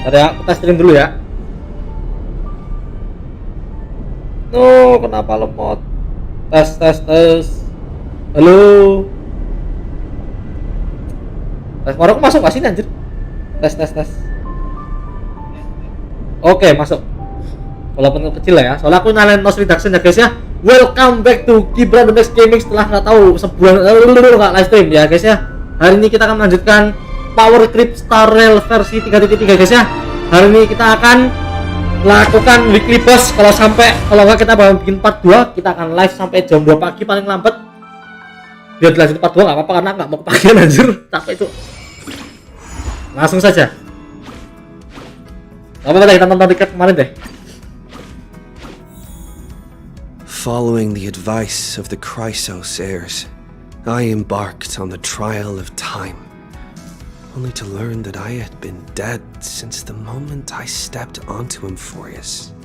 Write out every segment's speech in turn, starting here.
Ada aku tes stream dulu ya. No, kenapa lemot? Tes. Halo. Tes, aku masuk gak sini anjir? Tes. Oke, masuk. Walaupun kecil lah ya. Soalnya aku nyalain noise reduction ya guys ya. Welcome back to Gibrandon-X Gaming setelah nggak tahu sebulan nggak live stream ya guys ya. Hari ini kita akan melanjutkan Power Creep Star Rail versi 3.3 guys ya. Hari ini kita akan lakukan weekly boss. Kalau nggak kita bakal bikin part 2. Kita akan live sampai jam 2 pagi paling lambat. Biar dilanjut part 2 nggak apa-apa karena nggak mau kepagian anjir. Capek itu. Langsung saja. Apa kita tonton tiket kemarin deh. Following the advice of the Chrysos heirs, I embarked on the trial of time, only to learn that I had been dead since the moment I stepped onto amphoreus.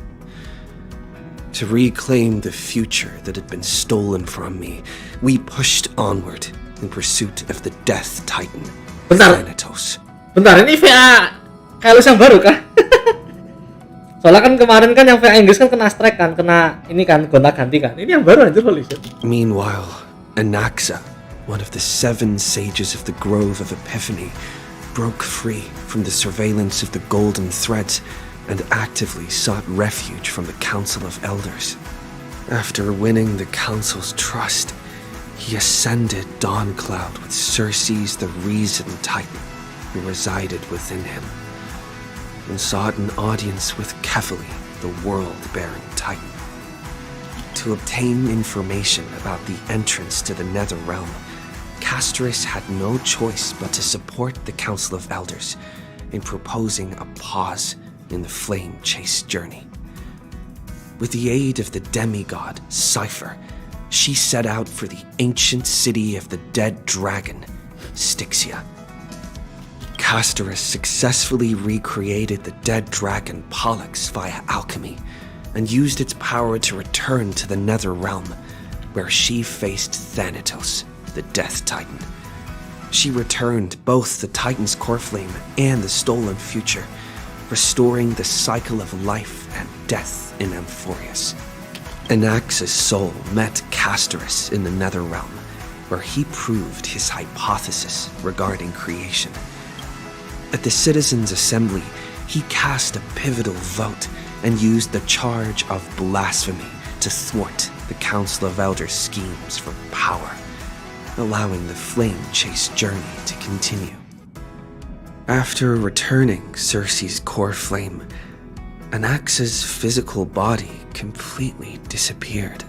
To reclaim the future that had been stolen from me, we pushed onward in pursuit of the Death Titan, Thanatos. Bentar, ini VA kayak yang baru kah? Soalnya kan kemarin kan yang VA Inggris kan kena strike kan, kena ini kan gonta-ganti kan. Ini yang baru anjir, holy shit. Meanwhile, Anaxa, one of the 7 sages of the Grove of Epiphany, broke free from the surveillance of the Golden Threads and actively sought refuge from the Council of Elders. After winning the Council's trust, he ascended Dawncloud with Circe's the Reason Titan, who resided within him, and sought an audience with Kefali, the world-bearing Titan. To obtain information about the entrance to the Nether Realm, Castorice had no choice but to support the Council of Elders in proposing a pause in the flame chase journey. With the aid of the demigod, Cypher, she set out for the ancient city of the dead dragon, Styxia. Castorice successfully recreated the dead dragon Pollux via alchemy and used its power to return to the Nether Realm, where she faced Thanatos, the Death Titan. She returned both the Titan's core flame and the stolen future, restoring the cycle of life and death in amphoreus. Anaxa's soul met Castorice in the Nether Realm, where he proved his hypothesis regarding creation. At the Citizens' Assembly, he cast a pivotal vote and used the charge of blasphemy to thwart the Council of Elders' schemes for power, allowing the flame chase journey to continue. After returning Circe's core flame, Anaxa's physical body completely disappeared.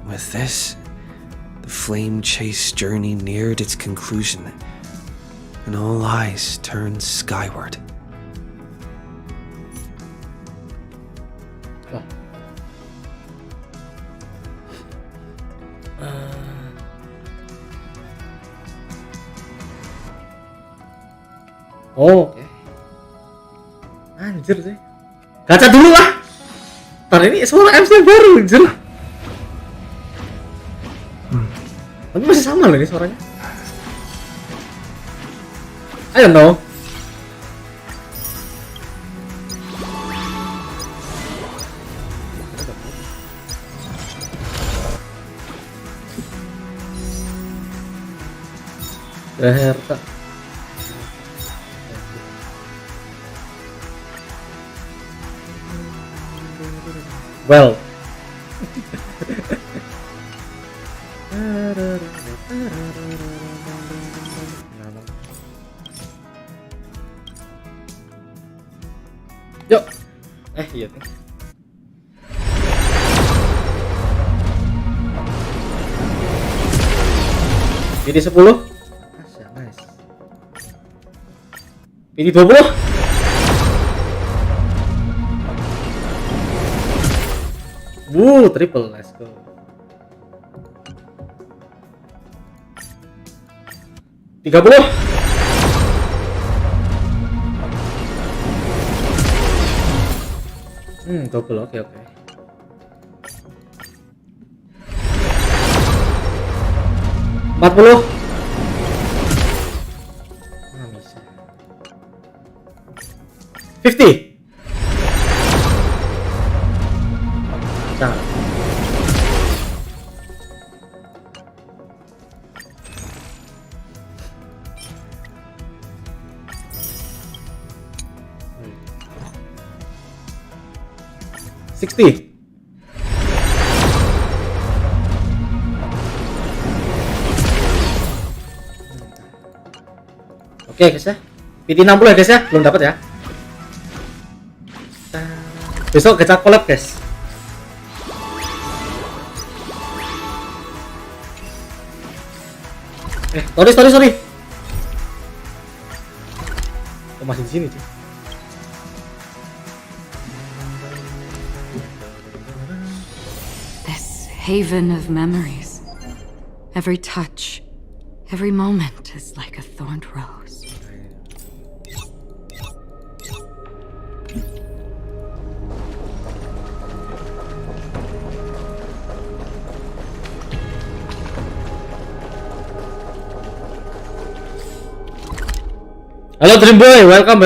With this, the flame chase journey neared its conclusion, and all eyes turned skyward. Oke. Anjir sih. Gacha dulu lah. Ntar ini suara MC baru anjir. Tapi masih sama loh ini suaranya. I don't know. Herta. Well. Yuk. Iya nih. Ini 10. Nice. Ini 20. Triple, let's go. $30. Double, oke. 40. Bisa. 50. Jangan. $60. Oke guys ya, PT 60 ya guys ya, belum dapat ya. Besok kita collab guys. Sorry. Oh, masih di sini cuy. This haven of memories. Every touch, every moment is like a thorned rose. Halo Dream Boy, welcome.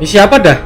Misi apa dah?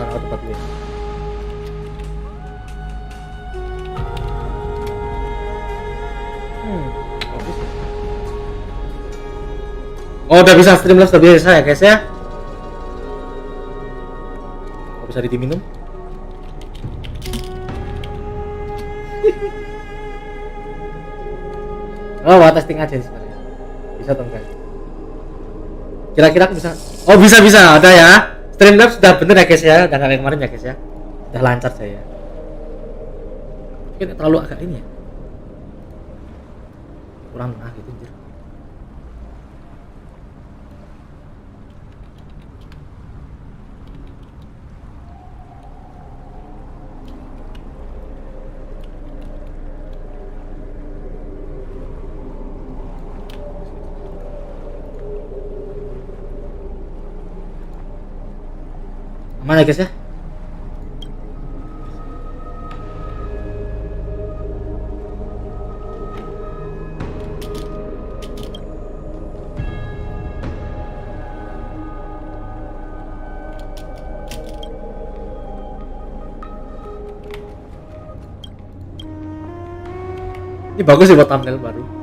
Tempat ini. Oh, udah bisa Streamlabs, udah bisa ya guys ya. Oh, bisa diminum. Oh, testing aja sebenarnya. Bisa atau enggak? Kira-kira aku bisa. Oh, bisa ada ya. Streamlabs sudah bener ya guys ya, udah kayak kemarin ya guys ya, udah lancar saya. Mungkin terlalu agak ini ya, kurang gitu anjir. Mana guys ya? Ini bagus sih buat thumbnail baru.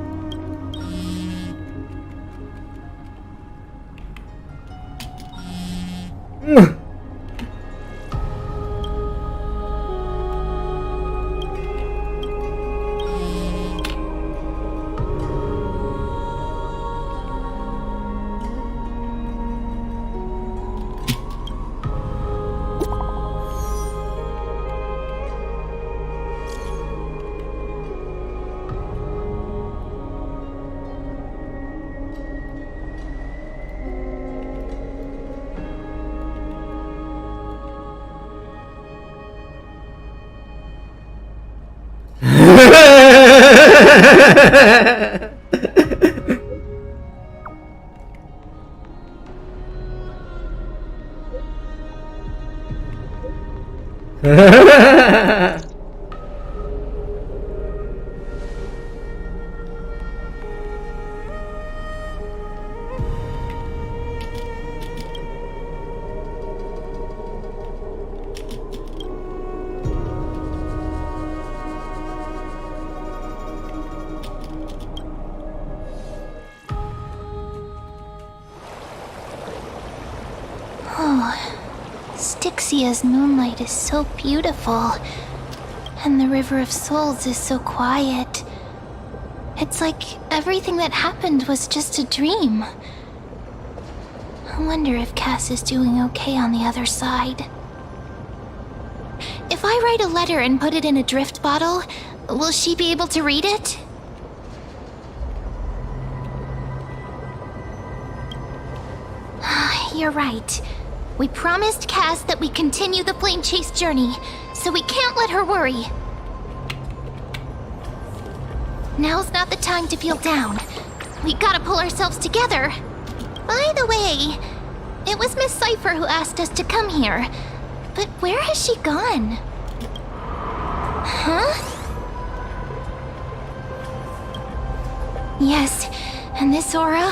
Styxia's moonlight is so beautiful, and the River of Souls is so quiet. It's like everything that happened was just a dream. I wonder if Cass is doing okay on the other side. If I write a letter and put it in a drift bottle, will she be able to read it? You're right. We promised Cass that we continue the plane chase journey, so we can't let her worry. Now's not the time to feel down. We gotta pull ourselves together. By the way, it was Miss Cypher who asked us to come here. But where has she gone? Huh? Yes, and this aura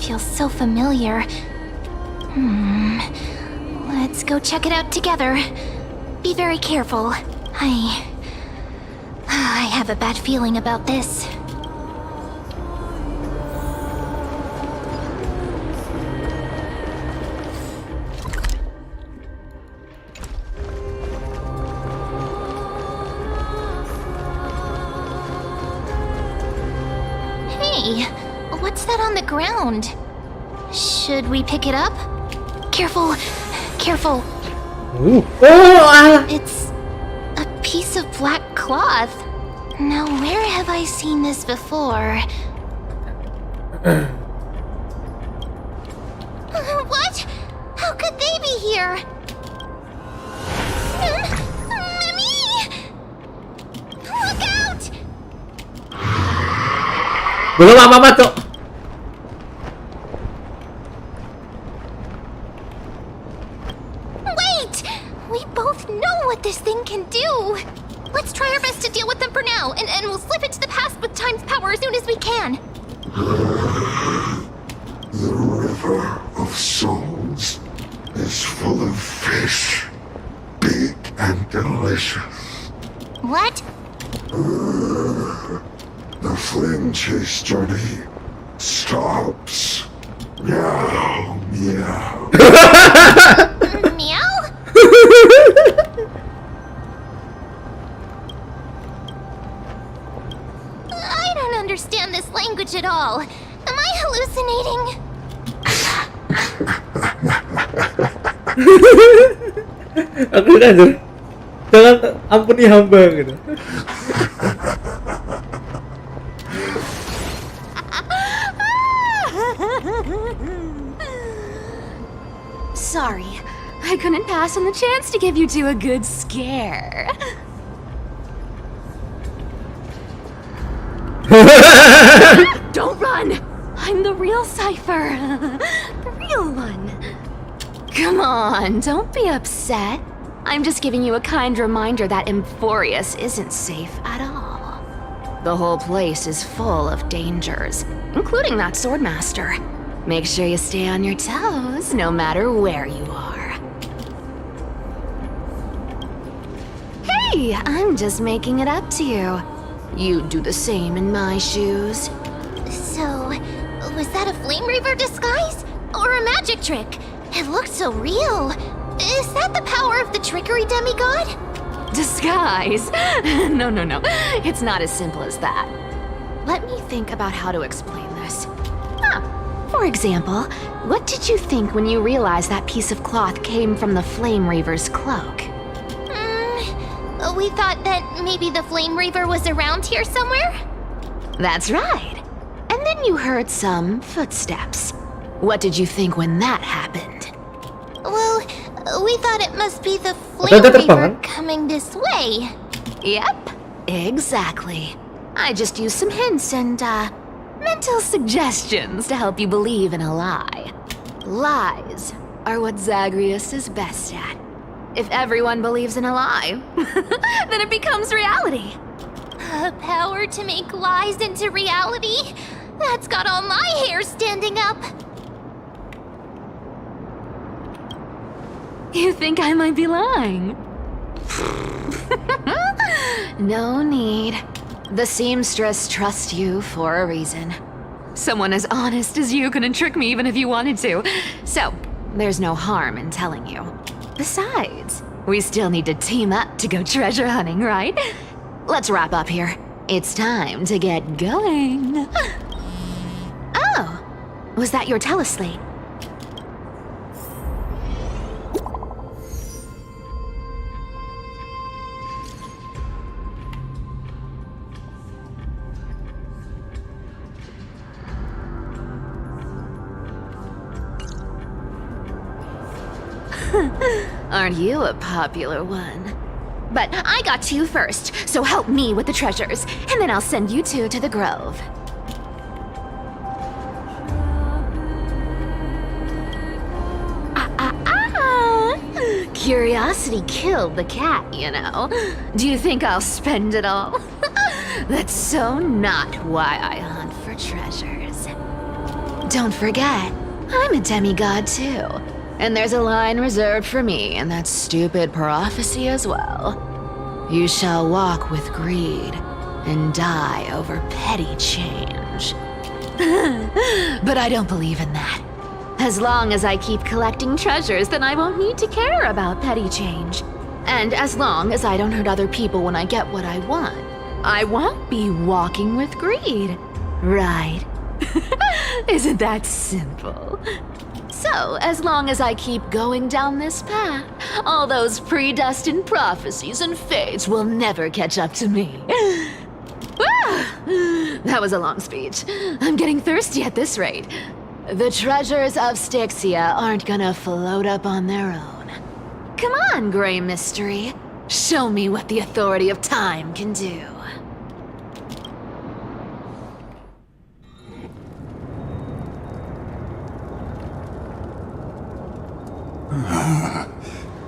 feels so familiar. Let's go check it out together. Be very careful. I have a bad feeling about this. Hey, what's that on the ground? Should we pick it up? Careful, careful. It's a piece of black cloth. Now, where have I seen this before? What? How could they be here? Mimi! Look out! Belum apa-apa, Cok. This thing can do. Let's try our best to deal with them for now, and we'll slip into the past with Time's power as soon as we can. The River of Souls is full of fish, big and delicious. What? The flame chase journey stops. Meow, meow. Meow? I don't understand this language at all. Am I hallucinating? Aku kan tuh. Jangan ampuni hamba gitu. Sorry, I couldn't pass on the chance to give you two a good scare. Don't run! I'm the real Cypher. The real one. Come on, don't be upset. I'm just giving you a kind reminder that amphoreus isn't safe at all. The whole place is full of dangers, including that swordmaster. Make sure you stay on your toes, no matter where you are. Hey, I'm just making it up to you. You'd do the same in my shoes. So, was that a Flame Reaver disguise? Or a magic trick? It looked so real. Is that the power of the trickery demigod? Disguise? No. It's not as simple as that. Let me think about how to explain this. For example, what did you think when you realized that piece of cloth came from the Flame Reaver's cloak? We thought that maybe the Flame Reaver was around here somewhere? That's right. And then you heard some footsteps. What did you think when that happened? Well, we thought it must be the Flame Reaver coming this way. Yep, exactly. I just used some hints and, Mental suggestions to help you believe in a lie. Lies are what Zagreus is best at. If everyone believes in a lie, then it becomes reality. Power to make lies into reality? That's got all my hair standing up. You think I might be lying? No need. The seamstress trusts you for a reason. Someone as honest as you couldn't trick me even if you wanted to. So, there's no harm in telling you. Besides, we still need to team up to go treasure hunting, right? Let's wrap up here. It's time to get going. Oh, was that your teleslate? Aren't you a popular one? But I got to you first, so help me with the treasures, and then I'll send you two to the grove. Curiosity killed the cat, you know. Do you think I'll spend it all? That's so not why I hunt for treasures. Don't forget, I'm a demigod too. And there's a line reserved for me in that stupid prophecy as well. You shall walk with greed and die over petty change. But I don't believe in that. As long as I keep collecting treasures, then I won't need to care about petty change. And as long as I don't hurt other people when I get what I want, I won't be walking with greed. Right? Isn't that simple? So, as long as I keep going down this path, all those predestined prophecies and fates will never catch up to me. That was a long speech. I'm getting thirsty at this rate. The treasures of Styxia aren't gonna float up on their own. Come on, Grey Mystery. Show me what the authority of time can do.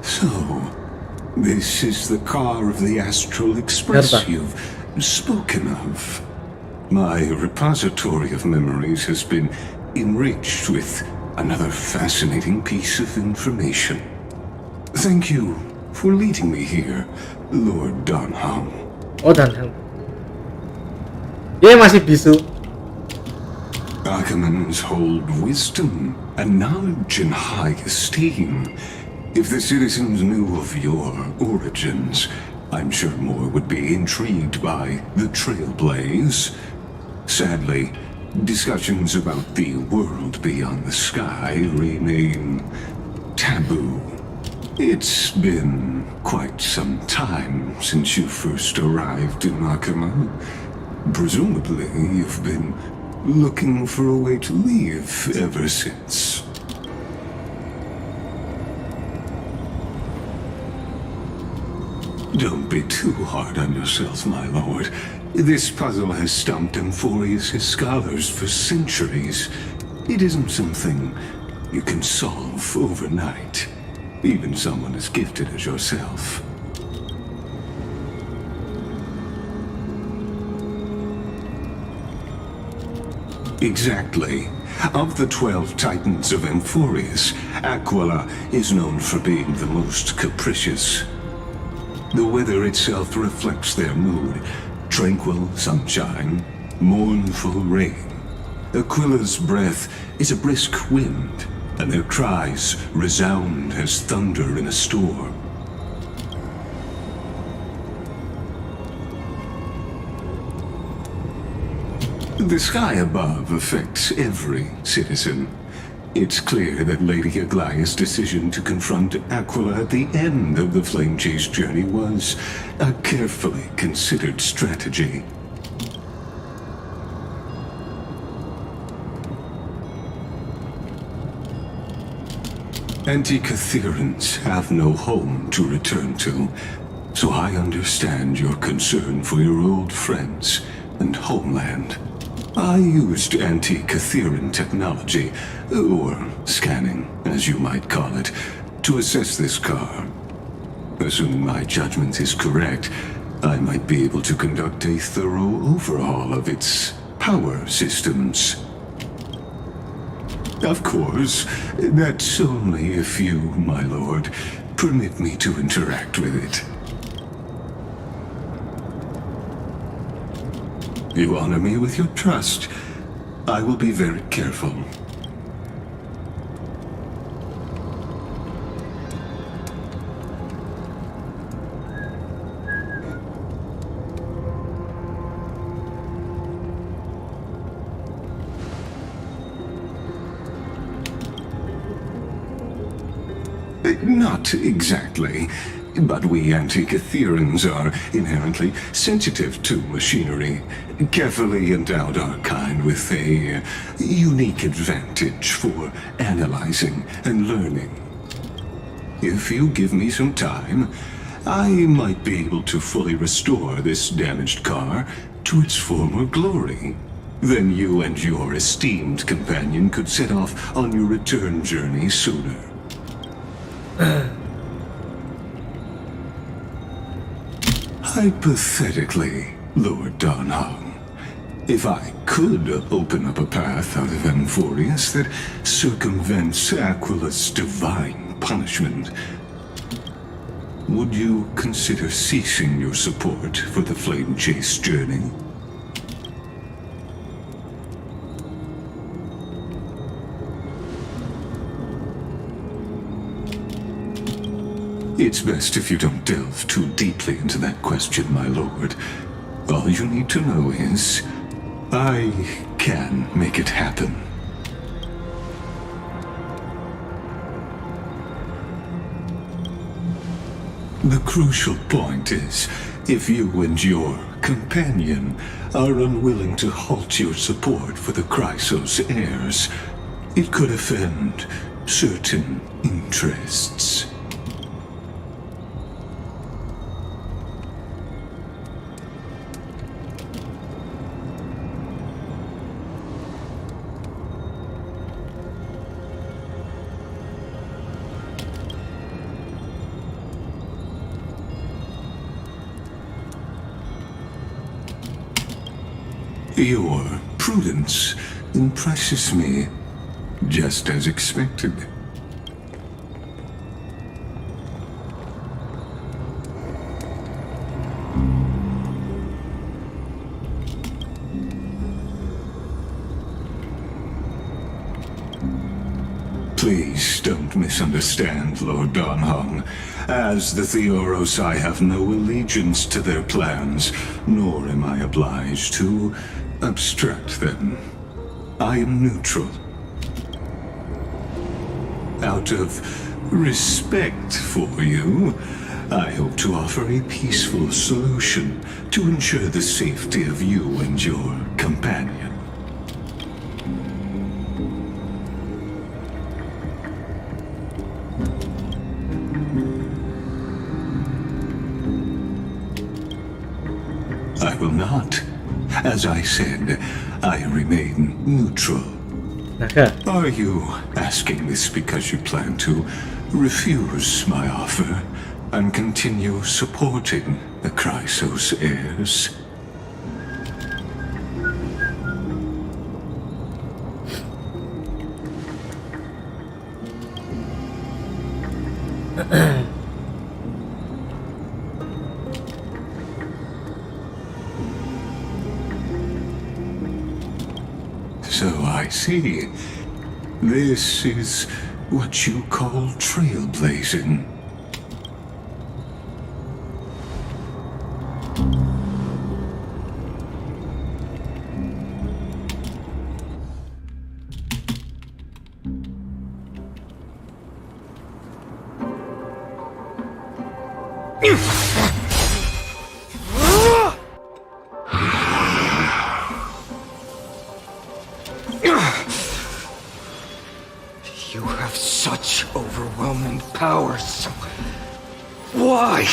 So, this is the car of the Astral Express you've spoken of. My repository of memories has been enriched with another fascinating piece of information. Thank you for leading me here, Lord Donham. Oh, Donham. Dia masih bisu. Ackermans hold wisdom and knowledge in high esteem. If the citizens knew of your origins, I'm sure more would be intrigued by the Trailblaze. Sadly, discussions about the world beyond the sky remain taboo. It's been quite some time since you first arrived in Akama. Presumably, you've been looking for a way to leave ever since. Don't be too hard on yourself, my lord. This puzzle has stumped amphoreus scholars for centuries. It isn't something you can solve overnight, even someone as gifted as yourself. Exactly. Of the 12 titans of amphoreus, Aquila is known for being the most capricious. The weather itself reflects their mood. Tranquil sunshine, mournful rain. Aquila's breath is a brisk wind, and their cries resound as thunder in a storm. The sky above affects every citizen. It's clear that Lady Aglaya's decision to confront Aquila at the end of the Flame Chase journey was a carefully considered strategy. Anti-Catherans have no home to return to, so I understand your concern for your old friends and homeland. I used anti-Catheran technology, or scanning, as you might call it, to assess this car. Assuming my judgment is correct, I might be able to conduct a thorough overhaul of its power systems. Of course, that's only if you, my lord, permit me to interact with it. You honor me with your trust. I will be very careful. Not exactly, but we Antikytherans are inherently sensitive to machinery, carefully endowed our kind with a unique advantage for analyzing and learning. If you give me some time, I might be able to fully restore this damaged car to its former glory. Then you and your esteemed companion could set off on your return journey sooner. Hypothetically, Lord Donhong, if I could open up a path out of amphoreus that circumvents Aquila's divine punishment, would you consider ceasing your support for the flame chase journey? It's best if you don't delve too deeply into that question, my lord. All you need to know is, I can make it happen. The crucial point is, if you and your companion are unwilling to halt your support for the Chrysos heirs, it could offend certain interests. Your prudence impresses me, just as expected. Please don't misunderstand, Lord Donhong. As the Theoros, I have no allegiance to their plans, nor am I obliged to obstruct them. I am neutral. Out of respect for you, I hope to offer a peaceful solution to ensure the safety of you and your companion. I will not. As I said, I remain neutral. Okay. Are you asking this because you plan to refuse my offer and continue supporting the Chrysos heirs? So I see. This is what you call trailblazing. You have such overwhelming powers. Why?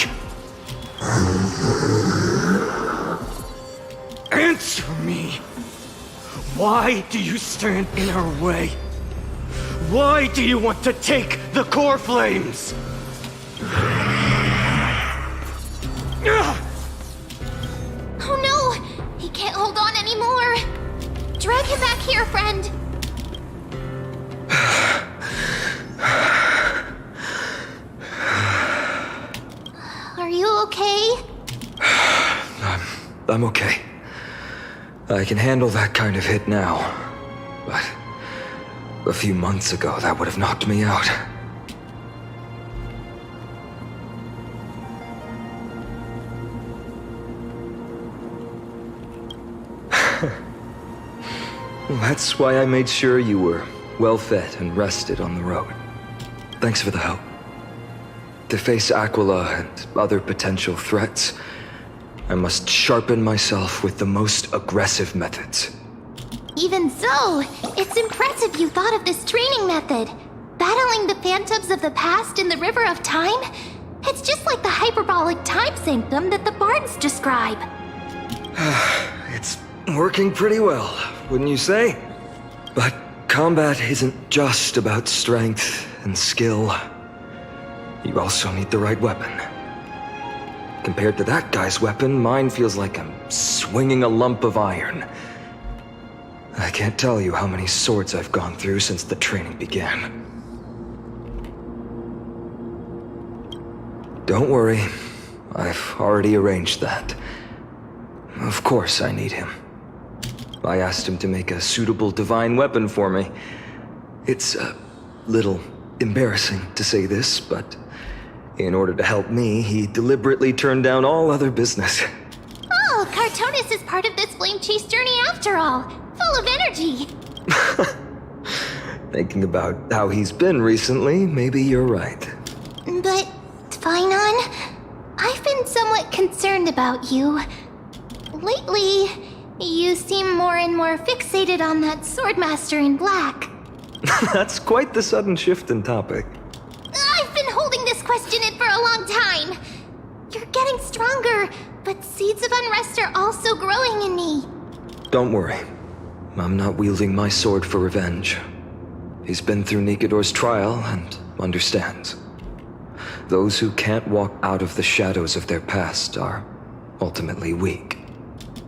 Answer me. Why do you stand in our way? Why do you want to take the core flames? Oh no! He can't hold on anymore! Drag him back here, friend! Are you okay? I'm okay. I can handle that kind of hit now. But a few months ago, that would have knocked me out. Well, that's why I made sure you were well fed and rested on the road. Thanks for the help. To face Aquila and other potential threats, I must sharpen myself with the most aggressive methods. Even so, it's impressive you thought of this training method. Battling the phantoms of the past in the river of time? It's just like the hyperbolic time sanctum that the bards describe. It's working pretty well, wouldn't you say? But combat isn't just about strength and skill. You also need the right weapon. Compared to that guy's weapon, mine feels like I'm swinging a lump of iron. I can't tell you how many swords I've gone through since the training began. Don't worry, I've already arranged that. Of course I need him. I asked him to make a suitable divine weapon for me. It's a little embarrassing to say this, but in order to help me, he deliberately turned down all other business. Oh, Cartonis is part of this flame chase journey after all. Full of energy. Thinking about how he's been recently, maybe you're right. But, Finon, I've been somewhat concerned about you. Lately, you seem more and more fixated on that swordmaster in black. That's quite the sudden shift in topic. I've been holding this question in for a long time. You're getting stronger, but seeds of unrest are also growing in me. Don't worry. I'm not wielding my sword for revenge. He's been through Nikador's trial and understands. Those who can't walk out of the shadows of their past are ultimately weak.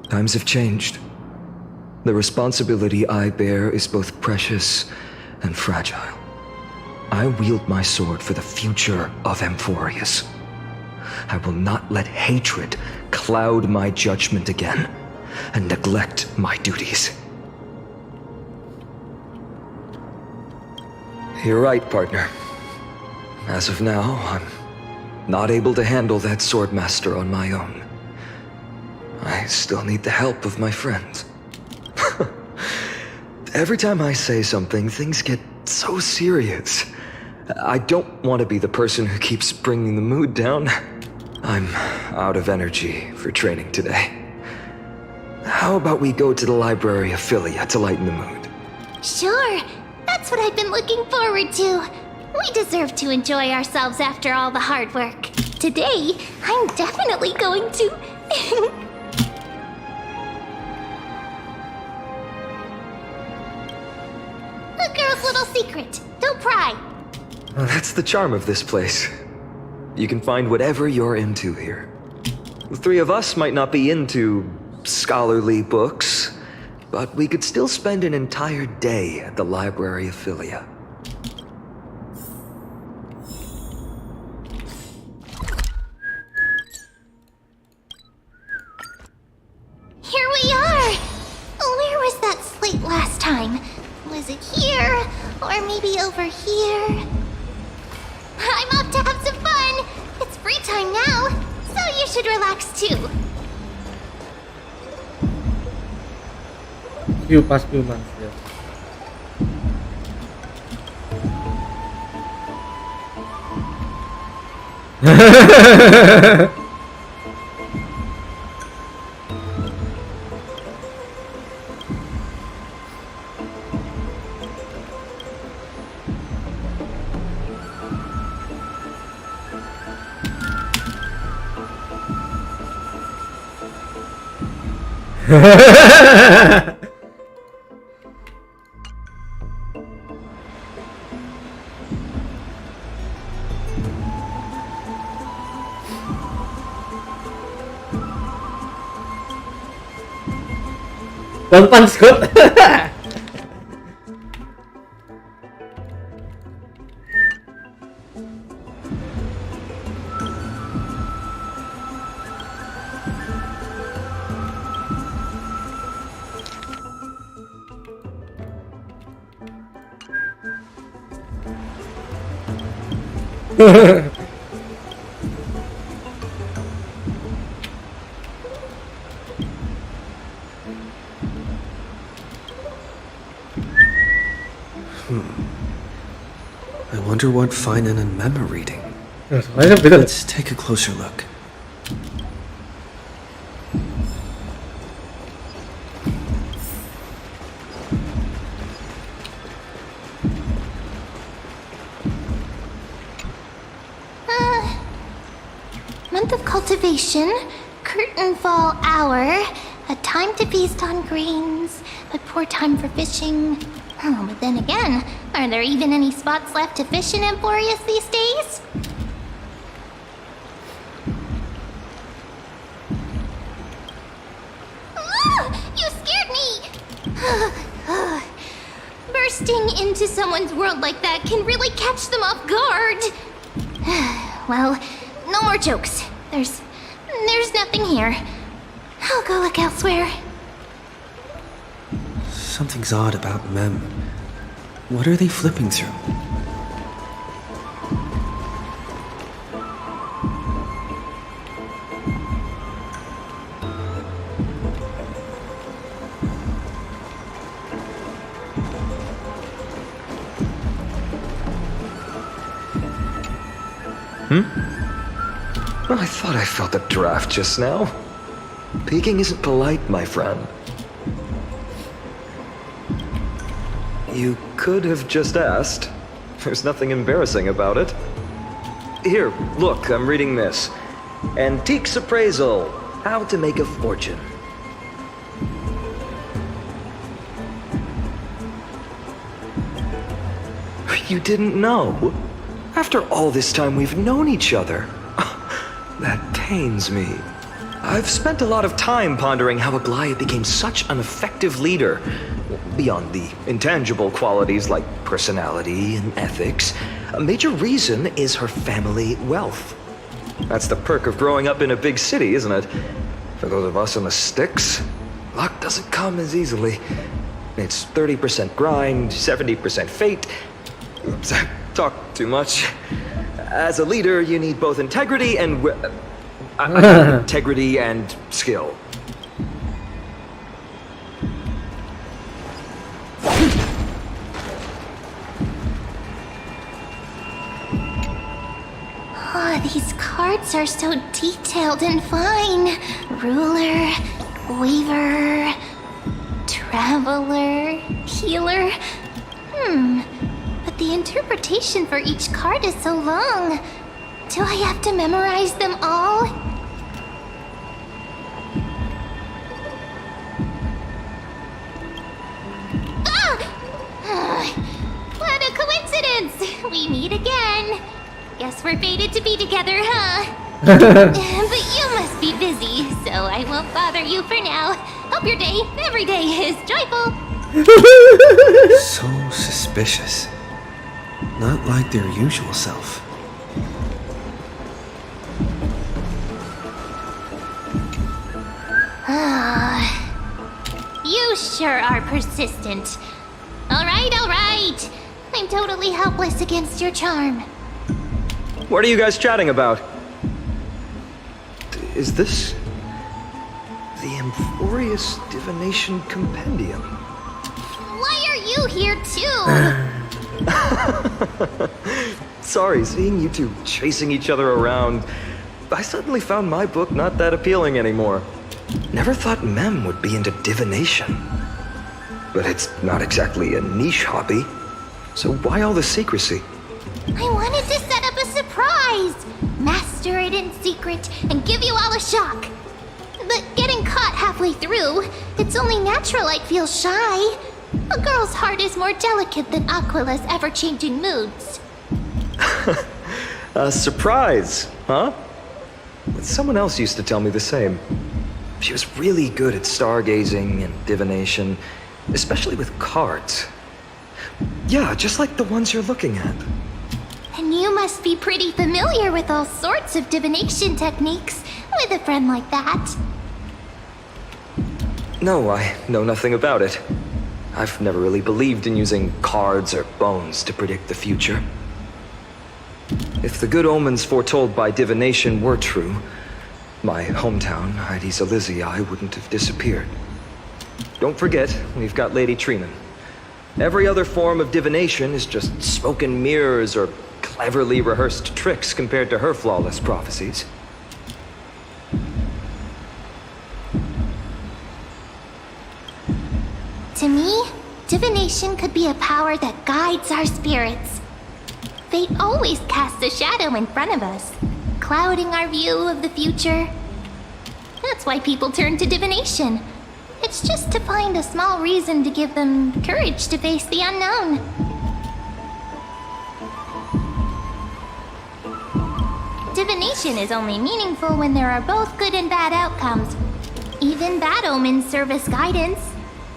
Times have changed. The responsibility I bear is both precious and fragile. I wield my sword for the future of Amphoreus. I will not let hatred cloud my judgment again and neglect my duties. You're right, partner. As of now, I'm not able to handle that swordmaster on my own. I still need the help of my friends. Every time I say something, things get so serious. I don't want to be the person who keeps bringing the mood down. I'm out of energy for training today. How about we go to the library of Philia to lighten the mood? Sure, that's what I've been looking forward to. We deserve to enjoy ourselves after all the hard work. Today, I'm definitely going to... A girl's little secret. Don't pry. Well, that's the charm of this place. You can find whatever you're into here. The three of us might not be into scholarly books, but we could still spend an entire day at the library of Philia. Here we are! Where was that slate last time? Was it here? Or maybe over here? I'm off to have some fun! It's free time now, so you should relax too. Few months, yeah. Don't punch God. I wonder what Finan and Mem are reading. Soalnya beda. Let's take a closer look. Month of cultivation, curtain fall hour, a time to feast on grains, but poor time for fishing. Oh, but then again, are there even any spots left to fish in Amphoreus these days? You scared me! Bursting into someone's world like that can really catch them off guard. Well, no more jokes. There's nothing here. I'll go look elsewhere. Something's odd about Mem. What are they flipping through? Well, I thought I felt a draft just now. Peeking isn't polite, my friend. You could have just asked. There's nothing embarrassing about it. Here, look, I'm reading this. Antiques Appraisal. How to Make a Fortune. You didn't know? After all this time we've known each other. That pains me. I've spent a lot of time pondering how Aglaia became such an effective leader. Beyond the intangible qualities like personality and ethics, a major reason is her family wealth. That's the perk of growing up in a big city, isn't it? For those of us in the sticks, luck doesn't come as easily. It's 30% grind, 70% fate. Oops, I talk too much. As a leader, you need both integrity and integrity and skill. Oh, these cards are so detailed and fine. Ruler, weaver, traveler, healer. But the interpretation for each card is so long. Do I have to memorize them all? What a coincidence! We meet again. Guess we're fated to be together, huh? But you must be busy, so I won't bother you for now. Hope your day, every day, is joyful. So suspicious. Not like their usual self. You sure are persistent. All right. I'm totally helpless against your charm. What are you guys chatting about? Is this the Amphoreus Divination Compendium? Why are you here too? Sorry, seeing you two chasing each other around, I suddenly found my book not that appealing anymore. Never thought Mem would be into divination. But it's not exactly a niche hobby. So why all the secrecy? I wanted to set up a surprise! Master it in secret and give you all a shock. But getting caught halfway through, it's only natural I'd feel shy. A girl's heart is more delicate than Aquila's ever-changing moods. A surprise, huh? But someone else used to tell me the same. She was really good at stargazing and divination, especially with cards. Yeah, just like the ones you're looking at. And you must be pretty familiar with all sorts of divination techniques with a friend like that. No, I know nothing about it. I've never really believed in using cards or bones to predict the future. If the good omens foretold by divination were true, my hometown, Heidi's Elysiae, wouldn't have disappeared. Don't forget, we've got Lady Terima. Every other form of divination is just smoke and mirrors or cleverly rehearsed tricks compared to her flawless prophecies. To me, divination could be a power that guides our spirits. They always cast a shadow in front of us, clouding our view of the future. That's why people turn to divination. It's just to find a small reason to give them courage to face the unknown. Divination is only meaningful when there are both good and bad outcomes. Even bad omens serve as guidance.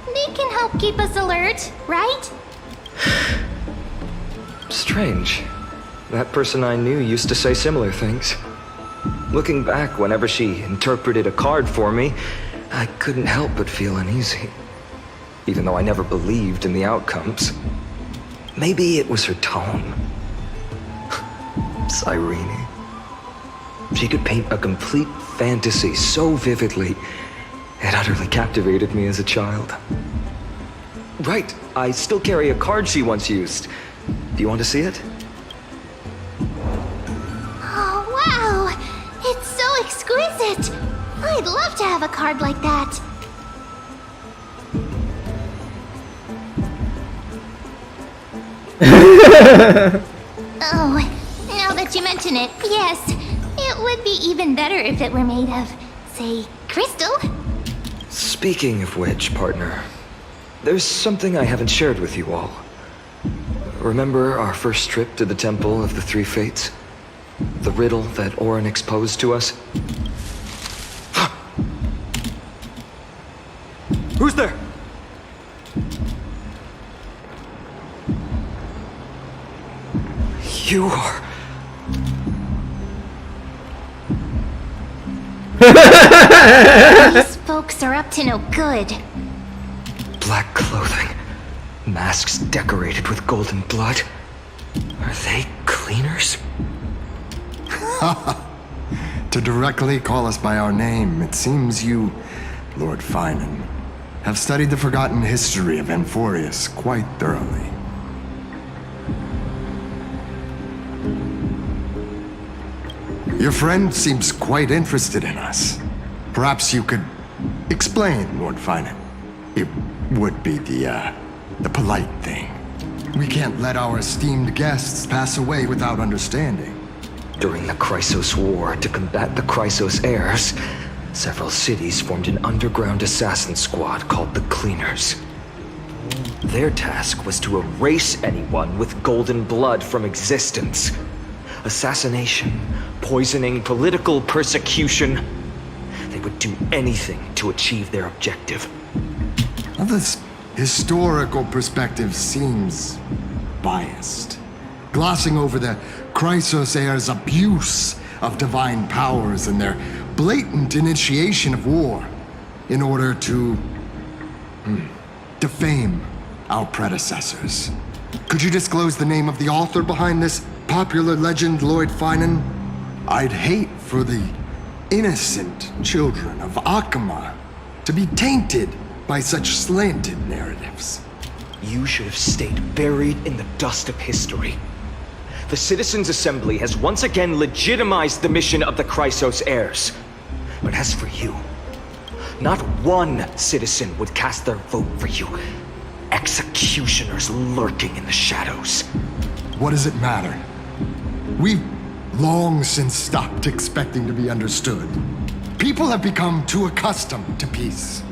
They can help keep us alert, right? Strange. That person I knew used to say similar things. Looking back, whenever she interpreted a card for me, I couldn't help but feel uneasy. Even though I never believed in the outcomes. Maybe it was her tone. Cyrene. She could paint a complete fantasy so vividly, it utterly captivated me as a child. Right, I still carry a card she once used. Do you want to see it? Oh, wow! It's so exquisite! I'd love to have a card like that. Oh, now that you mention it, yes. It would be even better if it were made of, say, crystal. Speaking of which, partner, there's something I haven't shared with you all. Remember our first trip to the Temple of the Three Fates? The riddle that Orin exposed to us? Who's there? You are... These folks are up to no good. Black clothing, masks decorated with golden blood. Are they cleaners? To directly call us by our name, it seems you, Lord Finan, have studied the forgotten history of Amphoreus quite thoroughly. Your friend seems quite interested in us. Perhaps you could explain, Lord Finan. It would be the polite thing. We can't let our esteemed guests pass away without understanding. During the Chrysos War, to combat the Chrysos heirs, several cities formed an underground assassin squad called the Cleaners. Their task was to erase anyone with golden blood from existence. Assassination, poisoning, political persecution. They would do anything to achieve their objective. Well, this historical perspective seems biased, glossing over the Chrysos heirs' abuse of divine powers and their blatant initiation of war in order to defame our predecessors. Could you disclose the name of the author behind this popular legend, Lord Finan? I'd hate for the innocent children of Akama to be tainted by such slanted narratives. You should have stayed buried in the dust of history. The Citizens' Assembly has once again legitimized the mission of the Chrysos heirs. But as for you, not one citizen would cast their vote for you. Executioners lurking in the shadows. What does it matter? We've long since stopped expecting to be understood. People have become too accustomed to peace,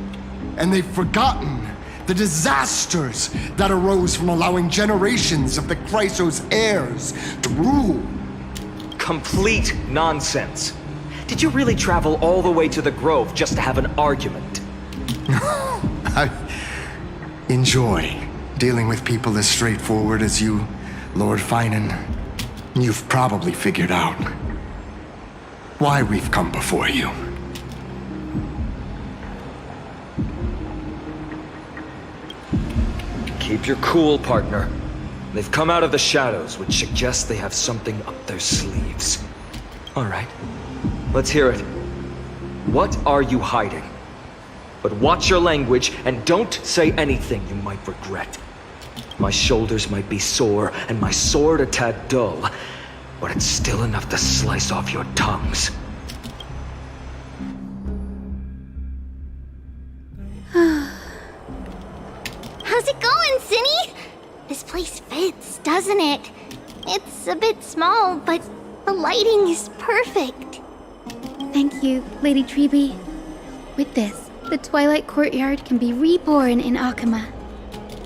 and they've forgotten the disasters that arose from allowing generations of the Chrysos heirs to rule. Complete nonsense. Did you really travel all the way to the Grove just to have an argument? I enjoy dealing with people as straightforward as you, Lord Finan. You've probably figured out why we've come before you. Keep your cool, partner. They've come out of the shadows, which suggests they have something up their sleeves. All right, let's hear it. What are you hiding? But watch your language and don't say anything you might regret. My shoulders might be sore and my sword a tad dull, but it's still enough to slice off your tongues. How's it going, Sini? This place fits, doesn't it? It's a bit small, but the lighting is perfect. Thank you, Lady Treeby. With this, the Twilight Courtyard can be reborn in Akama.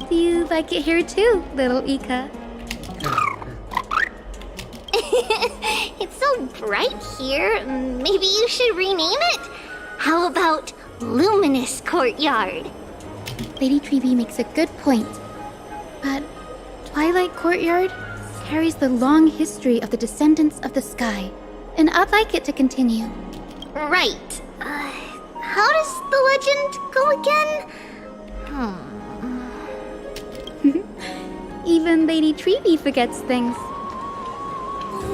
Do you like it here too, little Ika? It's so bright here, maybe you should rename it? How about Luminous Courtyard? Lady Treeby makes a good point. But Twilight Courtyard carries the long history of the descendants of the sky, and I'd like it to continue. Right. How does the legend go again? Even Lady Treeby forgets things.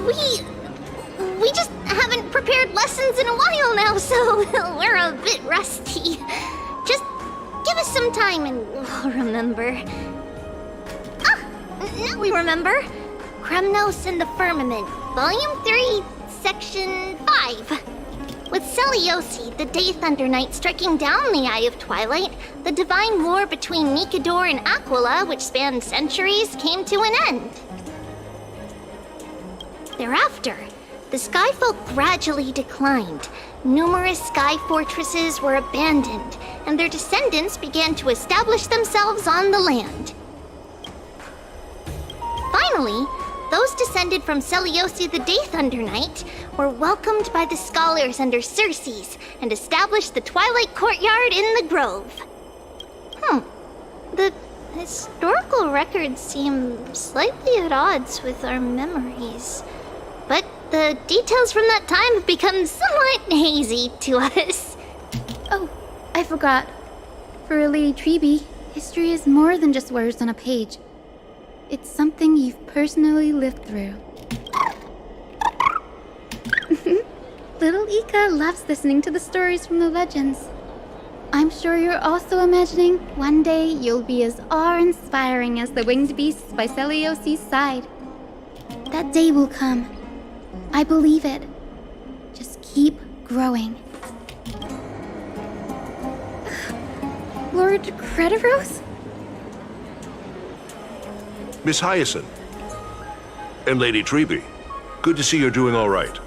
We just haven't prepared lessons in a while now, so we're a bit rusty. Just give us some time and we'll remember. Now we remember. Kremnos and the Firmament, Volume 3, Section 5. With Seliosi, the Day Thunder Knight, striking down the Eye of Twilight, the divine war between Mikador and Aquila, which spanned centuries, came to an end. Thereafter, the skyfolk gradually declined. Numerous sky fortresses were abandoned, and their descendants began to establish themselves on the land. Finally, those descended from Seliosi the Day Thunder Knight were welcomed by the scholars under Circes and established the Twilight Courtyard in the Grove. The historical records seem slightly at odds with our memories, but the details from that time have become somewhat hazy to us. Oh, I forgot. For Lady Treeby, history is more than just words on a page. It's something you've personally lived through. Little Ika loves listening to the stories from the legends. I'm sure you're also imagining one day you'll be as awe-inspiring as the winged beasts by Seliosi's side. That day will come. I believe it. Just keep growing. Lord Crediros? Miss Hyacinth. And Lady Treeby. Good to see you're doing all right.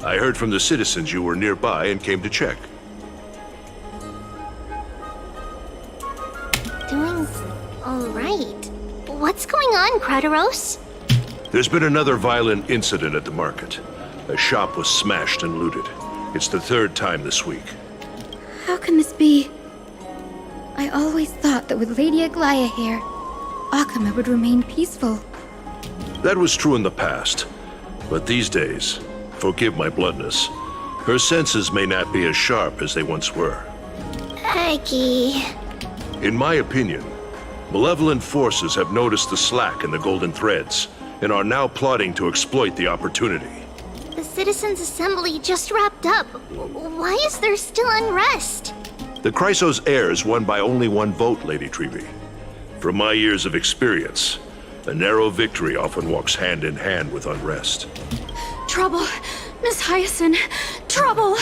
I heard from the citizens you were nearby and came to check. Doing all right. What's going on, Crediros? There's been another violent incident at the market. A shop was smashed and looted. It's the third time this week. How can this be? I always thought that with Lady Aglaya here, Akama would remain peaceful. That was true in the past. But these days, forgive my bluntness, her senses may not be as sharp as they once were. Aggie. In my opinion, malevolent forces have noticed the slack in the golden threads and are now plotting to exploit the opportunity. The Citizens' Assembly just wrapped up. Why is there still unrest? The Chrysos heirs won by only one vote, Lady Treeby. From my years of experience, a narrow victory often walks hand in hand with unrest. Trouble! Miss Hyacinth! Trouble!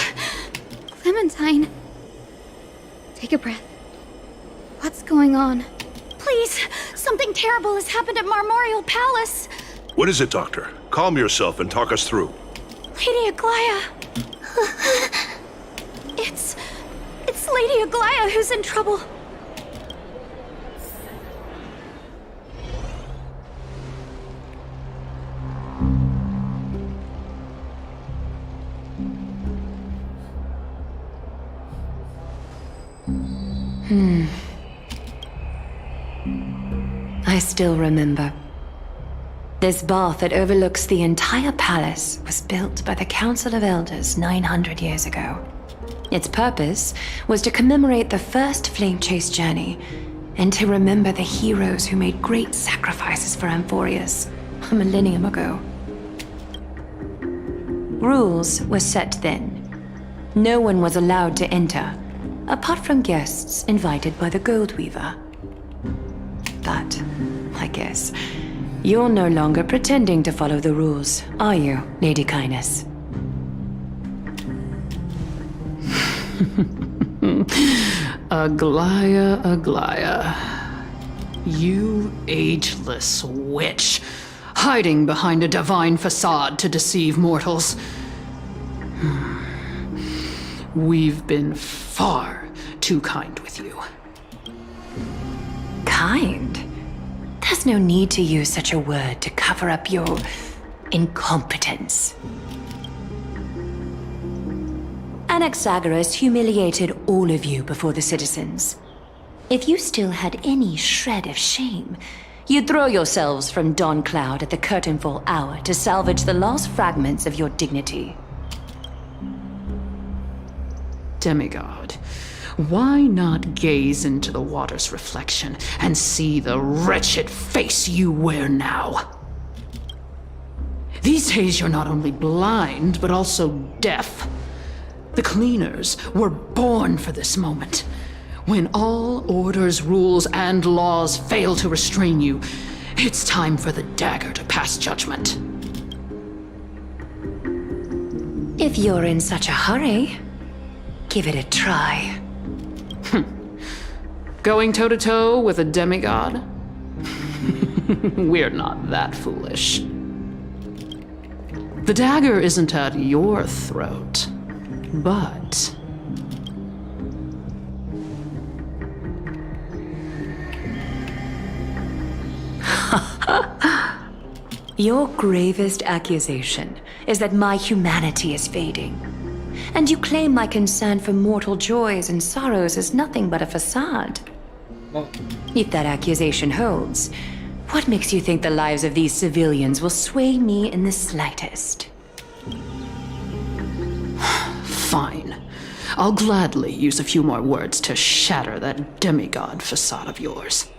Clementine. Take a breath. What's going on? Please! Something terrible has happened at Marmorial Palace! What is it, Doctor? Calm yourself and talk us through. Lady Aglaya! It's Lady Aglaya who's in trouble. I still remember. This bath that overlooks the entire palace was built by the Council of Elders 900 years ago. Its purpose was to commemorate the first flame chase journey and to remember the heroes who made great sacrifices for amphoreus a millennium ago. Rules were set then. No one was allowed to enter, apart from guests invited by the Gold Weaver. But, I guess, you're no longer pretending to follow the rules, are you, Lady Kindness? Aglaia. You ageless witch, hiding behind a divine facade to deceive mortals. We've been far too kind with you. Kind? There's no need to use such a word to cover up your incompetence. Anaxagoras humiliated all of you before the citizens. If you still had any shred of shame, you'd throw yourselves from dawn cloud at the curtainfall hour to salvage the last fragments of your dignity. Demigod, why not gaze into the water's reflection and see the wretched face you wear now? These days you're not only blind, but also deaf. The cleaners were born for this moment. When all orders, rules, and laws fail to restrain you, it's time for the dagger to pass judgment. If you're in such a hurry, give it a try. Going toe-to-toe with a demigod? We're not that foolish. The dagger isn't at your throat, but... Your gravest accusation is that my humanity is fading. And you claim my concern for mortal joys and sorrows is nothing but a facade. Well, if that accusation holds, what makes you think the lives of these civilians will sway me in the slightest? Fine. I'll gladly use a few more words to shatter that demigod facade of yours.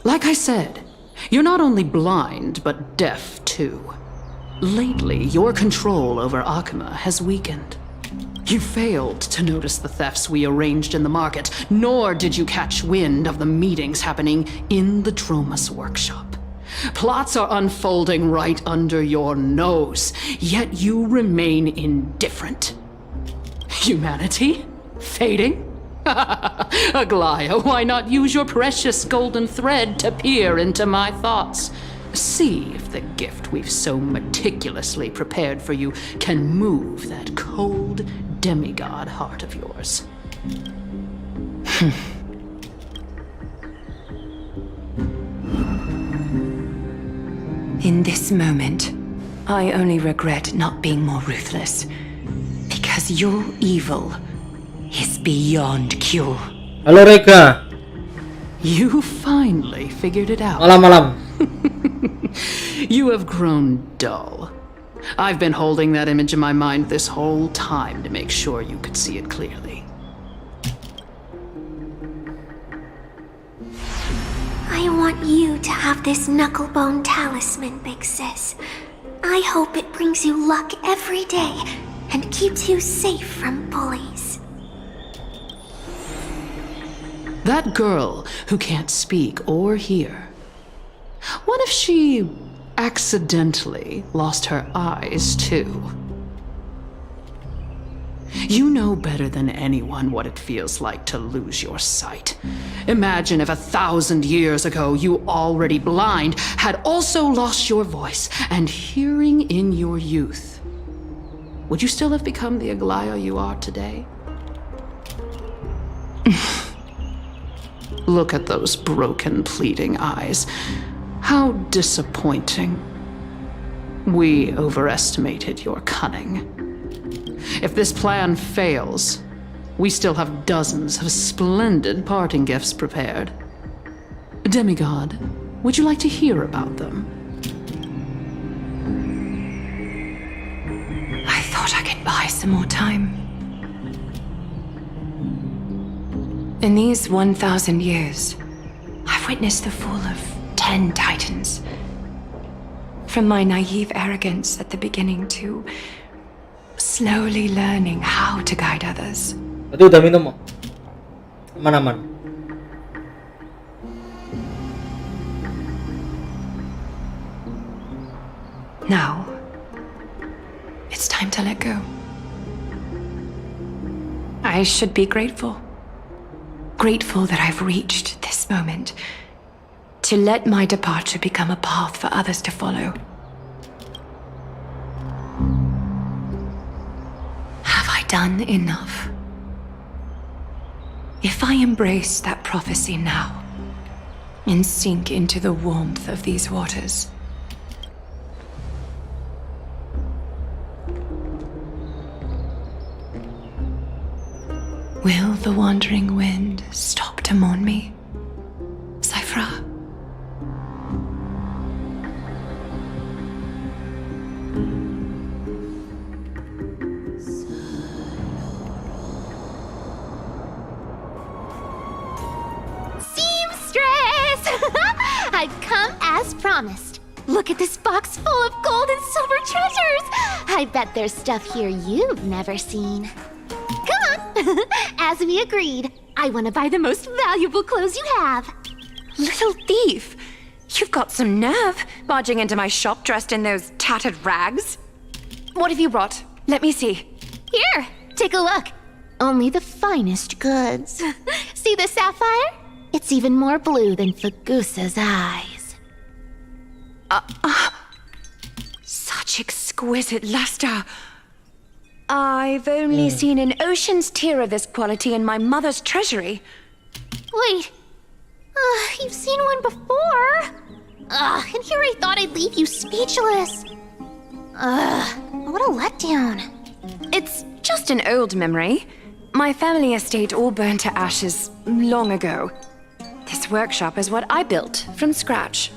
Like I said, you're not only blind, but deaf too. Lately, your control over Akima has weakened. You failed to notice the thefts we arranged in the market, nor did you catch wind of the meetings happening in the Dromus workshop. Plots are unfolding right under your nose, yet you remain indifferent. Humanity? Fading? Aglaia, why not use your precious golden thread to peer into my thoughts? See if the gift we've so meticulously prepared for you can move that cold demigod heart of yours. In this moment, I only regret not being more ruthless. Because your evil is beyond cure. Halo Rega. You finally figured it out. Malam-malam. You have grown dull. I've been holding that image in my mind this whole time to make sure you could see it clearly. I want you to have this knucklebone talisman, Big Sis. I hope it brings you luck every day and keeps you safe from bullies. That girl who can't speak or hear. What if she accidentally lost her eyes too? You know better than anyone what it feels like to lose your sight. Imagine if 1,000 years ago you, already blind, had also lost your voice and hearing in your youth. Would you still have become the Aglaia you are today? Look at those broken, pleading eyes. How disappointing. We overestimated your cunning. If this plan fails, we still have dozens of splendid parting gifts prepared. Demigod, would you like to hear about them? I thought I could buy some more time. In these 1,000 years, I've witnessed the fall of 10 titans. From my naive arrogance at the beginning to slowly learning how to guide others. Tadi udah minum mo? Aman-aman. Now, it's time to let go. I should be grateful. Grateful that I've reached this moment. To let my departure become a path for others to follow. Have I done enough? If I embrace that prophecy now and sink into the warmth of these waters, will the wandering wind stop to mourn me, Cyphra? Seamstress! I've come as promised. Look at this box full of gold and silver treasures. I bet there's stuff here you've never seen. Come on! As we agreed, I want to buy the most valuable clothes you have. Little thief! You've got some nerve, barging into my shop dressed in those tattered rags. What have you brought? Let me see. Here, take a look. Only the finest goods. See the sapphire? It's even more blue than Fagusa's eyes. Such exquisite luster. I've only seen an ocean's tier of this quality in my mother's treasury. Wait. You've seen one before. And here I thought I'd leave you speechless. What a letdown. It's just an old memory. My family estate all burned to ashes long ago. This workshop is what I built from scratch.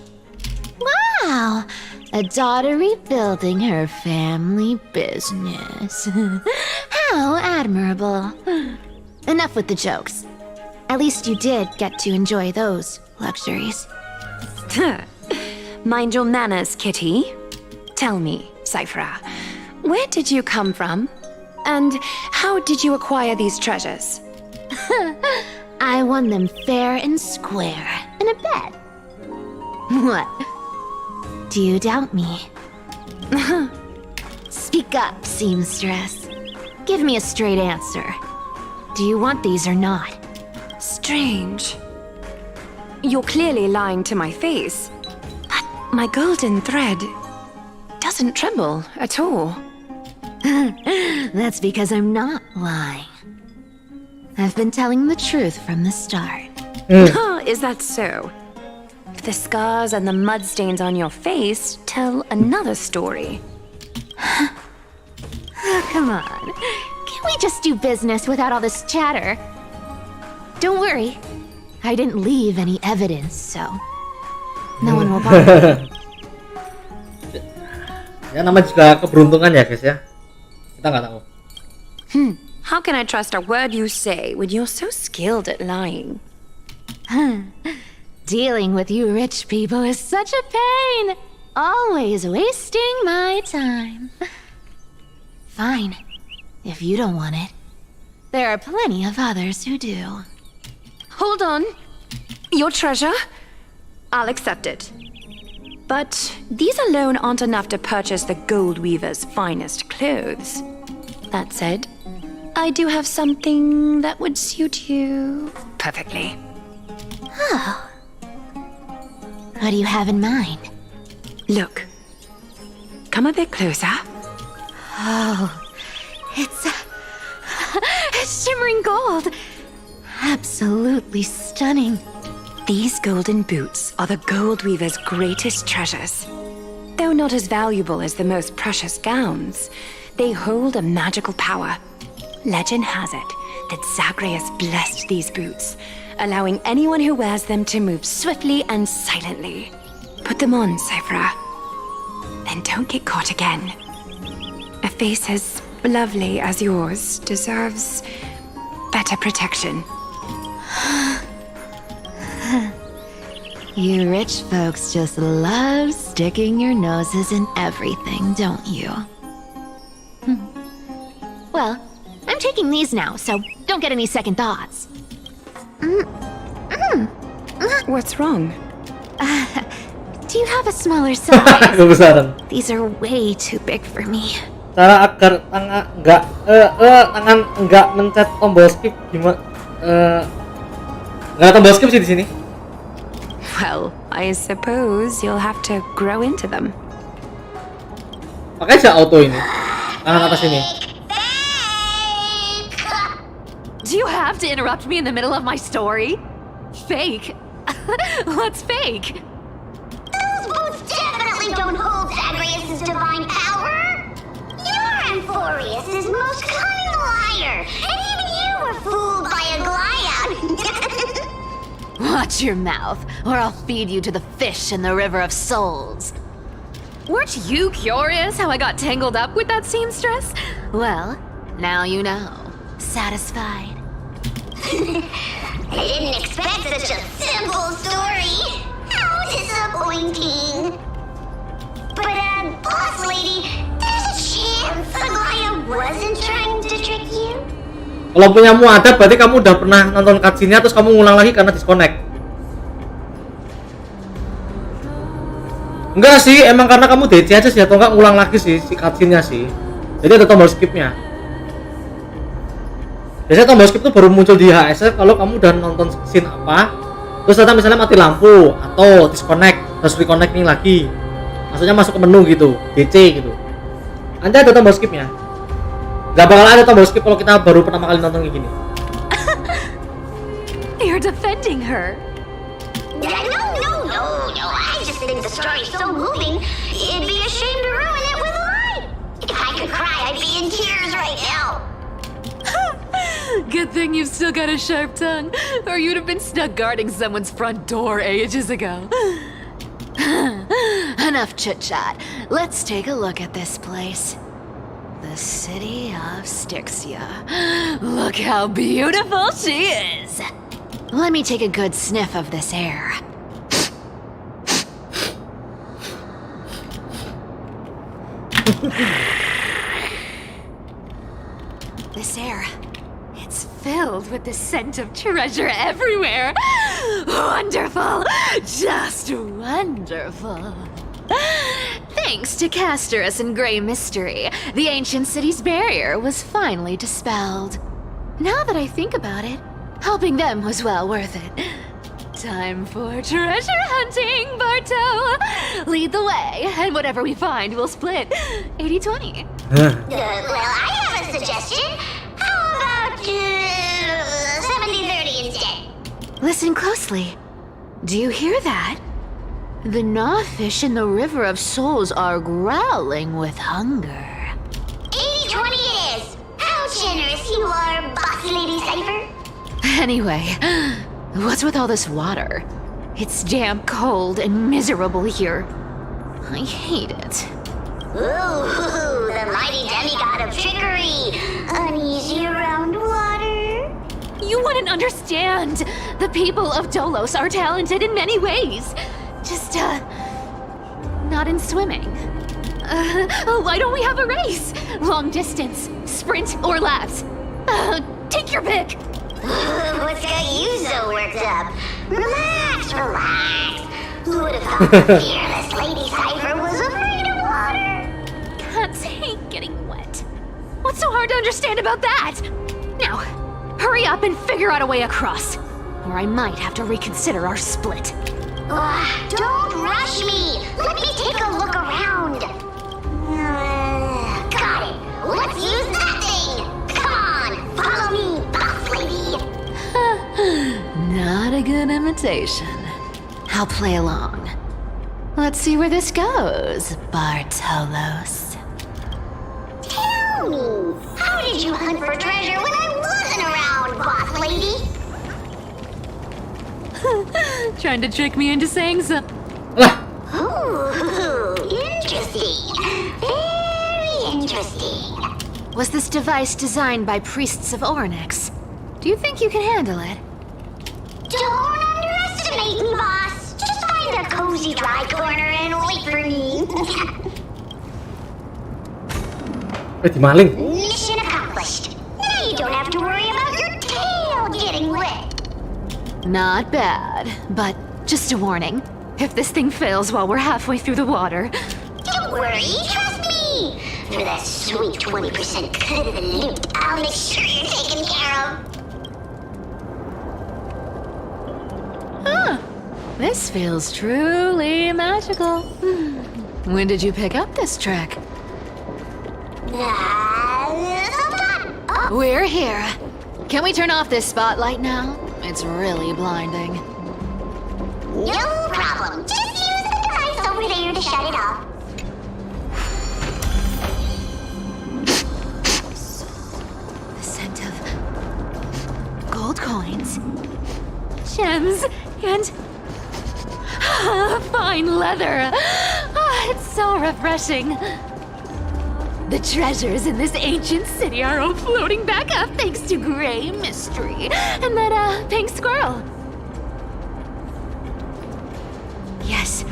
Wow. A daughter rebuilding her family business. How admirable. Enough with the jokes. At least you did get to enjoy those luxuries. Mind your manners, kitty. Tell me, Cyphra, where did you come from? And how did you acquire these treasures? I won them fair and square in a bet. What? Do you doubt me? Speak up, seamstress. Give me a straight answer. Do you want these or not? Strange. You're clearly lying to my face. But my golden thread doesn't tremble at all. That's because I'm not lying. I've been telling the truth from the start. Is that so? The scars and the mud stains on your face tell another story. Come on. Can't we just do business without all this chatter? Don't worry. I didn't leave any evidence, so no one will bother me. Ya namanya juga keberuntungan ya guys ya. Kita nggak tahu. How can I trust a word you say when you're so skilled at lying? Dealing with you rich people is such a pain. Always wasting my time. Fine, if you don't want it. There are plenty of others who do. Hold on. Your treasure? I'll accept it. But these alone aren't enough to purchase the gold weaver's finest clothes. That said, I do have something that would suit you perfectly. Oh. What do you have in mind? Look. Come a bit closer. Oh, it's shimmering gold. Absolutely stunning. These golden boots are the gold weaver's greatest treasures. Though not as valuable as the most precious gowns, they hold a magical power. Legend has it that Zagreus blessed these boots, allowing anyone who wears them to move swiftly and silently. Put them on, Cyphra. Then don't get caught again. A face as lovely as yours deserves better protection. You rich folks just love sticking your noses in everything, don't you? Well, I'm taking these now, so don't get any second thoughts. What's wrong? Do you have a smaller size? Kebesaran. These are way too big for me. Cara agar tangan enggak mencet tombol skip gimana? Nggak ada tombol skip sih di sini. Well, I suppose you'll have to grow into them. Pakai aja auto ini. Tangan atas ini. Do you have to interrupt me in the middle of my story? Fake? What's fake? Those boots definitely don't hold Zagreus' divine power. Your amphoreus is most cunning liar, and even you were fooled by a Goliath. Watch your mouth, or I'll feed you to the fish in the river of souls. Weren't you curious how I got tangled up with that seamstress? Well, now you know. Satisfied? I didn't expect such a simple story. How disappointing. But, boss lady, there's a chance Segala wasn't trying to trick you? Kalau punyamu ada, berarti kamu udah pernah nonton cutscene-nya terus kamu ngulang lagi karena disconnect. Enggak sih, emang karena kamu DC aja sih atau enggak ngulang lagi sih si cutscene-nya sih. Jadi ada tombol skip-nya. Biasanya tombol skip tuh baru muncul di HS kalau kamu udah nonton scene apa, terus ternyata misalnya mati lampu atau disconnect, terus reconnect nih lagi. Maksudnya masuk ke menu gitu, DC gitu. Nanti ada tombol skip-nya. Gak bakal ada tombol skip kalau kita baru pertama kali nonton kayak gini. You're defending her. No. I just think the story's so moving, it'd be a shame to ruin it with a lie. If I could cry, I'd be in tears right now. Good thing you've still got a sharp tongue, or you'd have been stuck guarding someone's front door ages ago. Enough chit-chat. Let's take a look at this place. The city of Styxia. Look how beautiful she is! Let me take a good sniff of this air. This air, it's filled with the scent of treasure everywhere. Wonderful! Just wonderful. Thanks to castorice and Grey Mystery, the ancient city's barrier was finally dispelled. Now that I think about it, helping them was well worth it. Time for treasure hunting, Barto! Lead the way, and whatever we find, we'll split 80-20. Well, I have a suggestion. How about 70-30 instead? Listen closely. Do you hear that? The gnawfish in the River of Souls are growling with hunger. 80-20 it is! How generous you are, Boss Lady Cypher! Anyway, what's with all this water? It's damp, cold, and miserable here. I hate it. Ooh, the mighty demigod of trickery! Uneasy around water? You wouldn't understand! The people of Dolos are talented in many ways. Just, not in swimming. Why don't we have a race? Long distance, sprint, or laps? Take your pick! What's got you so worked up? Relax. Who would have thought the fearless Lady Cypher was afraid of water? Can't take getting wet. What's so hard to understand about that? Now, hurry up and figure out a way across, or I might have to reconsider our split. Don't rush me! Let me take a look around! Got it! Let's use that thing! Come on! Follow me, boss lady! Not a good imitation. I'll play along. Let's see where this goes, Bartolos. Tell me, how did you hunt for treasure when I wasn't around, boss lady? Trying to trick me into saying so. Ooh, interesting. Very interesting. Was this device designed by priests of Ornyx? Do you think you can handle it? Don't underestimate me, boss. Just find a cozy dry corner and wait for me. Dimaling. Mission accomplished. Now you don't have to worry about your tail getting wet. Not bad, but just a warning. If this thing fails while we're halfway through the water... Don't worry, trust me. For that sweet 20% cut of the loot, I'll make sure you're taken care of. Huh. This feels truly magical. When did you pick up this trick? We're here. Can we turn off this spotlight now? It's really blinding. No problem. Just use the device over there to shut it off. The scent of gold coins, gems, and fine leather. It's so refreshing. The treasures in this ancient city are all floating back up thanks to Grey Mystery and that pink squirrel. Yes,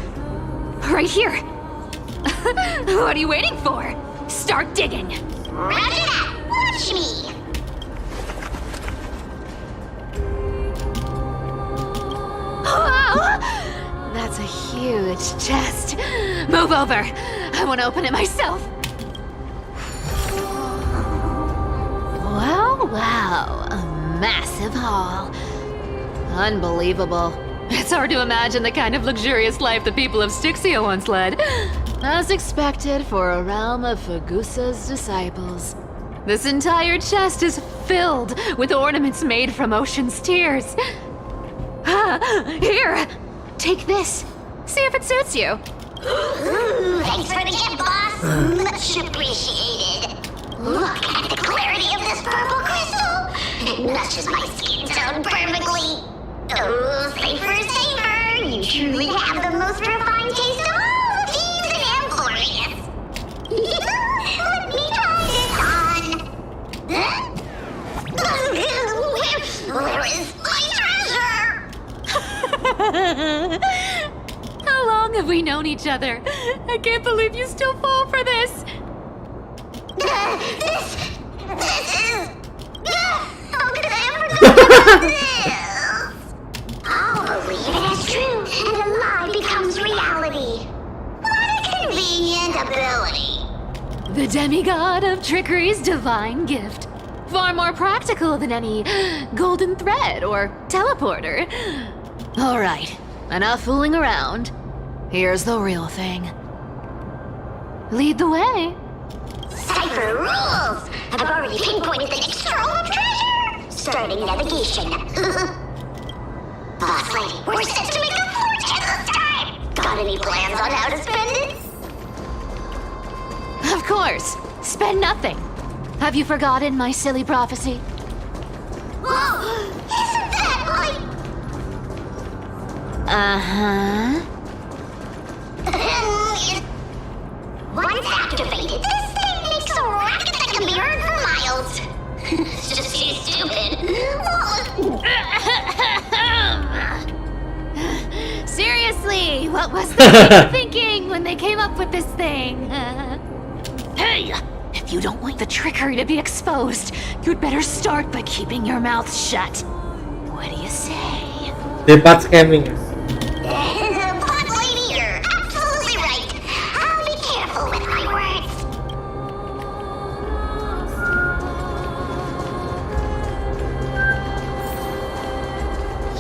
right here. What are you waiting for? Start digging. Roger that. Watch me. Wow! That's a huge chest. Move over. I want to open it myself. Wow, a massive haul. Unbelievable. It's hard to imagine the kind of luxurious life the people of Styxia once led. As expected for a realm of Fagusa's disciples. This entire chest is filled with ornaments made from ocean's tears. Here, take this. See if it suits you. Thanks for the gift, boss. Much appreciated. Look at the clarity of this purple crystal. It matches my skin tone perfectly. Oh, safer. You truly have the most refined taste of all thieves and amphoreus. Let me try this on. Where is my treasure? How long have we known each other? I can't believe you still fall for this. This is... How could I ever know this? I'll believe it is true, and a lie becomes reality. What a convenient ability. The demigod of trickery's divine gift. Far more practical than any golden thread or teleporter. All right, enough fooling around. Here's the real thing. Lead the way. Cipher rules! I've already pinpointed the next trove of treasure! Starting navigation. Boss lady, we're set to make a fortune this time! Got any plans on how to spend it? Of course. Spend nothing. Have you forgotten my silly prophecy? Whoa! Isn't that like... Uh-huh. Once activated, this thing makes a racket that can be heard for miles. It's just too stupid. Seriously, what was the thinking when they came up with this thing? Hey! If you don't want the trickery to be exposed, you'd better start by keeping your mouth shut. What do you say? Debat scamming. Boss lady, you're absolutely right. I'll be careful with my words.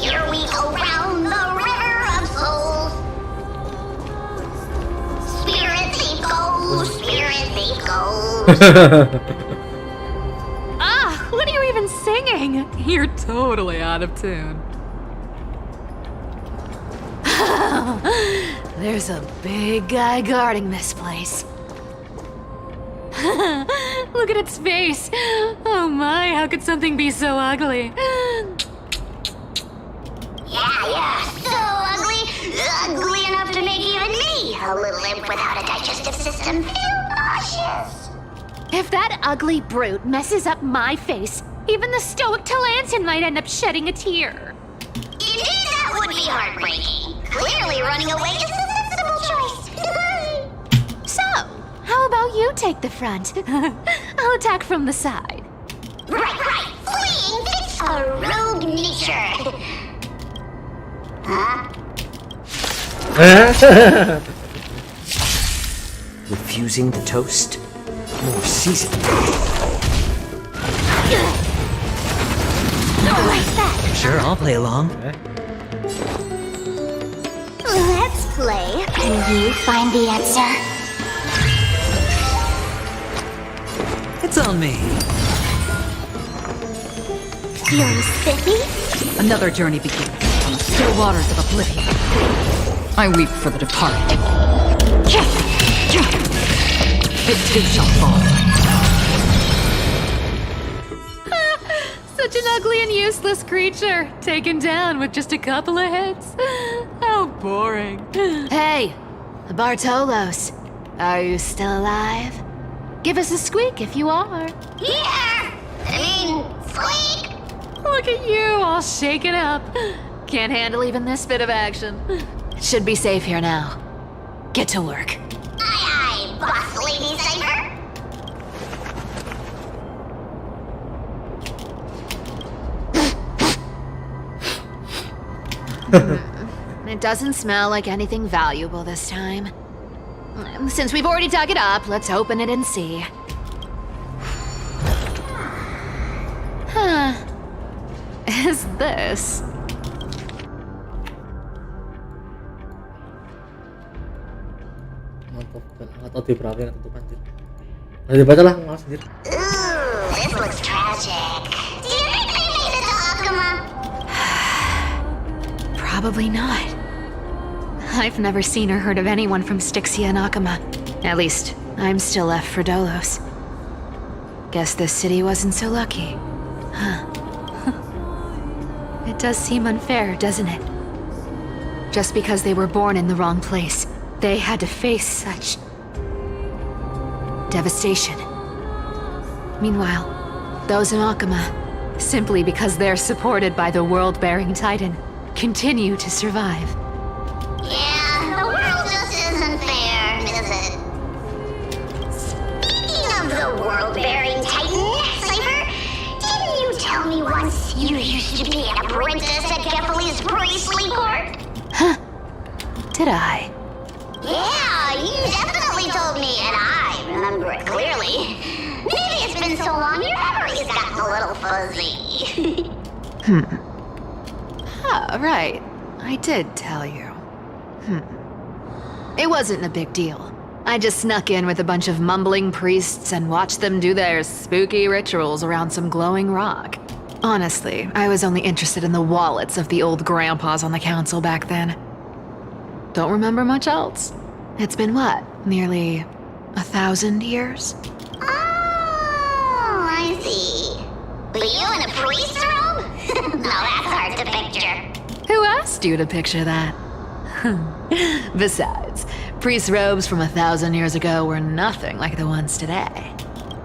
Here we go round the river of souls. Spirit thief goes, spirit thief goes. What are you even singing? You're totally out of tune. There's a big guy guarding this place. Look at its face. Oh my, how could something be so ugly? Yeah, yeah, so ugly. Ugly enough to make even me, a little imp without a digestive system, feel nauseous. If that ugly brute messes up my face, even the stoic Talantin might end up shedding a tear. Indeed, that would be heartbreaking. Clearly running away is the sensible choice. So, how about you take the front? I'll attack from the side. Right. Fleeing fits a rogue nature. Huh? Refusing the toast? More seasoned. Like that. Sure, I'll play along. Let's play. Can you find the answer? It's on me. Feeling spiffy? Another journey begins on the still waters of oblivion. I weep for the departed. It too shall fall. Such an ugly and useless creature, taken down with just a couple of hits. How boring. Hey, Bartolos, are you still alive? Give us a squeak if you are. Squeak! Look at you, all shaken up. Can't handle even this bit of action. It should be safe here now. Get to work. Aye, boss lady Cypher. It doesn't smell like anything valuable this time. Since we've already dug it up, let's open it and see. Huh. Is this? Mantap, nggak tahu di berapa nggak tutup anjir. Nah, dibaca lah, malas sendiri. Ooh, this looks tragic. Do you think they made it to Akuma? Probably not. I've never seen or heard of anyone from Styxia and Akuma. At least, I'm still left for Dolos. Guess this city wasn't so lucky. Huh. It does seem unfair, doesn't it? Just because they were born in the wrong place, they had to face such devastation. Meanwhile, those in Akuma, simply because they're supported by the world-bearing Titan, continue to survive. Yeah, the world just isn't fair, is it? Speaking of the world-bearing Titan, Cypher, didn't you tell me once you used to be an apprentice at Kefali's priestly court? Huh. Did I? Yeah, you definitely told me, and I remember it clearly. Maybe it's been so long your memory's gotten a little fuzzy. Ah, right. I did tell you. It wasn't a big deal. I just snuck in with a bunch of mumbling priests and watched them do their spooky rituals around some glowing rock. Honestly, I was only interested in the wallets of the old grandpas on the council back then. Don't remember much else. It's been what, nearly 1,000 years? Oh, I see. But you in a priest robe? No, that's hard to picture. Who asked you to picture that? Besides, priest robes from 1,000 years ago were nothing like the ones today.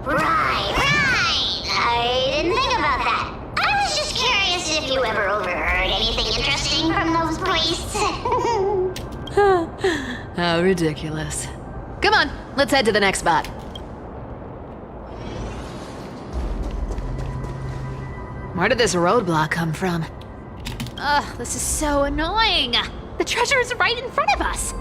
Right. I didn't think about that. I was just curious if you ever overheard anything interesting from those priests. How ridiculous. Come on, let's head to the next spot. Where did this roadblock come from? Ugh, this is so annoying. The treasure is right in front of us.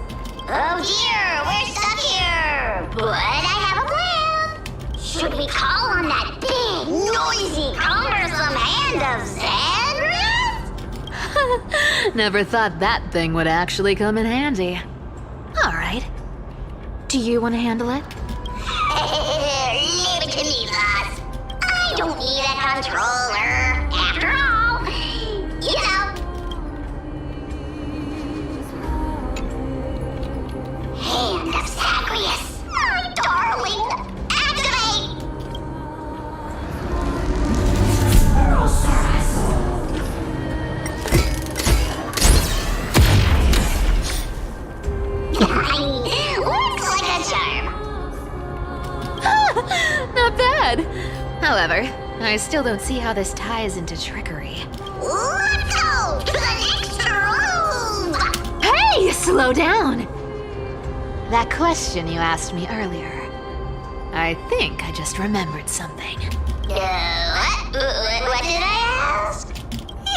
Oh dear, we're stuck here. But I have a plan. Should we call on that big, noisy, cumbersome hand of Xandria? Never thought that thing would actually come in handy. All right. Do you want to handle it? Leave it to me, boss. I don't need a controller. After all, you know. Hand of Zagreus, my darling. Activate! said. However, I still don't see how this ties into trickery. Let's go to the next room! Hey, slow down! That question you asked me earlier. I think I just remembered something. What did I ask?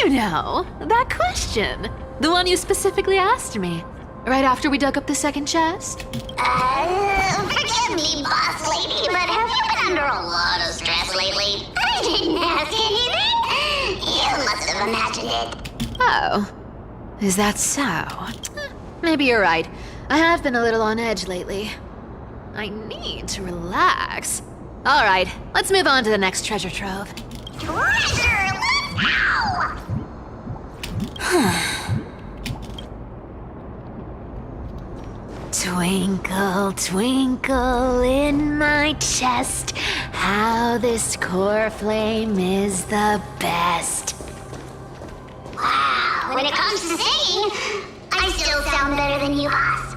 You know, that question. The one you specifically asked me. Right after we dug up the second chest. Forgive me, boss lady, but have you been under a lot of stress lately? I didn't ask anything. You must have imagined it. Oh, is that so? Maybe you're right. I have been a little on edge lately. I need to relax. All right, let's move on to the next treasure trove. Treasure, let's go! Twinkle, twinkle in my chest, how this core flame is the best. Wow, when it comes to singing, I still sound better than you, boss.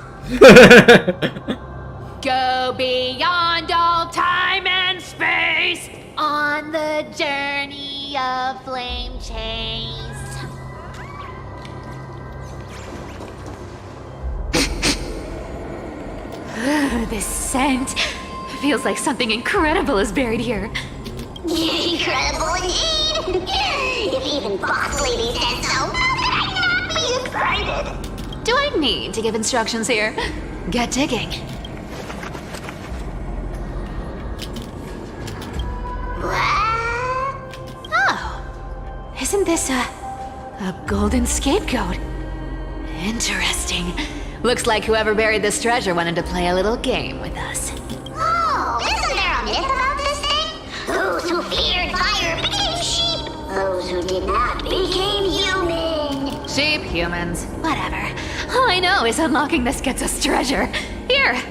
Go beyond all time and space on the journey of flame chase. This scent feels like something incredible is buried here. Incredible indeed! If even boss lady said so, how could I not be excited? Do I need to give instructions here? Get digging. What? Oh, isn't this a golden scapegoat? Interesting. Looks like whoever buried this treasure wanted to play a little game with us. Oh, isn't there a myth about this thing? Those who feared fire became sheep. Those who did not became human. Sheep, humans, whatever. All I know is unlocking this gets us treasure. Here,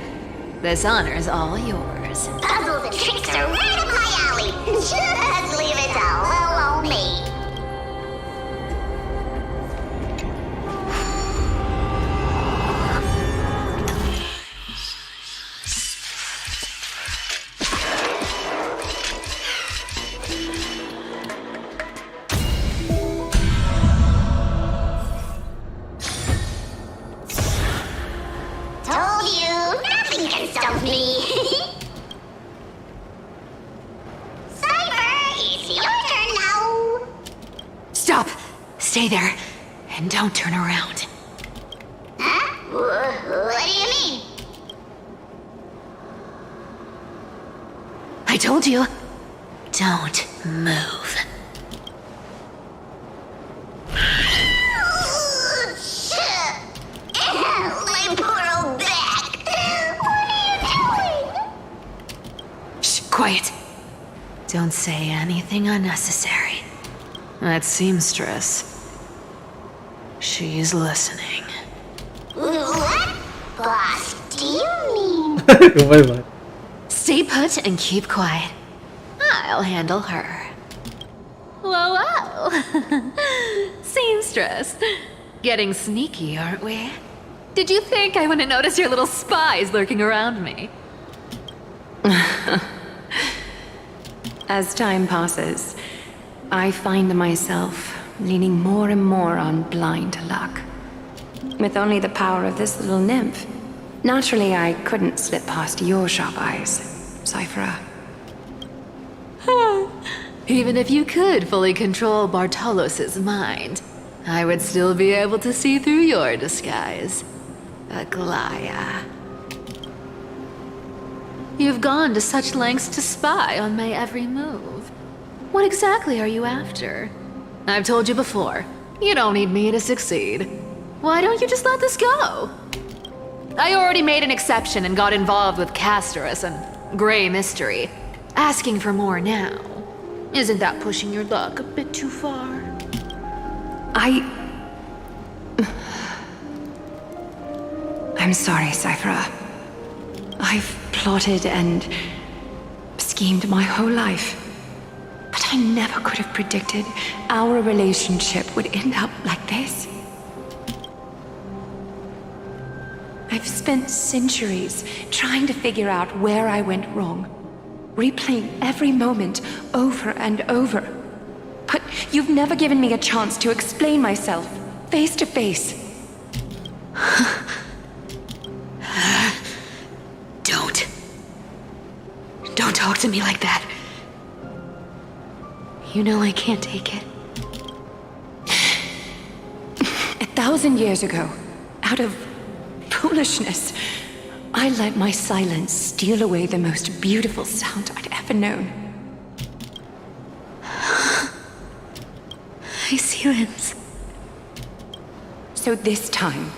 this honor's all yours. Puzzles and tricks are right up my alley. Just leave it to little old me. Told you, nothing can stop me. Cypher, it's your turn now. Stop! Stay there, and don't turn around. Huh? What do you mean? I told you, don't move. My poor old back. What are you doing? Shh, quiet. Don't say anything unnecessary. That seamstress. She's listening. What? Boss, do you mean? Wait, what? Stay put and keep quiet. I'll handle her. Whoa, whoa. Seamstress. Getting sneaky, aren't we? Did you think I wouldn't notice your little spies lurking around me? As time passes, I find myself leaning more and more on blind luck. With only the power of this little nymph, naturally I couldn't slip past your sharp eyes, Cyphera. Even if you could fully control Bartolos's mind, I would still be able to see through your disguise, Aglaya. You've gone to such lengths to spy on my every move. What exactly are you after? I've told you before, you don't need me to succeed. Why don't you just let this go? I already made an exception and got involved with castorice and gray mystery. Asking for more now. Isn't that pushing your luck a bit too far? I'm sorry, Cyphera. I've plotted and schemed my whole life. But I never could have predicted our relationship would end up like this. I've spent centuries trying to figure out where I went wrong. replaying every moment over and over. But you've never given me a chance to explain myself, face to face. Don't talk to me like that. You know I can't take it. 1,000 years ago, out of foolishness, I let my silence steal away the most beautiful sound I'd ever known. I see limbs. So this time,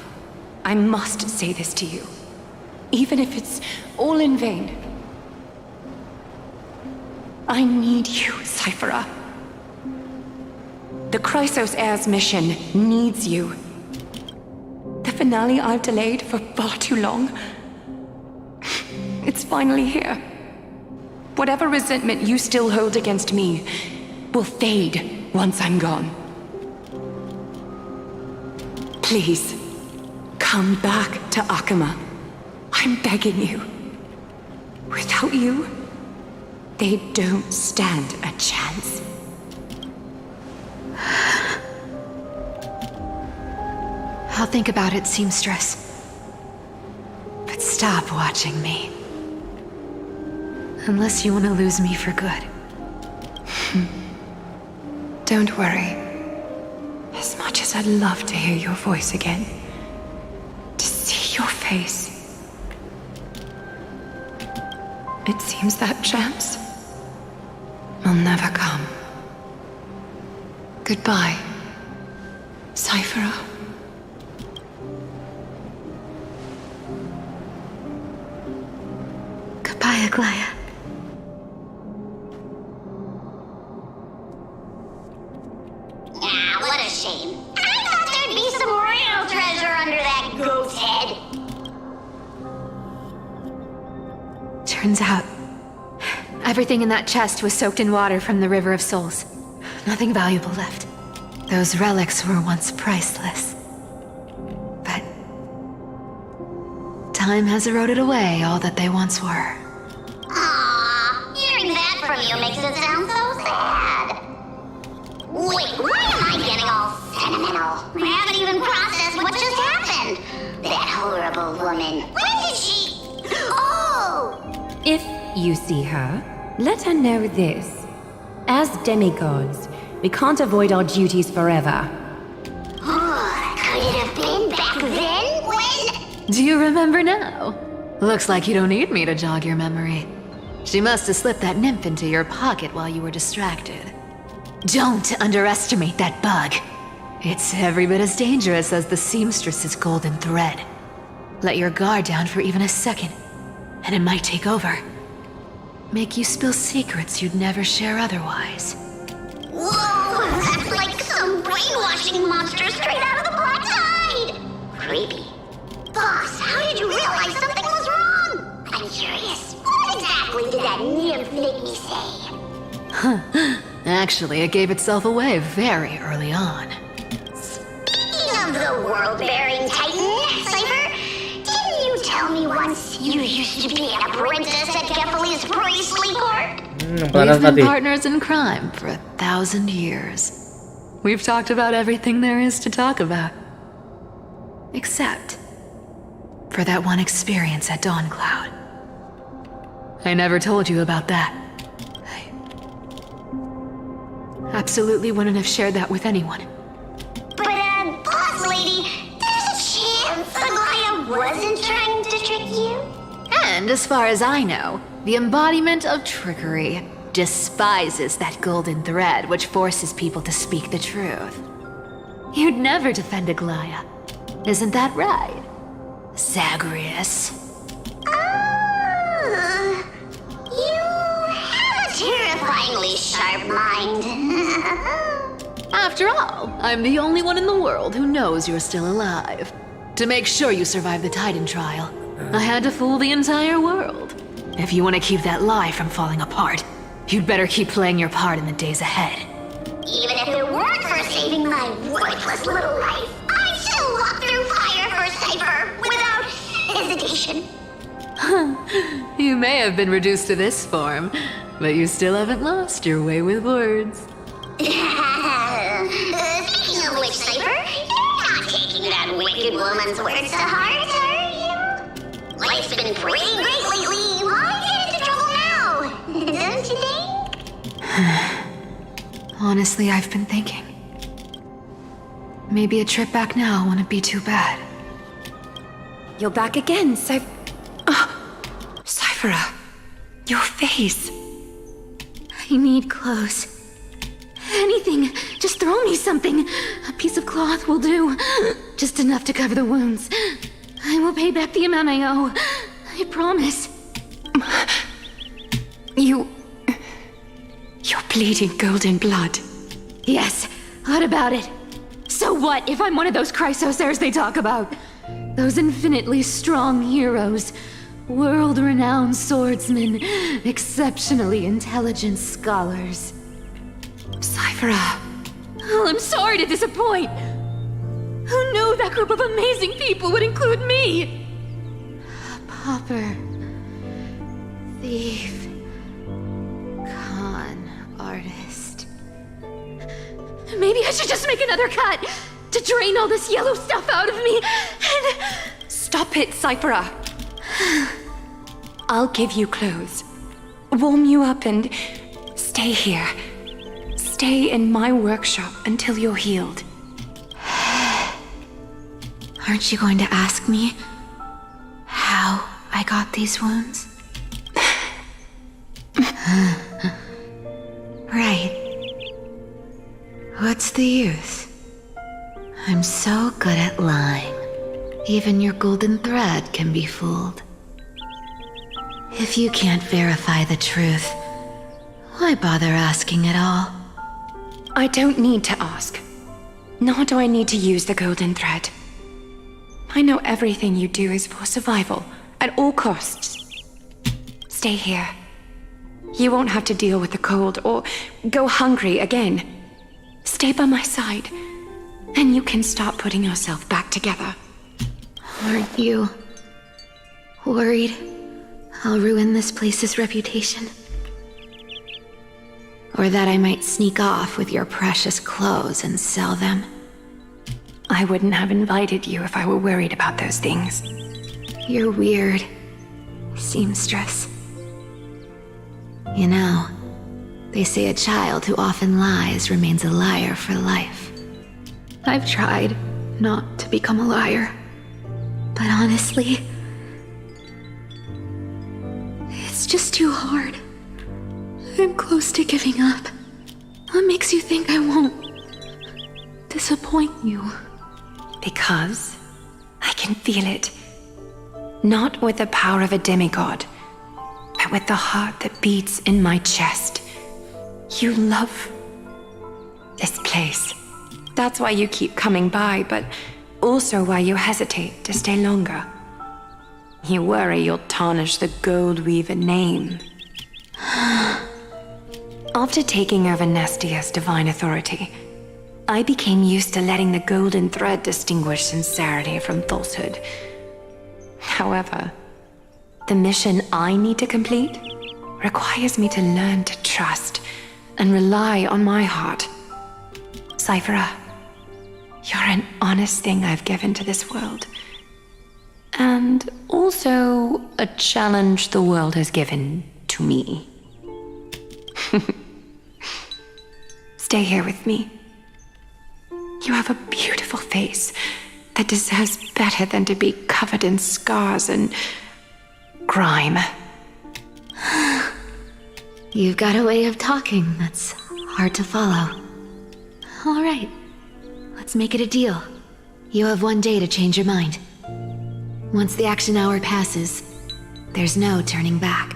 I must say this to you, even if it's all in vain. I need you, Cyphera. The Chrysos Heir's mission needs you. The finale I've delayed for far too long. It's finally here. Whatever resentment you still hold against me will fade once I'm gone. Please, come back to Akama. I'm begging you. Without you, they don't stand a chance. I'll think about it, seamstress. But stop watching me. Unless you want to lose me for good. Don't worry. As much as I'd love to hear your voice again, to see your face, it seems that chance will never come. Goodbye, Cyphera. Goodbye, Aglaya. Ah, what a shame. I thought there'd be some real treasure under that goat's head. Turns out, everything in that chest was soaked in water from the River of Souls. Nothing valuable left. Those relics were once priceless. But time has eroded away all that they once were. Aww, hearing that from you makes it sound so sad. Wait, why am I getting all sentimental? I haven't even processed what just happened. That horrible woman. When did she... Oh! If you see her, let her know this. As demigods, we can't avoid our duties forever. Could it have been back then when... Do you remember now? Looks like you don't need me to jog your memory. She must have slipped that nymph into your pocket while you were distracted. Don't underestimate that bug. It's every bit as dangerous as the seamstress's golden thread. Let your guard down for even a second, and it might take over. Make you spill secrets you'd never share otherwise. Whoa, that's like some brainwashing monster straight out of the Black Tide! Creepy. Boss, how did you realize something was wrong? I'm curious. What exactly did that nymph make me say? Actually, it gave itself away very early on. Speaking of the world-bearing titan, Cypher, didn't you tell me once you used to be an apprentice at Kefali's priestly court? We've been partners in crime for 1,000 years. We've talked about everything there is to talk about. Except for that one experience at Dawncloud. I never told you about that. I absolutely wouldn't have shared that with anyone. But, boss lady, there's a chance Aglaya wasn't trying to trick you? And as far as I know, the embodiment of trickery despises that golden thread which forces people to speak the truth. You'd never defend Aglaya. Isn't that right, Zagreus? You have a terrifyingly sharp mind. After all, I'm the only one in the world who knows you're still alive. To make sure you survive the Titan trial, I had to fool the entire world. If you want to keep that lie from falling apart, you'd better keep playing your part in the days ahead. Even if it weren't for saving my worthless little life, I'd still walk through fire for Cypher without hesitation. You may have been reduced to this form, but you still haven't lost your way with words. Speaking of which, Cypher, you're not taking that wicked woman's words to heart, are you? Life's been pretty great lately. Why get into trouble now? Don't you think? Honestly, I've been thinking. Maybe a trip back now wouldn't be too bad. You're back again, Cyphera. Your face. I need clothes. Anything. Just throw me something. A piece of cloth will do. Just enough to cover the wounds. I will pay back the amount I owe. I promise. You're bleeding golden blood. Yes. What about it? So what if I'm one of those Chrysosairs they talk about? Those infinitely strong heroes. World-renowned swordsmen. Exceptionally intelligent scholars. Cyphera. Oh, I'm sorry to disappoint. Who knew that group of amazing people would include me? A pauper. Thief. Con artist. Maybe I should just make another cut to drain all this yellow stuff out of me and... Stop it, Cyphera. I'll give you clothes. Warm you up and stay here. Stay in my workshop until you're healed. Aren't you going to ask me how I got these wounds? Right. What's the use? I'm so good at lying. Even your golden thread can be fooled. If you can't verify the truth, why bother asking at all? I don't need to ask. Nor do I need to use the golden thread. I know everything you do is for survival, at all costs. Stay here. You won't have to deal with the cold or go hungry again. Stay by my side, and you can start putting yourself back together. Aren't you worried I'll ruin this place's reputation? Or that I might sneak off with your precious clothes and sell them? I wouldn't have invited you if I were worried about those things. You're weird, seamstress. You know, they say a child who often lies remains a liar for life. I've tried not to become a liar, but honestly, it's just too hard. I'm close to giving up. What makes you think I won't disappoint you? Because I can feel it. Not with the power of a demigod, but with the heart that beats in my chest. You love this place. That's why you keep coming by, but also why you hesitate to stay longer. You worry you'll tarnish the Gold Weaver name. After taking over Nestia's divine authority, I became used to letting the golden thread distinguish sincerity from falsehood. However, the mission I need to complete requires me to learn to trust and rely on my heart. Cyphera, you're an honest thing I've given to this world. And also a challenge the world has given to me. Stay here with me. You have a beautiful face that deserves better than to be covered in scars and grime. You've got a way of talking that's hard to follow. All right, let's make it a deal. You have 1 day to change your mind. Once the action hour passes, there's no turning back.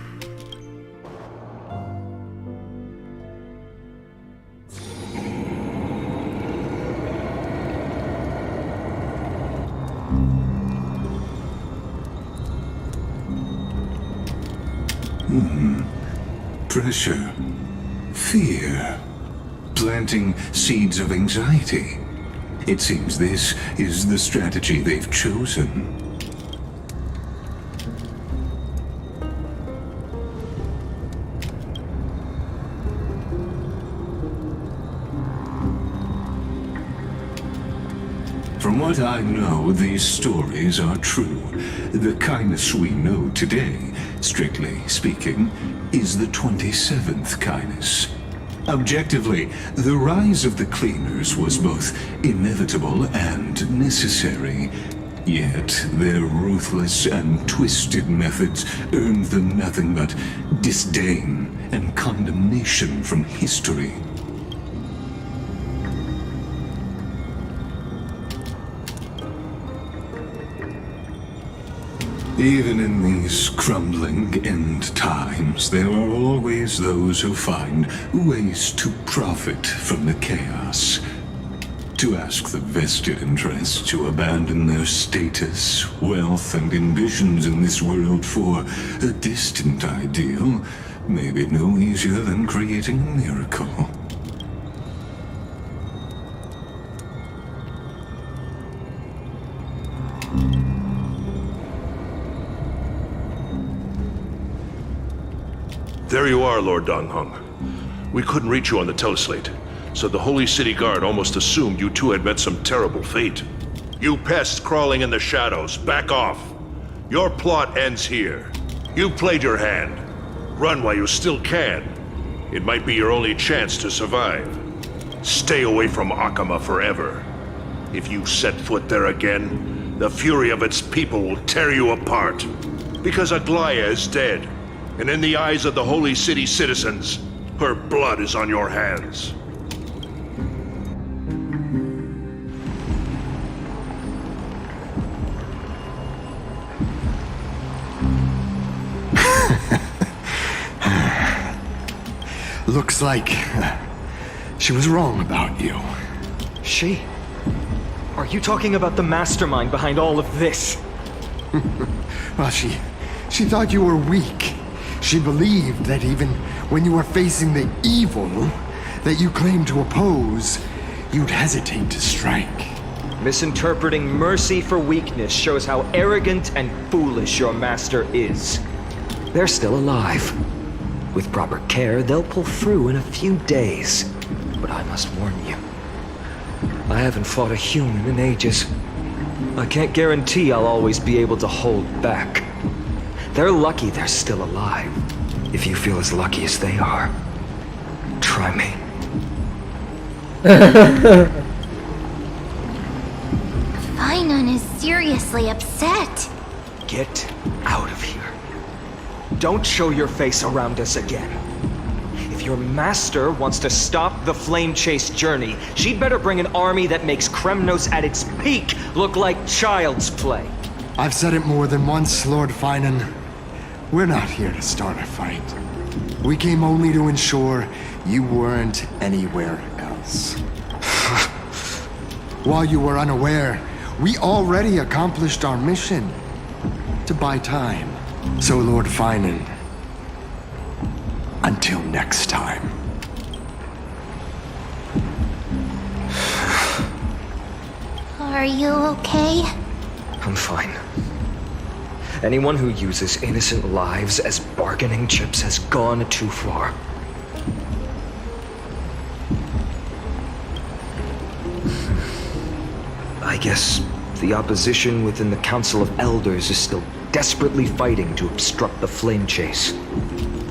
Pressure, fear, planting seeds of anxiety. It seems this is the strategy they've chosen. From what I know, these stories are true. The kindness we know today, strictly speaking, is the 27th kindness. Objectively, the rise of the cleaners was both inevitable and necessary. Yet their ruthless and twisted methods earned them nothing but disdain and condemnation from history. Even in these crumbling end times, there are always those who find ways to profit from the chaos. To ask the vested interests to abandon their status, wealth, and ambitions in this world for a distant ideal may be no easier than creating a miracle. There you are, Lord Donghung. We couldn't reach you on the teleslate, so the Holy City Guard almost assumed you two had met some terrible fate. You pests crawling in the shadows, back off. Your plot ends here. You played your hand. Run while you still can. It might be your only chance to survive. Stay away from Akama forever. If you set foot there again, the fury of its people will tear you apart. Because Aglaya is dead. And in the eyes of the Holy City citizens, her blood is on your hands. Looks like she was wrong about you. She? Are you talking about the mastermind behind all of this? Well, she thought you were weak. She believed that even when you were facing the evil that you claimed to oppose, you'd hesitate to strike. Misinterpreting mercy for weakness shows how arrogant and foolish your master is. They're still alive. With proper care, they'll pull through in a few days. But I must warn you, I haven't fought a human in ages. I can't guarantee I'll always be able to hold back. They're lucky they're still alive. If you feel as lucky as they are, try me. Finon is seriously upset. Get out of here. Don't show your face around us again. If your master wants to stop the flame chase journey, she'd better bring an army that makes Kremnos at its peak look like child's play. I've said it more than once, Lord Finan. We're not here to start a fight. We came only to ensure you weren't anywhere else. While you were unaware, we already accomplished our mission to buy time. So, Lord Finan, until next time. Are you okay? I'm fine. Anyone who uses innocent lives as bargaining chips has gone too far. I guess the opposition within the Council of Elders is still desperately fighting to obstruct the flame chase.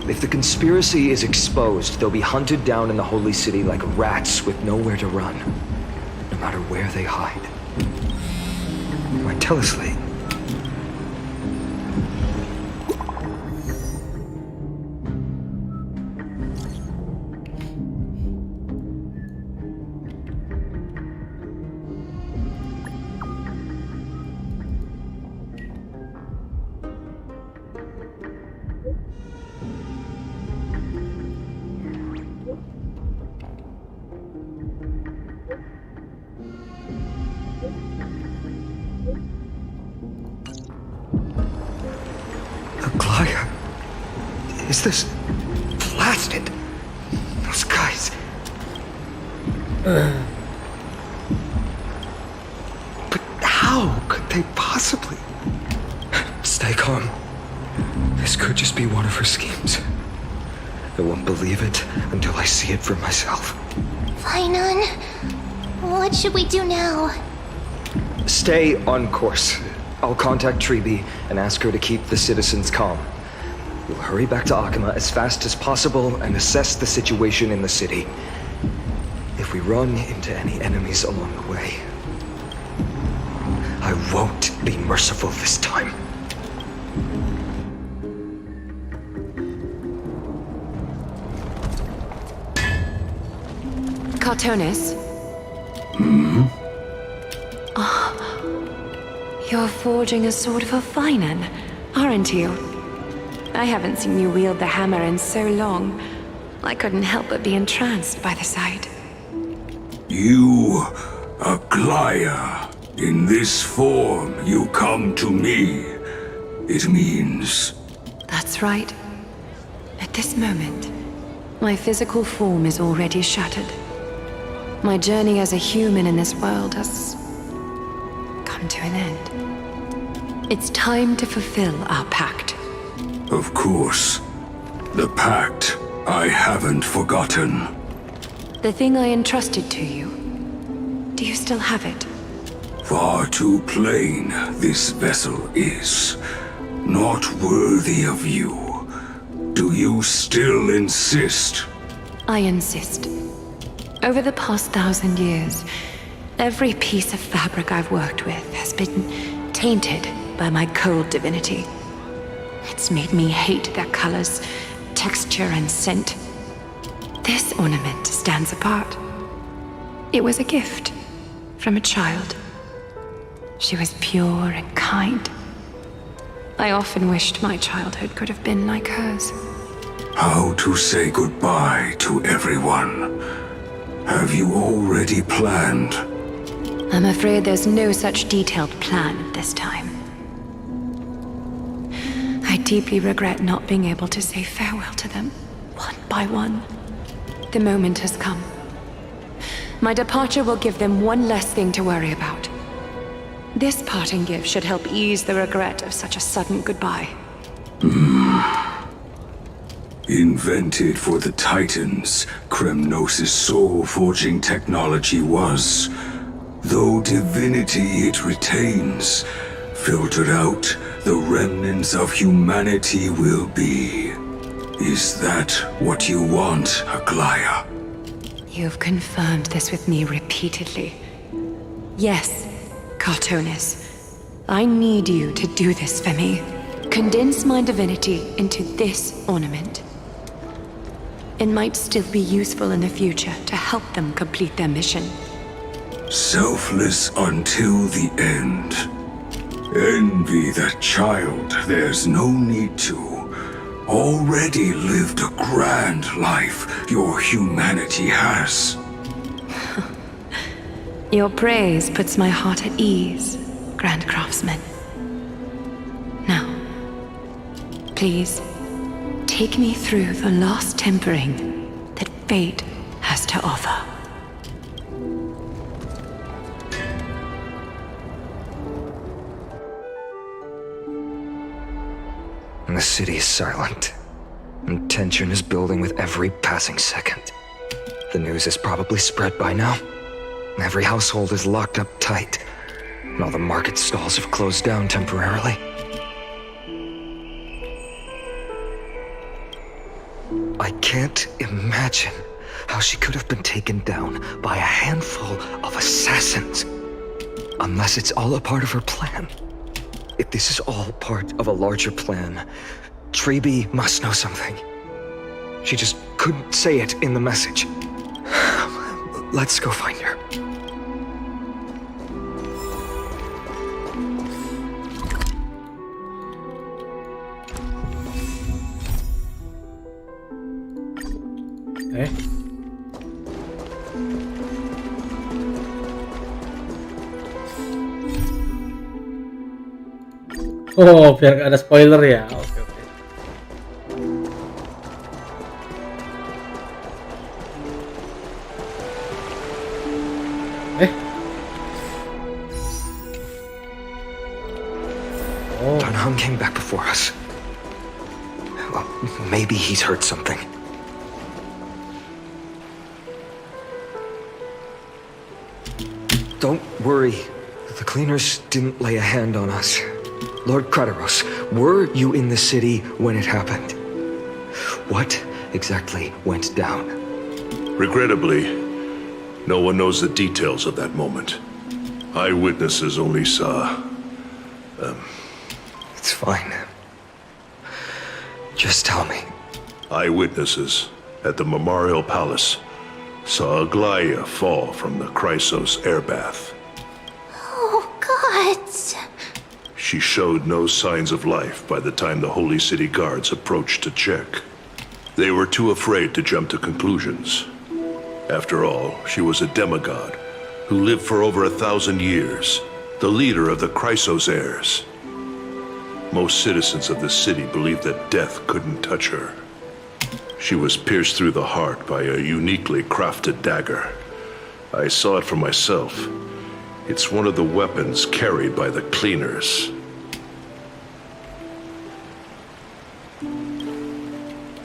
If the conspiracy is exposed, they'll be hunted down in the Holy City like rats with nowhere to run, no matter where they hide. My teleslate. Is this blasted? Those guys. But how could they possibly? Stay calm. This could just be one of her schemes. I won't believe it until I see it for myself. Finon, what should we do now? Stay on course. I'll contact Treeby and ask her to keep the citizens calm. We'll hurry back to Akima as fast as possible and assess the situation in the city. If we run into any enemies along the way, I won't be merciful this time. Cartonis? You're forging a sword for Finan, aren't you? I haven't seen you wield the hammer in so long. I couldn't help but be entranced by the sight. You, Aglaya, in this form you come to me. It means... That's right. At this moment, my physical form is already shattered. My journey as a human in this world has come to an end. It's time to fulfill our pact. Of course. The pact I haven't forgotten. The thing I entrusted to you. Do you still have it? Far too plain this vessel is. Not worthy of you. Do you still insist? I insist. Over the past 1,000 years, every piece of fabric I've worked with has been tainted by my cold divinity. It's made me hate their colors, texture, and scent. This ornament stands apart. It was a gift from a child. She was pure and kind. I often wished my childhood could have been like hers. How to say goodbye to everyone? Have you already planned? I'm afraid there's no such detailed plan this time. I deeply regret not being able to say farewell to them, one by one. The moment has come. My departure will give them one less thing to worry about. This parting gift should help ease the regret of such a sudden goodbye. Invented for the Titans, Kremnos' soul-forging technology was. Though divinity it retains, filtered out, the remnants of humanity will be. Is that what you want, Aglaya? You've confirmed this with me repeatedly. Yes, Cartonis. I need you to do this for me. Condense my divinity into this ornament. It might still be useful in the future to help them complete their mission. Selfless until the end. Envy that child, there's no need to. Already lived a grand life your humanity has. Your praise puts my heart at ease, Grand Craftsman. Now, please, take me through the last tempering that fate has to offer. The city is silent, and tension is building with every passing second. The news is probably spread by now. Every household is locked up tight, and all the market stalls have closed down temporarily. I can't imagine how she could have been taken down by a handful of assassins. Unless it's all a part of her plan. If this is all part of a larger plan, Treeby must know something. She just couldn't say it in the message. Let's go find her. Okay. Oh, biar gak ada spoiler ya. Oke, oke. Oh. Dunham came back before us. Well, maybe he's heard something. Don't worry. The cleaners didn't lay a hand on us. Lord Krateros, were you in the city when it happened? What exactly went down? Regrettably, no one knows the details of that moment. Eyewitnesses only saw... It's fine. Just tell me. Eyewitnesses at the Memorial Palace saw Aglaia fall from the Chrysos air bath. Oh, gods. She showed no signs of life by the time the Holy City guards approached to check. They were too afraid to jump to conclusions. After all, she was a demigod who lived for over 1,000 years, the leader of the Chrysos heirs. Most citizens of the city believed that death couldn't touch her. She was pierced through the heart by a uniquely crafted dagger. I saw it for myself. It's one of the weapons carried by the cleaners.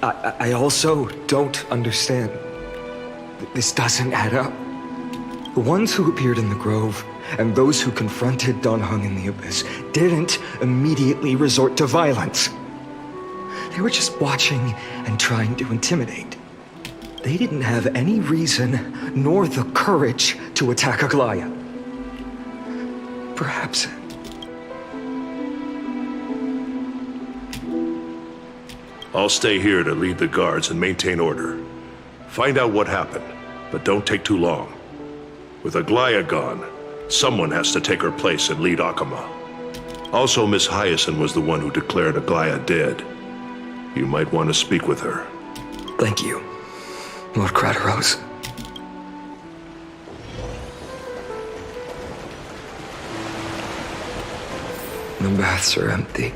I also don't understand. This doesn't add up. The ones who appeared in the grove and those who confronted Don Hung in the abyss didn't immediately resort to violence. They were just watching and trying to intimidate. They didn't have any reason nor the courage to attack Aglaia. Perhaps... I'll stay here to lead the guards and maintain order. Find out what happened, but don't take too long. With Aglaia gone, someone has to take her place and lead Akama. Also, Miss Hyacinth was the one who declared Aglaia dead. You might want to speak with her. Thank you, Lord Krateros. The baths are empty.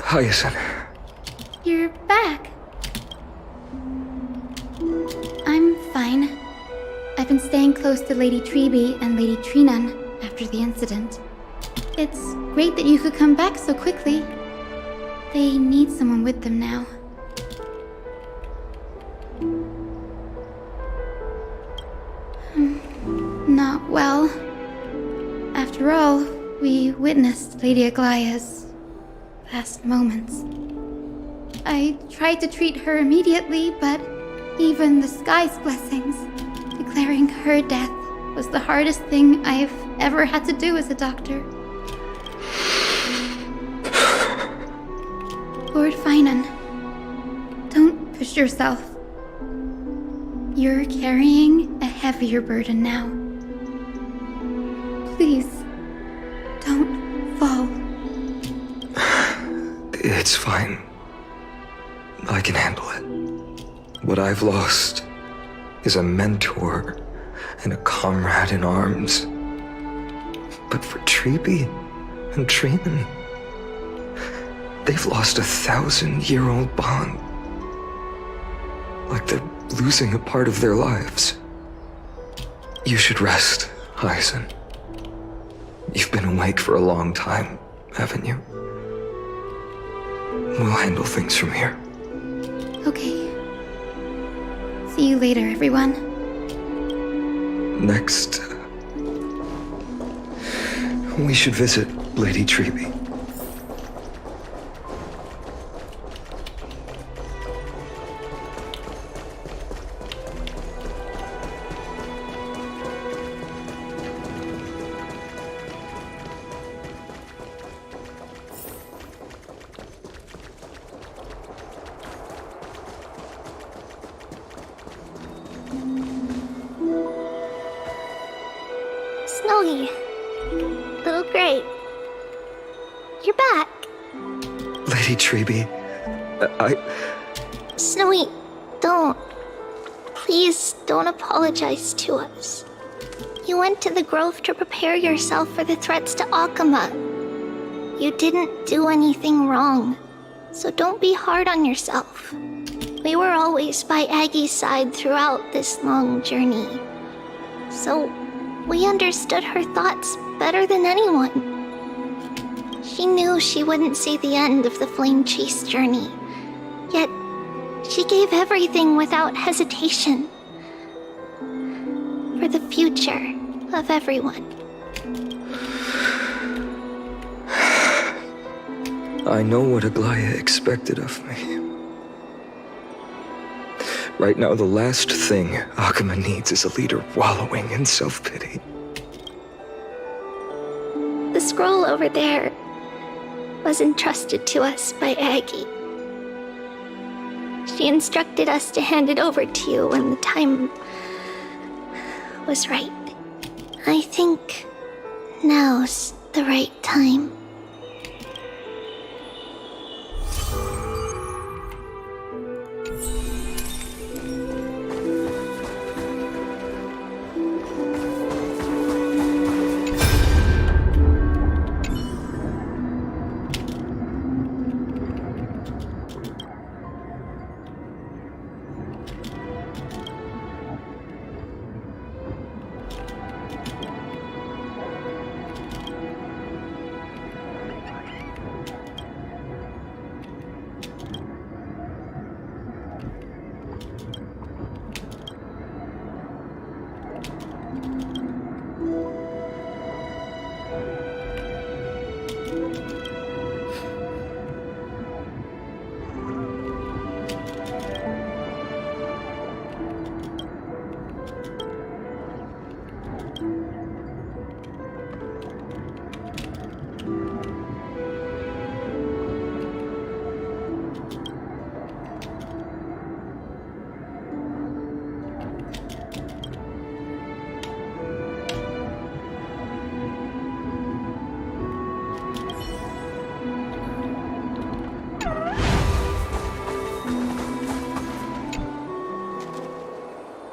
Hyacinth. You're back. I'm fine. I've been staying close to Lady Treeby and Lady Trinan after the incident. It's great that you could come back so quickly. They need someone with them now. Not well. After all, we witnessed Lady Aglaia's last moments. I tried to treat her immediately, but even the sky's blessings, declaring her death was the hardest thing I've ever had to do as a doctor. Lord Finan, don't push yourself. You're carrying a heavier burden now. Please, don't fall. It's fine. I can handle it. What I've lost is a mentor and a comrade in arms. But for Treeby and Trinan, they've lost a 1,000-year-old bond. Like they're losing a part of their lives. You should rest, Hyacinth. You've been awake for a long time, haven't you? We'll handle things from here. Okay. See you later, everyone. Next, we should visit Lady Treeby. Snowy. Little Grape. You're back. Lady Treeby, Snowy, don't. Please don't apologize to us. You went to the grove to prepare yourself for the threats to Akama. You didn't do anything wrong, so don't be hard on yourself. We were always by Aggie's side throughout this long journey, so we understood her thoughts better than anyone. She knew she wouldn't see the end of the flame chase journey, yet she gave everything without hesitation for the future of everyone. I know what Aglaya expected of me. Right now, the last thing Akama needs is a leader wallowing in self-pity. The scroll over there was entrusted to us by Aggie. She instructed us to hand it over to you when the time was right. I think now's the right time.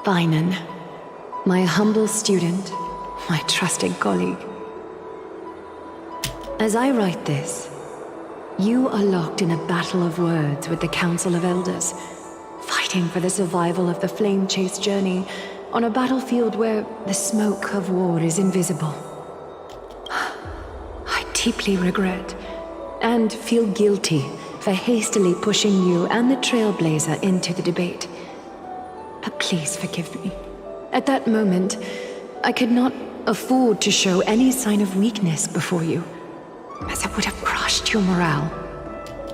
Finan, my humble student, my trusted colleague. As I write this, you are locked in a battle of words with the Council of Elders, fighting for the survival of the flame chase journey on a battlefield where the smoke of war is invisible. I deeply regret and feel guilty for hastily pushing you and the Trailblazer into the debate. But please forgive me. At that moment, I could not afford to show any sign of weakness before you, as it would have crushed your morale.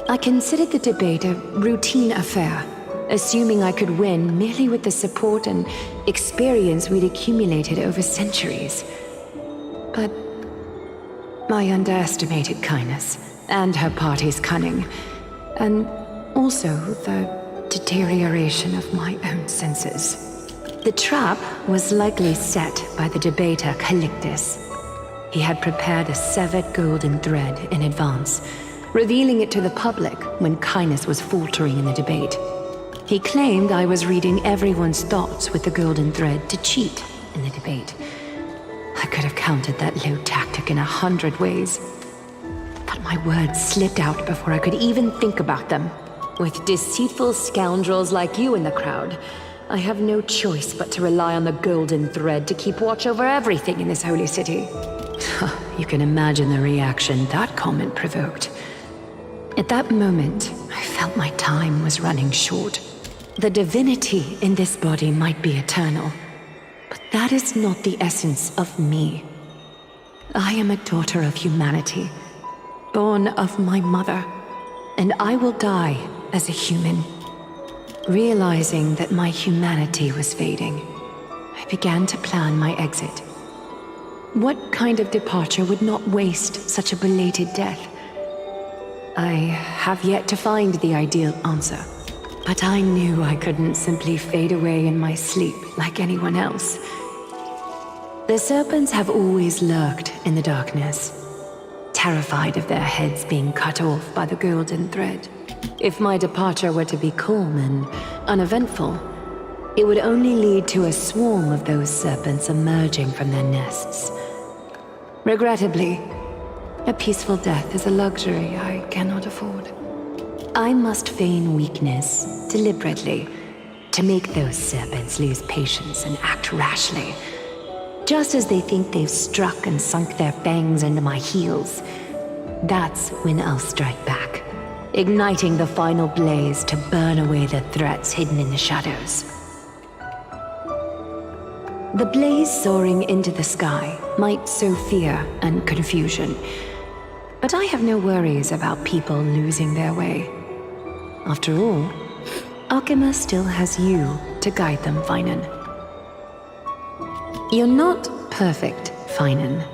I considered the debate a routine affair, assuming I could win merely with the support and experience we'd accumulated over centuries. But I underestimated kindness and her party's cunning, and also the deterioration of my own senses. The trap was likely set by the debater Calictus. He had prepared a severed golden thread in advance, revealing it to the public when kindness was faltering in the debate. He claimed I was reading everyone's thoughts with the golden thread to cheat in the debate. I could have countered that low tactic in 100 ways, but my words slipped out before I could even think about them. With deceitful scoundrels like you in the crowd, I have no choice but to rely on the golden thread to keep watch over everything in this holy city. You can imagine the reaction that comment provoked. At that moment, I felt my time was running short. The divinity in this body might be eternal, but that is not the essence of me. I am a daughter of humanity, born of my mother, and I will die as a human. Realizing that my humanity was fading, I began to plan my exit. What kind of departure would not waste such a belated death? I have yet to find the ideal answer, but I knew I couldn't simply fade away in my sleep like anyone else. The serpents have always lurked in the darkness, terrified of their heads being cut off by the golden thread. If my departure were to be calm and uneventful, it would only lead to a swarm of those serpents emerging from their nests. Regrettably, a peaceful death is a luxury I cannot afford. I must feign weakness deliberately to make those serpents lose patience and act rashly. Just as they think they've struck and sunk their fangs into my heels, that's when I'll strike back, igniting the final blaze to burn away the threats hidden in the shadows. The blaze soaring into the sky might sow fear and confusion, but I have no worries about people losing their way. After all, Alchema still has you to guide them, Finan. You're not perfect, Finan.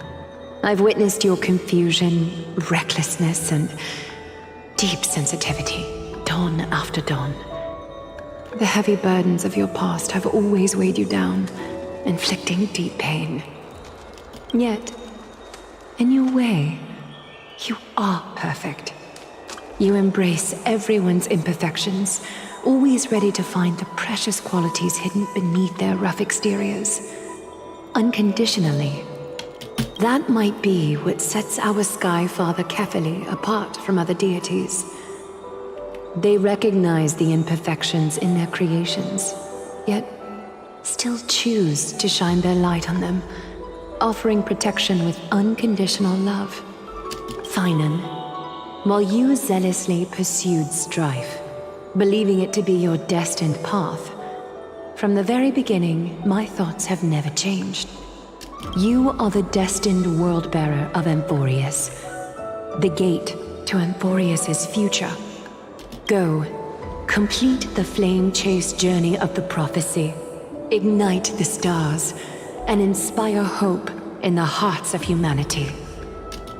I've witnessed your confusion, recklessness, and deep sensitivity, dawn after dawn. The heavy burdens of your past have always weighed you down, inflicting deep pain. Yet, in your way, you are perfect. You embrace everyone's imperfections, always ready to find the precious qualities hidden beneath their rough exteriors. Unconditionally. That might be what sets our Sky Father Kefili apart from other deities. They recognize the imperfections in their creations, yet still choose to shine their light on them, offering protection with unconditional love. Finan, while you zealously pursued strife, believing it to be your destined path, from the very beginning, my thoughts have never changed. You are the destined world-bearer of Amphoreus, the gate to Amphoreus's future. Go, complete the flame-chased journey of the prophecy, ignite the stars, and inspire hope in the hearts of humanity.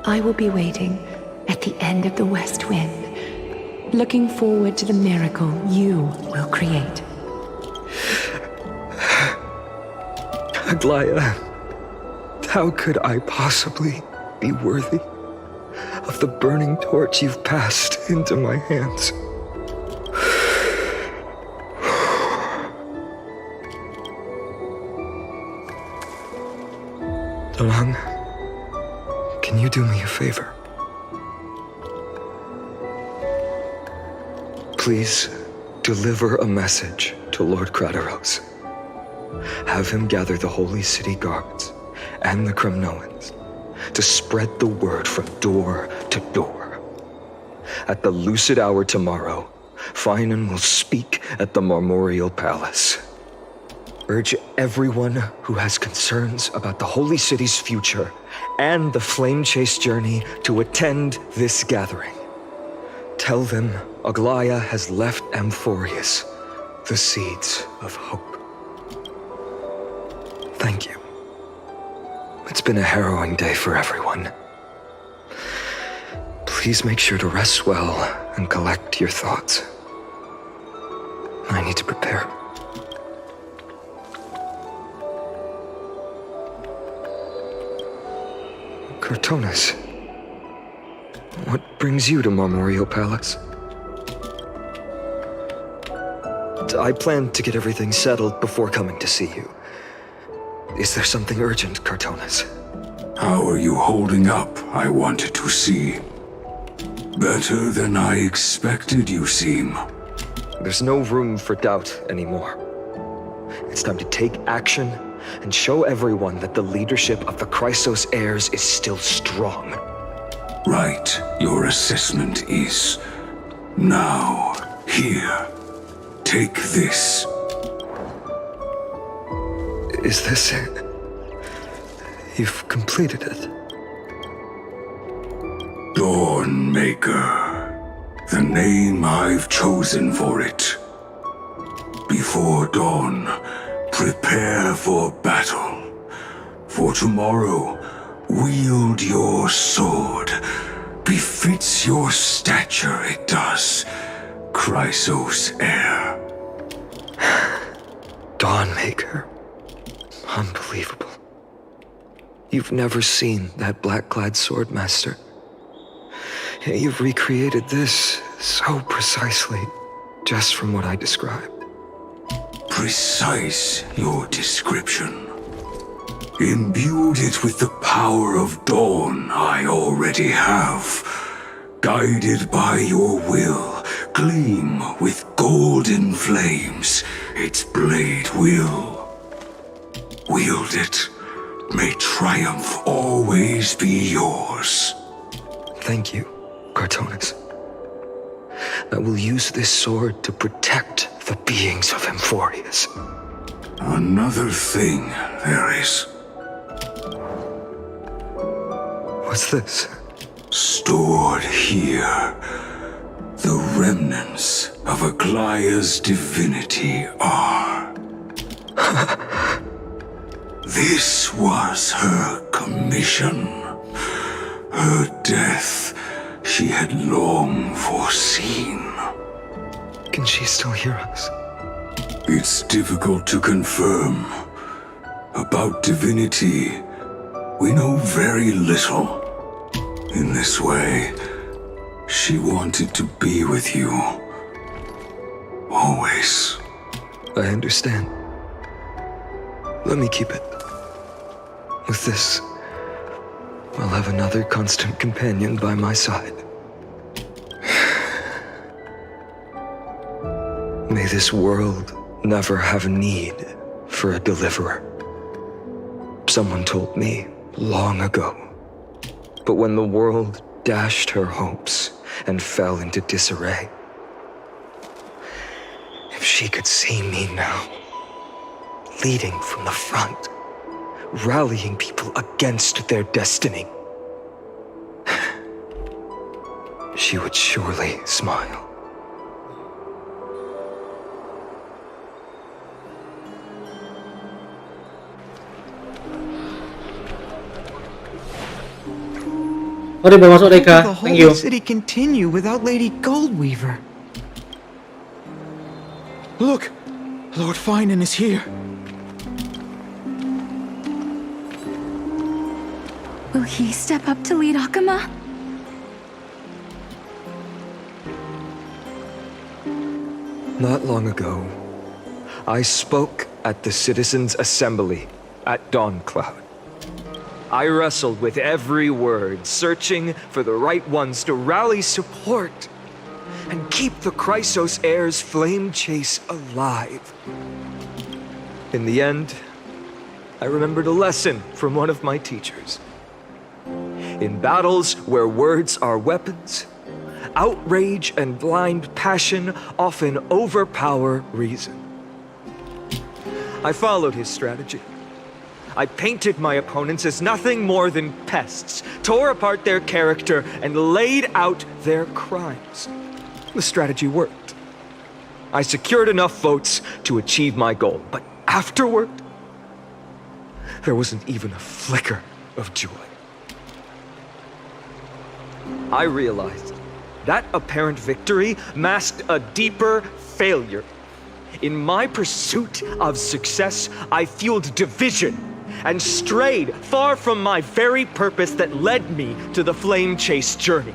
I will be waiting at the end of the West Wind, looking forward to the miracle you will create. Aglaya, how could I possibly be worthy of the burning torch you've passed into my hands? Donang, can you do me a favor? Please deliver a message to Lord Krateros. Have him gather the Holy City guards and the Kremnoans to spread the word from door to door. At the lucid hour tomorrow, Finan will speak at the Marmorial Palace. Urge everyone who has concerns about the Holy City's future and the Flame Chase journey to attend this gathering. Tell them Aglaya has left Amphoreus the seeds of hope. Thank you. It's been a harrowing day for everyone. Please make sure to rest well and collect your thoughts. I need to prepare. Cortonis, what brings you to Marmorial Palace? I planned to get everything settled before coming to see you. Is there something urgent, Cortonis? How are you holding up, I wanted to see. Better than I expected, you seem. There's no room for doubt anymore. It's time to take action and show everyone that the leadership of the Chrysos heirs is still strong. Right, your assessment is. Now, here. Take this. Is this it? You've completed it. Dawnmaker. The name I've chosen for it. Before dawn, prepare for battle. For tomorrow, wield your sword. Befits your stature, it does. Chrysos heir. Dawnmaker. Unbelievable. You've never seen that black-clad swordmaster. You've recreated this so precisely, just from what I described. precise, your description. Imbued it with the power of dawn I already have. Guided by your will, gleam with golden flames, its blade will. Wield it, may triumph always be yours. Thank you, Cartonis. I will use this sword to protect the beings of Amphoreus. Another thing there is. What's this? Stored here, the remnants of Aglaya's divinity are. This was her commission. Her death she had long foreseen. Can she still hear us? It's difficult to confirm. About divinity, we know very little. In this way, she wanted to be with you. Always. I understand. Let me keep it. With this, I'll have another constant companion by my side. May this world never have need for a deliverer. Someone told me long ago. But when the world dashed her hopes and fell into disarray, if she could see me now, leading from the front, rallying people against their destiny, she would surely smile. Oh, dia masuk Reka. The Thank whole you. city continue without Lady Goldweaver. Look, Lord Finan is here. Will he step up to lead Akama? Not long ago, I spoke at the Citizens' Assembly at Dawncloud. I wrestled with every word, searching for the right ones to rally support and keep the Chrysos heir's flame chase alive. In the end, I remembered a lesson from one of my teachers. In battles where words are weapons, outrage and blind passion often overpower reason. I followed his strategy. I painted my opponents as nothing more than pests, tore apart their character, and laid out their crimes. The strategy worked. I secured enough votes to achieve my goal, but afterward, there wasn't even a flicker of joy. I realized that apparent victory masked a deeper failure. In my pursuit of success, I fueled division and strayed far from my very purpose that led me to the flame chase journey.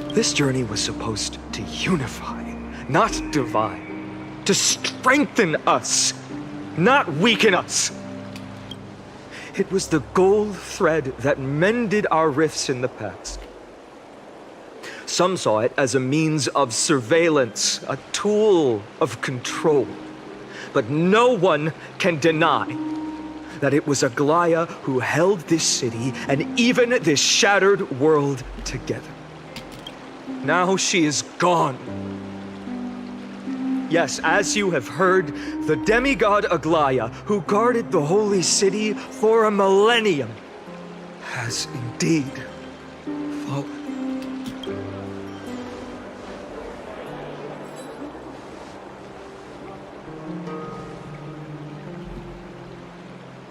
This journey was supposed to unify, not divide, to strengthen us, not weaken us. It was the gold thread that mended our rifts in the past. Some saw it as a means of surveillance, a tool of control. But no one can deny that it was Aglaya who held this city and even this shattered world together. Now she is gone. Yes, as you have heard, the demigod Aglaya, who guarded the holy city for a millennium, has indeed fallen.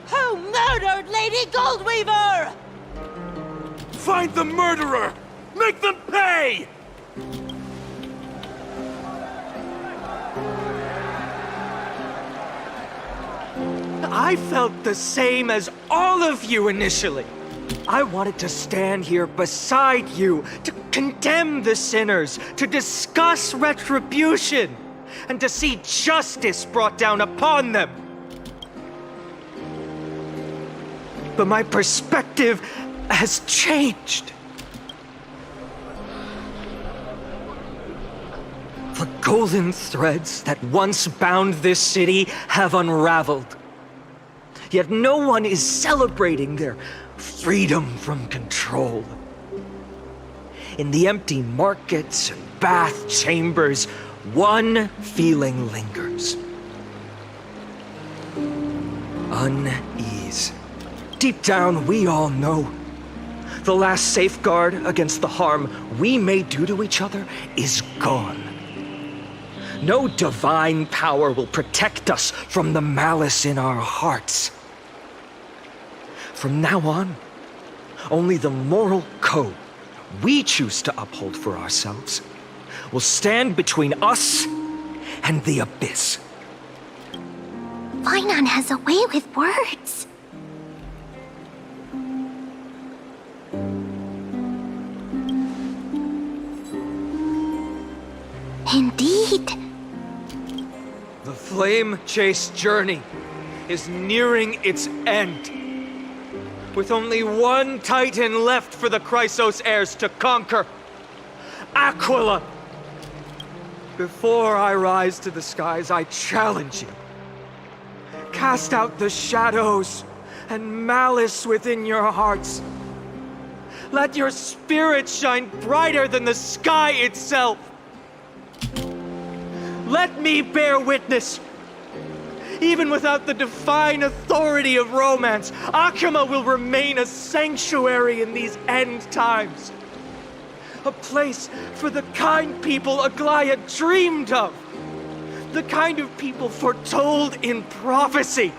Who murdered Lady Goldweaver? Find the murderer! Make them pay! I felt the same as all of you initially. I wanted to stand here beside you, to condemn the sinners, to discuss retribution. and to see justice brought down upon them. But my perspective has changed. The golden threads that once bound this city have unraveled. Yet no one is celebrating their freedom from control. In the empty markets and bath chambers, one feeling lingers. Unease. Deep down, we all know the last safeguard against the harm we may do to each other is gone. No divine power will protect us from the malice in our hearts. From now on, only the moral code we choose to uphold for ourselves will stand between us and the abyss. Finon has a way with words. Indeed. The flame-chased journey is nearing its end. With only one Titan left for the Chrysos heirs to conquer. Aquila! Before I rise to the skies, I challenge you. Cast out the shadows and malice within your hearts. Let your spirit shine brighter than the sky itself. Let me bear witness. Even without the divine authority of romance, Akima will remain a sanctuary in these end times. A place for the kind people Aglaya dreamed of. The kind of people foretold in prophecy.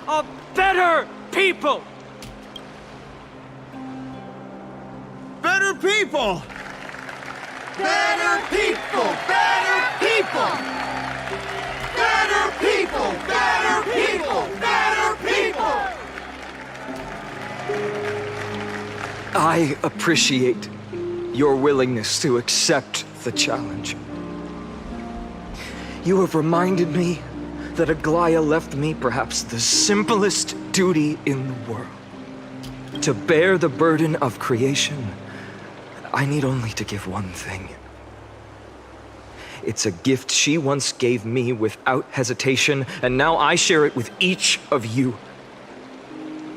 A better people! Better people! Better people! Better people! Better people! Better people! Better people! I appreciate your willingness to accept the challenge. You have reminded me that Aglaya left me perhaps the simplest duty in the world. To bear the burden of creation, I need only to give one thing. It's a gift she once gave me without hesitation, and now I share it with each of you.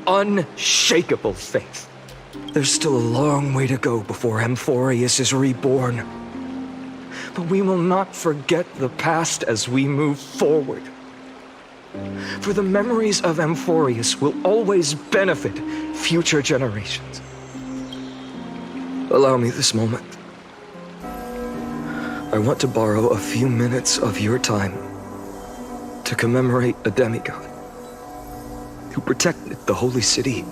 Unshakable faith. There's still a long way to go before Amphoreus is reborn. But we will not forget the past as we move forward. For the memories of Amphoreus will always benefit future generations. Allow me this moment. I want to borrow a few minutes of your time to commemorate a demigod who protected the holy city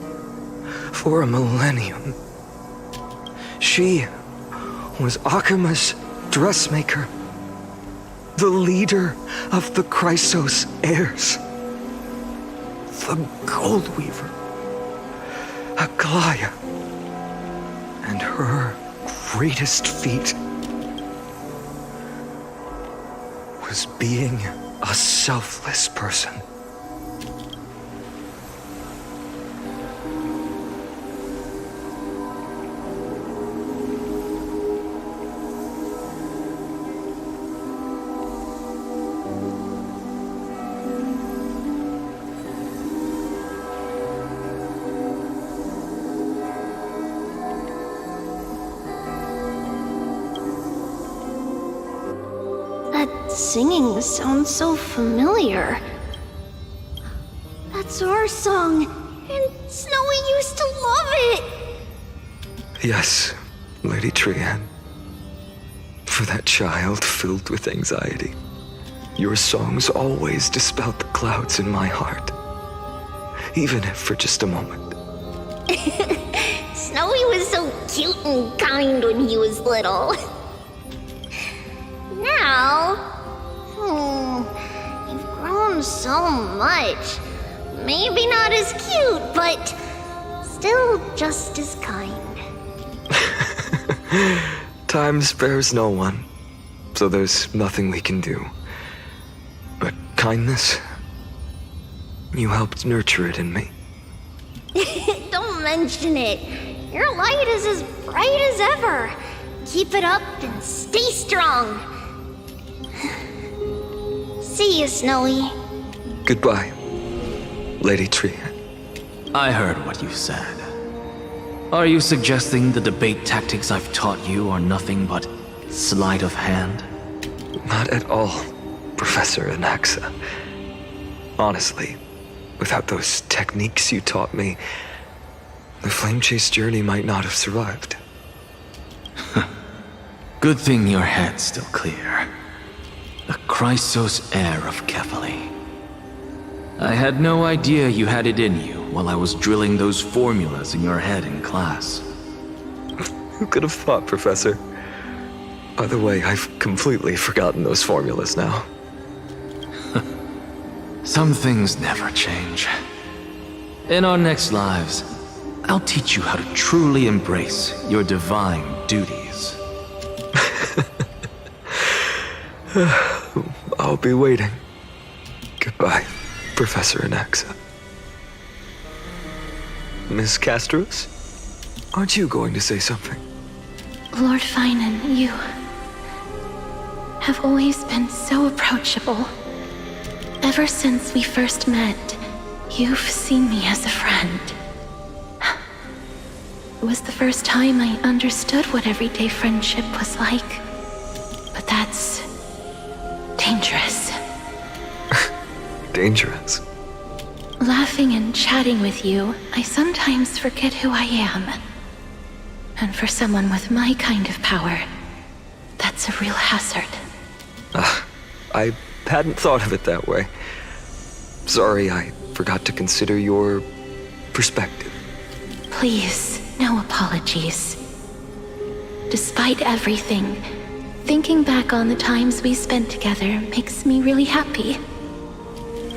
for a millennium. She was Akima's dressmaker, the leader of the Chrysos heirs, the gold weaver, Aglaya, and her greatest feat was being a selfless person. Singing sounds so familiar. That's our song, and Snowy used to love it! Yes, Lady Trian. For that child filled with anxiety, your songs always dispelled the clouds in my heart. Even if for just a moment. Snowy was so cute and kind when he was little. Now... you've grown so much. Maybe not as cute, but still just as kind. Time spares no one. so there's nothing we can do. But kindness, you helped nurture it in me. Don't mention it. Your light is as bright as ever. Keep it up and stay strong. See you, Snowy. Goodbye, Lady Tree. I heard what you said. Are you suggesting the debate tactics I've taught you are nothing but sleight of hand? Not at all, Professor Anaxa. Honestly, without those techniques you taught me, the flame chase journey might not have survived. Good thing your head's still clear. The Chrysos heir of Kefali. I had no idea you had it in you while I was drilling those formulas in your head in class. Who could have thought, Professor? By the way, I've completely forgotten those formulas now. Some things never change. In our next lives, I'll teach you how to truly embrace your divine duties. I'll be waiting. Goodbye, Professor Anaxa. Miss Castorice? Aren't you going to say something? Lord Finan, you have always been so approachable. Ever since we first met, you've seen me as a friend. It was the first time I understood what everyday friendship was like. But that's dangerous. Dangerous? Laughing and chatting with you, I sometimes forget who I am. And for someone with my kind of power, that's a real hazard. I hadn't thought of it that way. Sorry, I forgot to consider your perspective. Please, no apologies. Despite everything, thinking back on the times we spent together makes me really happy.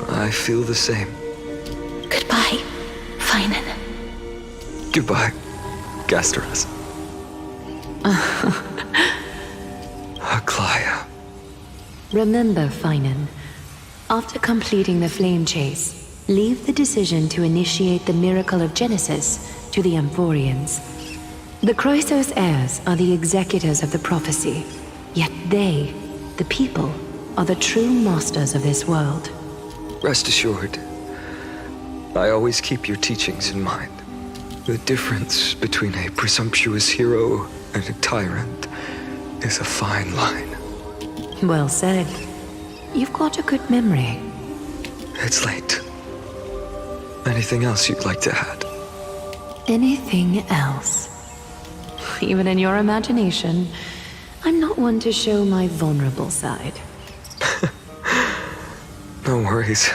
I feel the same. Goodbye, Finan. Goodbye, Castorice. Aglaia. Remember, Finan, after completing the flame chase, leave the decision to initiate the miracle of Genesis to the amphoreans. The Chrysos heirs are the executors of the prophecy, yet they, the people, are the true masters of this world. Rest assured, I always keep your teachings in mind. The difference between a presumptuous hero and a tyrant is a fine line. Well said. You've got a good memory. It's late. Anything else you'd like to add? Anything else? Even in your imagination, I'm not one to show my vulnerable side. No worries.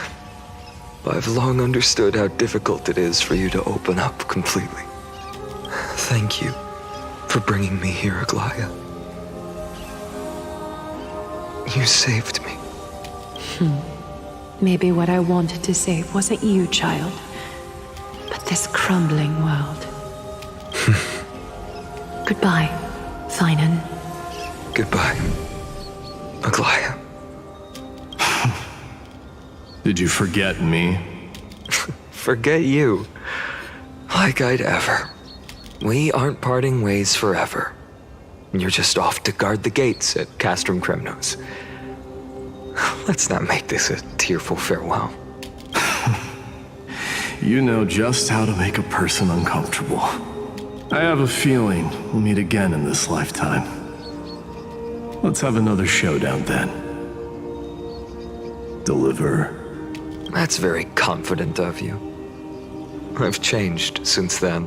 I've long understood how difficult it is for you to open up completely. Thank you for bringing me here, Aglaia. You saved me. Maybe what I wanted to save wasn't you, child, but this crumbling world. Goodbye, Finan. Goodbye, Aglaia. Did you forget me? Forget you? Like I'd ever. We aren't parting ways forever. You're just off to guard the gates at Castrum Kremnos. Let's not make this a tearful farewell. You know just how to make a person uncomfortable. I have a feeling we'll meet again in this lifetime. Let's have another showdown then. Deliver. That's very confident of you. I've changed since then.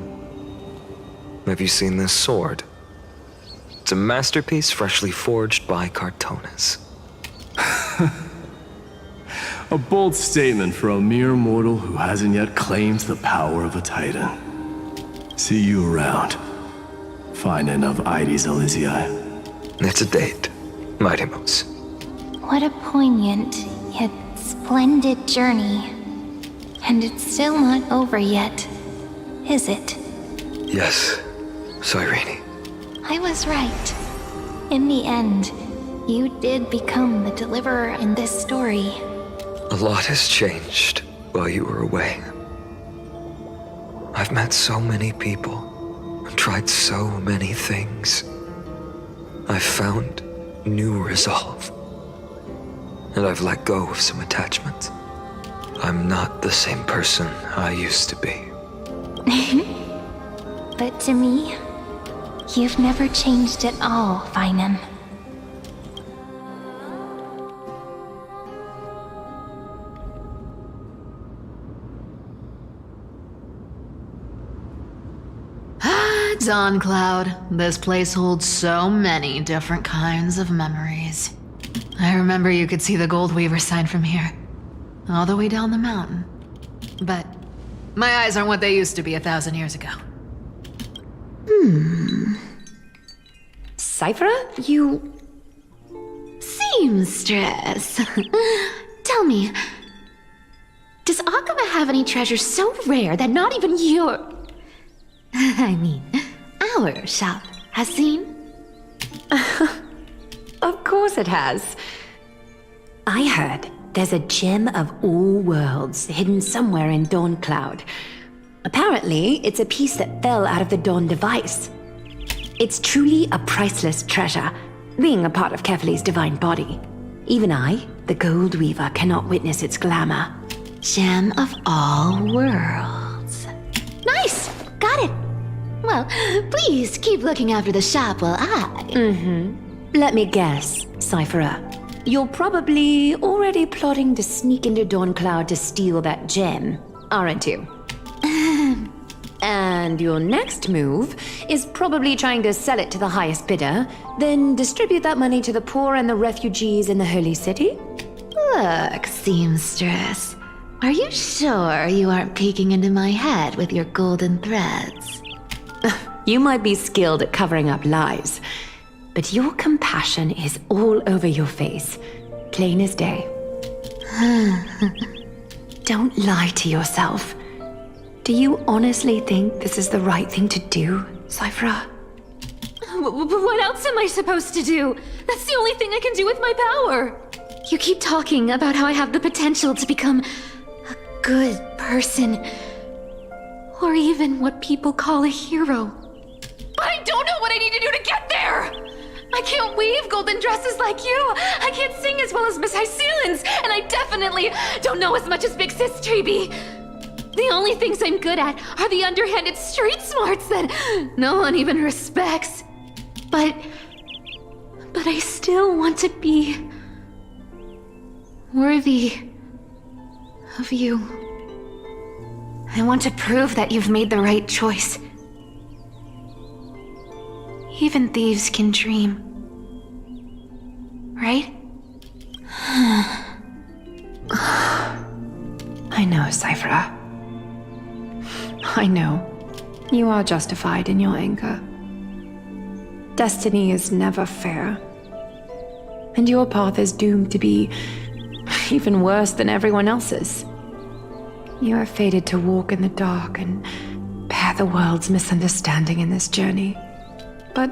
Have you seen this sword? It's a masterpiece freshly forged by Cartonis. A bold statement for a mere mortal who hasn't yet claimed the power of a titan. See you around. Finan of Ides Elysiae. It's a date, Mightimos. What a poignant, yet splendid journey. And it's still not over yet, is it? Yes, Cyrene. I was right. In the end, You did become the deliverer in this story. A lot has changed while you were away. I've met so many people and tried so many things. I've found new resolve. And I've let go of some attachments. I'm not the same person I used to be. But to me, you've never changed at all, Finan. Dawn Cloud. This place holds so many different kinds of memories. I remember you could see the Gold Weaver sign from here, all the way down the mountain. But my eyes aren't what they used to be 1,000 years ago. Cyphera, you... Seamstress. Tell me, does Aquila have any treasures so rare that not even your... I mean, our shop has seen? Of course it has. I heard there's a gem of all worlds hidden somewhere in Dawn Cloud. Apparently, it's a piece that fell out of the Dawn device. It's truly a priceless treasure, being a part of Kefali's divine body. Even I, the Gold Weaver, cannot witness its glamour. Gem of all worlds. Nice! Got it! Well, please keep looking after the shop while I... Let me guess, Cyphera. You're probably already plotting to sneak into Dawn Cloud to steal that gem, aren't you? And your next move is probably trying to sell it to the highest bidder, then distribute that money to the poor and the refugees in the Holy City? Look, seamstress. Are you sure you aren't peeking into my head with your golden threads? You might be skilled at covering up lies, but your compassion is all over your face, plain as day. Don't lie to yourself. Do you honestly think this is the right thing to do, Cyphera? What else am I supposed to do? That's the only thing I can do with my power. You keep talking about how I have the potential to become a good person, or even what people call a hero. But I don't know what I need to do to get there! I can't weave golden dresses like you! I can't sing as well as Miss Hyceelins! And I definitely don't know as much as Big Sis Treby! The only things I'm good at are the underhanded street smarts that no one even respects. But I still want to be worthy of you. I want to prove that you've made the right choice. Even thieves can dream. Right? I know, Cyphera. I know. You are justified in your anger. Destiny is never fair. And your path is doomed to be even worse than everyone else's. You are fated to walk in the dark and bear the world's misunderstanding in this journey. But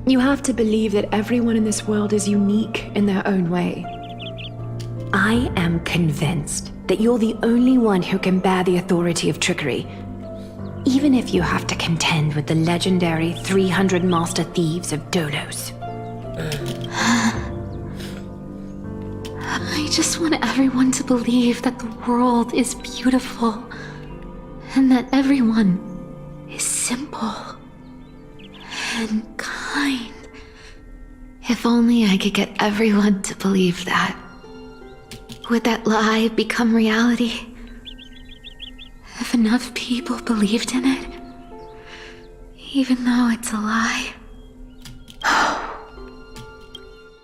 you have to believe that everyone in this world is unique in their own way. I am convinced that you're the only one who can bear the authority of trickery, even if you have to contend with the legendary 300 master thieves of Dolos. I just want everyone to believe that the world is beautiful, and that everyone is simple and kind. If only I could get everyone to believe that. Would that lie become reality? If enough people believed in it, even though it's a lie.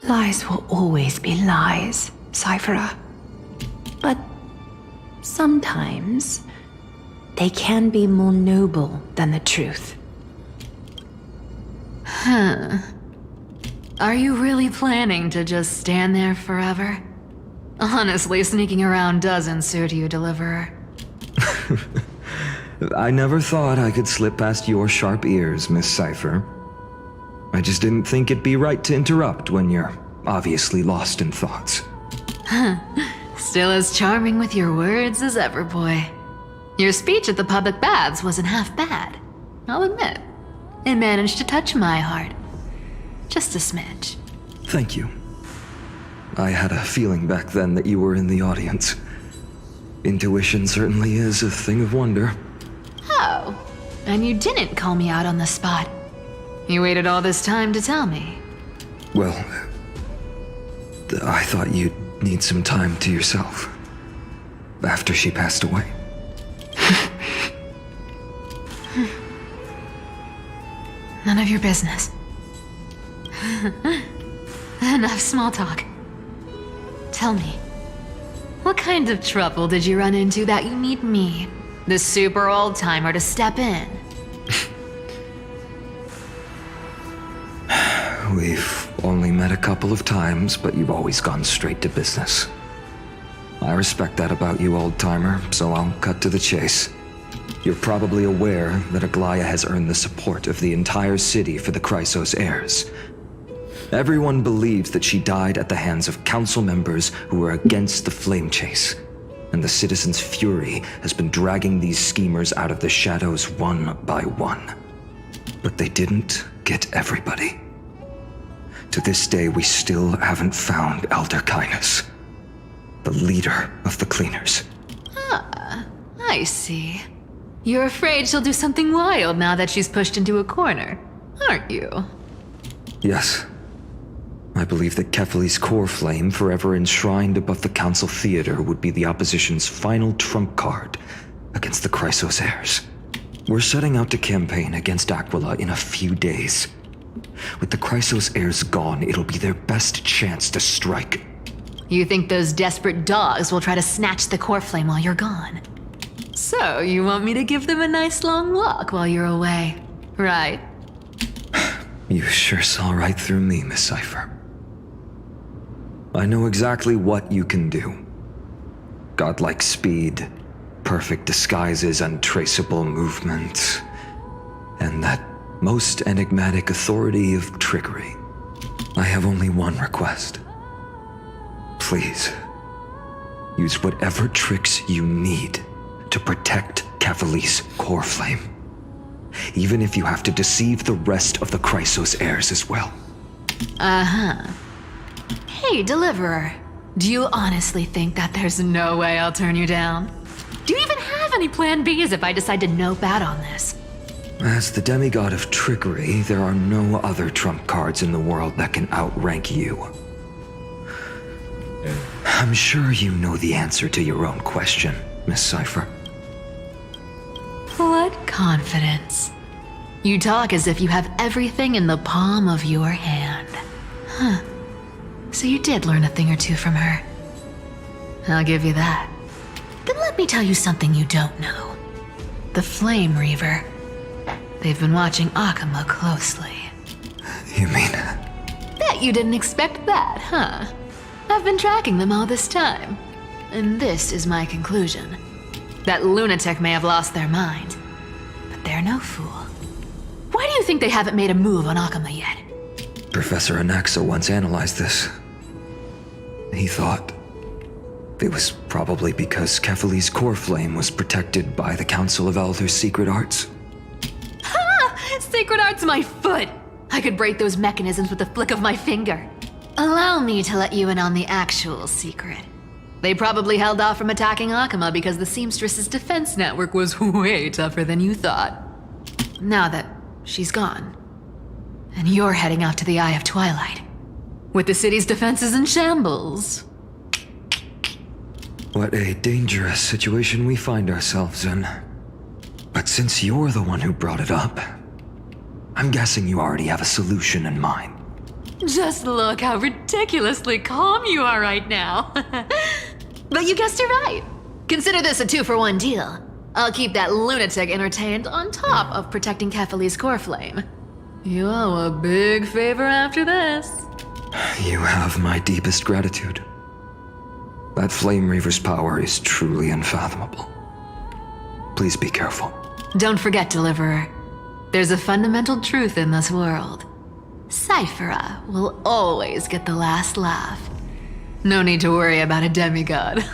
Lies will always be lies, Cyphera. But sometimes they can be more noble than the truth. Are you really planning to just stand there forever? Honestly, sneaking around doesn't suit you, Deliverer. I never thought I could slip past your sharp ears, Miss Cypher. I just didn't think it'd be right to interrupt when you're obviously lost in thoughts. Still as charming with your words as ever, boy. Your speech at the public baths wasn't half bad, I'll admit. It managed to touch my heart. Just a smidge. Thank you. I had a feeling back then that you were in the audience. Intuition certainly is a thing of wonder. Oh, and you didn't call me out on the spot. You waited all this time to tell me. Well, I thought you'd need some time to yourself. After she passed away. None of your business. Enough small talk. Tell me, what kind of trouble did you run into that you need me, the super old-timer, to step in? We've only met a couple of times, but you've always gone straight to business. I respect that about you, old-timer, so I'll cut to the chase. You're probably aware that Aglaya has earned the support of the entire city for the Chrysos heirs. Everyone believes that she died at the hands of council members who were against the flame chase, and the citizens' fury has been dragging these schemers out of the shadows one by one. But they didn't get everybody. To this day, we still haven't found Elder Kindness, the leader of the cleaners. Ah, I see. You're afraid she'll do something wild now that she's pushed into a corner, aren't you? Yes. I believe that Kefali's core flame, forever enshrined above the council theater, would be the opposition's final trump card against the Chrysos heirs. We're setting out to campaign against Aquila in a few days. With the Chrysos heirs gone, it'll be their best chance to strike. You think those desperate dogs will try to snatch the core flame while you're gone? So, you want me to give them a nice long walk while you're away, right? You sure saw right through me, Miss Cypher. I know exactly what you can do. Godlike speed, perfect disguises, untraceable movement, and that most enigmatic authority of trickery. I have only one request. Please, use whatever tricks you need to protect Kefali's core flame. Even if you have to deceive the rest of the Chrysos heirs as well. Uh-huh. Hey, Deliverer. Do you honestly think that there's no way I'll turn you down? Do you even have any plan Bs if I decide to nope out on this? As the demigod of trickery, there are no other trump cards in the world that can outrank you. I'm sure you know the answer to your own question, Miss Cypher. What confidence. You talk as if you have everything in the palm of your hand. Huh. So you did learn a thing or two from her. I'll give you that. Then let me tell you something you don't know. The Flame Reaver. They've been watching Akama closely. You mean... Bet you didn't expect that, huh? I've been tracking them all this time. And this is my conclusion. That lunatic may have lost their mind, but they're no fool. Why do you think they haven't made a move on Akama yet? Professor Anaxa once analyzed this. He thought it was probably because Kefali's core flame was protected by the Council of Elders' secret arts. Ha! Sacred art's my foot! I could break those mechanisms with the flick of my finger. Allow me to let you in on the actual secret. They probably held off from attacking Akama because the Seamstress's defense network was way tougher than you thought. Now that she's gone, and you're heading out to the Eye of Twilight, with the city's defenses in shambles. What a dangerous situation we find ourselves in. But since you're the one who brought it up, I'm guessing you already have a solution in mind. Just look how ridiculously calm you are right now. But you guessed it right. Consider this a 2-for-1 deal. I'll keep that lunatic entertained on top of protecting Kefali's core flame. You owe a big favor after this. You have my deepest gratitude. That Flame Reaver's power is truly unfathomable. Please be careful. Don't forget, Deliverer. There's a fundamental truth in this world. Cyphera will always get the last laugh. No need to worry about a demigod.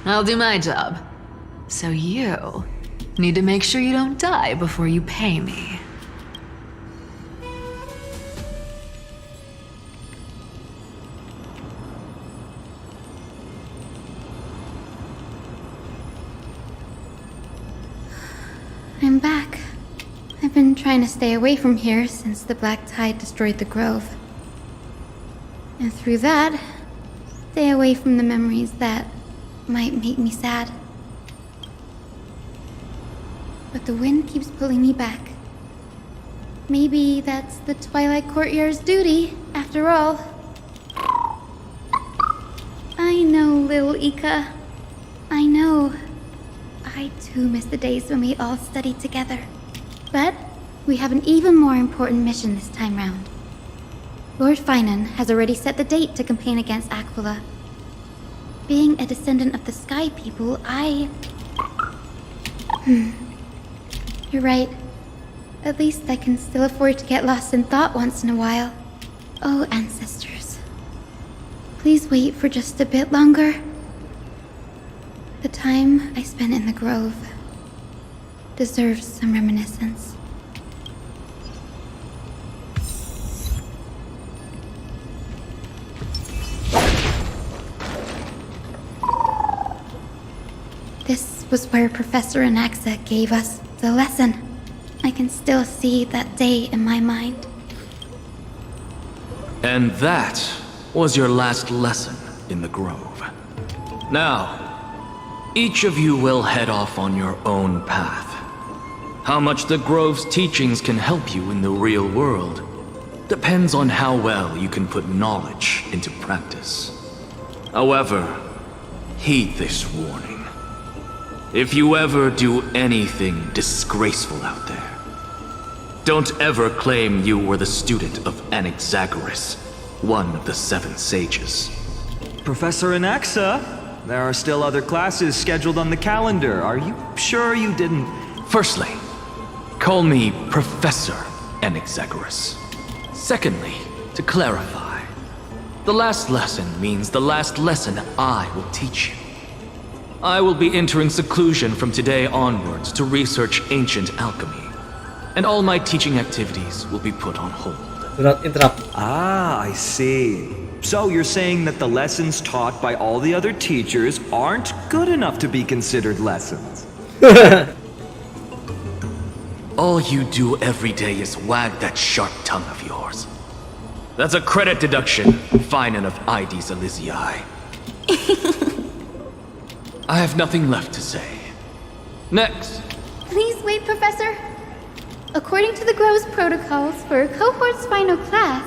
I'll do my job. So you need to make sure you don't die before you pay me. I'm back. I've been trying to stay away from here since the black tide destroyed the grove. And through that, stay away from the memories that might make me sad. But the wind keeps pulling me back. Maybe that's the Twilight Courtyard's duty, after all. I know, little Ika. I know. I too miss the days when we all studied together. But we have an even more important mission this time round. Lord Finan has already set the date to campaign against Aquila. Being a descendant of the Sky People, You're right. At least I can still afford to get lost in thought once in a while. Oh, ancestors. Please wait for just a bit longer. The time I spent in the grove deserves some reminiscence. This was where Professor Anaxa gave us the lesson. I can still see that day in my mind. And that was your last lesson in the grove. Now, each of you will head off on your own path. How much the grove's teachings can help you in the real world depends on how well you can put knowledge into practice. However, heed this warning. If you ever do anything disgraceful out there, don't ever claim you were the student of Anaxagoras, one of the 7 sages. Professor Anaxa, there are still other classes scheduled on the calendar. Are you sure you didn't? Firstly, call me Professor Anaxagoras. Secondly, to clarify, the last lesson means the last lesson I will teach you. I will be entering seclusion from today onwards to research ancient alchemy, and all my teaching activities will be put on hold. Do not interrupt. Ah, I see. So you're saying that the lessons taught by all the other teachers aren't good enough to be considered lessons? All you do every day is wag that sharp tongue of yours. That's a credit deduction, Finan of Ides Elysiae. I have nothing left to say. Next. Please wait, Professor. According to the Grove's protocols for a cohort's final class,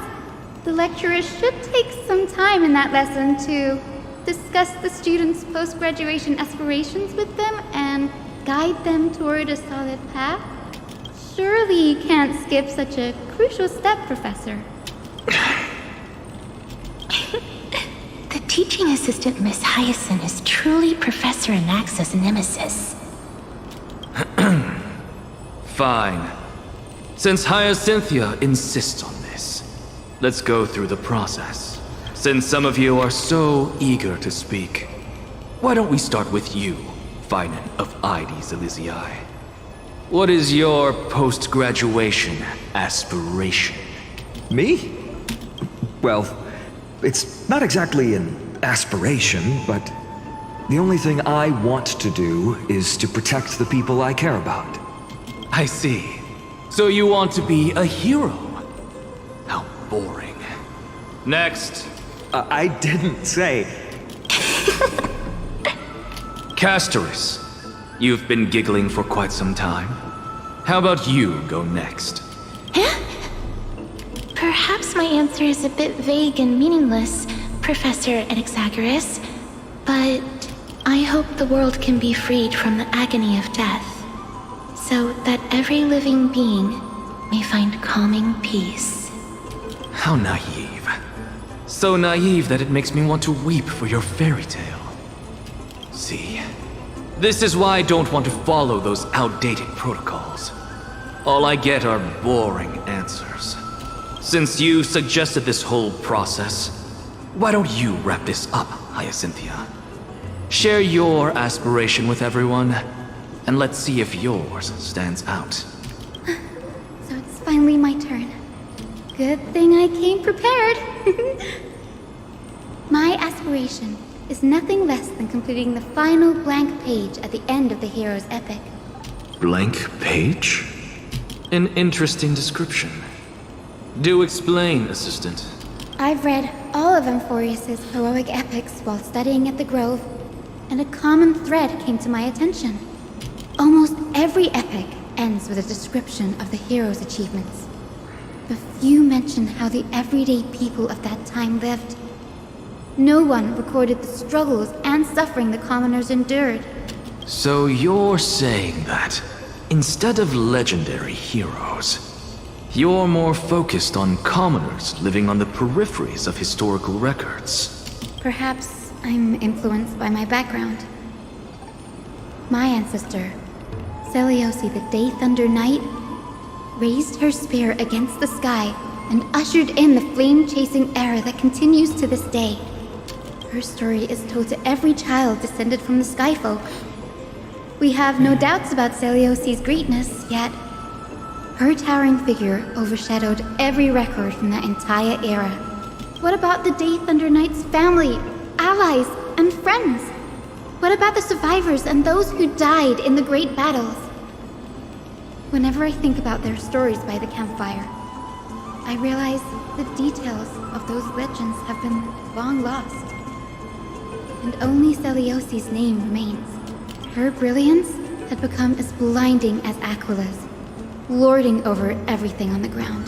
the lecturer should take some time in that lesson to discuss the students' post-graduation aspirations with them and guide them toward a solid path. Surely you can't skip such a crucial step, Professor. The teaching assistant, Miss Hyacinth, is truly Professor Anaxa's nemesis. Fine. Since Hyacinthia insists on this, let's go through the process. Since some of you are so eager to speak, why don't we start with you, Finan of Ides Elysiae? What is your post-graduation aspiration? Me? Well, it's not exactly an aspiration, but the only thing I want to do is to protect the people I care about. I see. So you want to be a hero? How boring. Next. I didn't say. Castorice, you've been giggling for quite some time. How about you go next? Perhaps my answer is a bit vague and meaningless, Professor Anaxagoras, but I hope the world can be freed from the agony of death, so that every living being may find calming peace. How naive. So naive that it makes me want to weep for your fairy tale. See, this is why I don't want to follow those outdated protocols. All I get are boring answers. Since you suggested this whole process, why don't you wrap this up, Hyacinthia? Share your aspiration with everyone, and let's see if yours stands out. So it's finally my turn. Good thing I came prepared. My aspiration is nothing less than completing the final blank page at the end of the hero's epic. Blank page? An interesting description. Do explain, assistant. I've read all of Amphoreus's heroic epics while studying at the Grove, and a common thread came to my attention. Almost every epic ends with a description of the hero's achievements. But few mention how the everyday people of that time lived. No one recorded the struggles and suffering the commoners endured. So you're saying that, instead of legendary heroes, you're more focused on commoners living on the peripheries of historical records. Perhaps I'm influenced by my background. My ancestor, Seleuci the Day Thunder Knight, raised her spear against the sky and ushered in the flame-chasing era that continues to this day. Her story is told to every child descended from the Skyfolk. We have no doubts about Seleuci's greatness, yet her towering figure overshadowed every record from that entire era. What about the Day Thunder Knight's family, allies, and friends? What about the survivors and those who died in the great battles? Whenever I think about their stories by the campfire, I realize the details of those legends have been long lost. And only Seleuci's name remains. Her brilliance had become as blinding as Aquila's, lording over everything on the ground.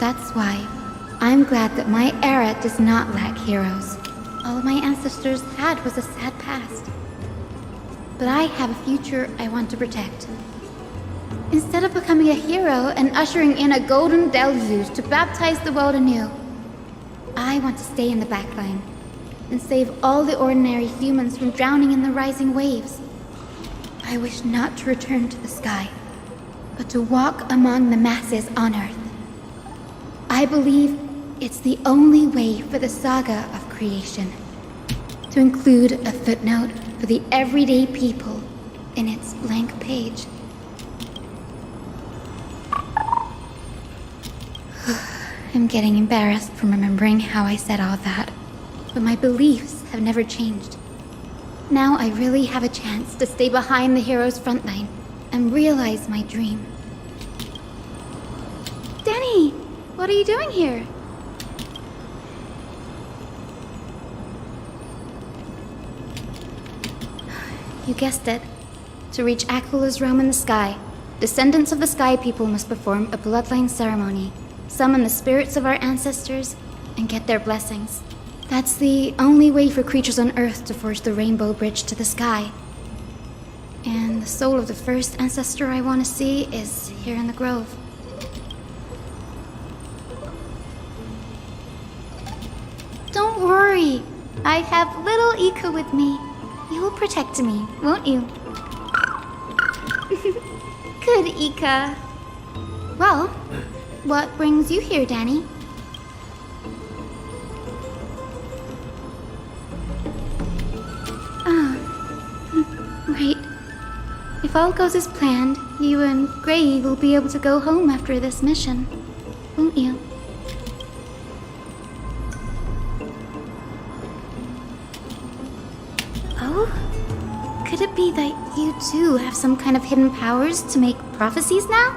That's why I'm glad that my era does not lack heroes. All my ancestors had was a sad past. But I have a future I want to protect. Instead of becoming a hero and ushering in a golden deluge to baptize the world anew, I want to stay in the backline and save all the ordinary humans from drowning in the rising waves. I wish not to return to the sky, but to walk among the masses on Earth. I believe it's the only way for the saga of creation to include a footnote for the everyday people in its blank page. I'm getting embarrassed from remembering how I said all that, but my beliefs have never changed. Now I really have a chance to stay behind the hero's front line and realize my dream. Danny, what are you doing here? You guessed it. To reach Aquila's realm in the sky, descendants of the Sky People must perform a bloodline ceremony, summon the spirits of our ancestors, and get their blessings. That's the only way for creatures on Earth to forge the rainbow bridge to the sky. And the soul of the first ancestor I want to see is here in the grove. Don't worry. I have little Ika with me. You will protect me, won't you? Good, Ika. Well, what brings you here, Danny? Right. If all goes as planned, you and Gray will be able to go home after this mission, won't you? Oh? Could it be that you too have some kind of hidden powers to make prophecies now?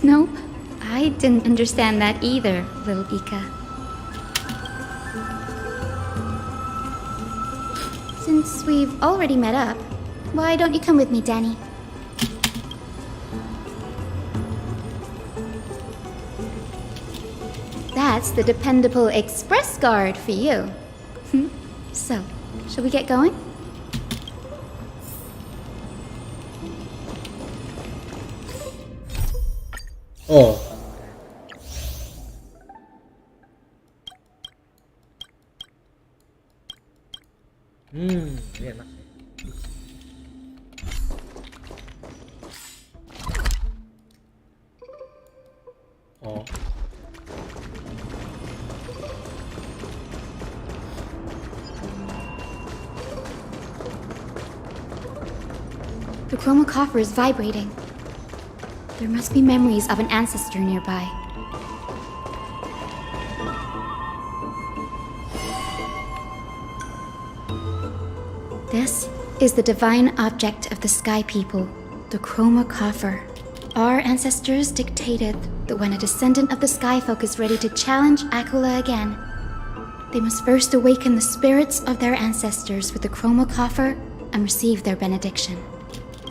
Nope. I didn't understand that either, little Ika. Since we've already met up, why don't you come with me, Danny? That's the dependable express guard for you. So, shall we get going? Oh. Ini enak. Oh. The chroma coffer is vibrating. There must be memories of an ancestor nearby. This is the divine object of the Sky People, the chroma coffer. Our ancestors dictated that when a descendant of the Sky Folk is ready to challenge Aquila again, they must first awaken the spirits of their ancestors with the chroma coffer and receive their benediction.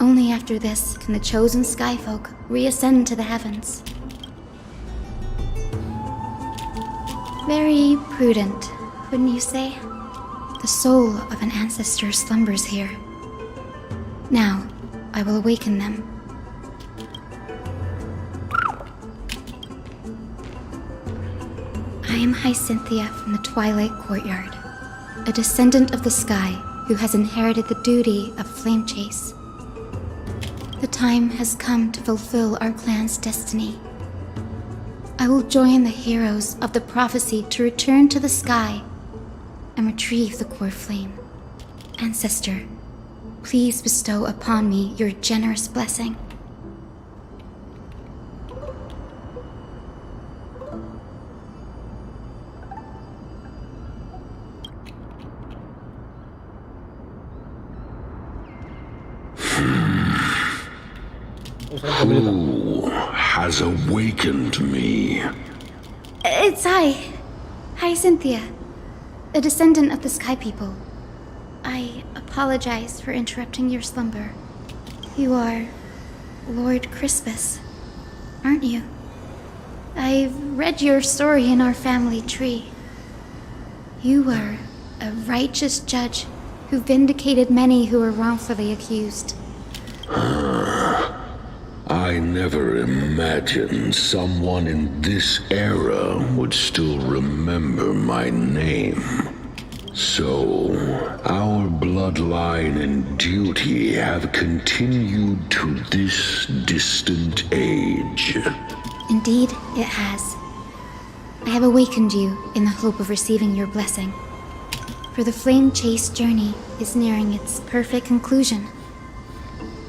Only after this can the chosen Sky Folk reascend to the heavens. Very prudent, wouldn't you say? The soul of an ancestor slumbers here. Now, I will awaken them. I am Hyacinthia from the Twilight Courtyard, a descendant of the sky who has inherited the duty of flame chase. The time has come to fulfill our clan's destiny. I will join the heroes of the prophecy to return to the sky and retrieve the core flame. Ancestor, please bestow upon me your generous blessing. Who has awakened me? It's Hyacinthia, a descendant of the Sky People. I apologize for interrupting your slumber. You are Lord Crispus, aren't you? I've read your story in our family tree. You were a righteous judge who vindicated many who were wrongfully accused. I never imagined someone in this era would still remember my name. So, our bloodline and duty have continued to this distant age. Indeed, it has. I have awakened you in the hope of receiving your blessing. For the flame chase journey is nearing its perfect conclusion.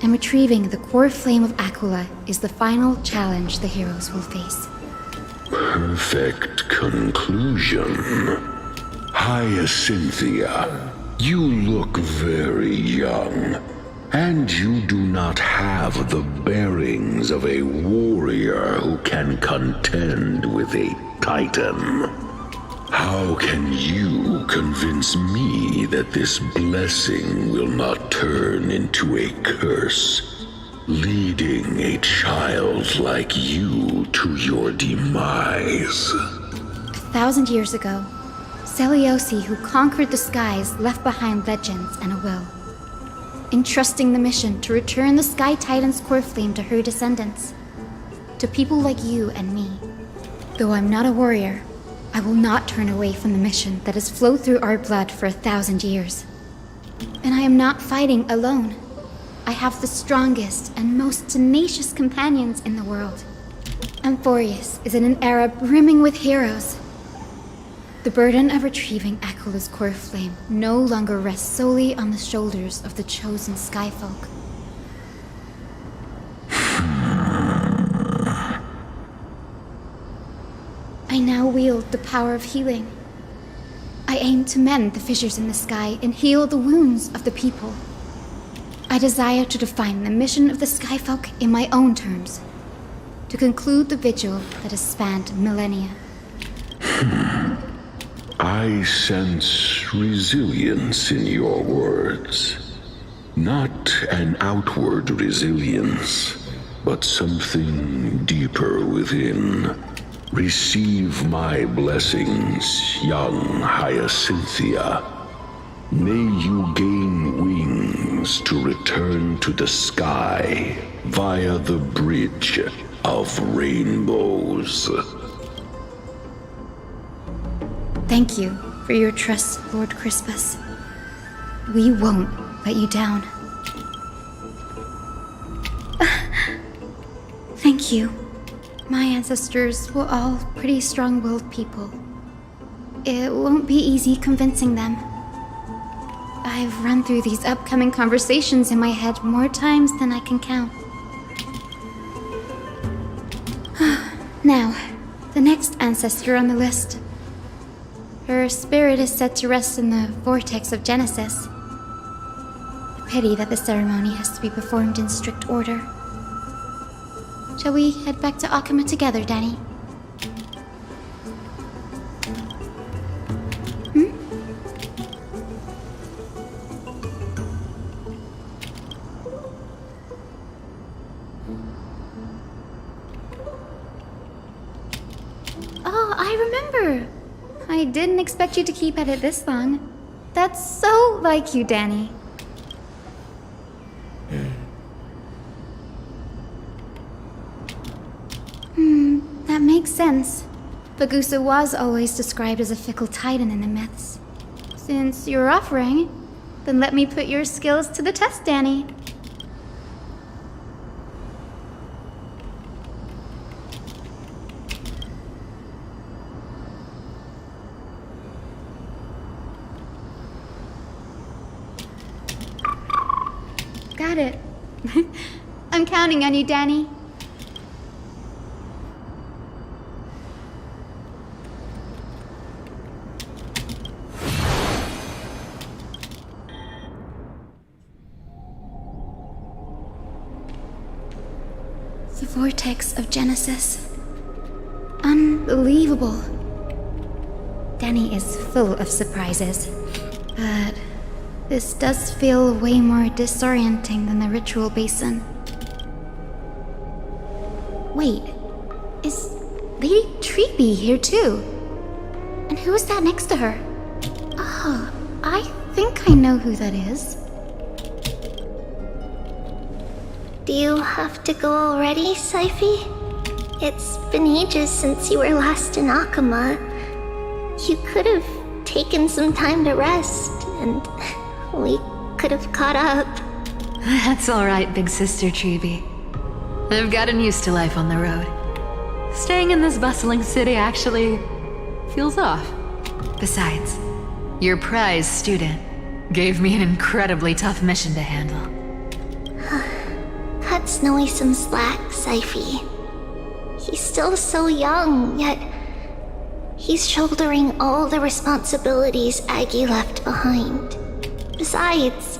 And retrieving the core flame of Aquila is the final challenge the heroes will face. Perfect conclusion. Hyacinthia, you look very young, and you do not have the bearings of a warrior who can contend with a titan. How can you convince me that this blessing will not turn into a curse, leading a child like you to your demise? 1,000 years ago, Seleucus, who conquered the skies, left behind legends and a will, entrusting the mission to return the Sky Titan's core flame to her descendants, to people like you and me. Though I'm not a warrior, I will not turn away from the mission that has flowed through our blood for 1,000 years. And I am not fighting alone. I have the strongest and most tenacious companions in the world. Amphoreus is in an era brimming with heroes. The burden of retrieving Aquila's core flame no longer rests solely on the shoulders of the chosen Skyfolk. I now wield the power of healing. I aim to mend the fissures in the sky and heal the wounds of the people. I desire to define the mission of the Skyfolk in my own terms, to conclude the vigil that has spanned millennia. I sense resilience in your words. Not an outward resilience, but something deeper within. Receive my blessings, young Hyacinthia. May you gain wings to return to the sky via the bridge of rainbows. Thank you for your trust, Lord Crispus. We won't let you down. Thank you. My ancestors were all pretty strong-willed people. It won't be easy convincing them. I've run through these upcoming conversations in my head more times than I can count. Now, the next ancestor on the list. Her spirit is said to rest in the vortex of Genesis. A pity that the ceremony has to be performed in strict order. Shall we head back to Akuma together, Danny? Oh, I remember! I didn't expect you to keep at it this long. That's so like you, Danny. That makes sense. Bagusa was always described as a fickle titan in the myths. Since you're offering, then let me put your skills to the test, Danny. Got it. I'm counting on you, Danny. The vortex of Genesis. Unbelievable. Danny is full of surprises, but this does feel way more disorienting than the ritual basin. Wait, is Lady Treeby here too? And who is that next to her? Oh, I think I know who that is. Do you have to go already, Saifi? It's been ages since you were last in Akuma. You could have taken some time to rest, and we could have caught up. That's alright, big sister Treeby. I've gotten used to life on the road. Staying in this bustling city actually feels off. Besides, your prize student gave me an incredibly tough mission to handle. Cut Snowy some slack, Saifi. He's still so young, yet he's shouldering all the responsibilities Aggie left behind. Besides,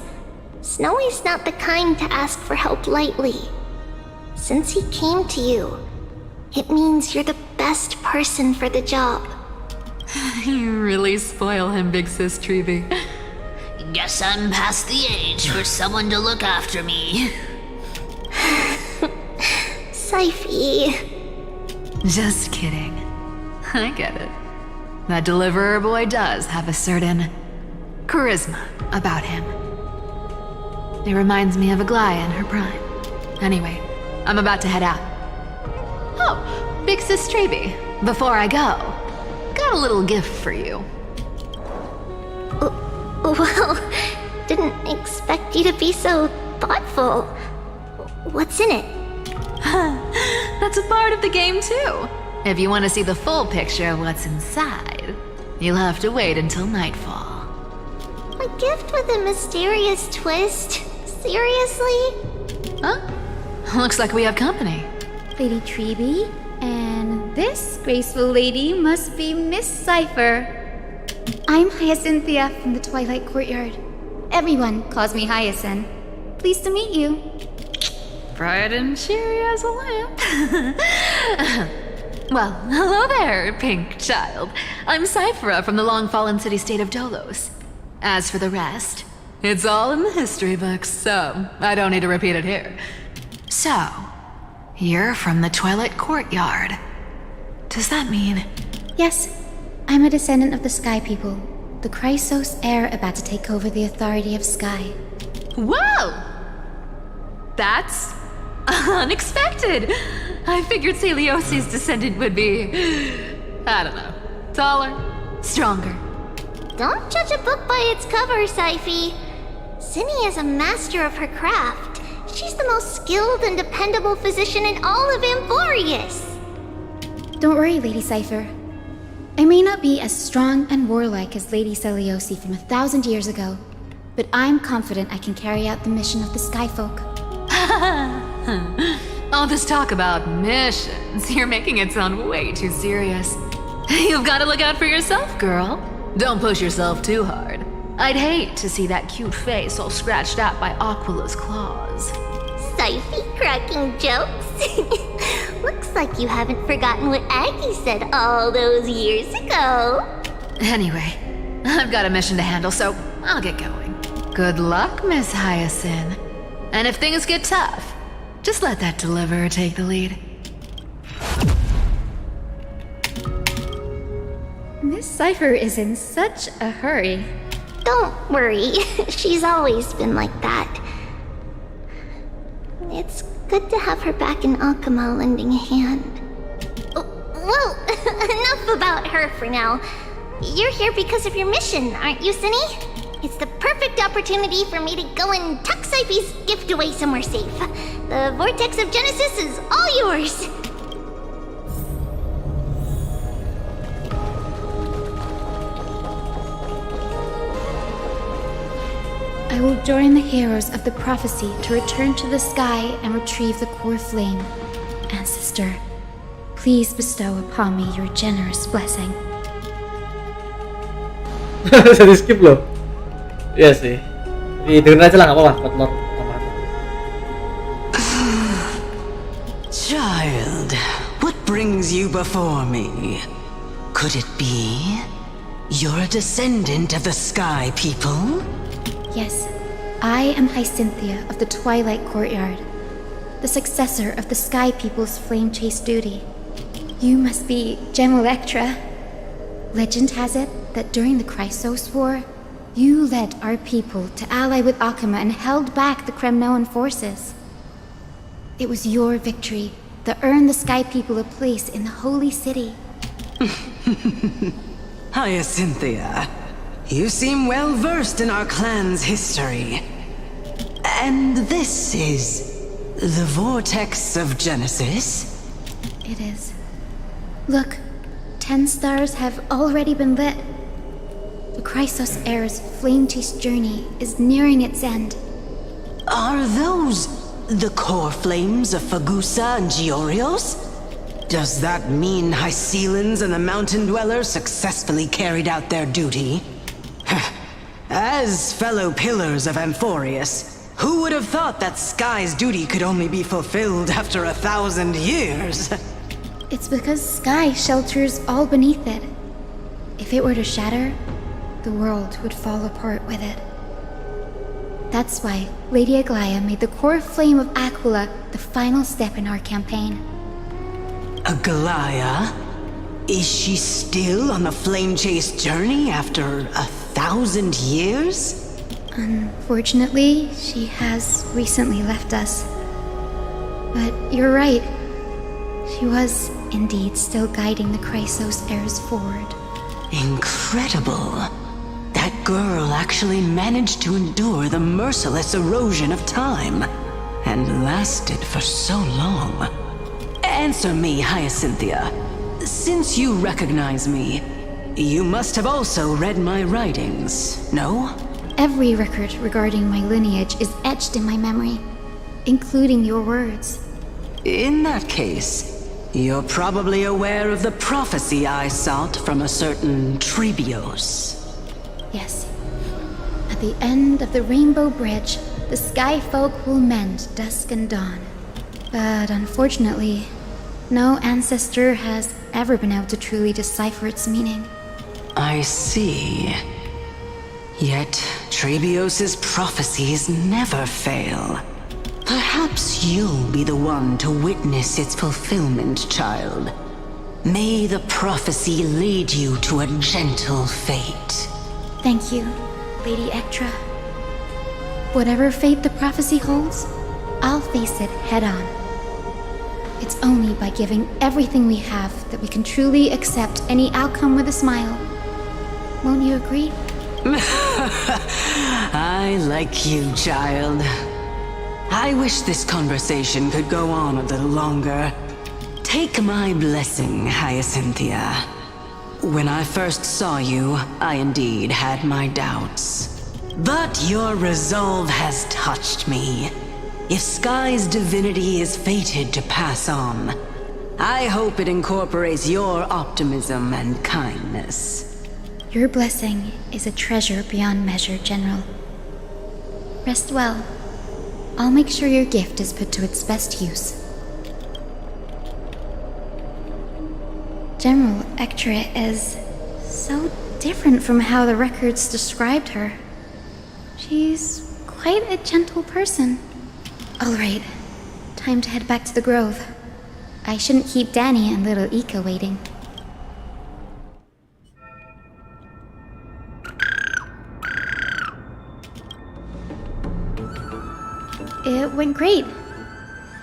Snowy's not the kind to ask for help lightly. Since he came to you, it means you're the best person for the job. You really spoil him, big sis Treeby. Guess I'm past the age for someone to look after me. Saifi. Just kidding. I get it. That deliverer boy does have a certain charisma about him. It reminds me of Aglaya in her prime. Anyway, I'm about to head out. Oh, big sis Treeby, before I go, got a little gift for you. Well, didn't expect you to be so thoughtful. What's in it? That's a part of the game too. If you want to see the full picture of what's inside, you'll have to wait until nightfall. A gift with a mysterious twist? Seriously? Huh? Looks like we have company. Lady Treeby, and this graceful lady must be Miss Cypher. I'm Hyacinthia from the Twilight Courtyard. Everyone calls me Hyacinth. Pleased to meet you. Bright and cheery as a lamp. Well, hello there, pink child. I'm Cyphera from the long-fallen city-state of Dolos. As for the rest, it's all in the history books, so I don't need to repeat it here. So, you're from the Twilight Courtyard. Does that mean... Yes, I'm a descendant of the Sky People, the Chrysos heir about to take over the authority of Sky. Whoa! That's unexpected. I figured Celiosi's descendant would be, I don't know, taller, stronger. Don't judge a book by its cover, Saifi. Sini is a master of her craft. She's the most skilled and dependable physician in all of amphoreus. Don't worry, Lady Cypher. I may not be as strong and warlike as Lady Celiosi from 1,000 years ago, but I'm confident I can carry out the mission of the Skyfolk. All this talk about missions, you're making it sound way too serious. You've got to look out for yourself, girl. Don't push yourself too hard. I'd hate to see that cute face all scratched out by Aquila's claws. Cyphy cracking jokes? Looks like you haven't forgotten what Aggie said all those years ago. Anyway, I've got a mission to handle, so I'll get going. Good luck, Miss Hyacinth. And if things get tough, just let that deliverer take the lead. Miss Cypher is in such a hurry. Don't worry, she's always been like that. It's good to have her back in Akama lending a hand. Well, enough about her for now. You're here because of your mission, aren't you, Sini? It's the perfect opportunity for me to go and tuck Cyphy's gift away somewhere safe. The Vortex of Genesis is all yours. I will join the heroes of the prophecy to return to the sky and retrieve the core flame. Ancestor, please bestow upon me your generous blessing. Bisa di skip loh. Iya sih. Dengerin aja lah, nggak apa-apa. Buat Lord tambahan. Child, what brings you before me? Could it be you're a descendant of the Sky People? Yes, I am Hyacinthia of the Twilight Courtyard, the successor of the Sky People's flame chase duty. You must be Gem Electra. Legend has it that during the Chrysos War, you led our people to ally with Akama and held back the Kremnoan forces. It was your victory that earned the Sky People a place in the Holy City. Hyacinthia, you seem well versed in our clan's history. And this is the Vortex of Genesis? It is. Look, 10 stars have already been lit. The Chrysos heir's flame-chased journey is nearing its end. Are those the core flames of Fagusa and Giorios? Does that mean Hycelans and the Mountain Dwellers successfully carried out their duty? As fellow pillars of amphoreus, who would have thought that Sky's duty could only be fulfilled after 1,000 years? It's because Sky shelters all beneath it. If it were to shatter, the world would fall apart with it. That's why Lady Aglaya made the core flame of Aquila the final step in our campaign. Aglaya? Is she still on the flame chase journey after 1,000 years? Unfortunately, she has recently left us. But you're right. She was indeed still guiding the Chrysos heirs forward. Incredible. That girl actually managed to endure the merciless erosion of time, and lasted for so long. Answer me, Hyacinthia. Since you recognize me, you must have also read my writings, no? Every record regarding my lineage is etched in my memory, including your words. In that case, you're probably aware of the prophecy I sought from a certain Trebios. Yes. At the end of the Rainbow Bridge, the Sky Folk will mend dusk and dawn. But unfortunately, no ancestor has ever been able to truly decipher its meaning. I see. Yet, Trebios' prophecies never fail. Perhaps you'll be the one to witness its fulfillment, child. May the prophecy lead you to a gentle fate. Thank you, Lady Ektra. Whatever fate the prophecy holds, I'll face it head on. It's only by giving everything we have that we can truly accept any outcome with a smile. Won't you agree? I like you, child. I wish this conversation could go on a little longer. Take my blessing, Hyacinthia. When I first saw you, I indeed had my doubts. But your resolve has touched me. If Sky's divinity is fated to pass on, I hope it incorporates your optimism and kindness. Your blessing is a treasure beyond measure, General. Rest well. I'll make sure your gift is put to its best use. General Ectre is so different from how the records described her. She's quite a gentle person. All right, time to head back to the grove. I shouldn't keep Danny and little Ika waiting. It went great.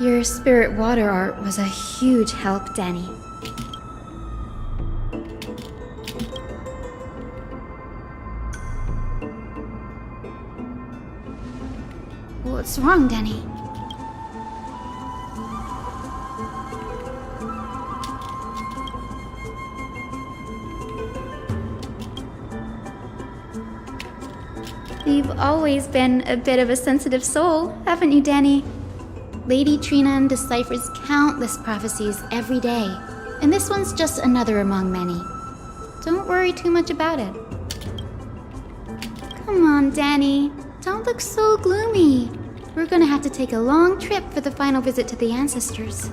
Your spirit water art was a huge help, Danny. What's wrong, Danny? You've always been a bit of a sensitive soul, haven't you, Danny? Lady Trina deciphers countless prophecies every day, and this one's just another among many. Don't worry too much about it. Come on, Danny. Don't look so gloomy. We're gonna have to take a long trip for the final visit to the ancestors.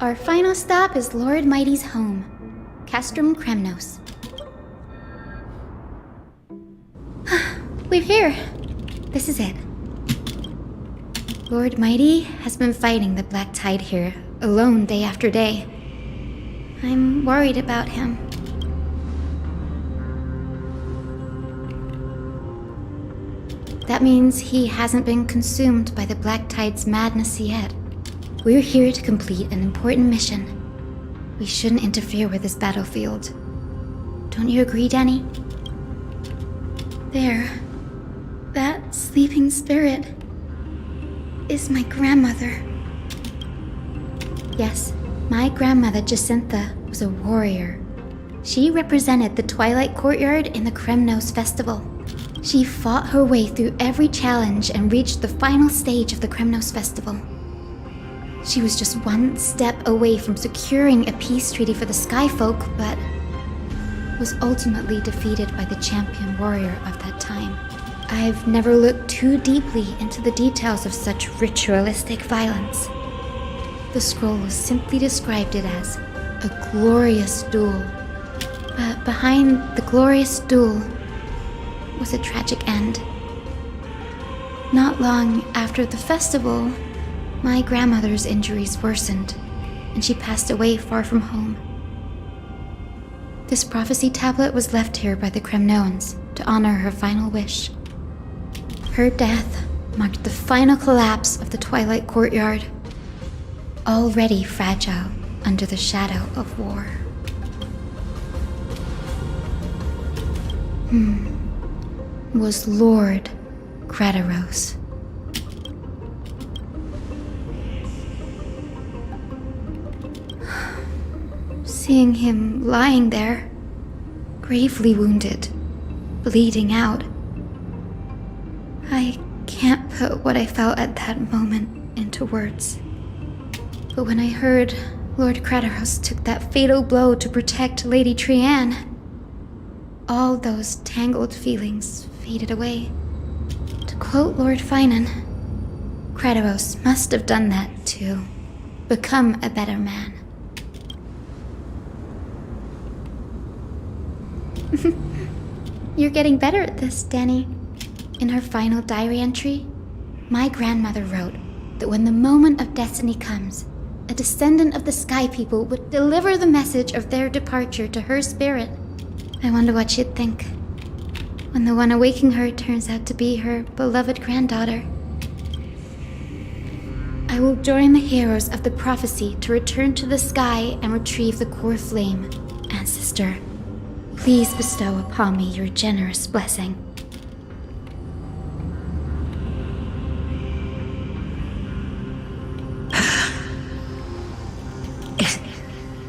Our final stop is Lord Mighty's home, Castrum Kremnos. We're here. This is it. Lord Mighty has been fighting the Black Tide here, alone day after day. I'm worried about him. That means he hasn't been consumed by the Black Tide's madness yet. We're here to complete an important mission. We shouldn't interfere with this battlefield. Don't you agree, Danny? There. That sleeping spirit is my grandmother. Yes, my grandmother Jacintha was a warrior. She represented the Twilight Courtyard in the Kremnos Festival. She fought her way through every challenge and reached the final stage of the Kremnos Festival. She was just one step away from securing a peace treaty for the Skyfolk, but was ultimately defeated by the champion warrior of that time. I've never looked too deeply into the details of such ritualistic violence. The scroll simply described it as a glorious duel. But behind the glorious duel was a tragic end. Not long after the festival, my grandmother's injuries worsened, and she passed away far from home. This prophecy tablet was left here by the Kremnoans to honor her final wish. Her death marked the final collapse of the Twilight Courtyard, already fragile under the shadow of war. Was Lord Kratos. Seeing him lying there, gravely wounded, bleeding out, I can't put what I felt at that moment into words. But when I heard Lord Kratos took that fatal blow to protect Lady Trianne, all those tangled feelings faded away. To quote Lord Finan, Kratos must have done that to become a better man. You're getting better at this, Danny. In her final diary entry, my grandmother wrote that when the moment of destiny comes, a descendant of the Sky People would deliver the message of their departure to her spirit. I wonder what she'd think when the one awaking her turns out to be her beloved granddaughter. I will join the heroes of the prophecy to return to the sky and retrieve the core flame. Ancestor, Please bestow upon me your generous blessing.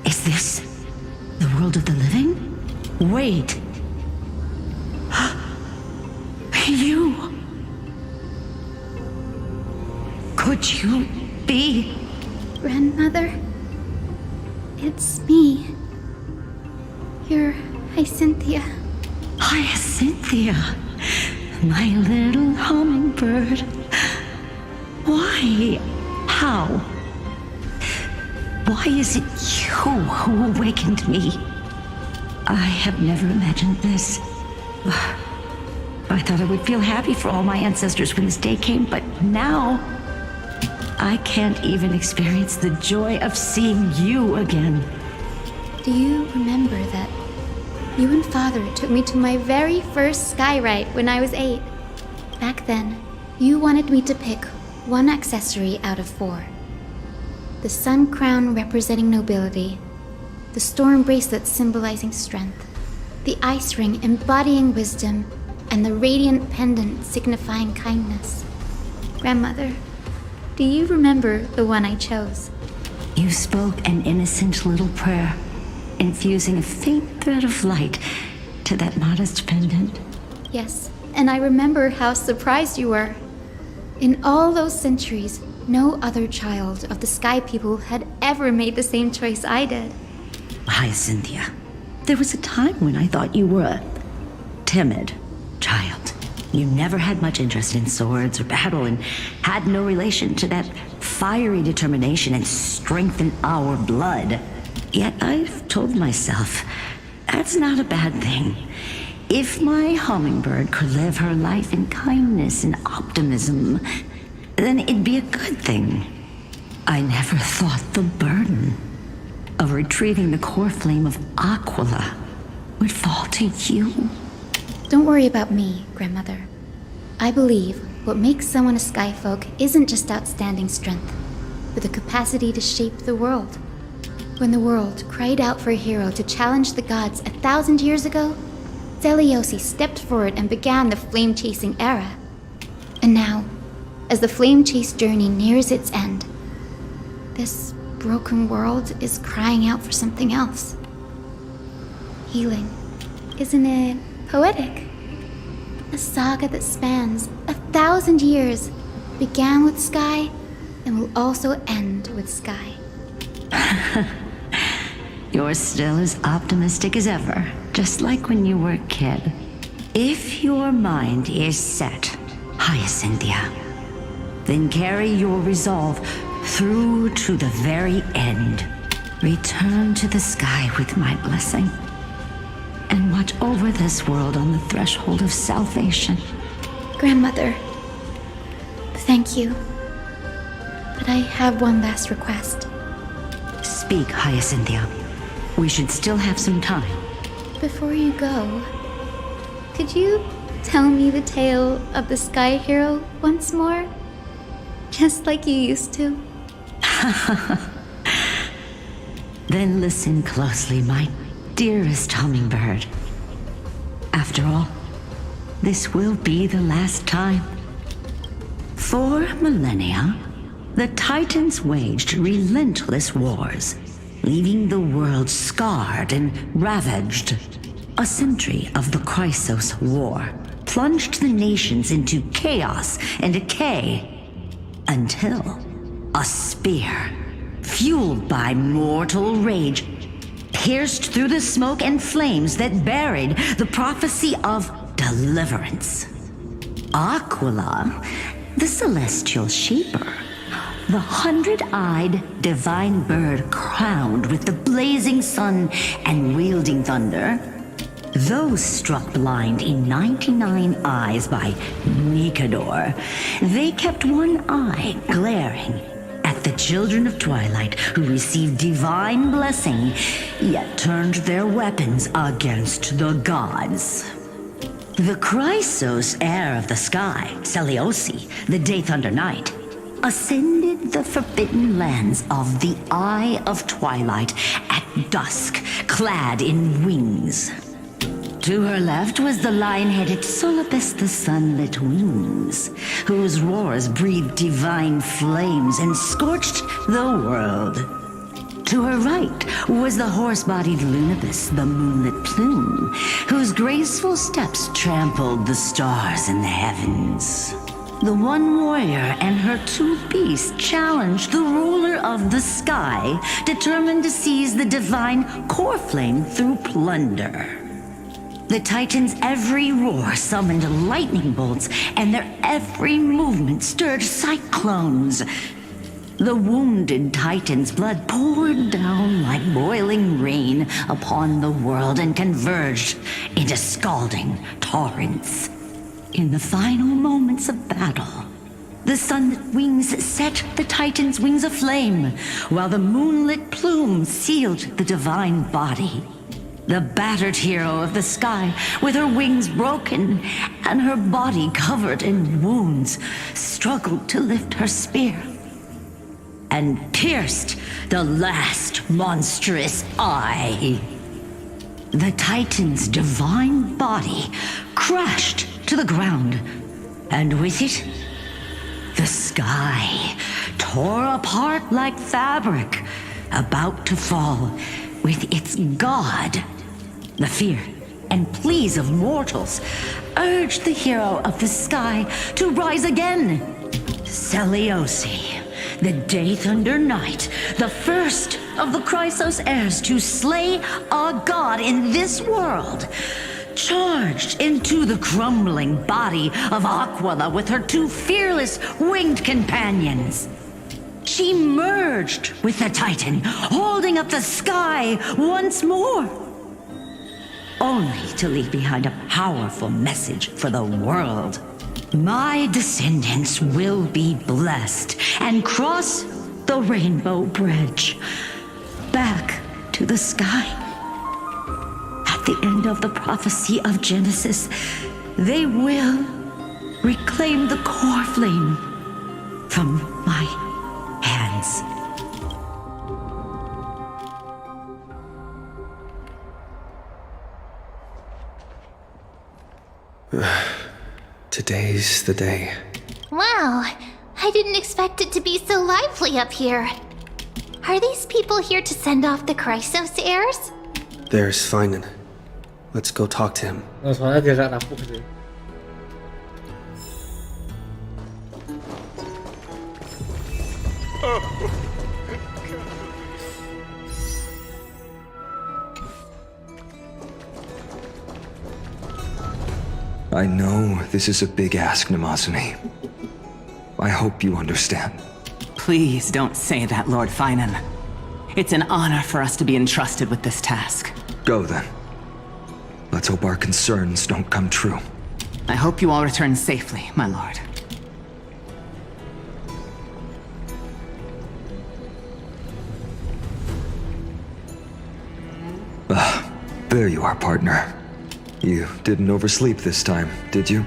Is this the world of the living? Wait. You. Could you be... Grandmother? It's me. You're Hyacinthia. Hyacinthia, my little hummingbird. Why? How? Why is it you who awakened me? I have never imagined this. I thought I would feel happy for all my ancestors when this day came, but now I can't even experience the joy of seeing you again. Do you remember that you and Father took me to my very first sky ride when I was 8? Back then, you wanted me to pick one accessory out of 4. The sun crown representing nobility, the storm bracelet symbolizing strength, the ice ring embodying wisdom, and the radiant pendant signifying kindness. Grandmother, do you remember the one I chose? You spoke an innocent little prayer, infusing a faint thread of light to that modest pendant. Yes, and I remember how surprised you were. In all those centuries, no other child of the Sky People had ever made the same choice I did. Hyacinthia, there was a time when I thought you were a timid child. You never had much interest in swords or battle and had no relation to that fiery determination and strength in our blood. Yet I've told myself, that's not a bad thing. If my hummingbird could live her life in kindness and optimism, then it'd be a good thing. I never thought the burden of retrieving the core flame of Aquila would fall to you. Don't worry about me, Grandmother. I believe what makes someone a Skyfolk isn't just outstanding strength, but the capacity to shape the world. When the world cried out for a hero to challenge the gods 1,000 years ago, Zeliosi stepped forward and began the flame-chasing era. And now, as the flame-chase journey nears its end, this broken world is crying out for something else. Healing. Isn't it poetic? A saga that spans 1,000 years, began with Sky, and will also end with Sky. You're still as optimistic as ever, just like when you were a kid. If your mind is set, Hyacinthia, then carry your resolve through to the very end. Return to the sky with my blessing, and watch over this world on the threshold of salvation. Grandmother, thank you. But I have one last request. Speak, Hyacinthia. We should still have some time. Before you go, could you tell me the tale of the Sky Hero once more? Just like you used to? Then listen closely, my dearest hummingbird. After all, this will be the last time. For millennia, the Titans waged relentless wars, leaving the world scarred and ravaged. A century of the Chrysos War plunged the nations into chaos and decay, until a spear, fueled by mortal rage, pierced through the smoke and flames that buried the prophecy of deliverance. Aquila, the celestial shaper, the 100-eyed divine bird crowned with the blazing sun and wielding thunder, those struck blind in 99 eyes by Nicodor, they kept one eye glaring at the children of twilight who received divine blessing, yet turned their weapons against the gods. The Chrysos heir of the sky, Seliosi, the Day Thunder Knight, ascended the forbidden lands of the Eye of Twilight at dusk, clad in wings. To her left was the lion-headed Solopus the Sunlit Wings, whose roars breathed divine flames and scorched the world. To her right was the horse-bodied Lunibus, the Moonlit Plume, whose graceful steps trampled the stars in the heavens. The one warrior and her two beasts challenged the ruler of the sky, determined to seize the divine core flame through plunder. The Titans' every roar summoned lightning bolts, and their every movement stirred cyclones. The wounded Titan's blood poured down like boiling rain upon the world and converged into scalding torrents. In the final moments of battle, the Sunlit Wings set the Titan's wings aflame, while the Moonlit Plume sealed the divine body. The battered hero of the sky, with her wings broken and her body covered in wounds, struggled to lift her spear and pierced the last monstrous eye. The Titan's divine body crashed to the ground, and with it, the sky tore apart like fabric, about to fall with its god. The fear and pleas of mortals urged the hero of the sky to rise again. Seliosi, the Day Thunder Knight, the first of the Chrysos heirs to slay a god in this world, charged into the crumbling body of Aquila with her two fearless winged companions. She merged with the Titan, holding up the sky once more, only to leave behind a powerful message for the world. My descendants will be blessed and cross the Rainbow Bridge back to the sky. At the end of the prophecy of Genesis, they will reclaim the core flame from my hands. Today's the day. Wow, I didn't expect it to be so lively up here. Are these people here to send off the Chrysos heirs? There's Finan. Let's go talk to him. Soalnya dia gak rapuh sih. I know this is a big ask, Namazuni. I hope you understand. Please don't say that, Lord Finan. It's an honor for us to be entrusted with this task. Go then. Let's hope our concerns don't come true. I hope you all return safely, my lord. There you are, partner. You didn't oversleep this time, did you?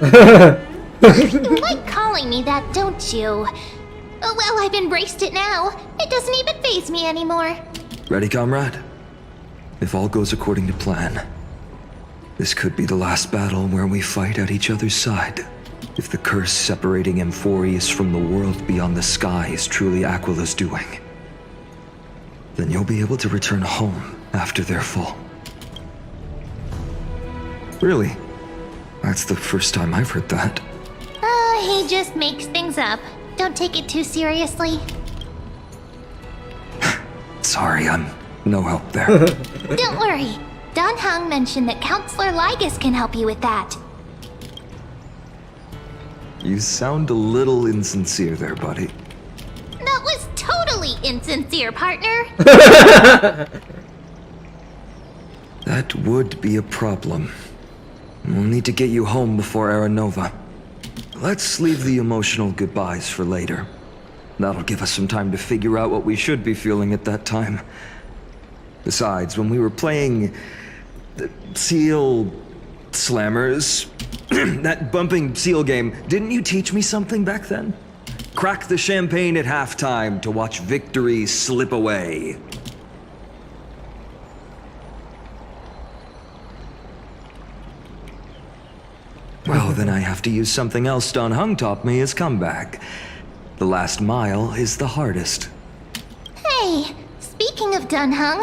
You like calling me that, don't you? Oh, well, I've embraced it now. It doesn't even faze me anymore. Ready, comrade? If all goes according to plan, this could be the last battle where we fight at each other's side. If the curse separating amphoreus from the world beyond the sky is truly Aquila's doing, then you'll be able to return home after their fall. Really? That's the first time I've heard that. He just makes things up. Don't take it too seriously. Sorry, I'm no help there. Don't worry. Don Hung mentioned that Counselor Ligus can help you with that. You sound a little insincere there, buddy. That was totally insincere, partner. That would be a problem. We'll need to get you home before Aranova. Let's leave the emotional goodbyes for later. That'll give us some time to figure out what we should be feeling at that time. Besides, when we were playing the Seal Slammers, that bumping seal game, didn't you teach me something back then? Crack the champagne at halftime to watch victory slip away. Well, then I have to use something else Don Hung taught me as comeback. The last mile is the hardest. Hey, speaking of Dunhung,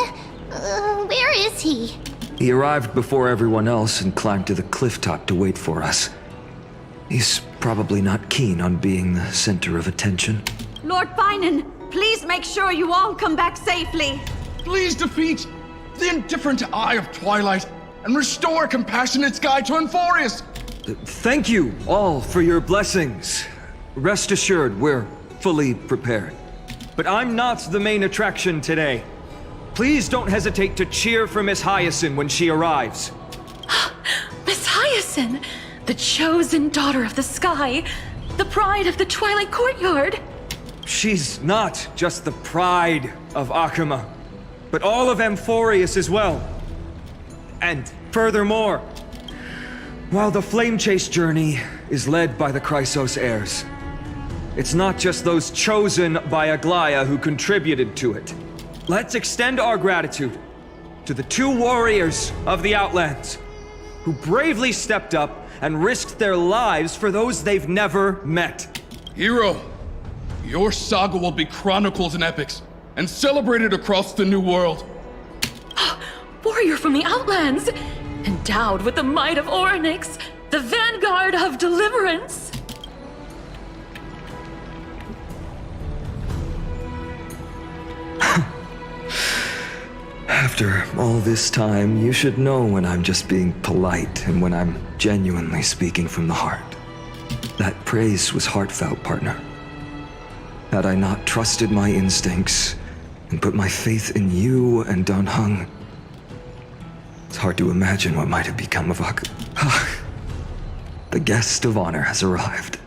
where is he? He arrived before everyone else and climbed to the cliff top to wait for us. He's probably not keen on being the center of attention. Lord Finan, please make sure you all come back safely. Please defeat the indifferent eye of twilight and restore a compassionate sky to amphoreus. Thank you all for your blessings. Rest assured, we're fully prepared. But I'm not the main attraction today. Please don't hesitate to cheer for Miss Hyacinth when she arrives. Miss Hyacinth, the chosen daughter of the sky, the pride of the Twilight Courtyard. She's not just the pride of Akuma, but all of Amphoreus as well. And furthermore, while the Flame Chase journey is led by the Chrysos heirs, it's not just those chosen by Aglaia who contributed to it. Let's extend our gratitude to the 2 warriors of the Outlands who bravely stepped up and risked their lives for those they've never met. Hero, your saga will be chronicled in epics and celebrated across the New World. Warrior from the Outlands, endowed with the might of Orynyx, the vanguard of deliverance. After all this time, you should know when I'm just being polite and when I'm genuinely speaking from the heart. That praise was heartfelt, partner. Had I not trusted my instincts and put my faith in you and Don Hung, it's hard to imagine what might have become of Ak. The guest of honor has arrived.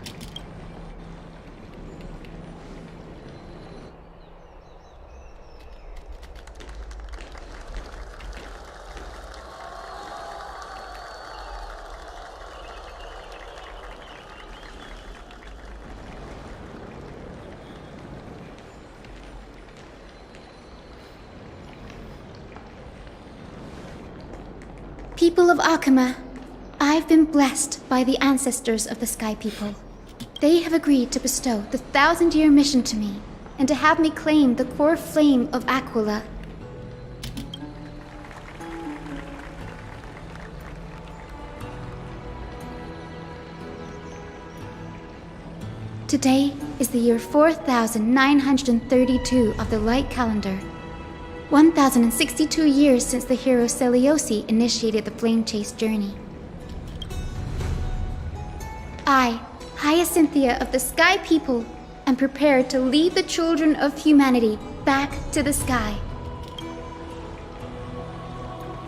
People of Akuma, I've been blessed by the ancestors of the Sky People. They have agreed to bestow the 1,000-year mission to me, and to have me claim the core flame of Aquila. Today is the year 4932 of the light calendar. 1,062 years since the hero Seliosi initiated the Flame Chase journey. I, Hyacinthia of the Sky People, am prepared to lead the children of humanity back to the sky.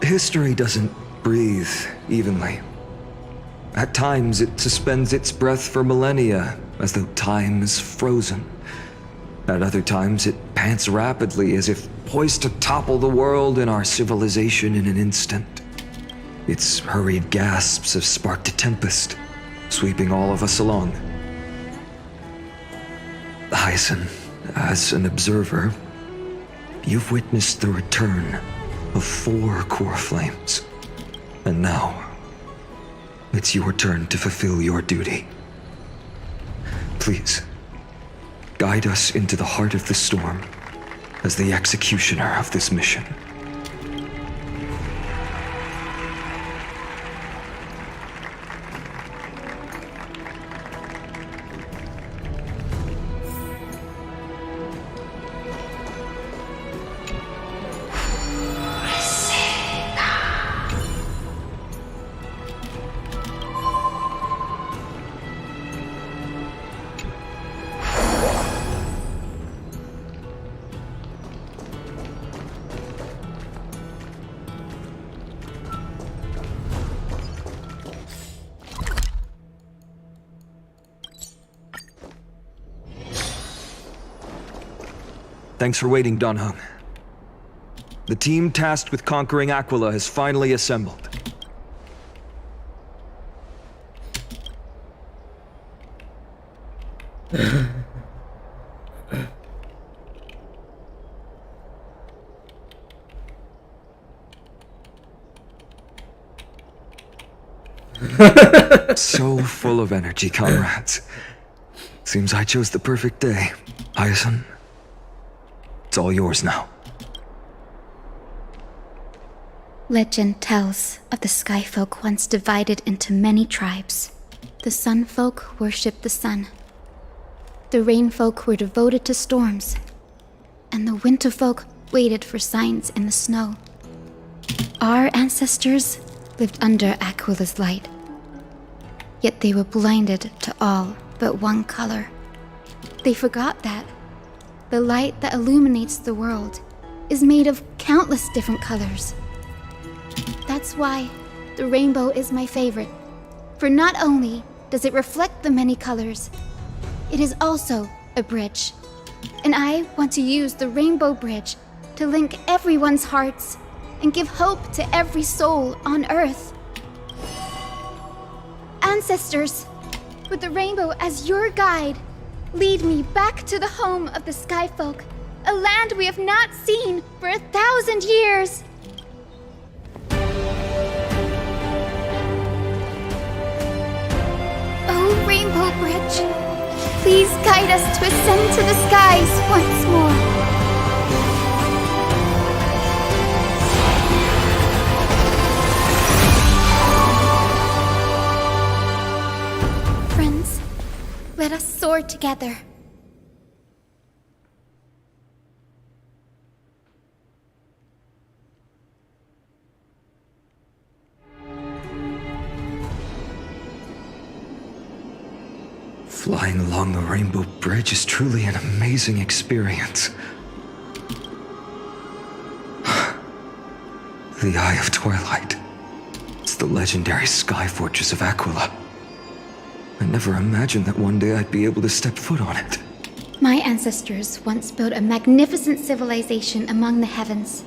History doesn't breathe evenly. At times, it suspends its breath for millennia, as though time is frozen. At other times, it pants rapidly, as if poised to topple the world and our civilization in an instant. Its hurried gasps have sparked a tempest, sweeping all of us along. Hyacinth, as an observer, you've witnessed the return of 4 core flames. And now, it's your turn to fulfill your duty. Please, guide us into the heart of the storm as the executioner of this mission. Thanks for waiting, Don Hung. The team tasked with conquering Aquila has finally assembled. So full of energy, comrades. Seems I chose the perfect day. Hyacinth, it's all yours now. Legend tells of the sky folk once divided into many tribes. The sun folk worshipped the sun. The rain folk were devoted to storms. And the winter folk waited for signs in the snow. Our ancestors lived under Aquila's light. Yet they were blinded to all but one color. They forgot that the light that illuminates the world is made of countless different colors. That's why the rainbow is my favorite. For not only does it reflect the many colors, it is also a bridge. And I want to use the rainbow bridge to link everyone's hearts and give hope to every soul on Earth. Ancestors, with the rainbow as your guide, lead me back to the home of the Skyfolk, a land we have not seen for 1,000 years. Oh, Rainbow Bridge, please guide us to ascend to the skies once more. Friends, let us soar together. Flying along the Rainbow Bridge is truly an amazing experience. The Eye of Twilight. It's the legendary sky fortress of Aquila. I never imagined that one day I'd be able to step foot on it. My ancestors once built a magnificent civilization among the heavens.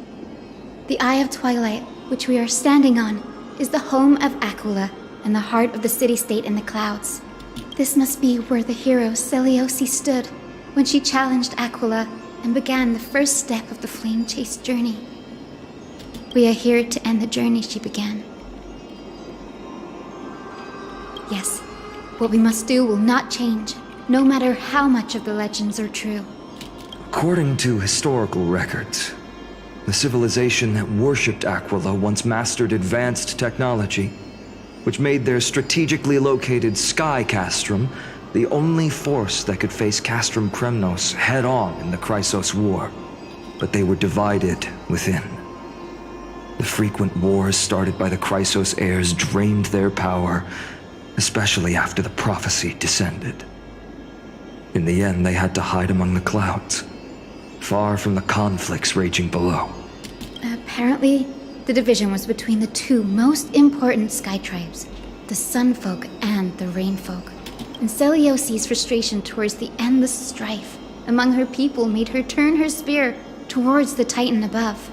The Eye of Twilight, which we are standing on, is the home of Aquila and the heart of the city-state in the clouds. This must be where the hero Seleucus stood when she challenged Aquila and began the first step of the flame-chased journey. We are here to end the journey she began. Yes, what we must do will not change, no matter how much of the legends are true. According to historical records, the civilization that worshipped Aquila once mastered advanced technology, which made their strategically located sky castrum the only force that could face Castrum Kremnos head-on in the Chrysos War. But they were divided within. The frequent wars started by the Chrysos heirs drained their power, especially after the prophecy descended. In the end, they had to hide among the clouds, far from the conflicts raging below. Apparently, the division was between the two most important sky tribes, the Sun Folk and the Rain Folk. And Seleucus' frustration towards the endless strife among her people made her turn her spear towards the Titan above.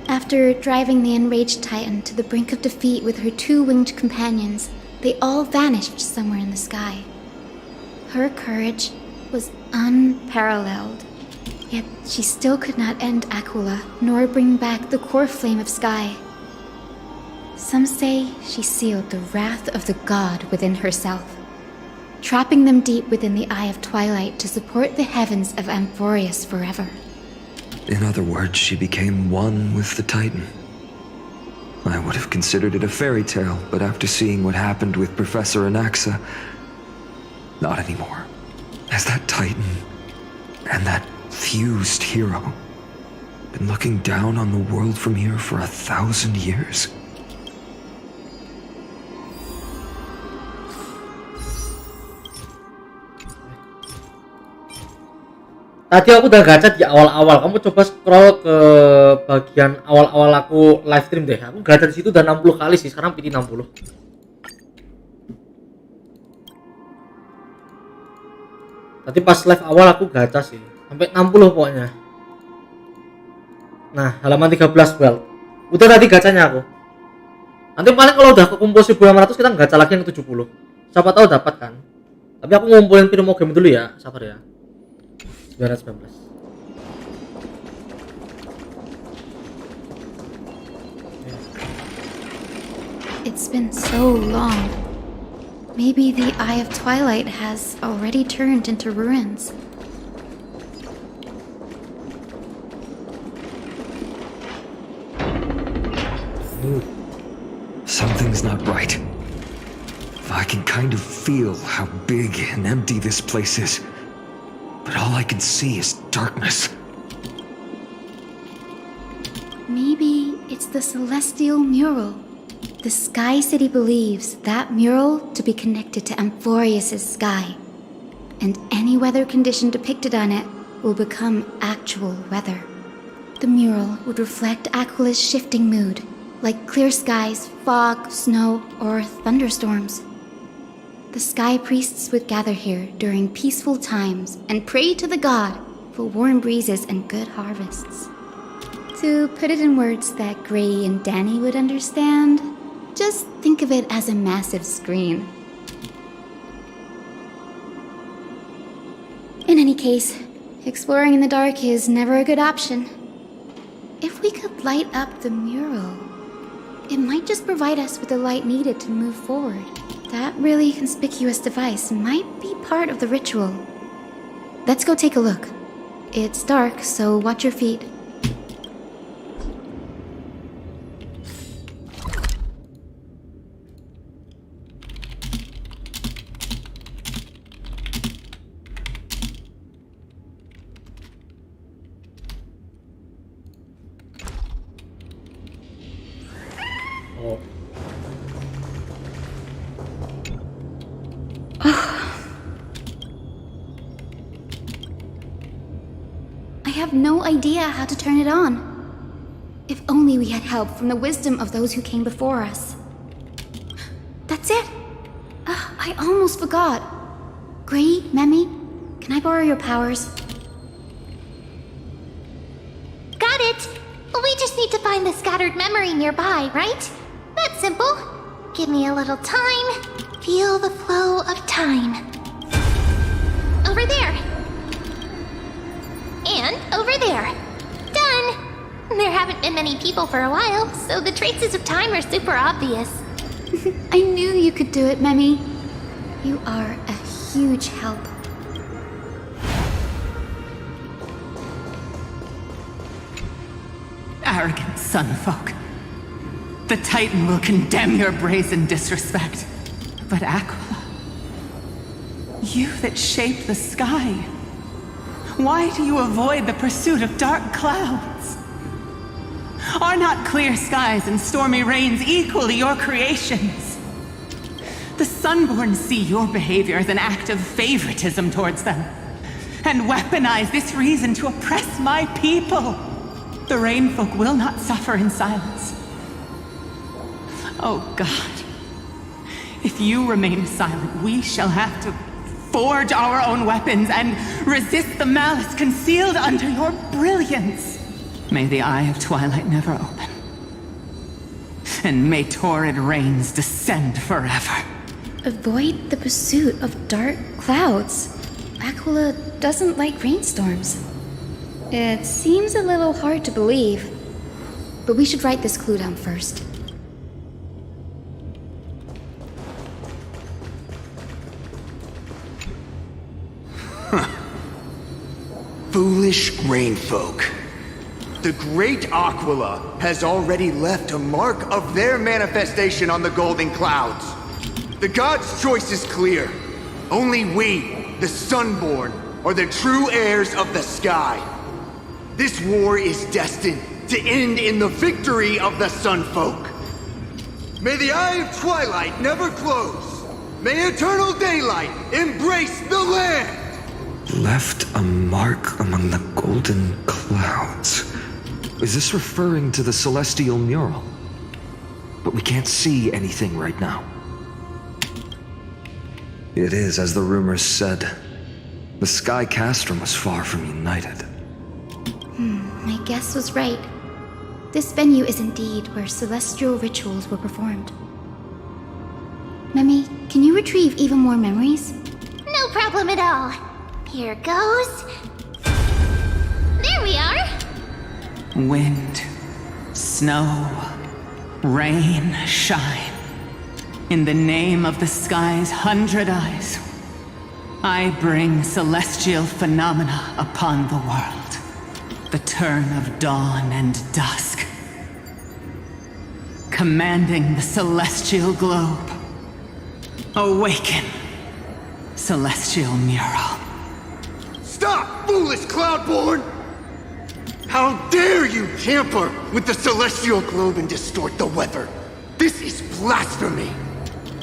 After driving the enraged Titan to the brink of defeat with her two-winged companions, they all vanished somewhere in the sky. Her courage was unparalleled. Yet she still could not end Aquila, nor bring back the core flame of sky. Some say she sealed the wrath of the god within herself, trapping them deep within the Eye of Twilight to support the heavens of Amphoreus forever. In other words, she became one with the Titan. I would have considered it a fairy tale, but after seeing what happened with Professor Anaxa, not anymore. As that Titan and that fused hero been looking down on the world from here for 1,000 years. Tadi aku udah gacha di awal-awal. Kamu coba scroll ke bagian awal-awal aku live stream deh. Aku gacha di situ udah 60 kali sih. Sekarang pilih 60. Tadi pas live awal aku gacha sih. Sampai 60 pokoknya. Nah, halaman 13 bel. Udah tadi gacanya aku. Nanti paling kalau udah kekumpul 1600 kita gacha lagi yang 70. Siapa tahu dapat kan. Tapi aku ngumpulin Primo game dulu ya. Sabar ya. 919. It's been so long. Maybe the Eye of Twilight has already turned into ruins. Something's not right. I can kind of feel how big and empty this place is. But all I can see is darkness. Maybe it's the celestial mural. The Sky City believes that mural to be connected to amphoreus' sky. And any weather condition depicted on it will become actual weather. The mural would reflect Aquila's shifting mood, like clear skies, fog, snow, or thunderstorms. The sky priests would gather here during peaceful times and pray to the god for warm breezes and good harvests. To put it in words that Gray and Danny would understand, just think of it as a massive screen. In any case, exploring in the dark is never a good option. If we could light up the mural, it might just provide us with the light needed to move forward. That really conspicuous device might be part of the ritual. Let's go take a look. It's dark, so watch your feet. I have no idea how to turn it on. If only we had help from the wisdom of those who came before us. That's it! I almost forgot. Gray, Memmy, can I borrow your powers? Got it! We just need to find the scattered memory nearby, right? That's simple. Give me a little time. Feel the flow of time. Over there. And over there. Done! There haven't been many people for a while, so the traces of time are super obvious. I knew you could do it, Memmy. You are a huge help. Arrogant sunfolk. The Titan will condemn your brazen disrespect. But Aquila, you that shaped the sky, why do you avoid the pursuit of dark clouds? Are not clear skies and stormy rains equally your creations? The Sunborn see your behavior as an act of favoritism towards them, and weaponize this reason to oppress my people. The Rainfolk will not suffer in silence. Oh God, if you remain silent, we shall have to forge our own weapons and resist the malice concealed under your brilliance. May the Eye of Twilight never open. And may torrid rains descend forever. Avoid the pursuit of dark clouds. Aquila doesn't like rainstorms. It seems a little hard to believe, but we should write this clue down first. Foolish rainfolk. The great Aquila has already left a mark of their manifestation on the golden clouds. The gods' choice is clear. Only we, the Sunborn, are the true heirs of the sky. This war is destined to end in the victory of the Sunfolk. May the Eye of Twilight never close. May eternal daylight embrace the land! Left a mark among the golden clouds. Is this referring to the celestial mural? But we can't see anything right now. It is, as the rumors said. The Sky Castrum was far from united. My guess was right. This venue is indeed where celestial rituals were performed. Memmy, can you retrieve even more memories? No problem at all. Here goes. There we are. Wind, snow, rain, shine. In the name of the sky's 100 eyes, I bring celestial phenomena upon the world. The turn of dawn and dusk. Commanding the celestial globe. Awaken, celestial mural. Stop, foolish Cloudborn! How dare you tamper with the celestial globe and distort the weather? This is blasphemy!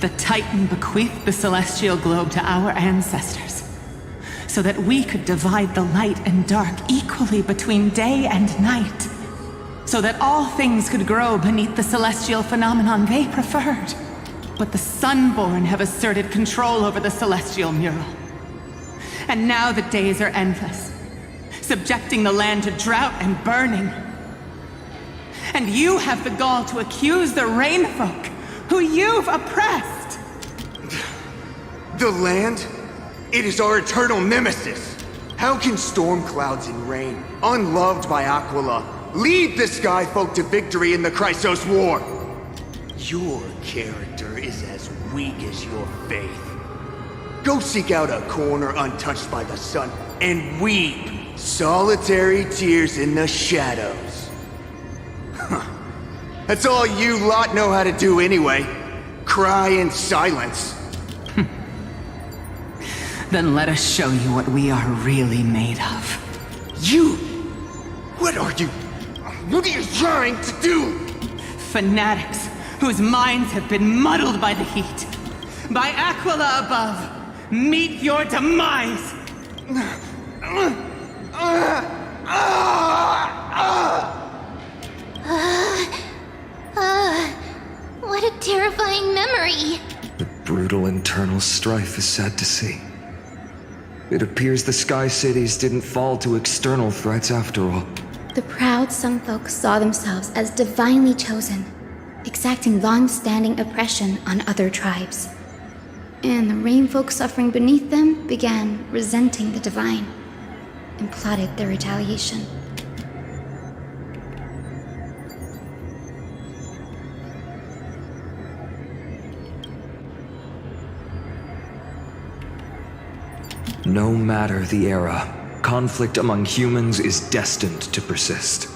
The Titan bequeathed the celestial globe to our ancestors, so that we could divide the light and dark equally between day and night, so that all things could grow beneath the celestial phenomenon they preferred. But the Sunborn have asserted control over the celestial mural. And now the days are endless, subjecting the land to drought and burning. And you have the gall to accuse the Rainfolk, who you've oppressed! The land? It is our eternal nemesis! How can storm clouds and rain, unloved by Aquila, lead the Sky Folk to victory in the Chrysos War? Your character is as weak as your faith. Go seek out a corner untouched by the sun and weep solitary tears in the shadows. That's all you lot know how to do anyway. Cry in silence. Then let us show you what we are really made of. You? What are you? What are you trying to do? Fanatics whose minds have been muddled by the heat. By Aquila above, meet your demise! What a terrifying memory! The brutal internal strife is sad to see. It appears the Sky Cities didn't fall to external threats after all. The proud Sunfolk saw themselves as divinely chosen, exacting long-standing oppression on other tribes. And the Rainfolk suffering beneath them began resenting the divine and plotted their retaliation. No matter the era, conflict among humans is destined to persist.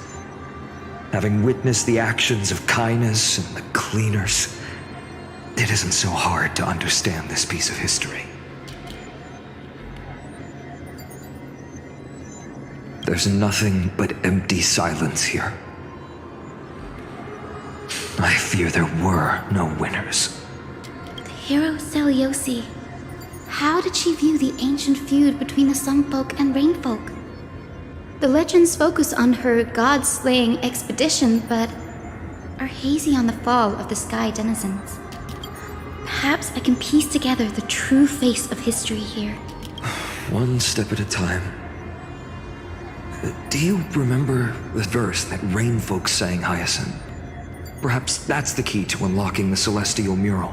Having witnessed the actions of Kindness and the Cleaners, it isn't so hard to understand this piece of history. There's nothing but empty silence here. I fear there were no winners. The hero Seliosi. How did she view the ancient feud between the Sunfolk and Rainfolk? The legends focus on her god-slaying expedition, but are hazy on the fall of the Sky Denizens. Perhaps I can piece together the true face of history here. One step at a time. Do you remember the verse that Rainfolk sang, Hyacinth? Perhaps that's the key to unlocking the celestial mural.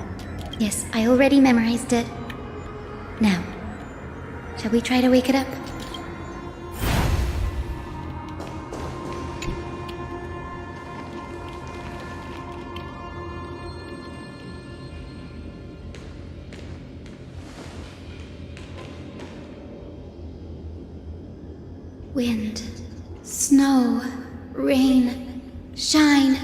Yes, I already memorized it. Now, shall we try to wake it up? Wind, snow, rain, shine.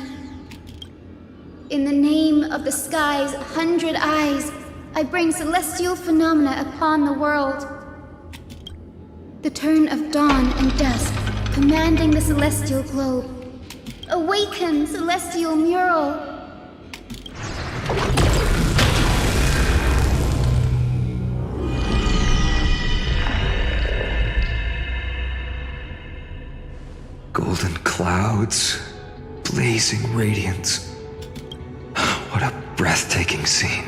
In the name of the sky's 100 eyes, I bring celestial phenomena upon the world. The turn of dawn and dusk, commanding the celestial globe. Awaken, celestial mural! Golden clouds, blazing radiance. What a breathtaking scene.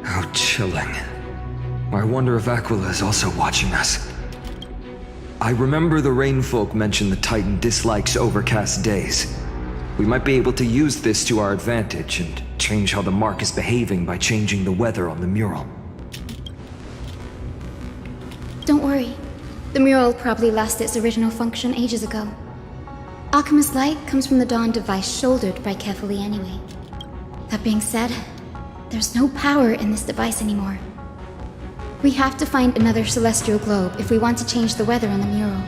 How chilling. I wonder if Aquila is also watching us. I remember the Rainfolk mentioned the Titan dislikes overcast days. We might be able to use this to our advantage and change how the mark is behaving by changing the weather on the mural. Don't worry. The mural probably lost its original function ages ago. Alchemist light comes from the dawn device shouldered by Kefali anyway. That being said, there's no power in this device anymore. We have to find another celestial globe if we want to change the weather on the mural.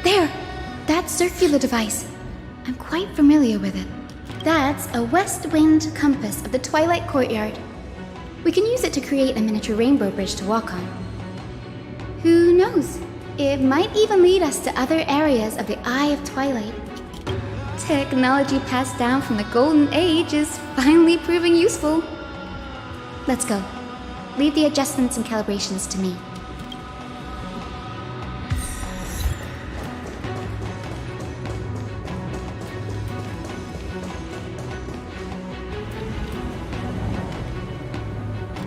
There! That circular device. I'm quite familiar with it. That's a west wind compass of the Twilight Courtyard. We can use it to create a miniature rainbow bridge to walk on. Who knows? It might even lead us to other areas of the Eye of Twilight. Technology passed down from the Golden Age is finally proving useful. Let's go. Leave the adjustments and calibrations to me.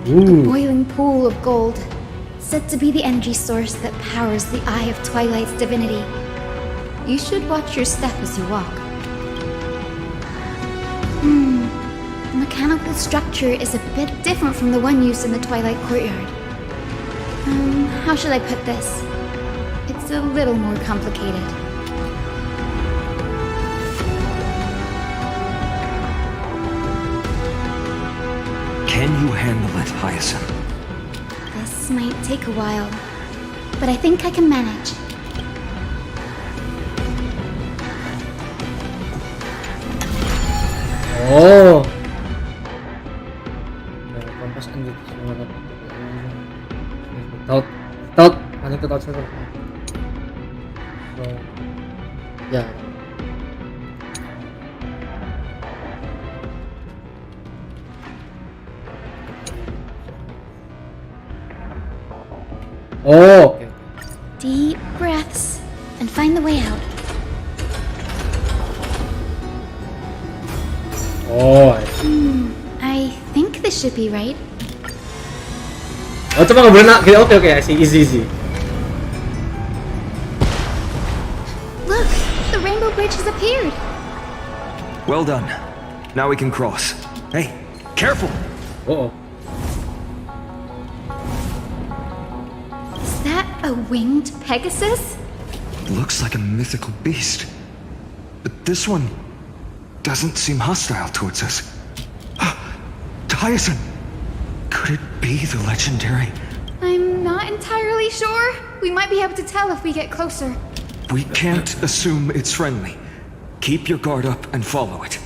A boiling pool of gold, said to be the energy source that powers the Eye of Twilight's divinity. You should watch your step as you walk. The mechanical structure is a bit different from the one used in the Twilight Courtyard. How should I put this? It's a little more complicated. Can you handle it, Hyacinth? This might take a while, but I think I can manage. Oh. Kompas Taut, paling ke taut saja. So, ya. Oh, okay. Deep breaths and find the way out. Oh, I think this should be right. Oh, cuma nggak boleh nak. Okay, I see. Easy. Look, the rainbow bridge has appeared. Well done. Now we can cross. Hey, careful! Uh-oh. Is that a winged Pegasus? Looks like a mythical beast. But this one doesn't seem hostile towards us. Hyacinth! Could it be the legendary? I'm not entirely sure. We might be able to tell if we get closer. We can't assume it's friendly. Keep your guard up and follow it.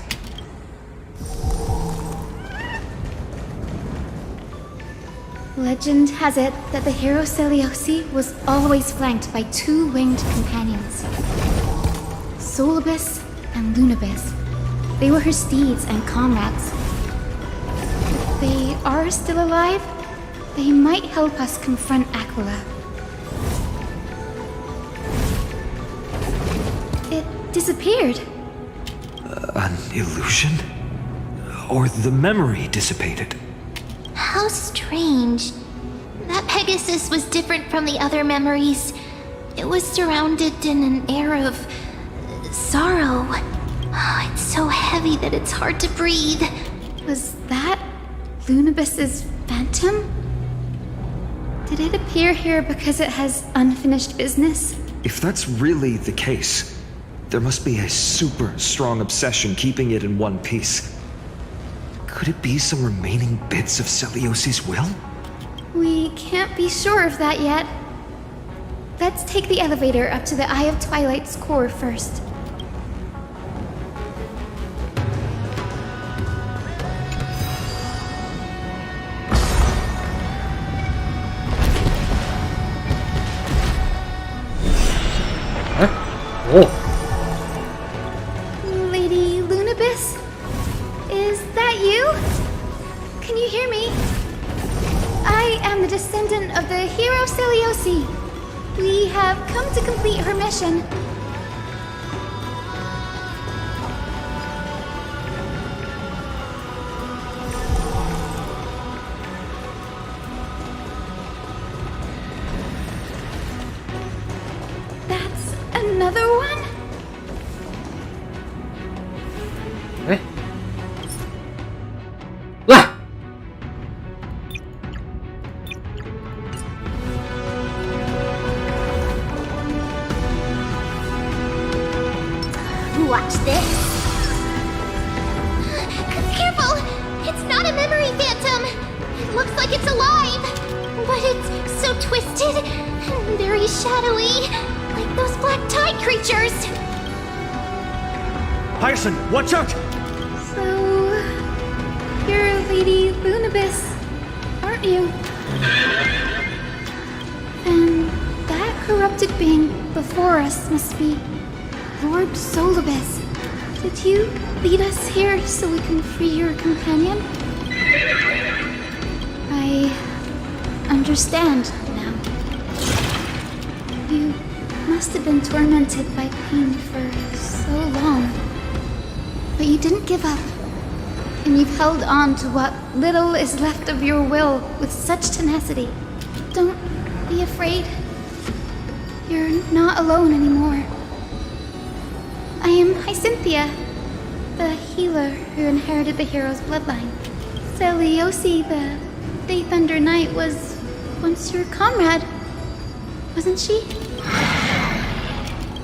Legend has it that the hero Seleuci was always flanked by two winged companions, Solibus and Lunabis. They were her steeds and comrades. If they are still alive, they might help us confront Aquila. It disappeared. An illusion? Or the memory dissipated? How strange. That Pegasus was different from the other memories. It was surrounded in an air of sorrow. Oh, it's so heavy that it's hard to breathe. Was that Lunabis's phantom? Did it appear here because it has unfinished business? If that's really the case, there must be a super strong obsession keeping it in one piece. Could it be some remaining bits of Seleuci's will? We can't be sure of that yet. Let's take the elevator up to the Eye of Twilight's core first. Oh. Lady Lunabis? Is that you? Can you hear me? I am the descendant of the hero Seleuci. We have come to complete her mission. Watch this. Careful! It's not a memory phantom. It looks like it's alive, but it's so twisted and very shadowy, like those black tide creatures. Hyacinth, watch out! So, you're Lady Lunabis, aren't you? And that corrupted being before us must be Lord Solibus. Did you lead us here so we can free your companion? I understand now. You must have been tormented by pain for so long. But you didn't give up. And you've held on to what little is left of your will with such tenacity. Don't be afraid. You're not alone anymore. I am Hyacinthia, the healer who inherited the hero's bloodline. Seliosi, the Day Thunder Knight, was once your comrade, wasn't she?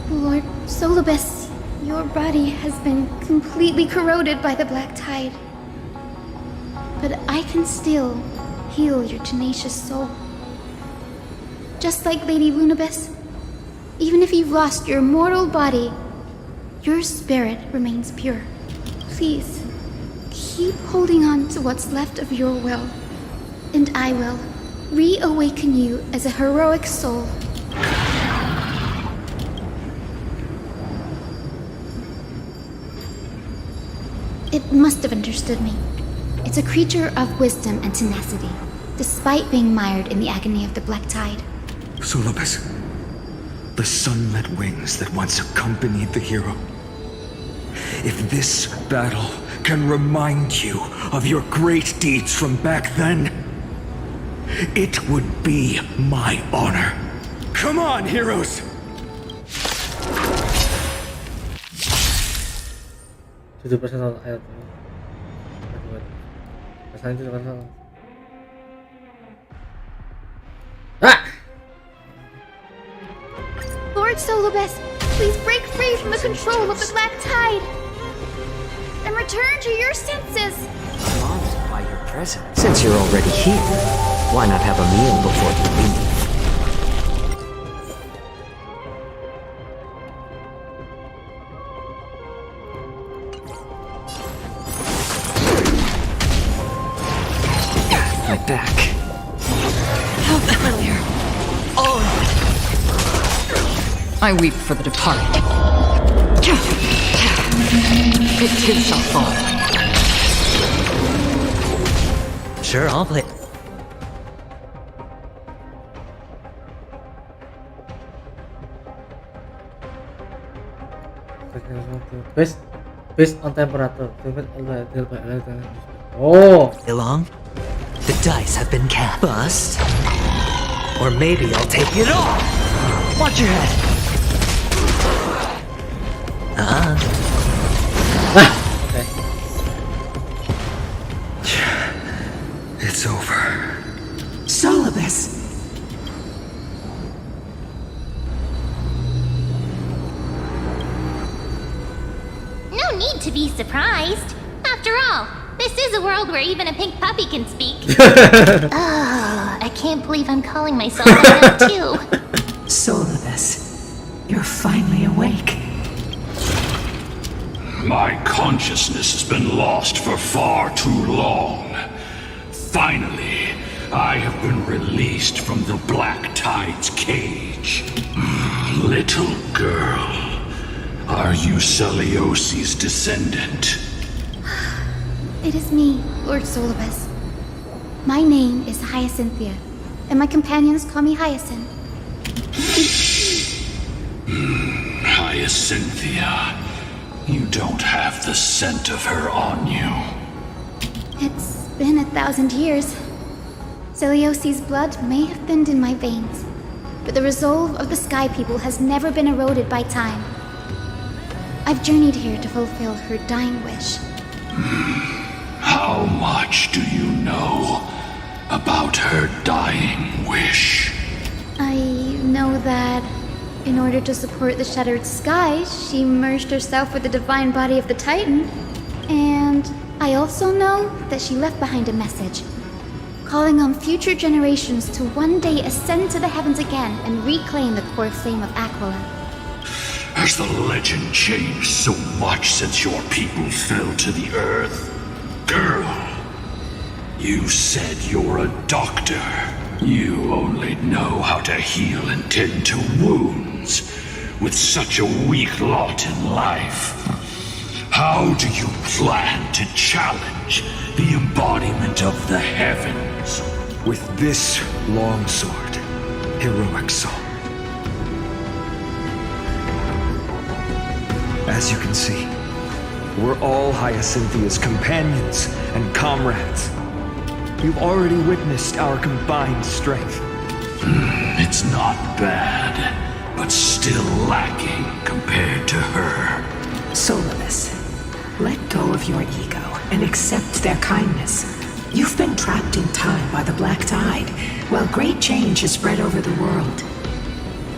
Lord Solibus, your body has been completely corroded by the black tide. But I can still heal your tenacious soul. Just like Lady Lunabis, even if you've lost your mortal body, your spirit remains pure. Please, keep holding on to what's left of your will, and I will reawaken you as a heroic soul. It must have understood me. It's a creature of wisdom and tenacity, despite being mired in the agony of the black tide. Solibus, the sunlit wings that once accompanied the hero. If this battle can remind you of your great deeds from back then, it would be my honor. Come on, heroes! Lord Solibus, please break free from the control of the black tide and return to your senses. I'm honored by your presence. Since you're already here, why not have a meal before you leave? My back. How familiar. Oh! I weep for the departed. It too shall fall. Sure, I'll play. Based on temperature. Oh. Along. The dice have been cast. Bust. Or maybe I'll take it all. Watch your head. Okay. It's over. Solibus! No need to be surprised. After all, this is a world where even a pink puppy can speak. I can't believe I'm calling myself that now, too. Solibus, you're finally awake. My consciousness has been lost for far too long. Finally, I have been released from the Black Tide's cage. Little girl, are you Seliosi's descendant? It is me, Lord Solibus. My name is Hyacinthia, and my companions call me Hyacinth. Hyacinthia, you don't have the scent of her on you. It's been 1,000 years. Seliosi's blood may have thinned in my veins, but the resolve of the Sky People has never been eroded by time. I've journeyed here to fulfill her dying wish. How much do you know about her dying wish? I know that In order to support the shattered sky, she merged herself with the divine body of the Titan. And I also know that she left behind a message, calling on future generations to one day ascend to the heavens again and reclaim the core flame of Aquila. Has the legend changed so much since your people fell to the earth? Girl, you said you're a doctor. You only know how to heal and tend to wounds with such a weak lot in life. How do you plan to challenge the embodiment of the heavens? With this long sword, heroic soul. As you can see, we're all Hyacinthia's companions and comrades. You've already witnessed our combined strength. It's not bad, but still lacking compared to her. Solus, let go of your ego and accept their kindness. You've been trapped in time by the Black Tide, while great change has spread over the world.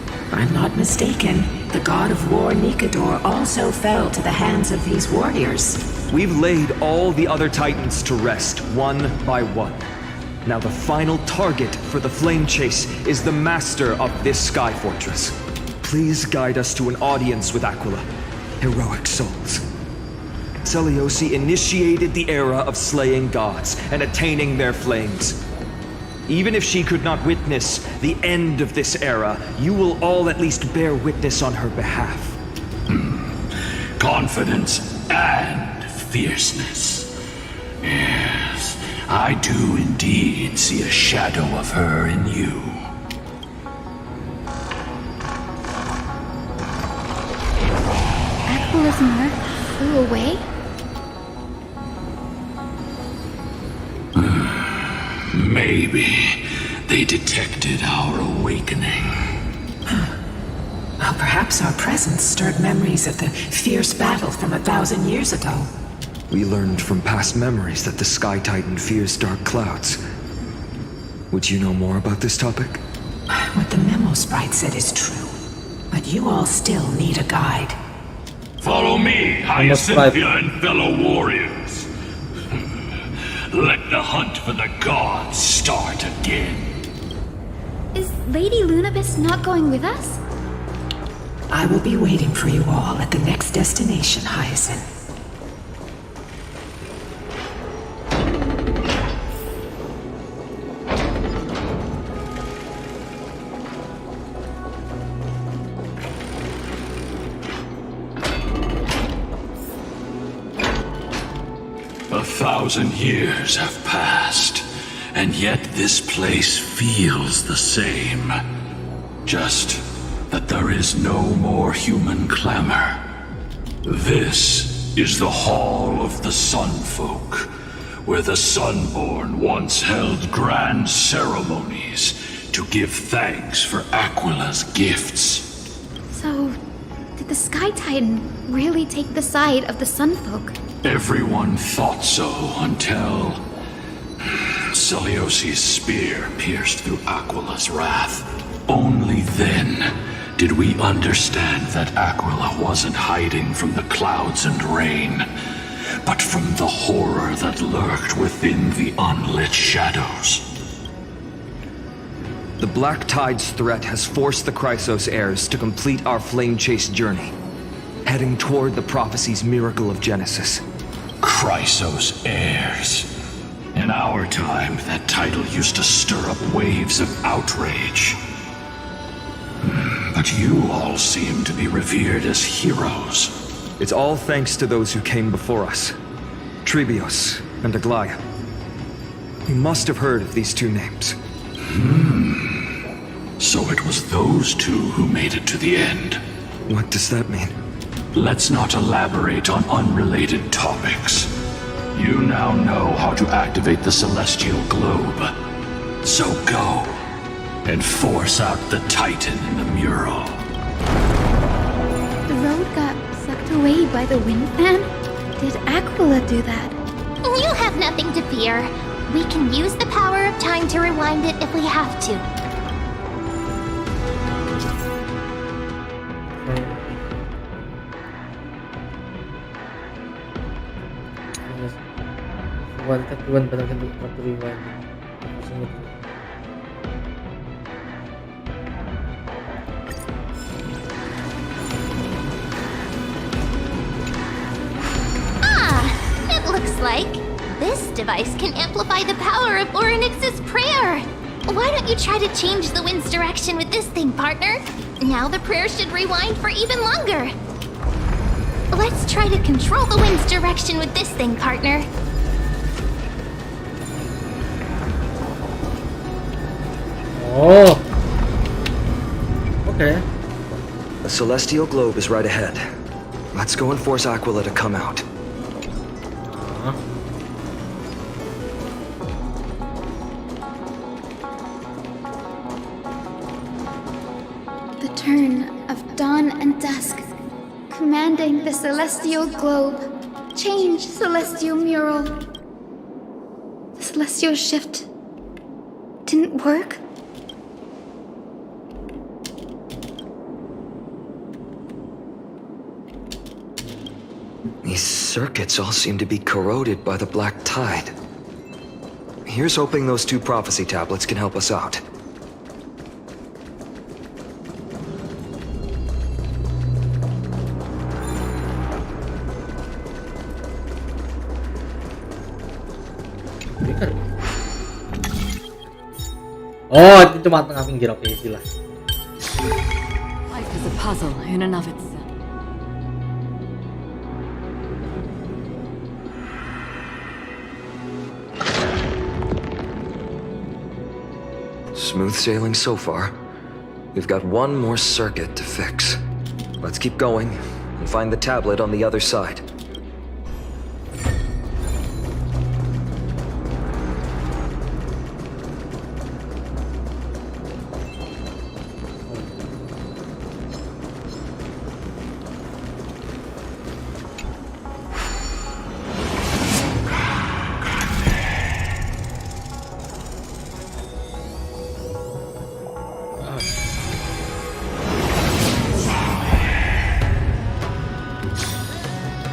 If I'm not mistaken, the god of war Nikador also fell to the hands of these warriors. We've laid all the other titans to rest, one by one. Now the final target for the flame chase is the master of this sky fortress. Please guide us to an audience with Aquila. Heroic souls. Seleuci initiated the era of slaying gods and attaining their flames. Even if she could not witness the end of this era, you will all at least bear witness on her behalf. Confidence and fierceness. Yes, I do indeed see a shadow of her in you. Aquila's mark flew away? Maybe they detected our awakening. Well, perhaps our presence stirred memories of the fierce battle from 1,000 years ago. We learned from past memories that the Sky Titan fears dark clouds. Would you know more about this topic? What the memo sprite said is true, but you all still need a guide. Follow me, Hyacinthia and fellow warriors. Let the hunt for the gods start again. Is Lady Lunabis not going with us? I will be waiting for you all at the next destination, Hyacinth. A 1,000 years have passed, and yet this place feels the same. Just that there is no more human clamor. This is the Hall of the Sunfolk, where the Sunborn once held grand ceremonies to give thanks for Aquila's gifts. So, did the Sky Titan really take the side of the Sunfolk? Everyone thought so until Seleuci's spear pierced through Aquila's wrath. Only then did we understand that Aquila wasn't hiding from the clouds and rain, but from the horror that lurked within the unlit shadows. The Black Tide's threat has forced the Chrysos heirs to complete our flame chase journey, heading toward the prophecy's miracle of Genesis. Chrysos heirs. In our time, that title used to stir up waves of outrage. But you all seem to be revered as heroes. It's all thanks to those who came before us. Trebios and Aglaia. You must have heard of these two names. So it was those two who made it to the end. What does that mean? Let's not elaborate on unrelated topics. You now know how to activate the celestial globe. So go and force out the Titan in the mural. The road got sucked away by the wind fan? Did Aquila do that? You have nothing to fear. We can use the power of time to rewind it if we have to. Wanita berbentuk rewind. It looks like this device can amplify the power of Orynyx's prayer. Why don't you try to change the wind's direction with this thing, partner? Now the prayer should rewind for even longer. Let's try to control the wind's direction with this thing, partner. Oh. Okay. The celestial globe is right ahead. Let's go and force Aquila to come out. The turn of dawn and dusk, commanding the celestial globe. Change, celestial mural. The celestial shift didn't work? These circuits all seem to be corroded by the black tide. Here's hoping those 2 prophecy tablets can help us out. Oh, itu cuma tengah pinggir, oke, silah. Life is a puzzle in and of itself. Smooth sailing so far. We've got one more circuit to fix. Let's keep going and find the tablet on the other side.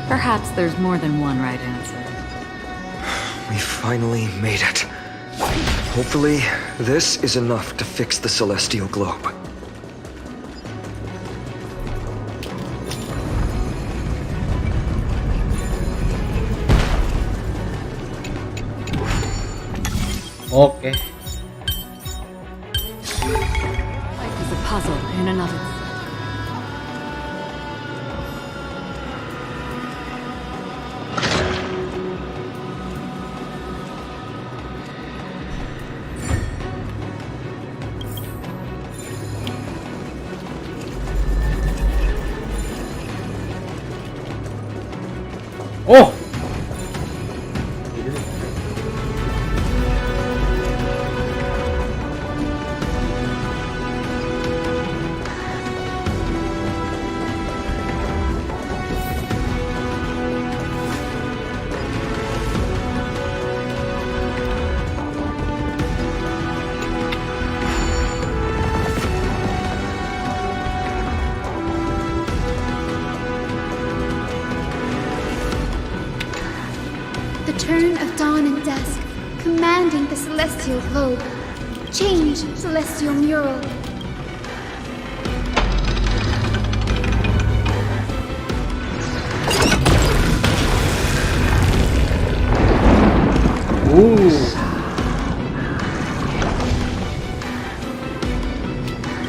Perhaps there's more than one right answer. We finally made it. Hopefully, this is enough to fix the celestial globe. Okay. Life is a puzzle in and of itself. Oh. Turn of dawn and dusk, commanding the celestial globe. Change, celestial mural. Ooh.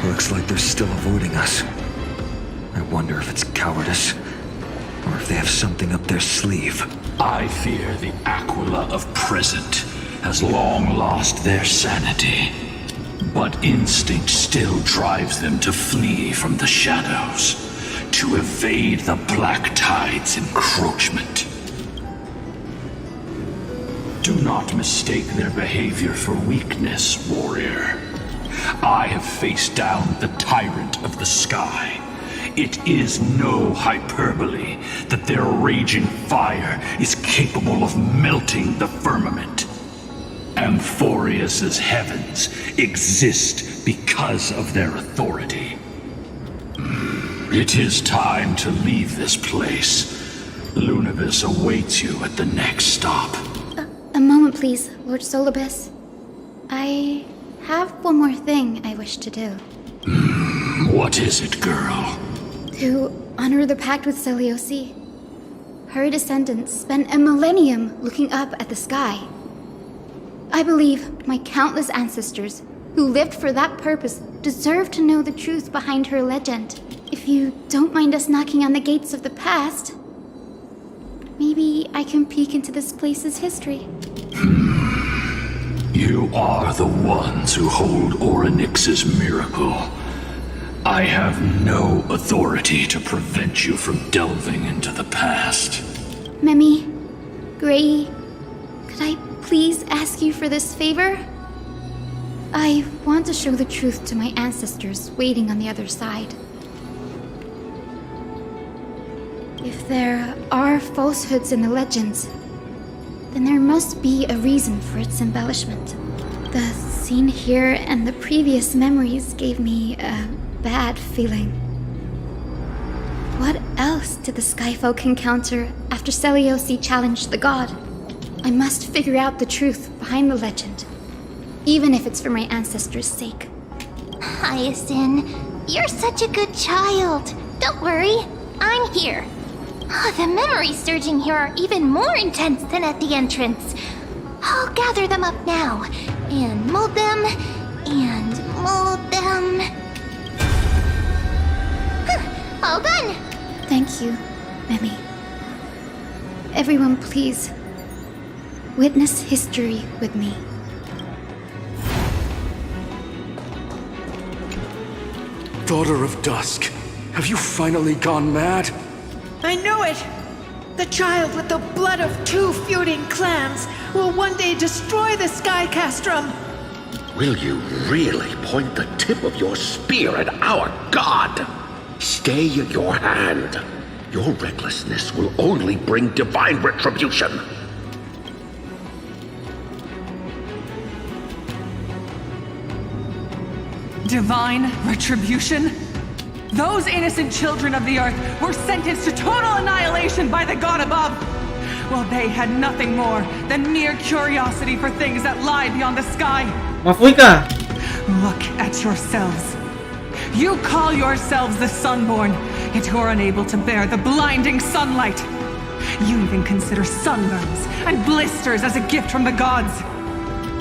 Looks like they're still avoiding us. I wonder if it's cowardice, or if they have something up their sleeve. I fear the Aquila of present has long lost their sanity. But instinct still drives them to flee from the shadows, to evade the black tide's encroachment. Do not mistake their behavior for weakness, warrior. I have faced down the tyrant of the sky. It is no hyperbole that their raging fire is capable of melting the firmament. Amphoreus's heavens exist because of their authority. It is time to leave this place. Lunavis awaits you at the next stop. A moment, please, Lord Solibus. I have one more thing I wish to do. What is it, girl? To honor the pact with Selioci. Her descendants spent a millennium looking up at the sky. I believe my countless ancestors who lived for that purpose deserve to know the truth behind her legend. If you don't mind us knocking on the gates of the past, maybe I can peek into this place's history. You are the ones who hold Orynyx's miracle. I have no authority to prevent you from delving into the past. Memi, Grey, could I please ask you for this favor? I want to show the truth to my ancestors waiting on the other side. If there are falsehoods in the legends, then there must be a reason for its embellishment. The scene here and the previous memories gave me a bad feeling. What else did the Skyfolk encounter after Selioci challenged the god? I must figure out the truth behind the legend, even if it's for my ancestors' sake. Hyacinth, you're such a good child. Don't worry, I'm here. The memories surging here are even more intense than at the entrance. I'll gather them up now, and mold them, All done! Thank you, Memi. Everyone, please, witness history with me. Daughter of Dusk, have you finally gone mad? I know it! The child with the blood of 2 feuding clans will one day destroy the Sky Castrum! Will you really point the tip of your spear at our god? Stay your hand. Your recklessness will only bring divine retribution. Divine retribution? Those innocent children of the earth were sentenced to total annihilation by the god above, while they had nothing more than mere curiosity for things that lie beyond the sky. Mafuika! Look at yourselves. You call yourselves the Sunborn, yet you're unable to bear the blinding sunlight. You even consider sunburns and blisters as a gift from the gods.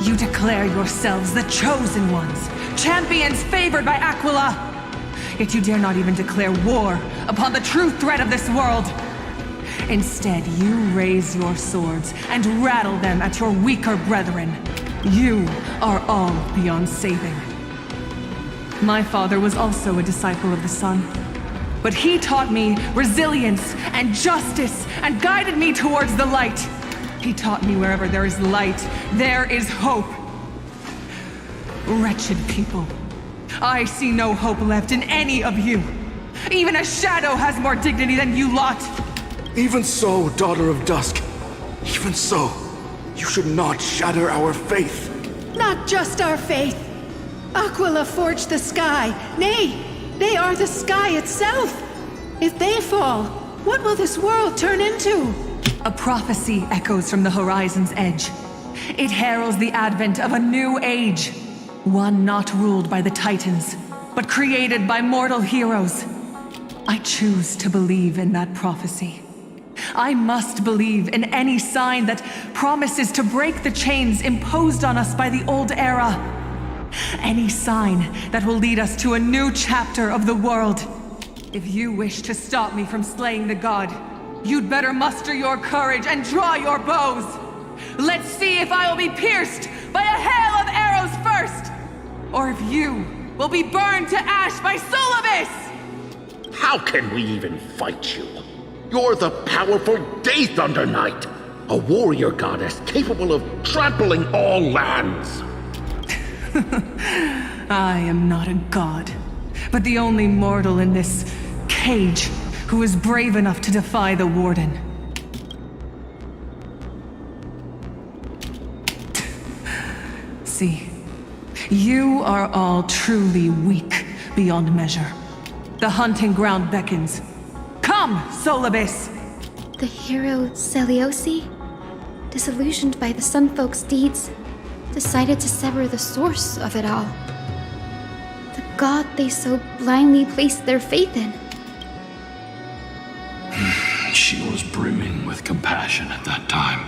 You declare yourselves the chosen ones, champions favored by Aquila. Yet you dare not even declare war upon the true threat of this world. Instead, you raise your swords and rattle them at your weaker brethren. You are all beyond saving. My father was also a disciple of the sun, but he taught me resilience and justice and guided me towards the light. He taught me wherever there is light, there is hope. Wretched people. I see no hope left in any of you. Even a shadow has more dignity than you lot. Even so, Daughter of Dusk. Even so, you should not shatter our faith. Not just our faith. Aquila forged the sky. Nay, they are the sky itself. If they fall, what will this world turn into? A prophecy echoes from the horizon's edge. It heralds the advent of a new age. One not ruled by the Titans, but created by mortal heroes. I choose to believe in that prophecy. I must believe in any sign that promises to break the chains imposed on us by the old era. Any sign that will lead us to a new chapter of the world. If you wish to stop me from slaying the god, you'd better muster your courage and draw your bows. Let's see if I will be pierced by a hail of arrows first, or if you will be burned to ash by Solibus! How can we even fight you? You're the powerful Day Thunder Knight, a warrior goddess capable of trampling all lands. I am not a god, but the only mortal in this cage who is brave enough to defy the Warden. See, you are all truly weak beyond measure. The hunting ground beckons. Come, Solibus! The hero Selioci? disillusioned by the Sunfolk's deeds, decided to sever the source of it all. The god they so blindly placed their faith in. She was brimming with compassion at that time.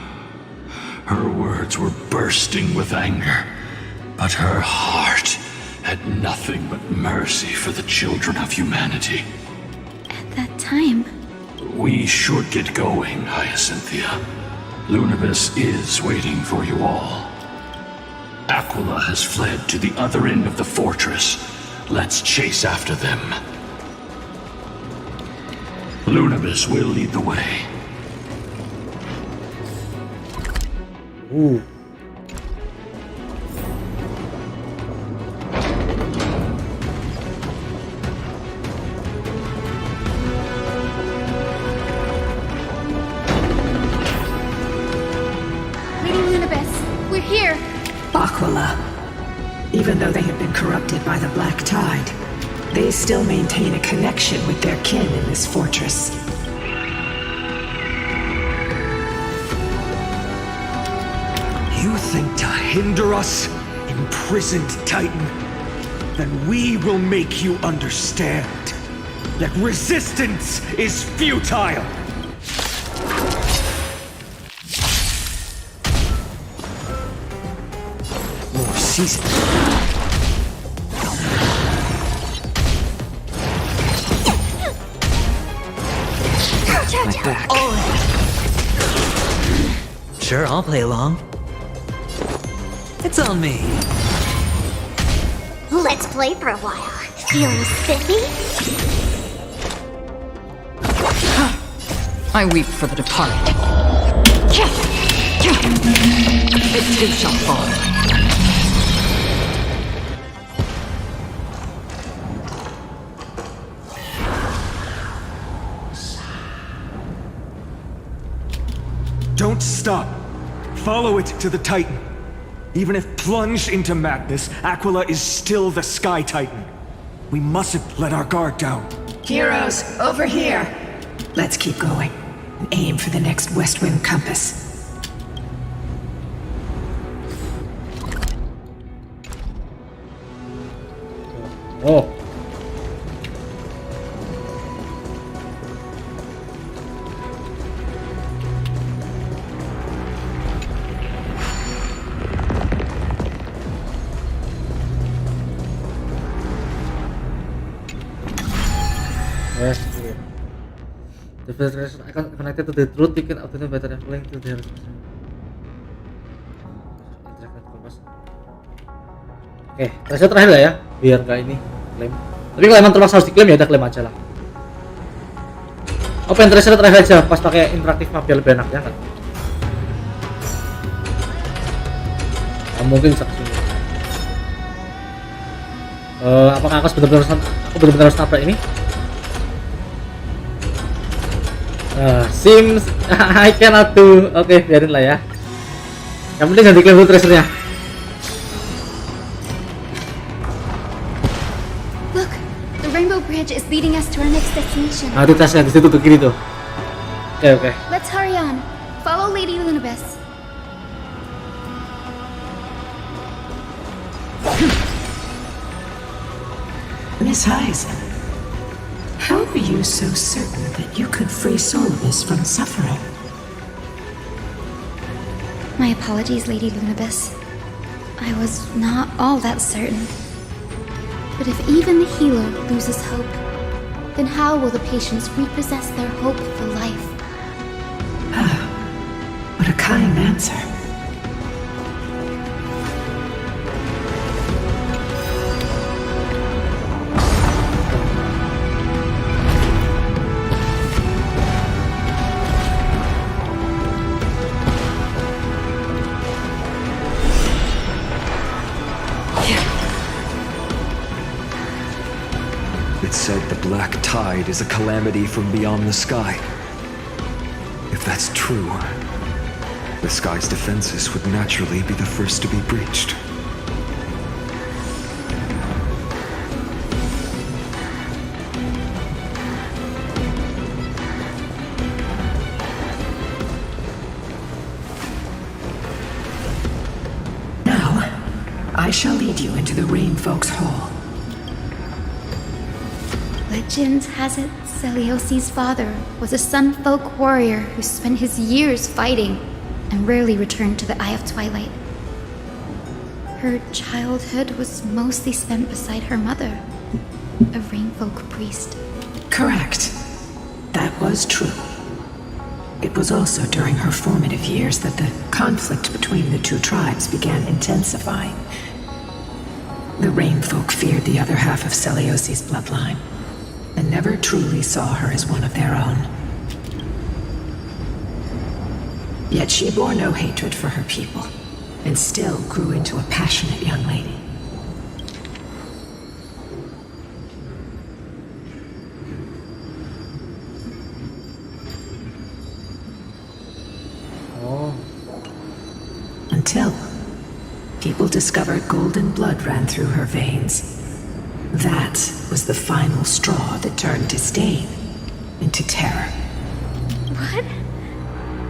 Her words were bursting with anger, but her heart had nothing but mercy for the children of humanity. At that time... We should get going, Hyacinthia. Lunabis is waiting for you all. Aquila has fled to the other end of the fortress. Let's chase after them. Lunabis will lead the way. Ooh. Lady Lunabis, we're here. Aquila. Even though they have been corrupted by the Black Tide, they still maintain a connection with their kin in this fortress. You think to hinder us, imprisoned Titan? Then we will make you understand that resistance is futile! More season. My back. Sure, I'll play along. It's on me. Let's play for a while. Feeling spiffy? I weep for the departed. It too shall fall. Don't stop. Follow it to the Titan. Even if plunged into madness, Aquila is still the Sky Titan. We mustn't let our guard down. Heroes, over here! Let's keep going and aim for the next west wind compass. Oh. Restream. The filtration icon connected to the truth, you can obtain better traveling to the Oke, tracer terakhir lah ya, biar nggak ini klaim. Tapi kalau emang terpaksa harus diklaim ya udah klaim aja lah. Open tracer terakhir aja, pas pakai interaktif map biar lebih enak ya kan. Nah, mungkin saksi. Apakah aku benar-benar harus nabrak ini? Sims, I cannot do. Oke, biarin lah ya. Yang penting ganti klaim dulu tracernya. Look, the rainbow bridge is leading us to our next destination. Nah, itu tasnya di situ tuh kiri tuh. Oke. Let's hurry on. Follow Lady Lunabis. Miss Hyson, how are you so certain that you could free Solibus from suffering? My apologies, Lady Lunabis. I was not all that certain. But if even the healer loses hope, then how will the patients repossess their hope for life? What a kind answer. It said the Black Tide is a calamity from beyond the sky. If that's true, the sky's defenses would naturally be the first to be breached. I shall lead you into the Rain Folk's Hall. Legend has it Seliosi's father was a Sun Folk warrior who spent his years fighting and rarely returned to the Eye of Twilight. Her childhood was mostly spent beside her mother, a Rain Folk priest. Correct. That was true. It was also during her formative years that the conflict between the two tribes began intensifying. The Rain Folk feared the other half of Seliosi's bloodline, and never truly saw her as one of their own. Yet she bore no hatred for her people, and still grew into a passionate young lady. Until people discovered golden blood ran through her veins. That was the final straw that turned disdain into terror. What?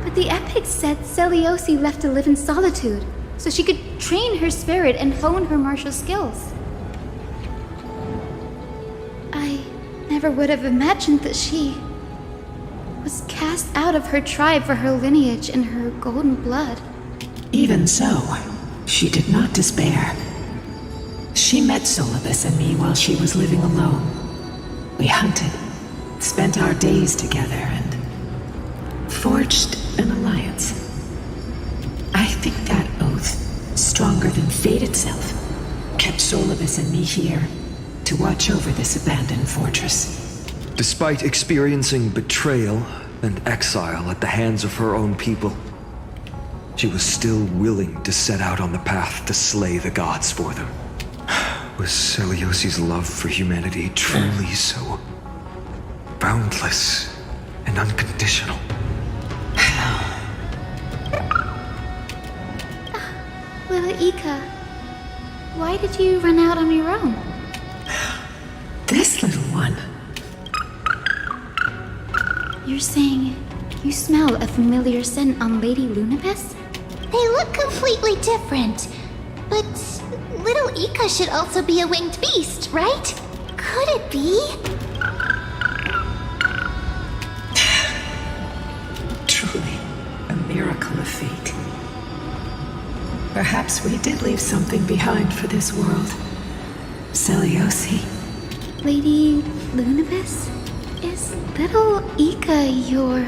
But the epics said Seliosi left to live in solitude, so she could train her spirit and hone her martial skills. I never would have imagined that she was cast out of her tribe for her lineage and her golden blood. Even so, she did not despair. She met Solibus and me while she was living alone. We hunted, spent our days together, and forged an alliance. I think that oath, stronger than fate itself, kept Solibus and me here to watch over this abandoned fortress. Despite experiencing betrayal and exile at the hands of her own people, she was still willing to set out on the path to slay the gods for them. Was Seliosi's love for humanity truly so boundless and unconditional? Little Ika, why did you run out on your own? This little one. You're saying you smell a familiar scent on Lady Lunabis? They look completely different. But little Ika should also be a winged beast, right? Could it be? Truly, a miracle of fate. Perhaps we did leave something behind for this world. Seliosi. Lady Lunabis? Is little Ika your...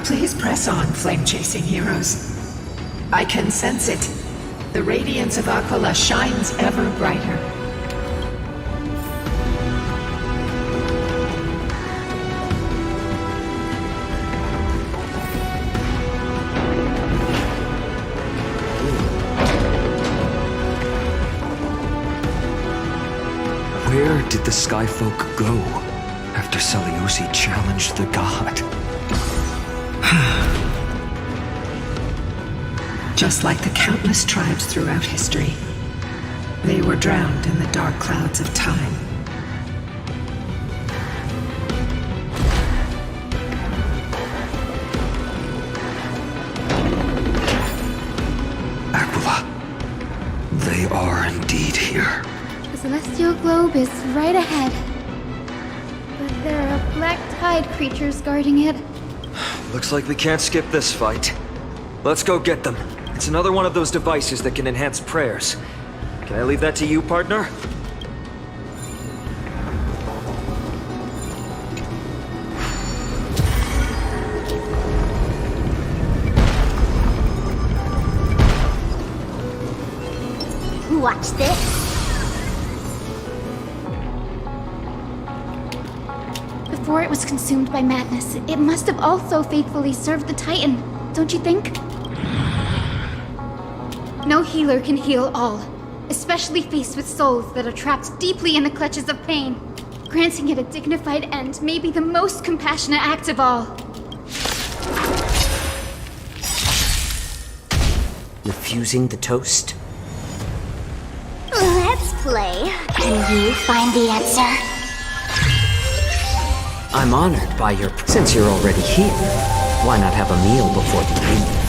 Please press on, flame-chasing heroes. I can sense it. The radiance of Aquila shines ever brighter. Where did the Skyfolk go after Seliosi challenged the god? Just like the countless tribes throughout history, they were drowned in the dark clouds of time. Aquila, they are indeed here. The celestial globe is right ahead. But there are black tide creatures guarding it. Looks like we can't skip this fight. Let's go get them. It's another one of those devices that can enhance prayers. Can I leave that to you, partner? Watch this. Before it was consumed by madness, it must have also faithfully served the Titan, don't you think? No healer can heal all, especially faced with souls that are trapped deeply in the clutches of pain. Granting it a dignified end may be the most compassionate act of all. Refusing the toast? Let's play. Can you find the answer? I'm honored by your... Since you're already here, why not have a meal before you leave?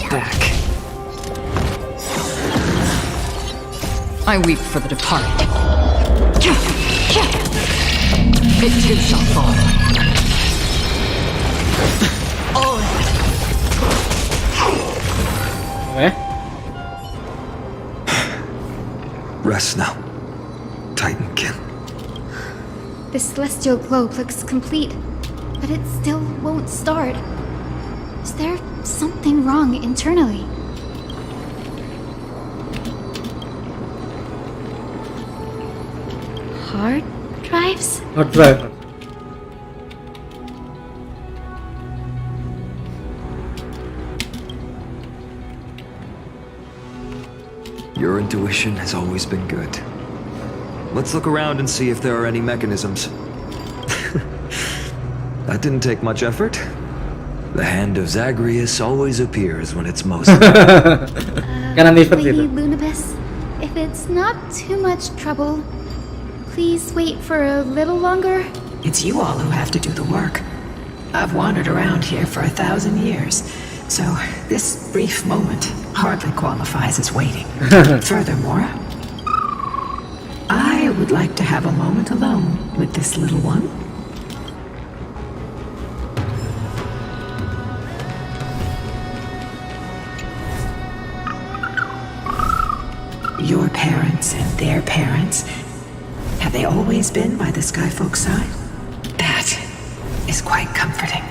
back. I weep for the departed. It too shall fall. All in. Okay. Rest now, Titankin. The celestial globe looks complete, but it still won't start. Is there something wrong internally? Hard drives? Hard drive. Your intuition has always been good. Let's look around and see if there are any mechanisms. That didn't take much effort. The hand of Zagreus always appears when it's most Lady Lunabis, if it's not too much trouble, please wait for a little longer. It's you all who have to do the work. I've wandered around here for 1,000 years, so this brief moment hardly qualifies as waiting. Furthermore, I would like to have a moment alone with this little one. Your parents and their parents, have they always been by the Skyfolk's side? That is quite comforting.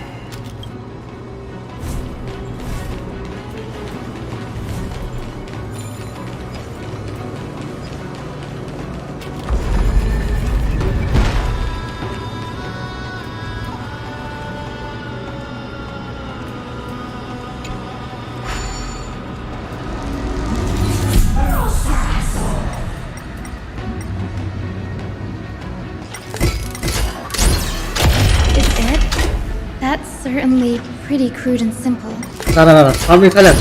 That's certainly pretty crude and simple. Nah. Farming kalian.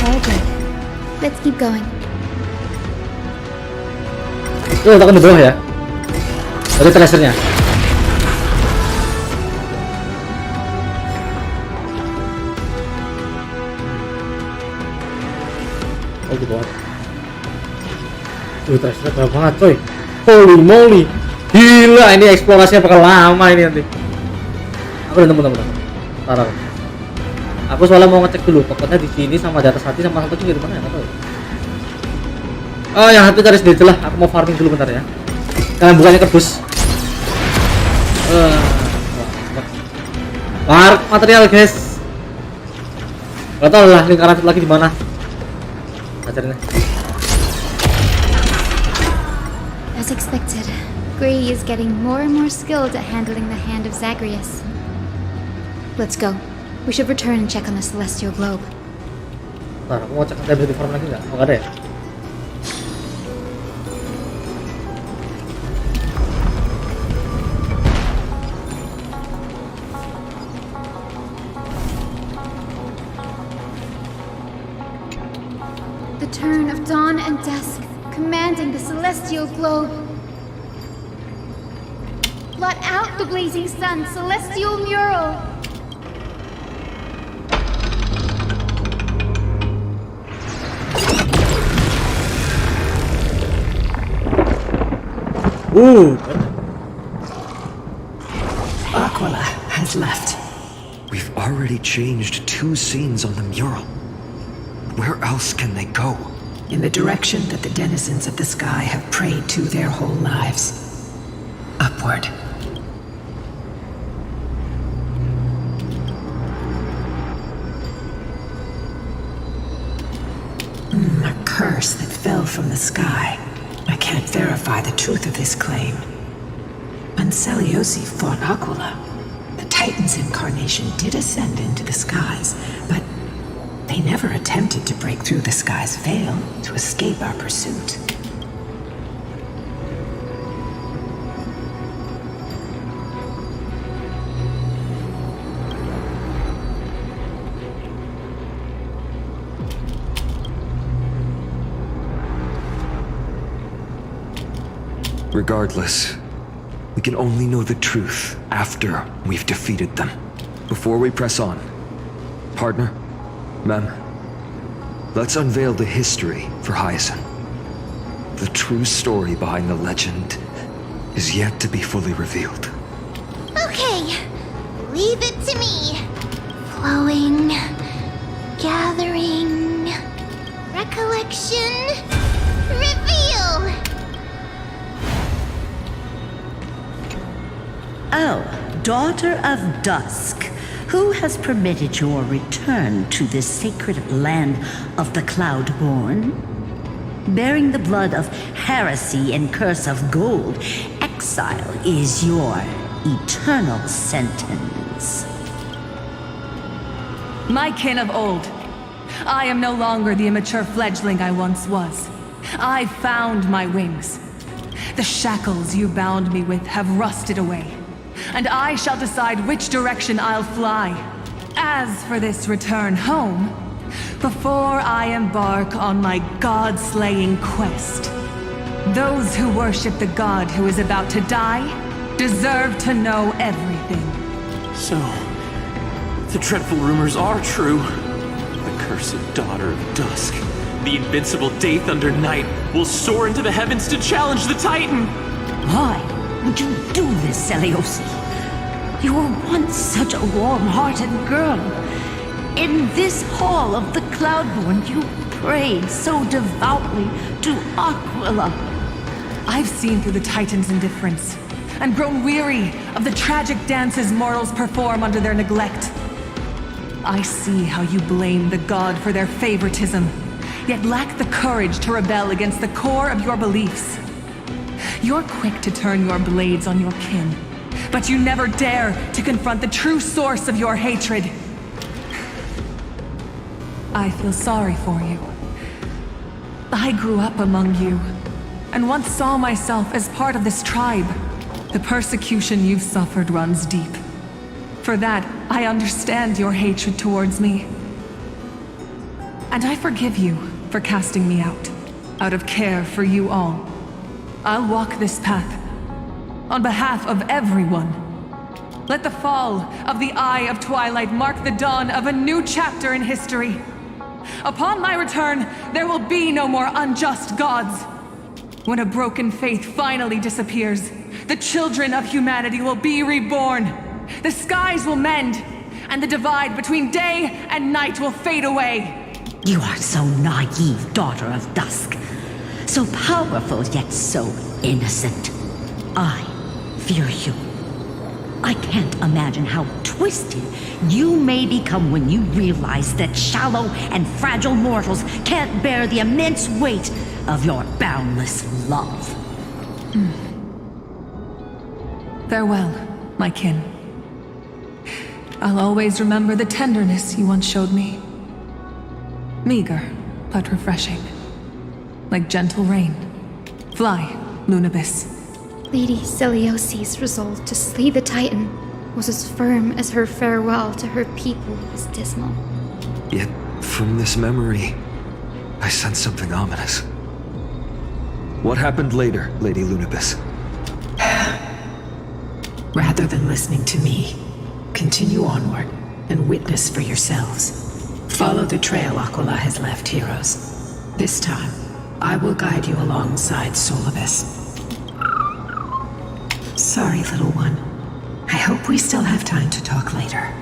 All good. Let's keep going. Itu letakkan di bawah ya. Ada tracernya. Oh di bawah. Tracernya berapa banget coy. Holy moly. Gila, ini eksplorasinya bakal lama ini nanti. Aku udah nemu. Taruh. Aku soalnya mau ngecek dulu, pokoknya di sini sama di atas hati sama satu lagi di mana ya, enggak tahu. Oh, yang satu cari sendiri lah. Aku mau farming dulu bentar ya. Jangan bukanya kerdus. Mark material guys. Gak tau lah lingkaran satu lagi di mana. Acaranya. As expected, Gray is getting more and more skilled at handling the hand of Zagreus. Let's go. We should return and check on the celestial globe. Ntar, aku mau cek ada di farm lagi nggak? Oh, nggak ada ya? The turn of dawn and dusk, commanding the celestial globe. Blot out the blazing sun, celestial mural. Aquila has left. We've already changed 2 scenes on the mural. Where else can they go? In the direction that the denizens of the sky have prayed to their whole lives. Upward. A curse that fell from the sky. I can't verify the truth of this claim. Anseliosi fought Aquila. The Titan's incarnation did ascend into the skies, but they never attempted to break through the sky's veil to escape our pursuit. Regardless, we can only know the truth after we've defeated them. Before we press on, partner, ma'am, let's unveil the history for Hyacinth. The true story behind the legend is yet to be fully revealed. Okay, leave it to me. Flowing, gathering, recollection, reveal! Oh, daughter of dusk, who has permitted your return to this sacred land of the Cloudborn? Bearing the blood of heresy and curse of gold, exile is your eternal sentence. My kin of old, I am no longer the immature fledgling I once was. I found my wings. The shackles you bound me with have rusted away, and I shall decide which direction I'll fly. As for this return home, before I embark on my god-slaying quest, those who worship the god who is about to die deserve to know everything. So, the dreadful rumors are true. The cursed daughter of dusk, the invincible Day Thunder Knight, will soar into the heavens to challenge the Titan! Why would you do this, Seliosi? You were once such a warm-hearted girl. In this hall of the Cloudborn, you prayed so devoutly to Aquila. I've seen through the Titan's indifference, and grown weary of the tragic dances mortals perform under their neglect. I see how you blame the god for their favoritism, yet lack the courage to rebel against the core of your beliefs. You're quick to turn your blades on your kin, but you never dare to confront the true source of your hatred. I feel sorry for you. I grew up among you, and once saw myself as part of this tribe. The persecution you've suffered runs deep. For that, I understand your hatred towards me. And I forgive you for casting me out of care for you all. I'll walk this path, on behalf of everyone. Let the fall of the Eye of Twilight mark the dawn of a new chapter in history. Upon my return, there will be no more unjust gods. When a broken faith finally disappears, the children of humanity will be reborn. The skies will mend, and the divide between day and night will fade away. You are so naive, daughter of dusk. So powerful, yet so innocent. I fear you. I can't imagine how twisted you may become when you realize that shallow and fragile mortals can't bear the immense weight of your boundless love. Farewell, my kin. I'll always remember the tenderness you once showed me. Meager, but refreshing. Like gentle rain. Fly, Lunabis. Lady Celiosi's resolve to slay the Titan was as firm as her farewell to her people was dismal. Yet, from this memory, I sense something ominous. What happened later, Lady Lunabis? Rather than listening to me, continue onward and witness for yourselves. Follow the trail Aquila has left, heroes. This time, I will guide you alongside Solibus. Sorry, little one. I hope we still have time to talk later.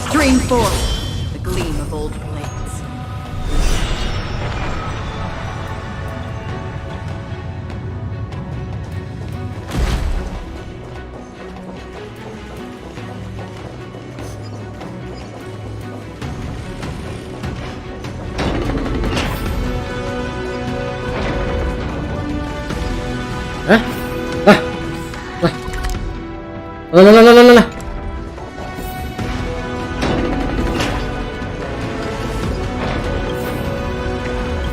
Stream forth, the gleam of old blades. Lah. Lah.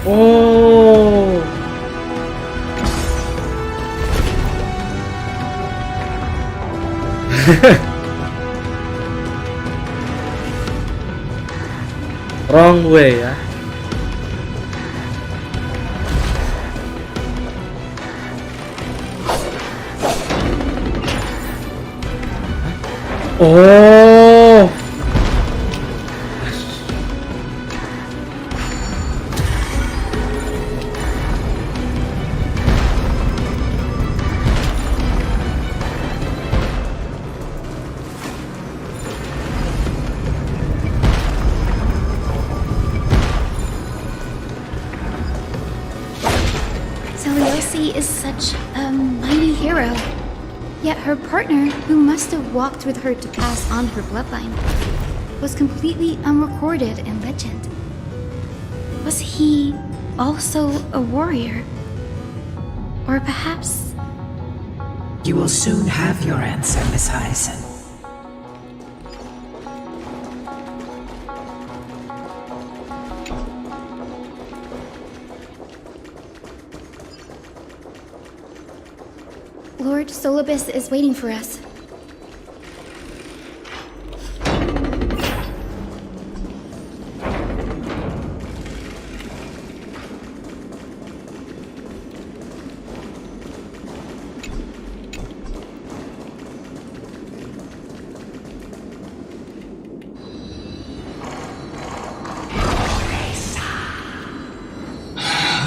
Oh. Wrong way ya. Oh. Seliosi is such a mighty hero. Yet her partner, who must have walked with her to pass on her bloodline, was completely unrecorded in legend. Was he also a warrior? Or perhaps... You will soon have your answer, Miss Hyacinth. Lord Solibus is waiting for us.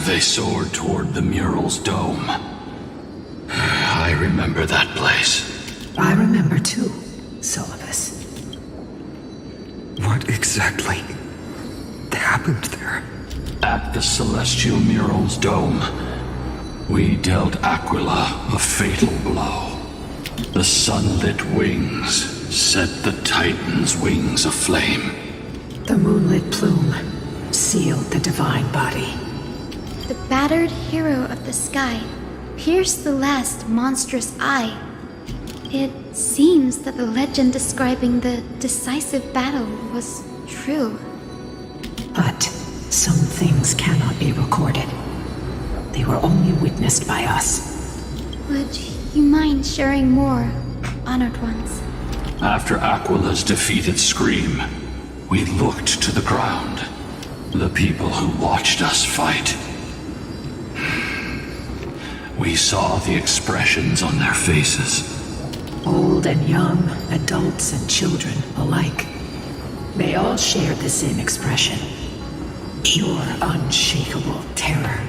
They soared toward the mural's dome. I remember that place. I remember too, Solibus. What exactly happened there? At the celestial mural's dome, we dealt Aquila a fatal blow. The sunlit wings set the Titan's wings aflame. The moonlit plume sealed the divine body. The battered hero of the sky pierced the last monstrous eye. It seems that the legend describing the decisive battle was true. But some things cannot be recorded. They were only witnessed by us. Would you mind sharing more, honored ones? After Aquila's defeated scream, we looked to the ground. The people who watched us fight. We saw the expressions on their faces. Old and young, adults and children alike. They all shared the same expression. Pure, unshakable terror.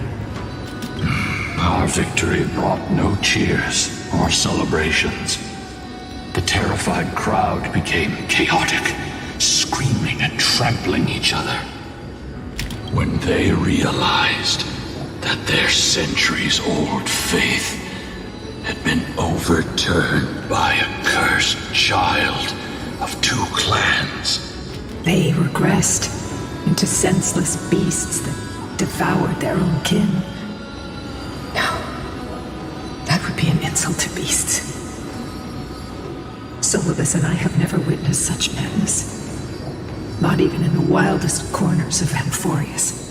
Our victory brought no cheers or celebrations. The terrified crowd became chaotic, screaming and trampling each other. When they realized that their centuries-old faith had been overturned by a cursed child of two clans. They regressed into senseless beasts that devoured their own kin. No, that would be an insult to beasts. Solibus and I have never witnessed such madness. Not even in the wildest corners of Amphoreus.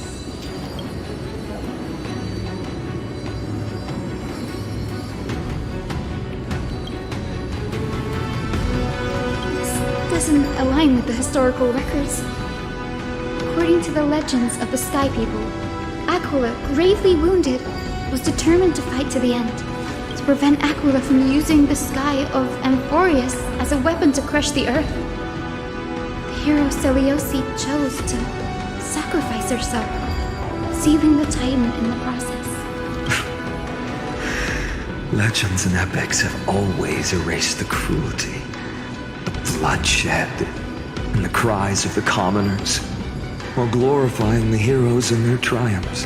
Doesn't align with the historical records. According to the legends of the Sky People, Aquila, gravely wounded, was determined to fight to the end, to prevent Aquila from using the sky of Amphoreus as a weapon to crush the earth. The hero Seliosi chose to sacrifice herself, sealing the Titan in the process. Legends and epics have always erased the cruelty, the bloodshed, and the cries of the commoners, while glorifying the heroes and their triumphs.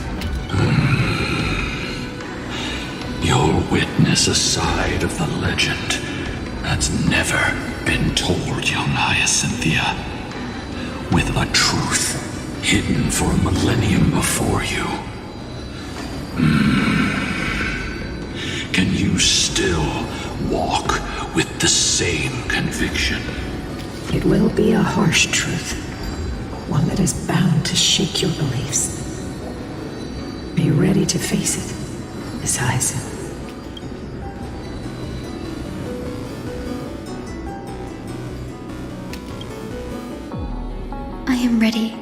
You'll witness a side of the legend that's never been told, young Hyacinthia, with a truth hidden for a millennium before you. Can with the same conviction. It will be a harsh truth, one that is bound to shake your beliefs. Be ready to face it, Miss Eisen. I am ready,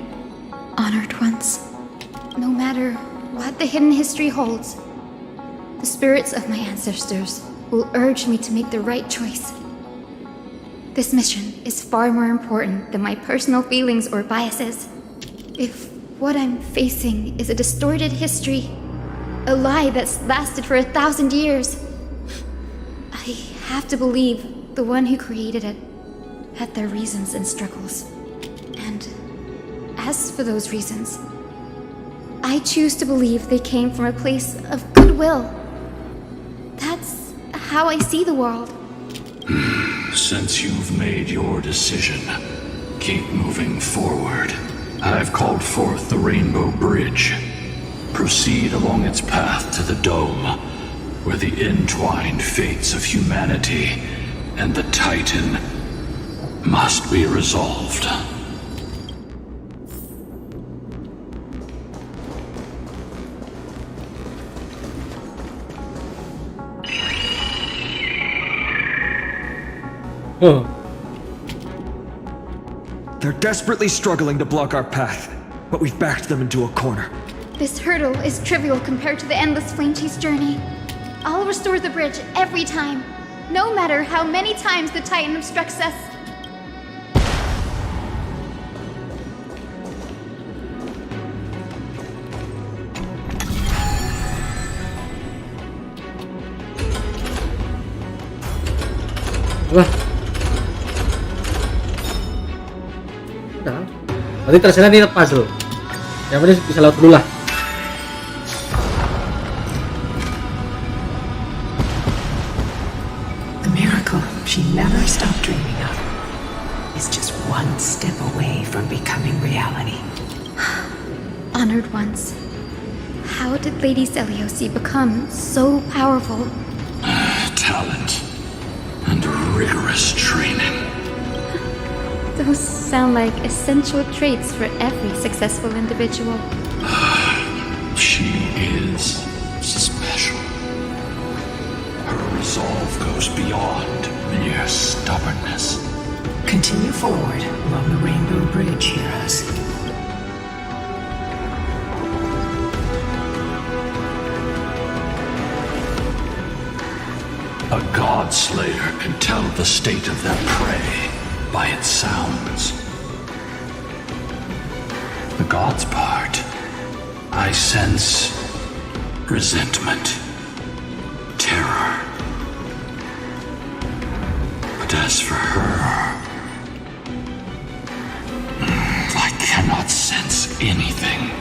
honored ones. No matter what the hidden history holds, the spirits of my ancestors will urge me to make the right choice. This mission is far more important than my personal feelings or biases. If what I'm facing is a distorted history, a lie that's lasted for 1,000 years, I have to believe the one who created it had their reasons and struggles. And as for those reasons, I choose to believe they came from a place of goodwill. That's how I see the world. Since you've made your decision, keep moving forward. I've called forth the Rainbow Bridge. Proceed along its path to the dome, where the entwined fates of humanity and the Titan must be resolved. They're desperately struggling to block our path, but we've backed them into a corner. This hurdle is trivial compared to the endless flame chase journey. I'll restore the bridge every time, no matter how many times the Titan obstructs us. Udah. Berarti terserah ini puzzle. Yang penting bisa lewat dulu lah. The miracle she never stopped dreaming of is just one step away from becoming reality. Honored ones, how did Lady Seliosi become so powerful? Talent and rigorous training. Those sound like essential traits for every successful individual. She is special. Her resolve goes beyond mere stubbornness. Continue forward along the Rainbow Bridge, heroes. A god slayer can tell the state of their prey by its sounds. The god's part, I sense resentment, terror. But as for her, I cannot sense anything.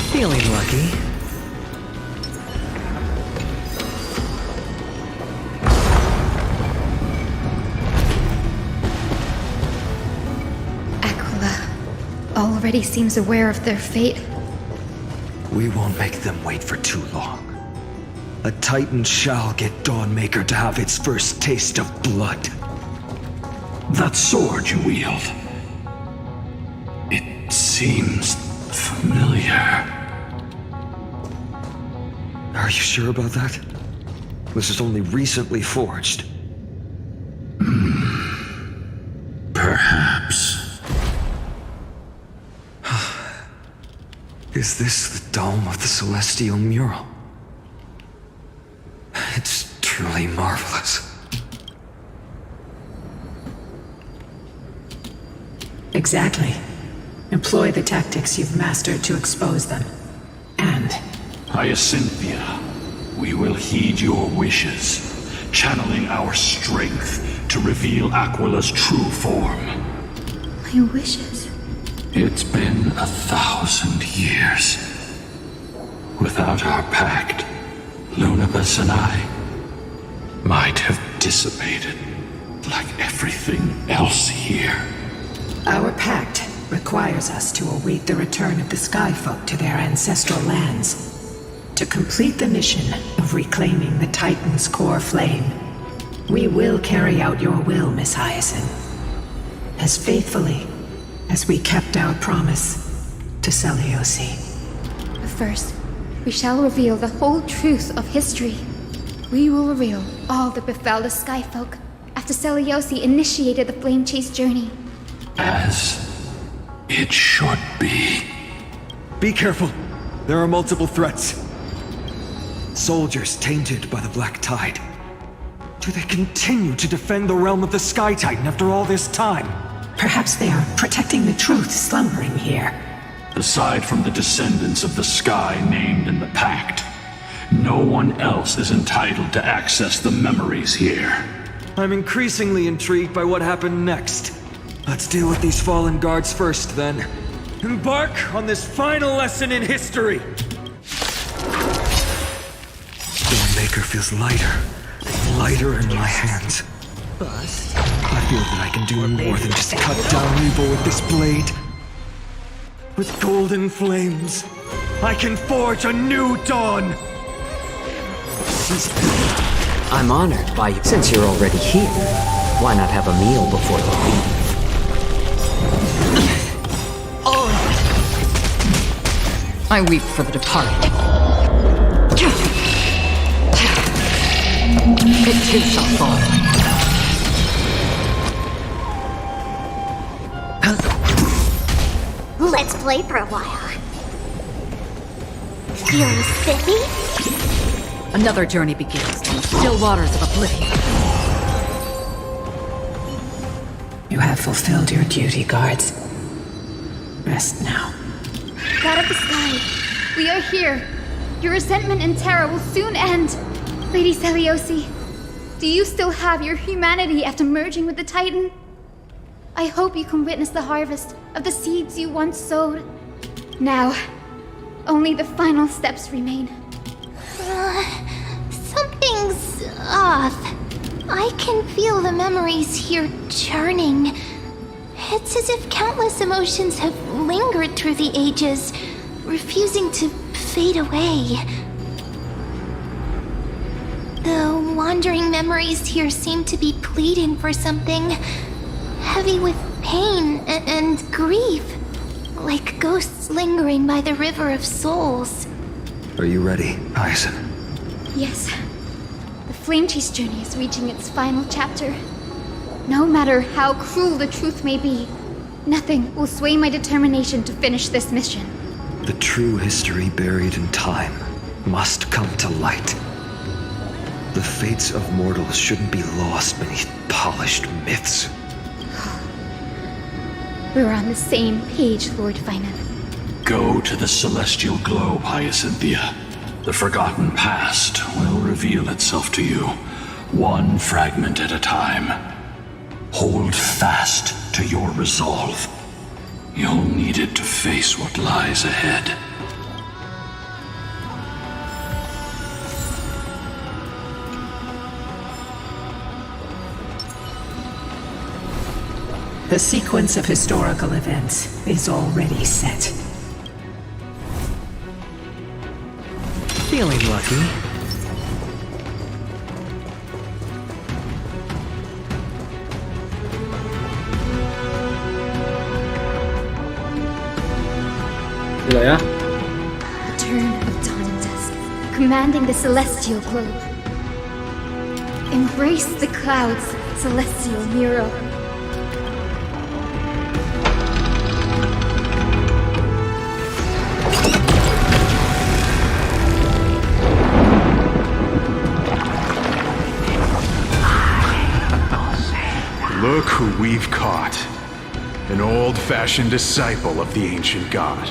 Feeling lucky. Already seems aware of their fate. We won't make them wait for too long. A Titan shall get Dawnmaker to have its first taste of blood. That sword you wield, it seems familiar. Are you sure about that? This is only recently forged. Perhaps. Is this the dome of the celestial mural? It's truly marvelous. Exactly. Employ the tactics you've mastered to expose them. And... Hyacinthia, we will heed your wishes, channeling our strength to reveal Aquila's true form. My wishes? It's been 1,000 years. Without our pact, Lunabus and I might have dissipated like everything else here. Our pact requires us to await the return of the Sky Folk to their ancestral lands. To complete the mission of reclaiming the Titan's core flame, we will carry out your will, Miss Hyacinth, as faithfully as we kept our promise to Seliosi. But first, we shall reveal the whole truth of history. We will reveal all that befell the Skyfolk after Seliosi initiated the Flame Chase journey. As it should be. Be careful. There are multiple threats. Soldiers tainted by the Black Tide. Do they continue to defend the realm of the Sky Titan after all this time? Perhaps they are protecting the truth slumbering here. Aside from the descendants of the sky named in the pact, no one else is entitled to access the memories here. I'm increasingly intrigued by what happened next. Let's deal with these fallen guards first, then. Embark on this final lesson in history! Stormmaker feels lighter and lighter in my hands. I feel that I can do more than just cut down evil with this blade. With golden flames, I can forge a new dawn! I'm honored by you. Since you're already here, why not have a meal before you leave? I weep for the departed. It too shall fall. Let's play for a while. Feeling spiffy? Another journey begins in the still waters of oblivion. You have fulfilled your duty, guards. Rest now. God of the Sky, we are here. Your resentment and terror will soon end. Lady Seliosi, do you still have your humanity after merging with the Titan? I hope you can witness the harvest of the seeds you once sowed. Now, only the final steps remain. Something's off. I can feel the memories here churning. It's as if countless emotions have lingered through the ages, refusing to fade away. The wandering memories here seem to be pleading for something, heavy with pain and grief, like ghosts lingering by the river of souls. Are you ready, Hyacinth? Yes. The Flame Chase journey is reaching its final chapter. No matter how cruel the truth may be, nothing will sway my determination to finish this mission. The true history buried in time must come to light. The fates of mortals shouldn't be lost beneath polished myths. We're on the same page, Lord Finan. Go to the celestial globe, Hyacinthia. The forgotten past will reveal itself to you, one fragment at a time. Hold fast to your resolve. You'll need it to face what lies ahead. The sequence of historical events is already set. Feeling lucky. Gila ya. The turn of dawn and dusk, commanding the celestial globe. Embrace the clouds, celestial Nero. Look who we've caught. An old-fashioned disciple of the ancient god.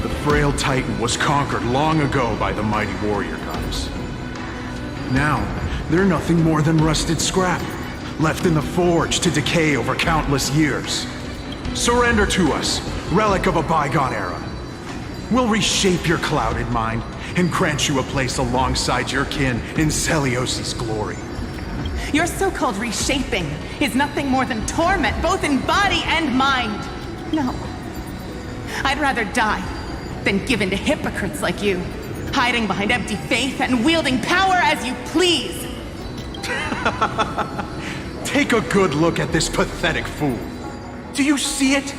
The frail Titan was conquered long ago by the mighty warrior gods. Now, they're nothing more than rusted scrap, left in the forge to decay over countless years. Surrender to us, relic of a bygone era. We'll reshape your clouded mind and grant you a place alongside your kin in Seliosi's glory. Your so-called reshaping is nothing more than torment, both in body and mind. No. I'd rather die than give in to hypocrites like you, hiding behind empty faith and wielding power as you please. Take a good look at this pathetic fool. Do you see it?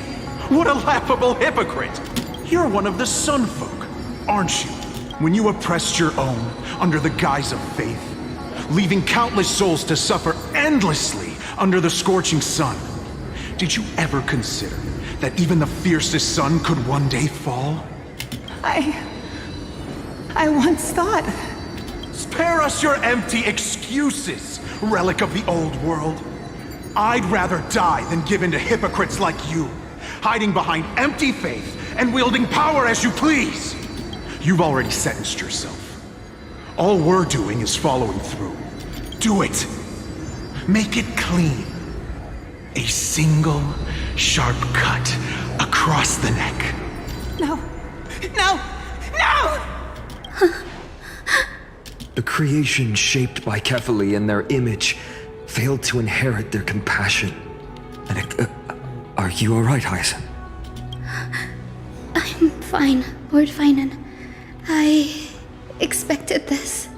What a laughable hypocrite! You're one of the Sun Folk, aren't you? When you oppressed your own under the guise of faith, leaving countless souls to suffer endlessly under the scorching sun, did you ever consider that even the fiercest sun could one day fall? I once thought... Spare us your empty excuses, relic of the old world. I'd rather die than give in to hypocrites like you, hiding behind empty faith and wielding power as you please. You've already sentenced yourself. All we're doing is following through. Do it. Make it clean. A single, sharp cut across the neck. No. No! No! The creation shaped by Kefali in their image failed to inherit their compassion. And are you alright, Hyacin? I'm fine, Lord Finan. I expected this.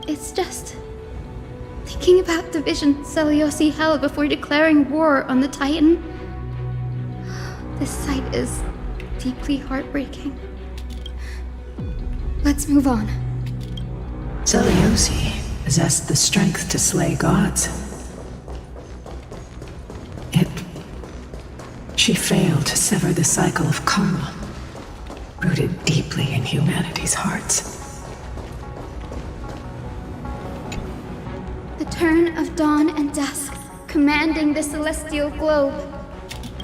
It's just... thinking about the vision Seliosi held before declaring war on the Titan. This sight is deeply heartbreaking. Let's move on. Seliosi possessed the strength to slay gods. Yet, she failed to sever the cycle of karma, rooted deeply in humanity's hearts. The turn of dawn and dusk, commanding the celestial globe.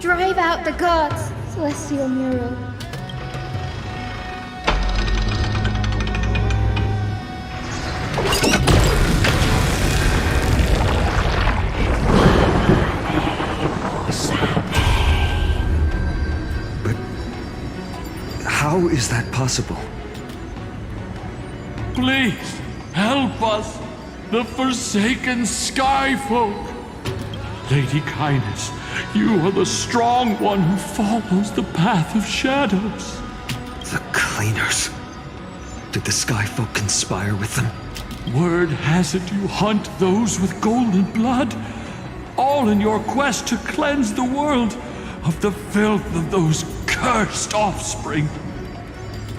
Drive out the gods, celestial mural. How is that possible? Please, help us, the forsaken sky folk. Lady Kindness, you are the strong one who follows the path of shadows. The Cleaners. Did the sky folk conspire with them? Word has it you hunt those with golden blood, all in your quest to cleanse the world of the filth of those cursed offspring.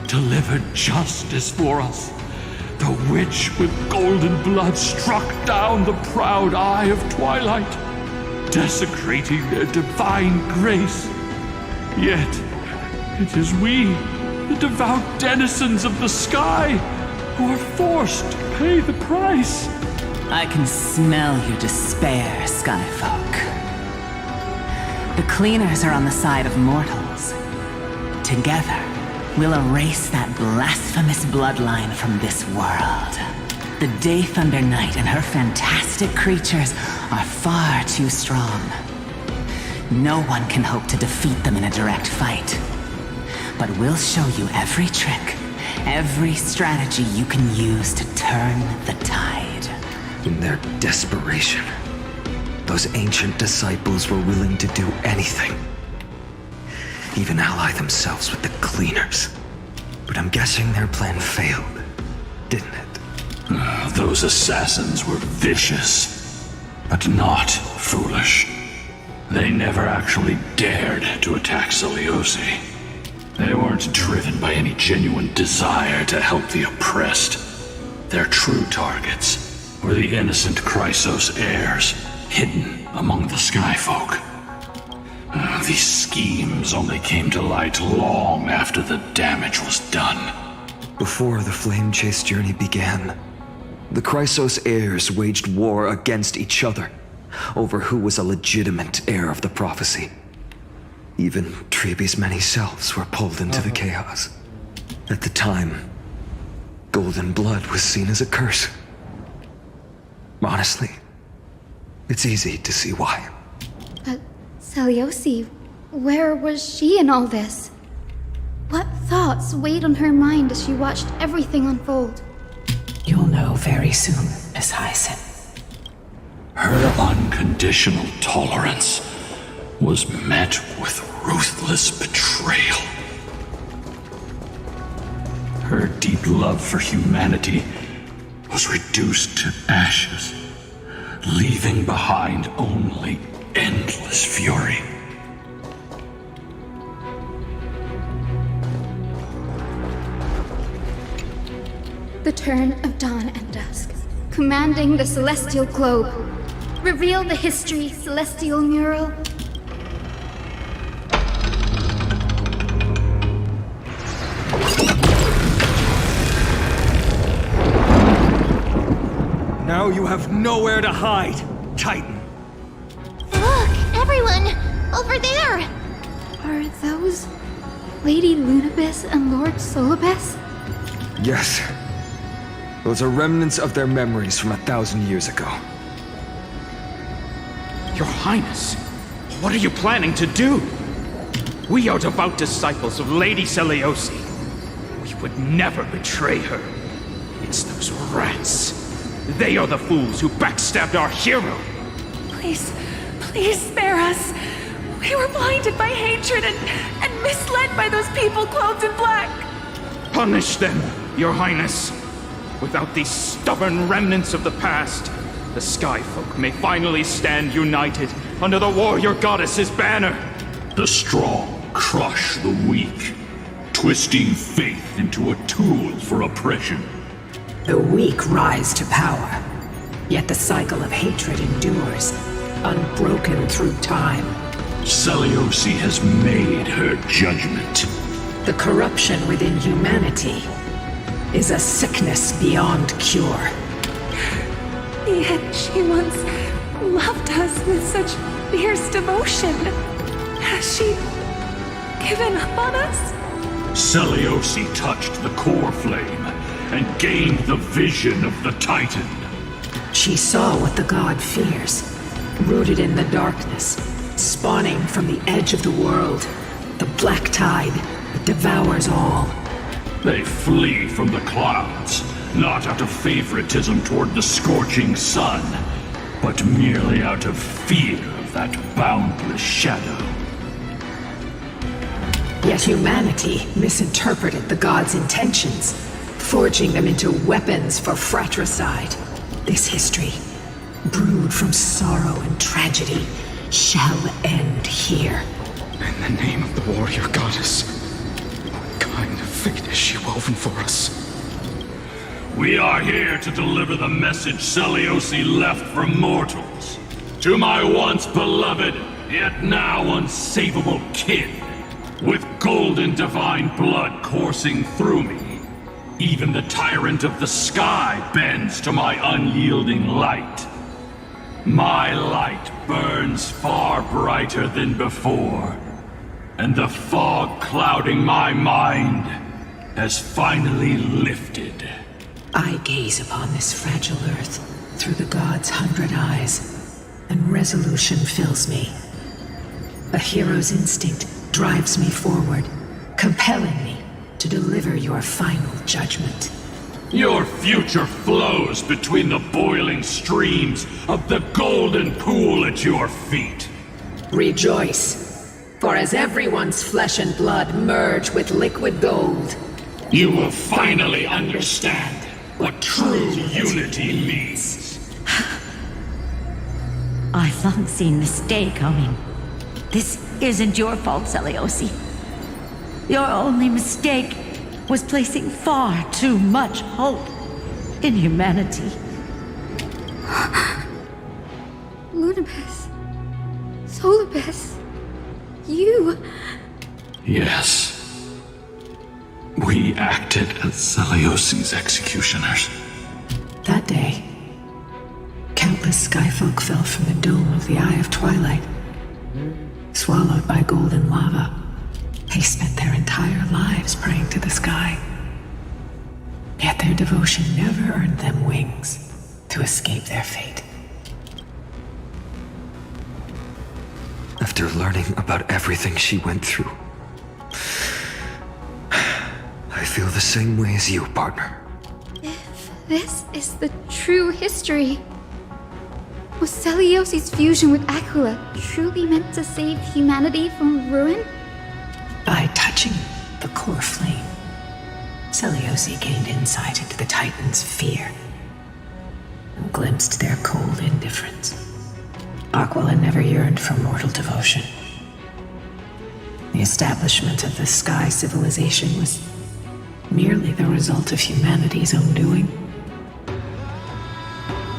Delivered justice for us. The witch with golden blood struck down the proud eye of twilight, desecrating their divine grace. Yet, it is we, the devout denizens of the sky, who are forced to pay the price. I can smell your despair, Skyfolk. The Cleaners are on the side of mortals. Together, we'll erase that blasphemous bloodline from this world. The Day Thunder Knight and her fantastic creatures are far too strong. No one can hope to defeat them in a direct fight. But we'll show you every trick, every strategy you can use to turn the tide. In their desperation, those ancient disciples were willing to do anything. Even ally themselves with the Cleaners. But I'm guessing their plan failed, didn't it? Those assassins were vicious, but not foolish. They never actually dared to attack Seliosi. They weren't driven by any genuine desire to help the oppressed. Their true targets were the innocent Chrysos heirs, hidden among the Skyfolk. These schemes only came to light long after the damage was done. Before the Flame Chase journey began, the Chrysos heirs waged war against each other over who was a legitimate heir of the prophecy. Even Trebi's many selves were pulled into the chaos. At the time, golden blood was seen as a curse. Honestly, it's easy to see why. But Seliosi, where was she in all this? What thoughts weighed on her mind as she watched everything unfold? You'll know very soon, Miss Hyacin. Her unconditional tolerance was met with ruthless betrayal. her deep love for humanity was reduced to ashes, leaving behind only endless fury. The turn of dawn and dusk, commanding the celestial globe. Reveal the history, celestial mural. Now you have nowhere to hide, Titan. Look, everyone! Over there! Are those Lady Lunabis and Lord Solibus? Yes. Those are remnants of their memories from 1,000 years ago. Your Highness, what are you planning to do? We are devout disciples of Lady Seleuci. We would never betray her. It's those rats. They are the fools who backstabbed our hero. Please, please spare us. We were blinded by hatred and misled by those people clothed in black. Punish them, Your Highness. Without these stubborn remnants of the past, the Skyfolk may finally stand united under the warrior goddess's banner. The strong crush the weak, twisting faith into a tool for oppression. The weak rise to power, yet the cycle of hatred endures, unbroken through time. Seleuci has made her judgment. The corruption within humanity is a sickness beyond cure. Yet she once loved us with such fierce devotion. Has she given up on us? Seleuci touched the core flame and gained the vision of the Titan. She saw what the god fears, rooted in the darkness, spawning from the edge of the world, the black tide that devours all. They flee from the clouds, not out of favoritism toward the scorching sun, but merely out of fear of that boundless shadow. Yet humanity misinterpreted the gods' intentions, forging them into weapons for fratricide. This history, brewed from sorrow and tragedy, shall end here. In the name of the warrior goddess, what kind of fate has she woven for us? We are here to deliver the message Seleuci left for mortals. To my once beloved, yet now unsavable kin. With golden divine blood coursing through me, even the tyrant of the sky bends to my unyielding light. My light burns far brighter than before, and the fog clouding my mind has finally lifted. I gaze upon this fragile earth through the gods' 100 eyes, and resolution fills me. A hero's instinct drives me forward, compelling me to deliver your final judgment. Your future flows between the boiling streams of the golden pool at your feet. Rejoice, for as everyone's flesh and blood merge with liquid gold, you will finally understand what true unity means. I've long seen this day coming. This isn't your fault, Seleuci. Your only mistake was placing far too much hope in humanity. Lunabis, Solibus, you... Yes. We acted as Seleuci's executioners. That day, countless skyfolk fell from the dome of the Eye of Twilight. Swallowed by golden lava, they spent their entire lives praying to the sky. Yet their devotion never earned them wings to escape their fate. After learning about everything she went through, I feel the same way as you, partner. If this is the true history, was Seleuci's fusion with Aquila truly meant to save humanity from ruin? By touching the core flame, Seleucid gained insight into the Titans' fear and glimpsed their cold indifference. Aquila never yearned for mortal devotion. The establishment of the Sky civilization was merely the result of humanity's own doing.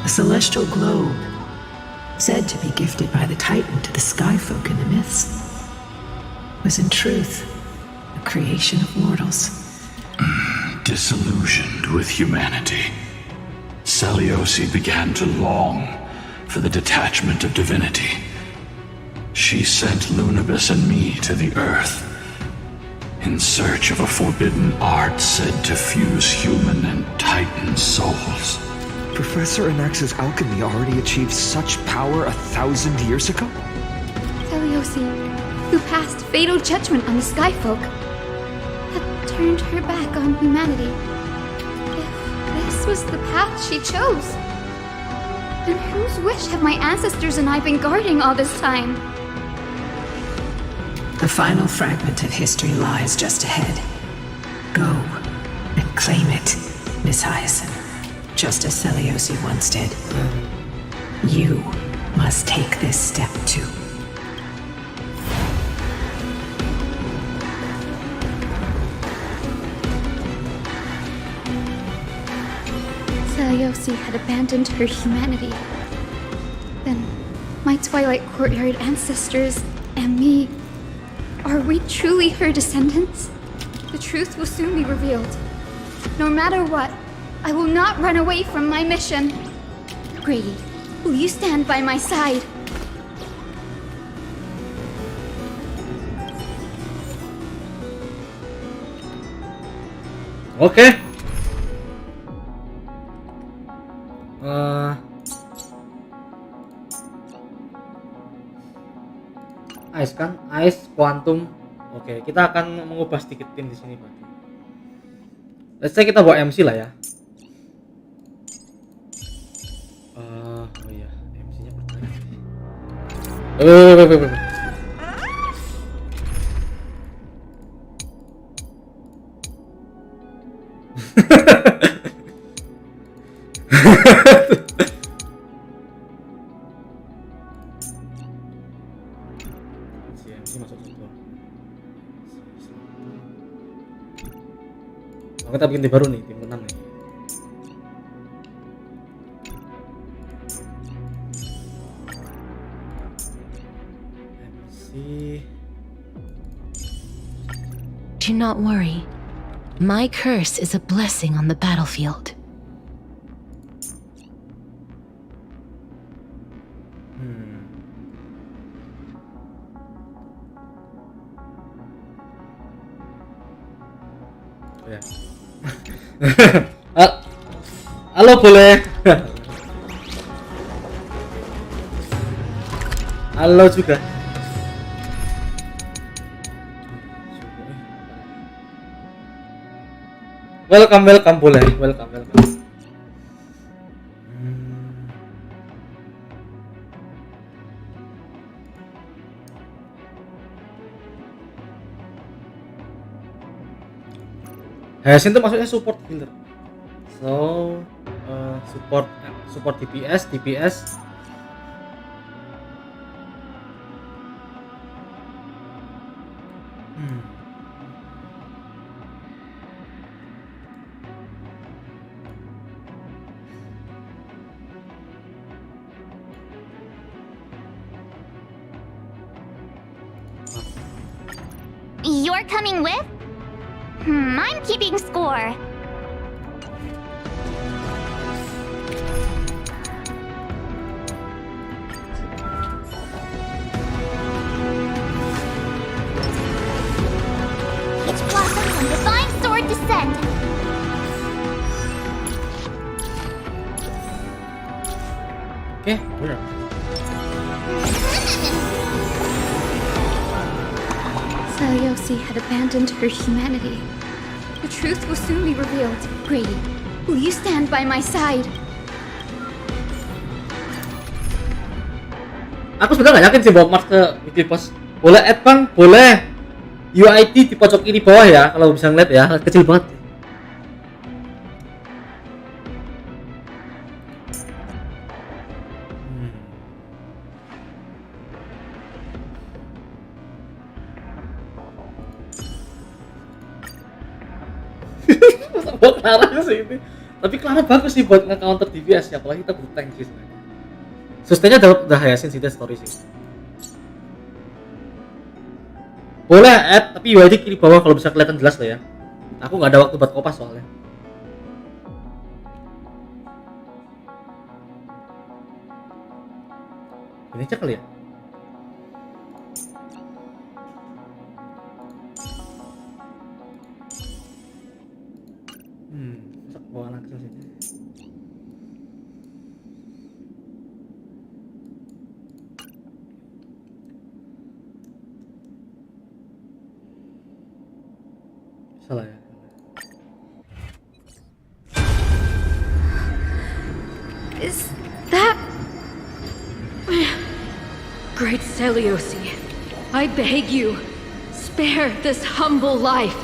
The celestial globe, said to be gifted by the Titan to the Sky folk in the myths, was in truth a creation of mortals. Disillusioned with humanity, Seleucid began to long for the detachment of divinity. She sent Lunabis and me to the Earth in search of a forbidden art said to fuse human and Titan souls. Professor Anax's alchemy already achieved such power 1,000 years ago? Seleucid, who passed fatal judgment on the Skyfolk, had turned her back on humanity. If this was the path she chose, then whose wish have my ancestors and I been guarding all this time? The final fragment of history lies just ahead. Go and claim it, Miss Hyacinth, just as Seleucid once did. You must take this step too. Seleucid had abandoned her humanity. Then, my Twilight Courtyard ancestors and me, are we truly her descendants? The truth will soon be revealed. No matter what, I will not run away from my mission. Grady, will you stand by my side? Oke. Ice kan, ice, quantum. Oke, kita akan mengubah sedikit pin di sini, Pak. Let's say kita bawa MC lah ya. Oh iya, MC-nya pertanyaan. Kita bikin tim baru nih, tim 6 nih. Do not worry. My curse is a blessing on the battlefield. Halo boleh. Halo juga. Welcome boleh. Welcome. Hasin itu maksudnya support healer. So support DPS. You're coming with? I'm keeping score. Each blossom from divine sword descend. Okay, udah. Seleucid had abandoned her humanity. The truth will soon be revealed. Grady, will you stand by my side? Aku sebenarnya nggak yakin sih bawa Mars ke Weekly Post. Boleh add bang, boleh. UID di pojok kiri bawah ya, kalau bisa ngeliat ya, kecil banget. Buat Clara sih ini. Tapi Clara bagus sih buat nge-counter DPS ya, apalagi kita butuh tank sih sebenarnya. Sustainnya udah Hyacinth sih story sih. Boleh add, tapi UID kiri bawah kalau bisa kelihatan jelas lah ya. Aku nggak ada waktu buat kopas soalnya. Ini cek kali ya. Masak bawa anak sih. Salah ya. Is that... Great Seliosi, I beg you, spare this humble life.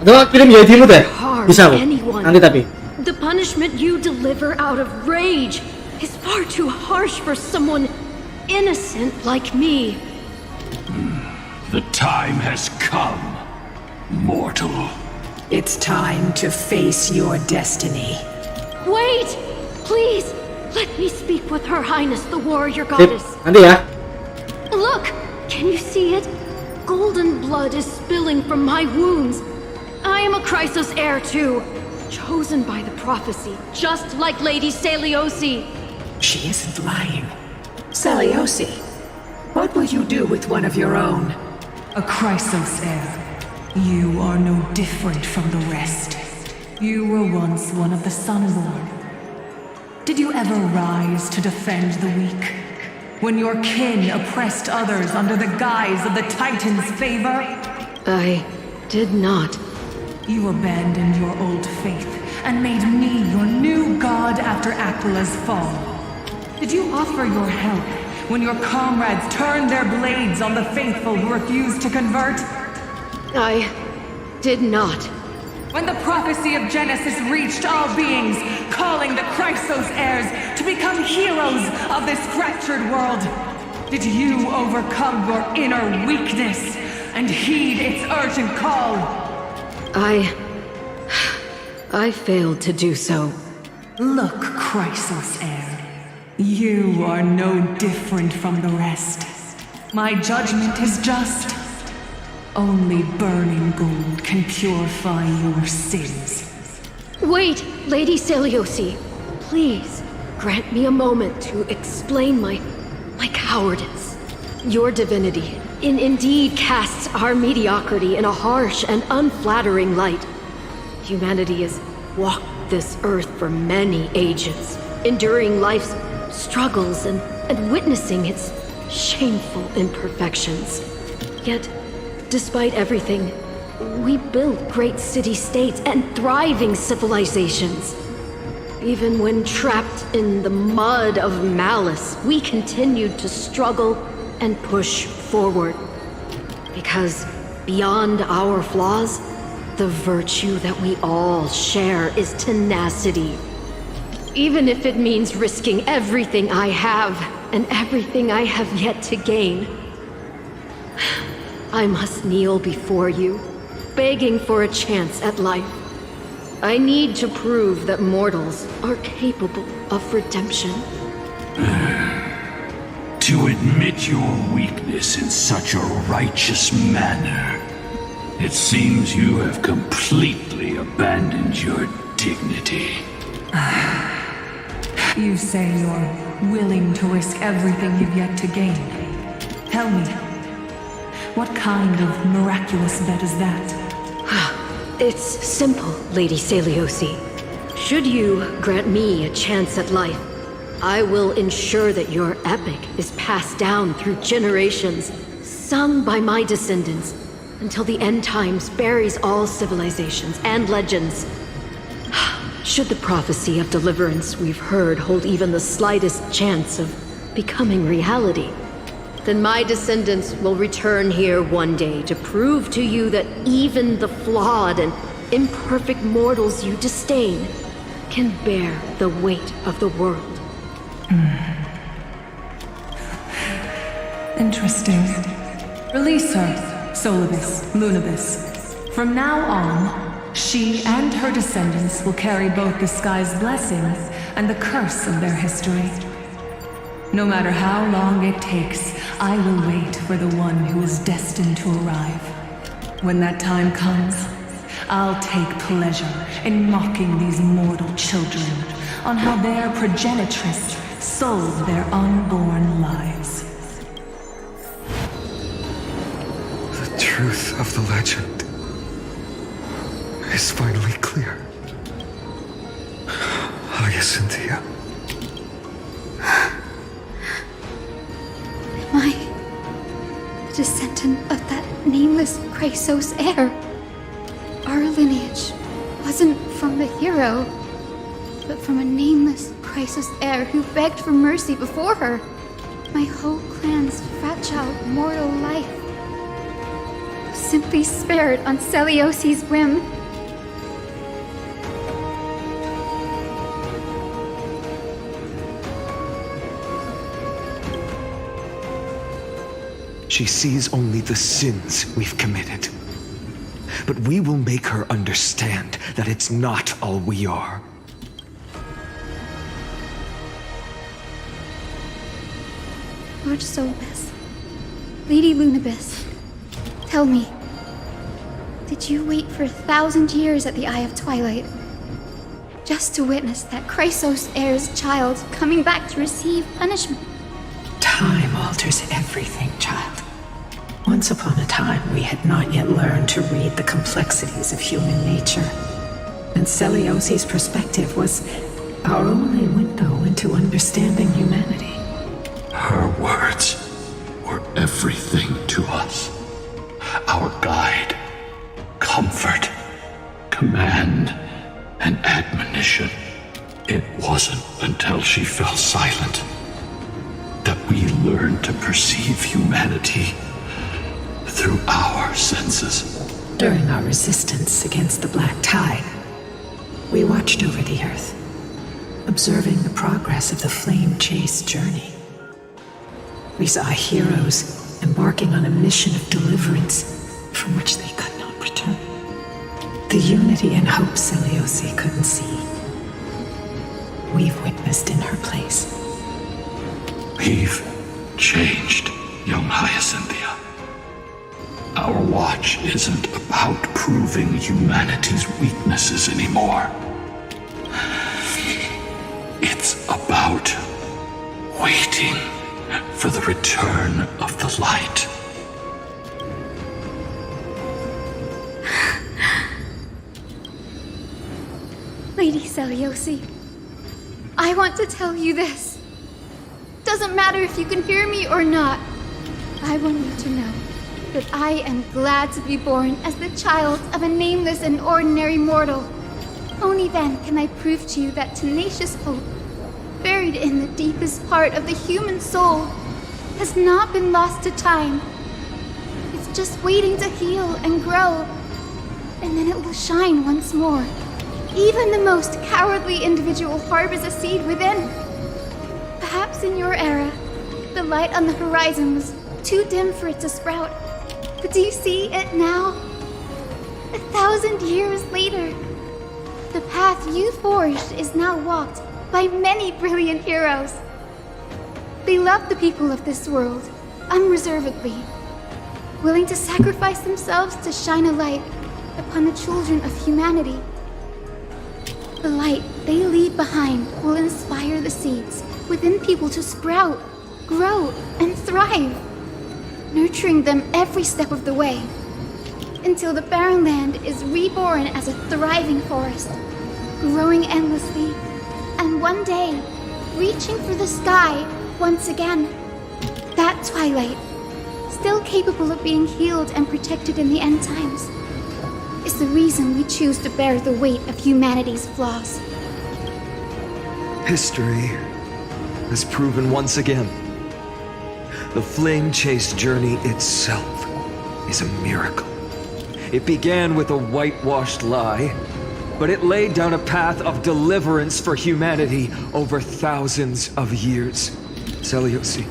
Ada kirim UID-mu deh. Bisa aku. Nanti tapi. The punishment you deliver out of rage is far too harsh for someone innocent like me. The time has come, mortal. It's time to face your destiny. Wait! Please! Let me speak with Her Highness, the warrior goddess. Nanti ya. Look! Can you see it? Golden blood is spilling from my wounds. I am a Chrysos heir too, chosen by the prophecy, just like Lady Seliosi. She isn't lying. Seliosi, what will you do with one of your own? A Chrysos heir. You are no different from the rest. You were once one of the Sunborn. Did you ever rise to defend the weak? When your kin oppressed others under the guise of the Titan's favor? I did not. You abandoned your old faith and made me your new god after Aquila's fall. Did you offer your help when your comrades turned their blades on the faithful who refused to convert? I did not. When the prophecy of Genesis reached all beings, calling the Chrysos heirs to become heroes of this fractured world, did you overcome your inner weakness and heed its urgent call? I failed to do so. Look, Chrysos heir, you are no different from the rest. My judgment is just. Only burning gold can purify your sins. Wait, Lady Seliosi. Please, grant me a moment to explain my cowardice. Your divinity indeed casts our mediocrity in a harsh and unflattering light. Humanity has walked this earth for many ages, enduring life's struggles and witnessing its shameful imperfections. Yet, despite everything, we built great city-states and thriving civilizations. Even when trapped in the mud of malice, we continued to struggle and push forward. Because beyond our flaws, the virtue that we all share is tenacity. Even if it means risking everything I have and everything I have yet to gain. I must kneel before you, begging for a chance at life. I need to prove that mortals are capable of redemption. To admit your weakness in such a righteous manner, it seems you have completely abandoned your dignity. You say you're willing to risk everything you've yet to gain. Tell me, what kind of miraculous bet is that? It's simple, Lady Seliosi. Should you grant me a chance at life, I will ensure that your epic is passed down through generations, sung by my descendants, until the end times buries all civilizations and legends. Should the prophecy of deliverance we've heard hold even the slightest chance of becoming reality, then my descendants will return here one day to prove to you that even the flawed and imperfect mortals you disdain can bear the weight of the world. Interesting. Release her, Solibus, Lunibus. From now on, She and her descendants will carry both the sky's blessings and the curse of their history. No matter how long it takes, I will wait for the one who is destined to arrive. When that time comes, I'll take pleasure in mocking these mortal children on how their progenitress sold their unborn lives. The truth of the legend is finally clear. Hyacinthia. Am I a descendant of that nameless Chrysos heir? Our lineage wasn't from the hero, but from a nameless Chrysos heir who begged for mercy before her. My whole clan's fragile mortal life was simply spared on Seliosi's whim. She sees only the sins we've committed. But we will make her understand that it's not all we are. Lord Solbus, Lady Lunabis, tell me, did you wait for 1,000 years at the Eye of Twilight just to witness that Chrysos heir's child coming back to receive punishment? Time alters everything, child. Once upon a time, we had not yet learned to read the complexities of human nature. And Seliosi's perspective was our only window into understanding humanity. Her words were everything to us. Our guide, comfort, command, and admonition. It wasn't until she fell silent that we learned to perceive humanity through our senses. During our resistance against the Black Tide, we watched over the Earth, observing the progress of the Flame Chase journey. We saw heroes embarking on a mission of deliverance from which they could not return. The unity and hope Seliosi couldn't see, we've witnessed in her place. We've changed, young Hyacinthia. Our watch isn't about proving humanity's weaknesses anymore. It's about waiting for the return of the light. Lady Seliosi, I want to tell you this. Doesn't matter if you can hear me or not. I want you to know that I am glad to be born as the child of a nameless and ordinary mortal. Only then can I prove to you that tenacious hope, buried in the deepest part of the human soul, has not been lost to time. It's just waiting to heal and grow, and then it will shine once more. Even the most cowardly individual harbors a seed within. Perhaps in your era, the light on the horizon was too dim for it to sprout. But do you see it now? 1,000 years later, the path you forged is now walked by many brilliant heroes. They love the people of this world, unreservedly, willing to sacrifice themselves to shine a light upon the children of humanity. The light they leave behind will inspire the seeds within people to sprout, grow, and thrive, nurturing them every step of the way, until the barren land is reborn as a thriving forest, growing endlessly, and one day, reaching for the sky once again. That twilight, still capable of being healed and protected in the end times, is the reason we choose to bear the weight of humanity's flaws. History has proven once again, the Flame Chase journey itself is a miracle. It began with a whitewashed lie, but it laid down a path of deliverance for humanity over thousands of years. Seliosi,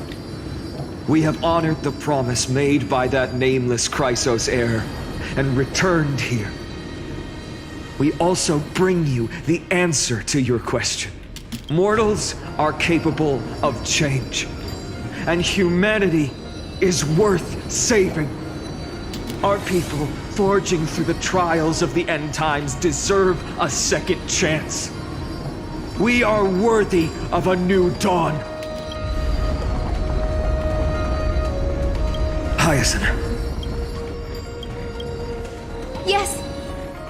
we have honored the promise made by that nameless Chrysos heir and returned here we also bring you the answer to your question. Mortals are capable of change, and humanity is worth saving. Our people, forging through the trials of the end times, deserve a second chance. We are worthy of a new dawn. Hyacinth. Yes!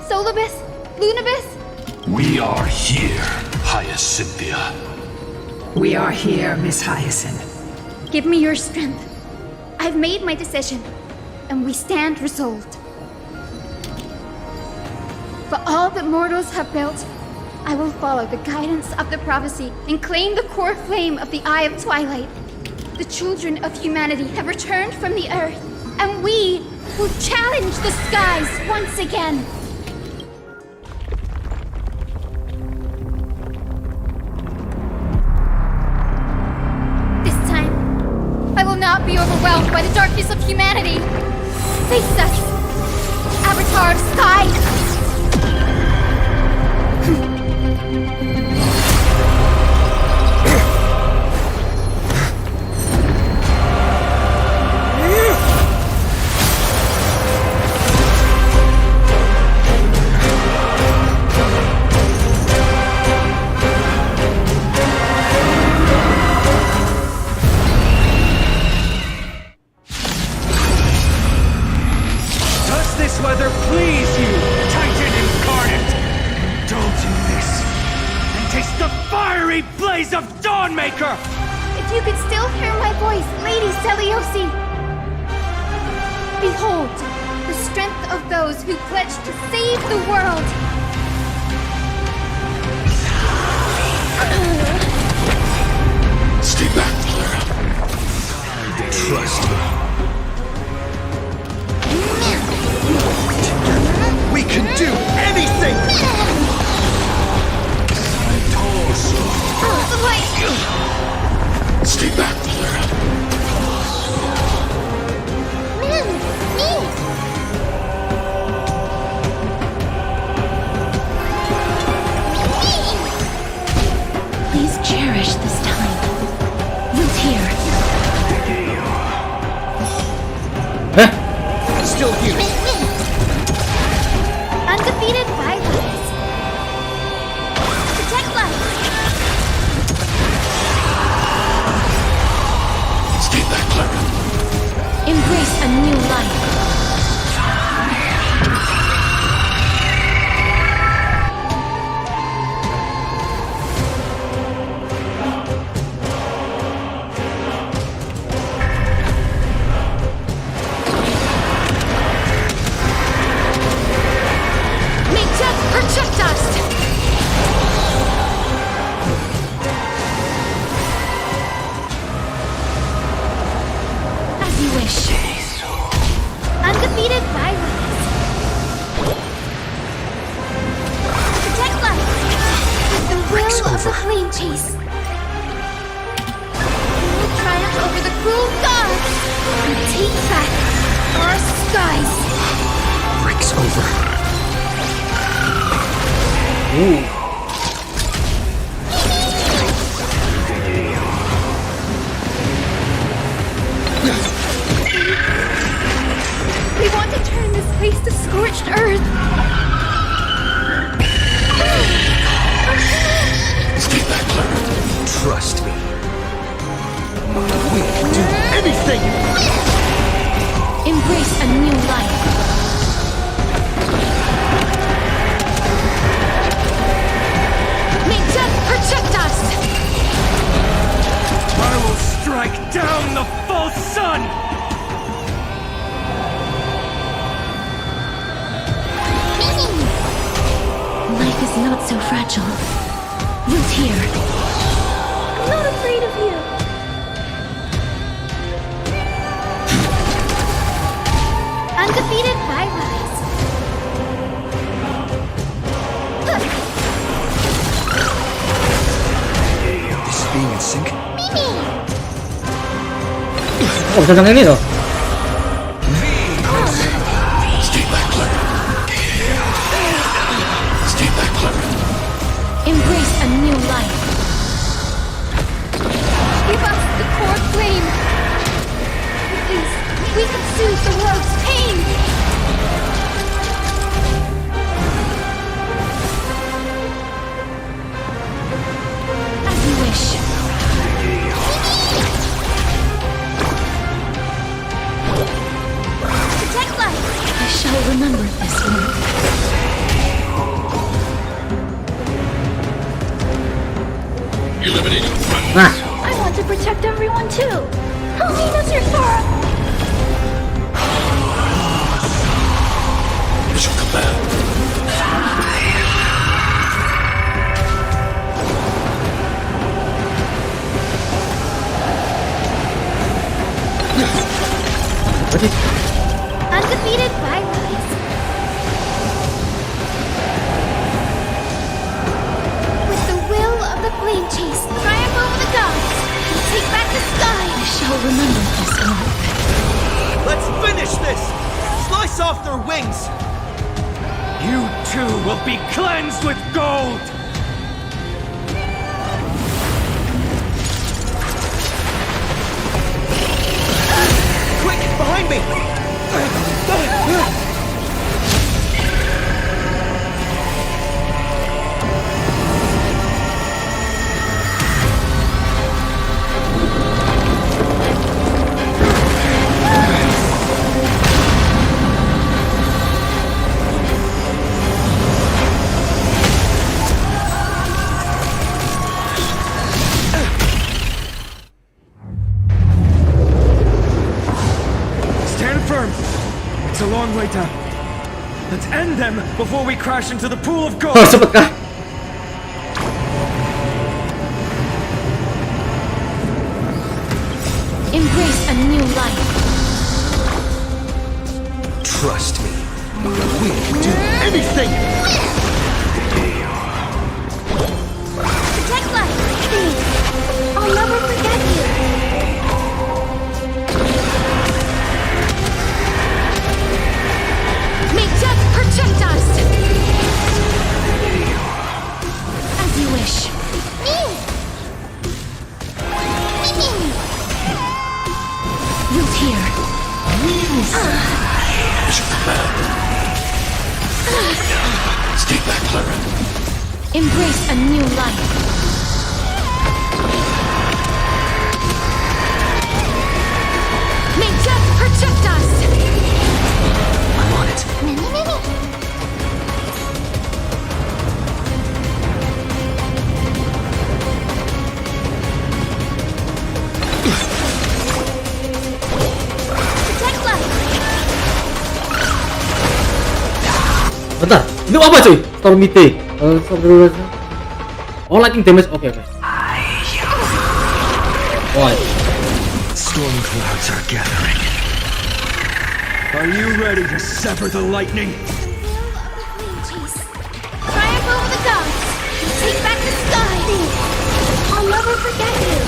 Solibus? Lunibus? We are here, Hyacinthia. We are here, Miss Hyacinth. Give me your strength. I've made my decision, and we stand resolved. For all that mortals have built, I will follow the guidance of the prophecy and claim the core flame of the Eye of Twilight. The children of humanity have returned from the earth, and we will challenge the skies once again. This time, I will not be overwhelmed by the darkness of humanity. Face us, Avatar of Sky! Weather please you, Titan incarnate! Don't do this, and taste the fiery blaze of Dawnmaker! If you could still hear my voice, Lady Seliosi! Behold, the strength of those who pledged to save the world! Stay back, Clara. Trust me. We can do anything! Stay back, Clara. Please cherish this time. Root here. Still here. Undefeated violence. Protect life. Stay back, Clara. Embrace a new life. Protect us! As you wish. Undefeated violence. Protect life with the will of the flame chase. We will triumph over the cruel gods and take back our skies. Breaks over. Ooh. We want to turn this place to scorched earth. Stay back, Clara. Trust me. We can do anything! Embrace a new life. Protect us! I will strike down the false sun! Life is not so fragile. Root here. I'm not afraid of you. Undefeated violence. This is being in sync. Oh, bisa yang ini loh. Stay back, Clara. evokes pain! As you wish. Protect life! I shall remember this one. Eliminating Nah, I want to protect everyone too! Help me, Mr. Sora! Visual command. Undefeated by rise. With the will of the flame chase, triumph over the gods, and take back the sky. I shall remember this one. Let's finish this! Slice off their wings! You too will be cleansed with gold! Quick, behind me! Stand firm! It's a long way down. Let's end them before we crash into the pool of gold! oh cepet kah? Embrace a new life. Trust me. We can do anything! Protect life. I'll never forget you. May death protect us! As you wish. Root here. Visual command. Stay back, Clara. Embrace a new life. May death protect us! I'm on it. Protect life. Bentar, ini apa cuy? Stormite. Oh, lightning damage. Oke. Why? Storm clouds are gathering. Are you ready to sever the lightning? Flame chase. Triumph over the gods, and take back the sky. I'll never forget you.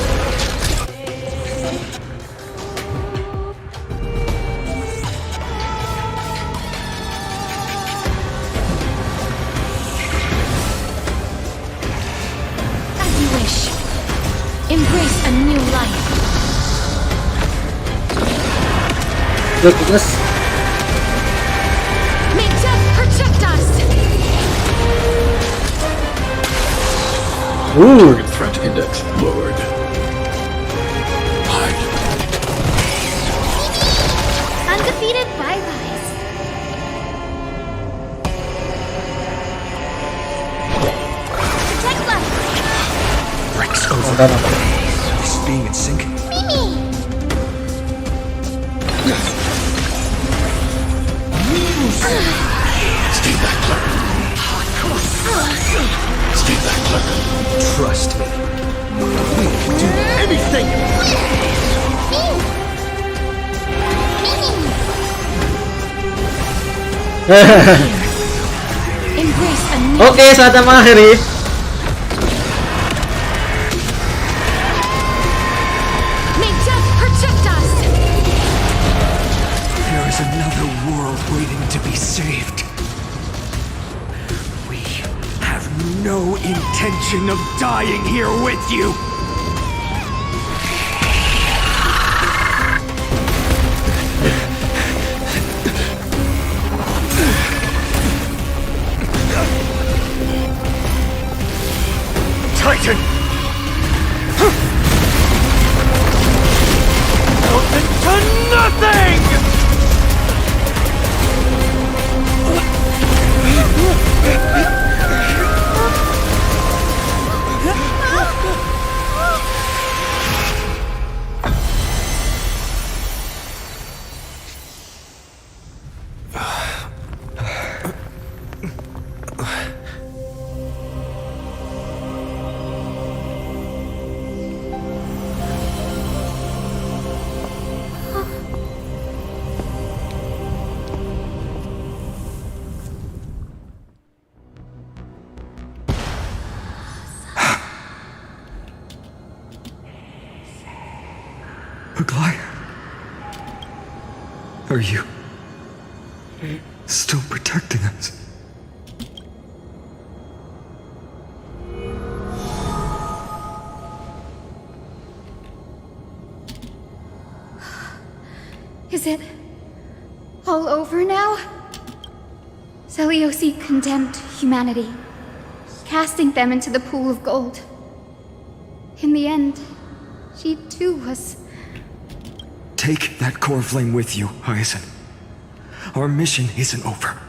As you wish. Embrace a new life. Goodness. May death protect us! Ooh. Target threat index lowered. Hide. Undefeated by rise. Protect life. Breaks over. This being in sync. Mimi. Stay back, Clara. Stay back, Clara. Trust me. We can do anything! Embrace a new Oke, saatnya mengakhiri. May death protect us! There is another world waiting to be saved. We have no intention of dying here with you. Are you still protecting us? Is it all over now? Seliosi condemned humanity, casting them into the pool of gold. In the end, she too was... Take that core flame with you, Hyacinth. Our mission isn't over.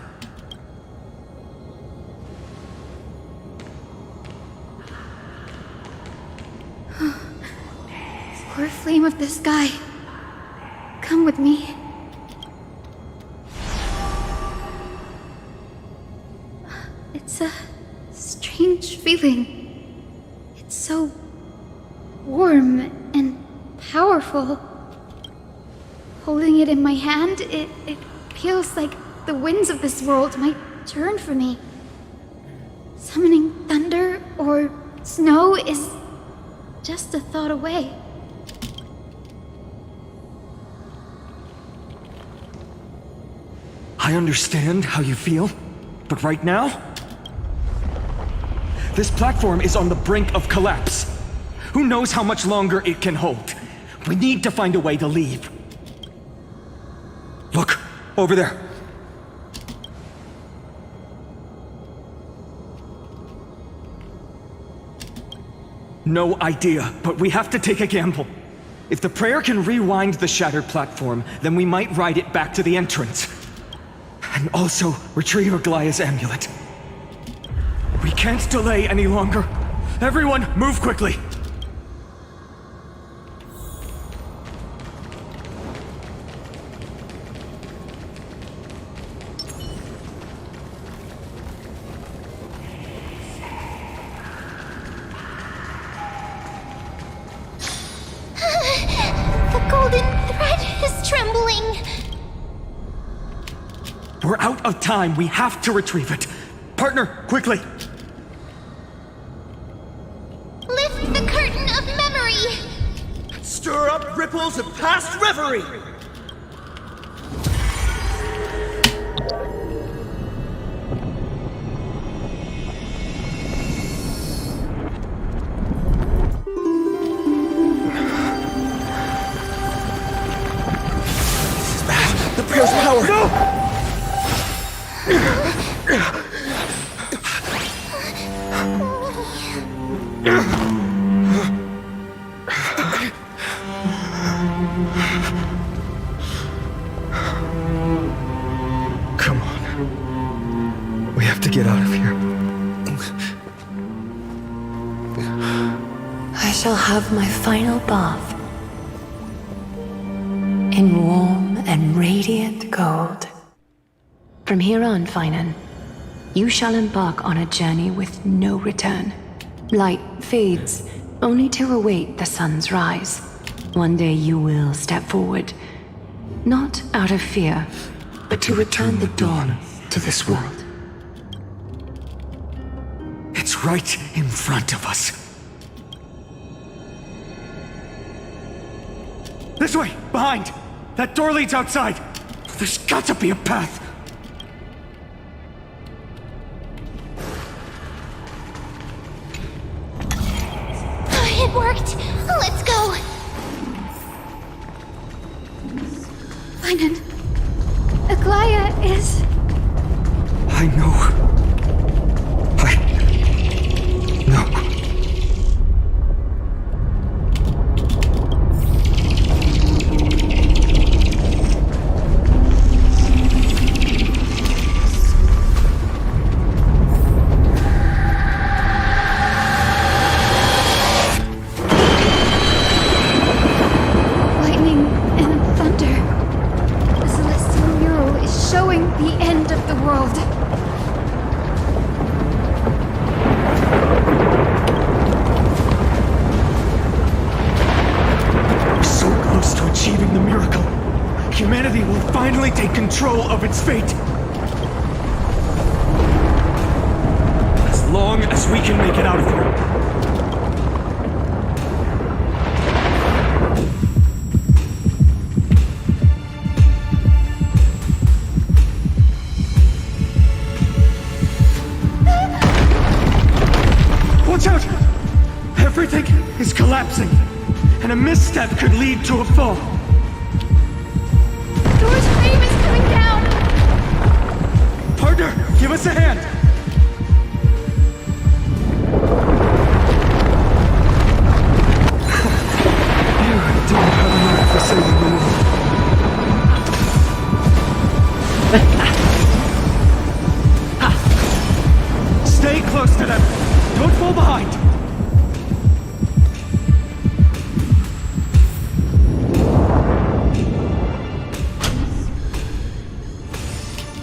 Core flame of the sky. Come with me. It's a strange feeling. It's so warm and powerful. Holding it in my hand, it feels like the winds of this world might turn for me. Summoning thunder or snow is just a thought away. I understand how you feel, but right now, this platform is on the brink of collapse. Who knows how much longer it can hold? We need to find a way to leave. Look, over there. No idea, but we have to take a gamble. If the prayer can rewind the shattered platform, then we might ride it back to the entrance. And also retrieve Aglaya's amulet. We can't delay any longer. Everyone, move quickly! The golden thread is trembling. We're out of time. We have to retrieve it. Partner, quickly! Lift the curtain of memory. Stir up ripples of past reverie. This is bad. The prayer's power! No! Come on. We have to get out of here. I shall have my final bath in warm and radiant gold. From here on, Finan, you shall embark on a journey with no return. Light fades, only to await the sun's rise. One day you will step forward, not out of fear, but to return the dawn to this world. It's right in front of us. This way! Behind! That door leads outside! There's got to be a path! It worked. Let's go. Finan, Aglaya is... I know. Humanity will finally take control of its fate. As long as we can make it out of here. collapsing, and a misstep could lead to a fall. Door's frame is coming down! Partner, give us a hand! You don't have a knife for saving the world. Stay close to them. Don't fall behind.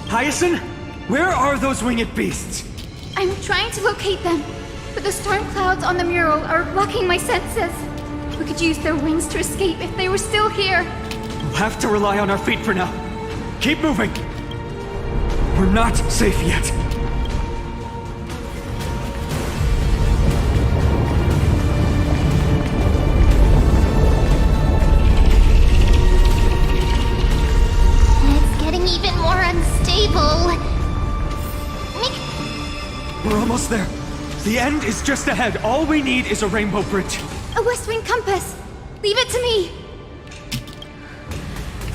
Hyacinth, where are those winged beasts? I'm trying to locate them, but the storm clouds on the mural are blocking my senses. We could use their wings to escape if they were still here. We'll have to rely on our feet for now. Keep moving. We're not safe yet. It's getting even more unstable. We're almost there. The end is just ahead. All we need is a rainbow bridge. A west wing compass. Leave it to me.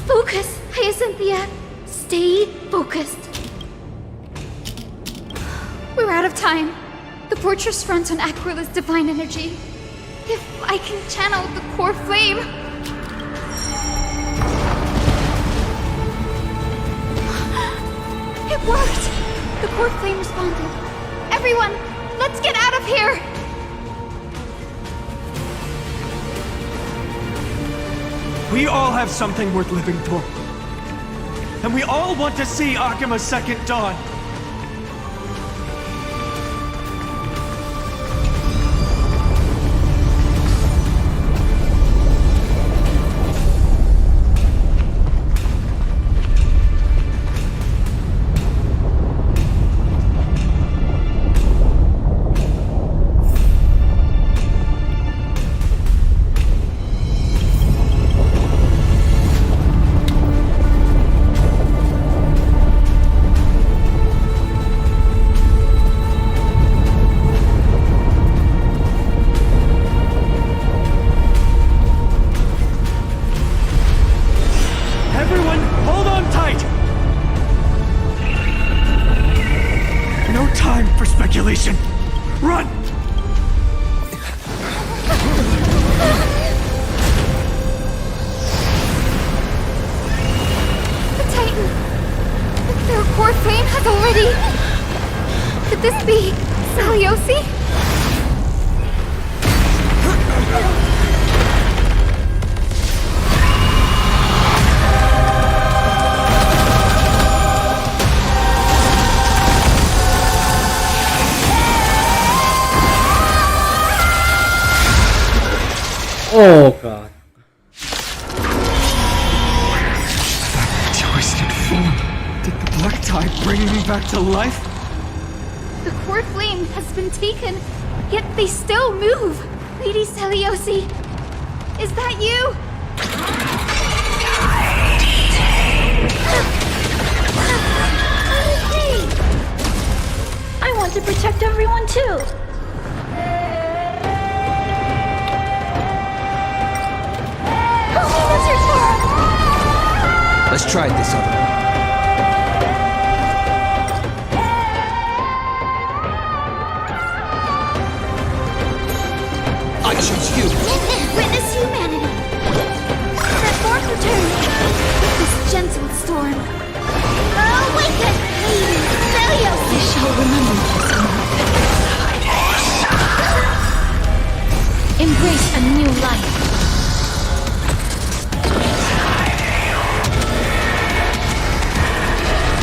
Focus, Hyacinthia. Stay focused. We're out of time. The fortress runs on Aquila's divine energy. If I can channel the core flame... It worked! The core flame responded. Everyone, let's get out of here! We all have something worth living for. And we all want to see Akima's second dawn. Run! The Titan! Their core flame has already... Could this be Seliosi? Oh god. Twisted form. Did the black tide bring me back to life? The core flame has been taken, yet they still move. Lady Seliosi, is that you? I want to protect everyone too. Let's try it this other way. I choose you. Witness humanity. Transform return. This gentle storm. Awaken, Lady Seliosi. I shall remember this moment. Embrace a new life.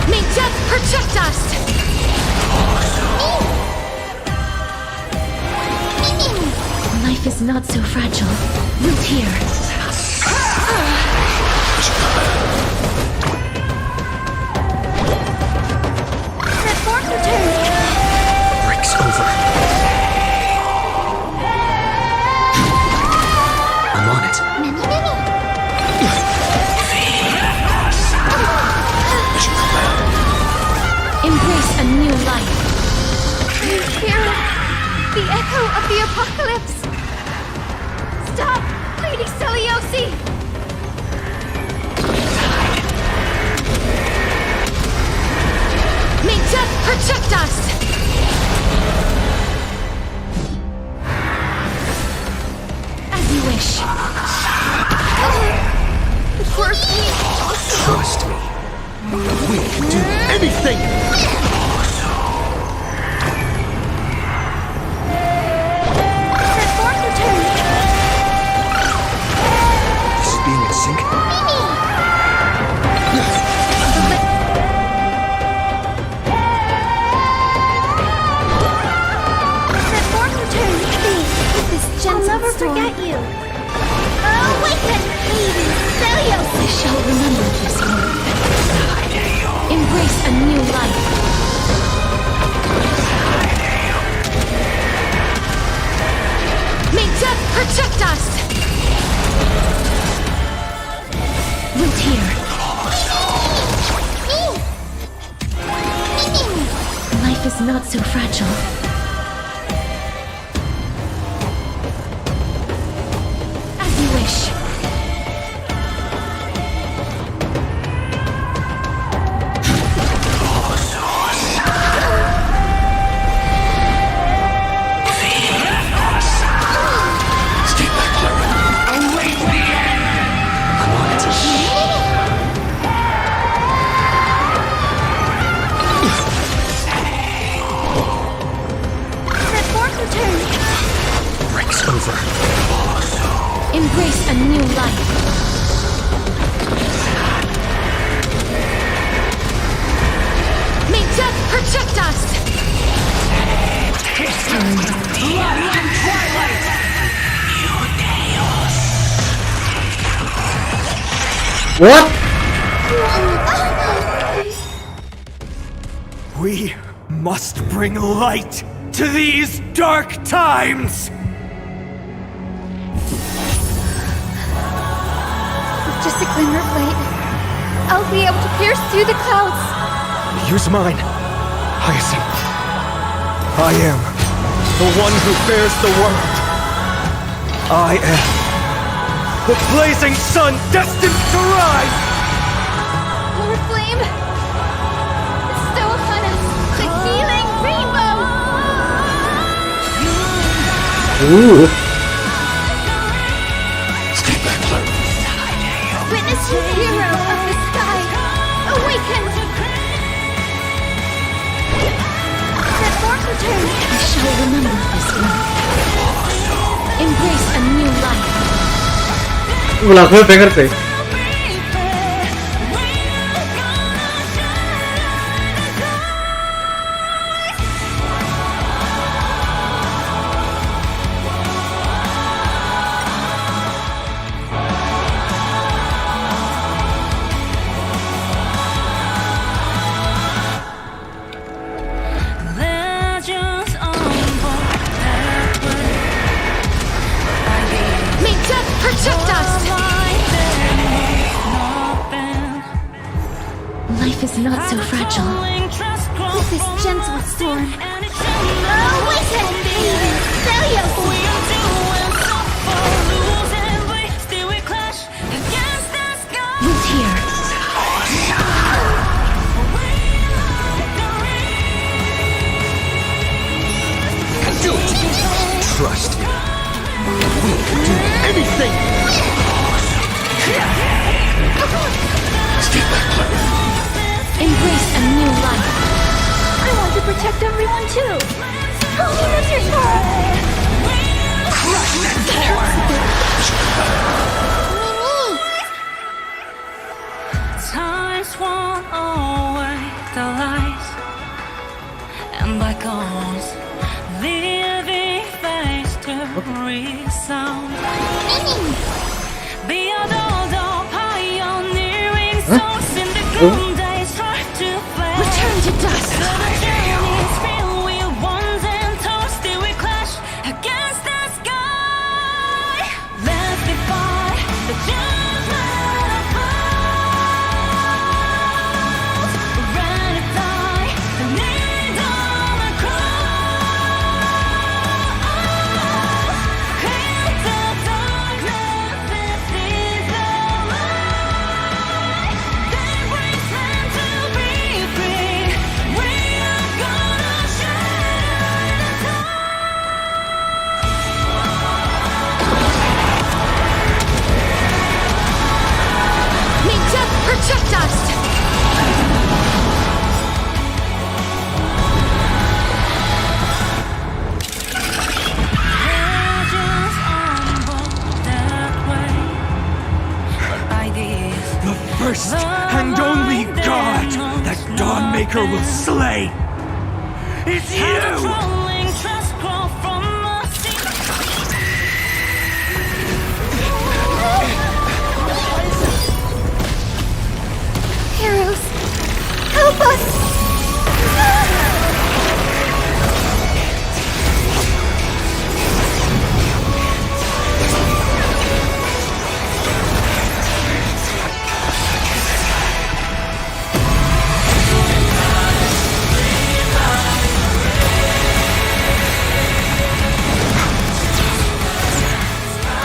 May death protect us! Life is not so fragile. Root here. Transform return. Breaks over. I'm on it. Embrace a new life. You hear it? The echo of the apocalypse. Stop! Lady Seliosi! May death protect us! As you wish. Trust me. We can do anything! Transform return! This is being in sync? Transform return! With this gentle I'll never forget you. Awaken! Lady Seliosi! I shall remember this moment. Embrace a new life. May death protect us! Wait here. Life is not so fragile. As you wish. Embrace a new life. May death protect us! What? We must bring light to these dark times! Just a glimmer of light. I'll be able to pierce through the clouds. Use mine, Hyacinth. I am the one who bears the world. I am the blazing sun destined to rise! Lord Flame! Bestow upon us the healing rainbow! Ooh. Witness you, hero of the sky! Awaken! Transform return! I shall remember this one. Embrace a new life. Lagunya banger sih. May death protect us! Life is not so fragile. With this gentle storm. Awaken! Lady Seliosi! Wait here. Do it! Trust me. We can do anything! Embrace a new life. I want to protect everyone too! I'll be with your sword! Crush that Times won't away the lights and bygones, leaving face to resound. Be a dodo pioneering souls in the golden days, try to play. Return to dust. The journey's filled with ones and toes, still we clash against the sky. Let's defy the judgment of fools. Ready to die, the need on the cross. Hate the dark. Maker will slay is you! Heroes, help us!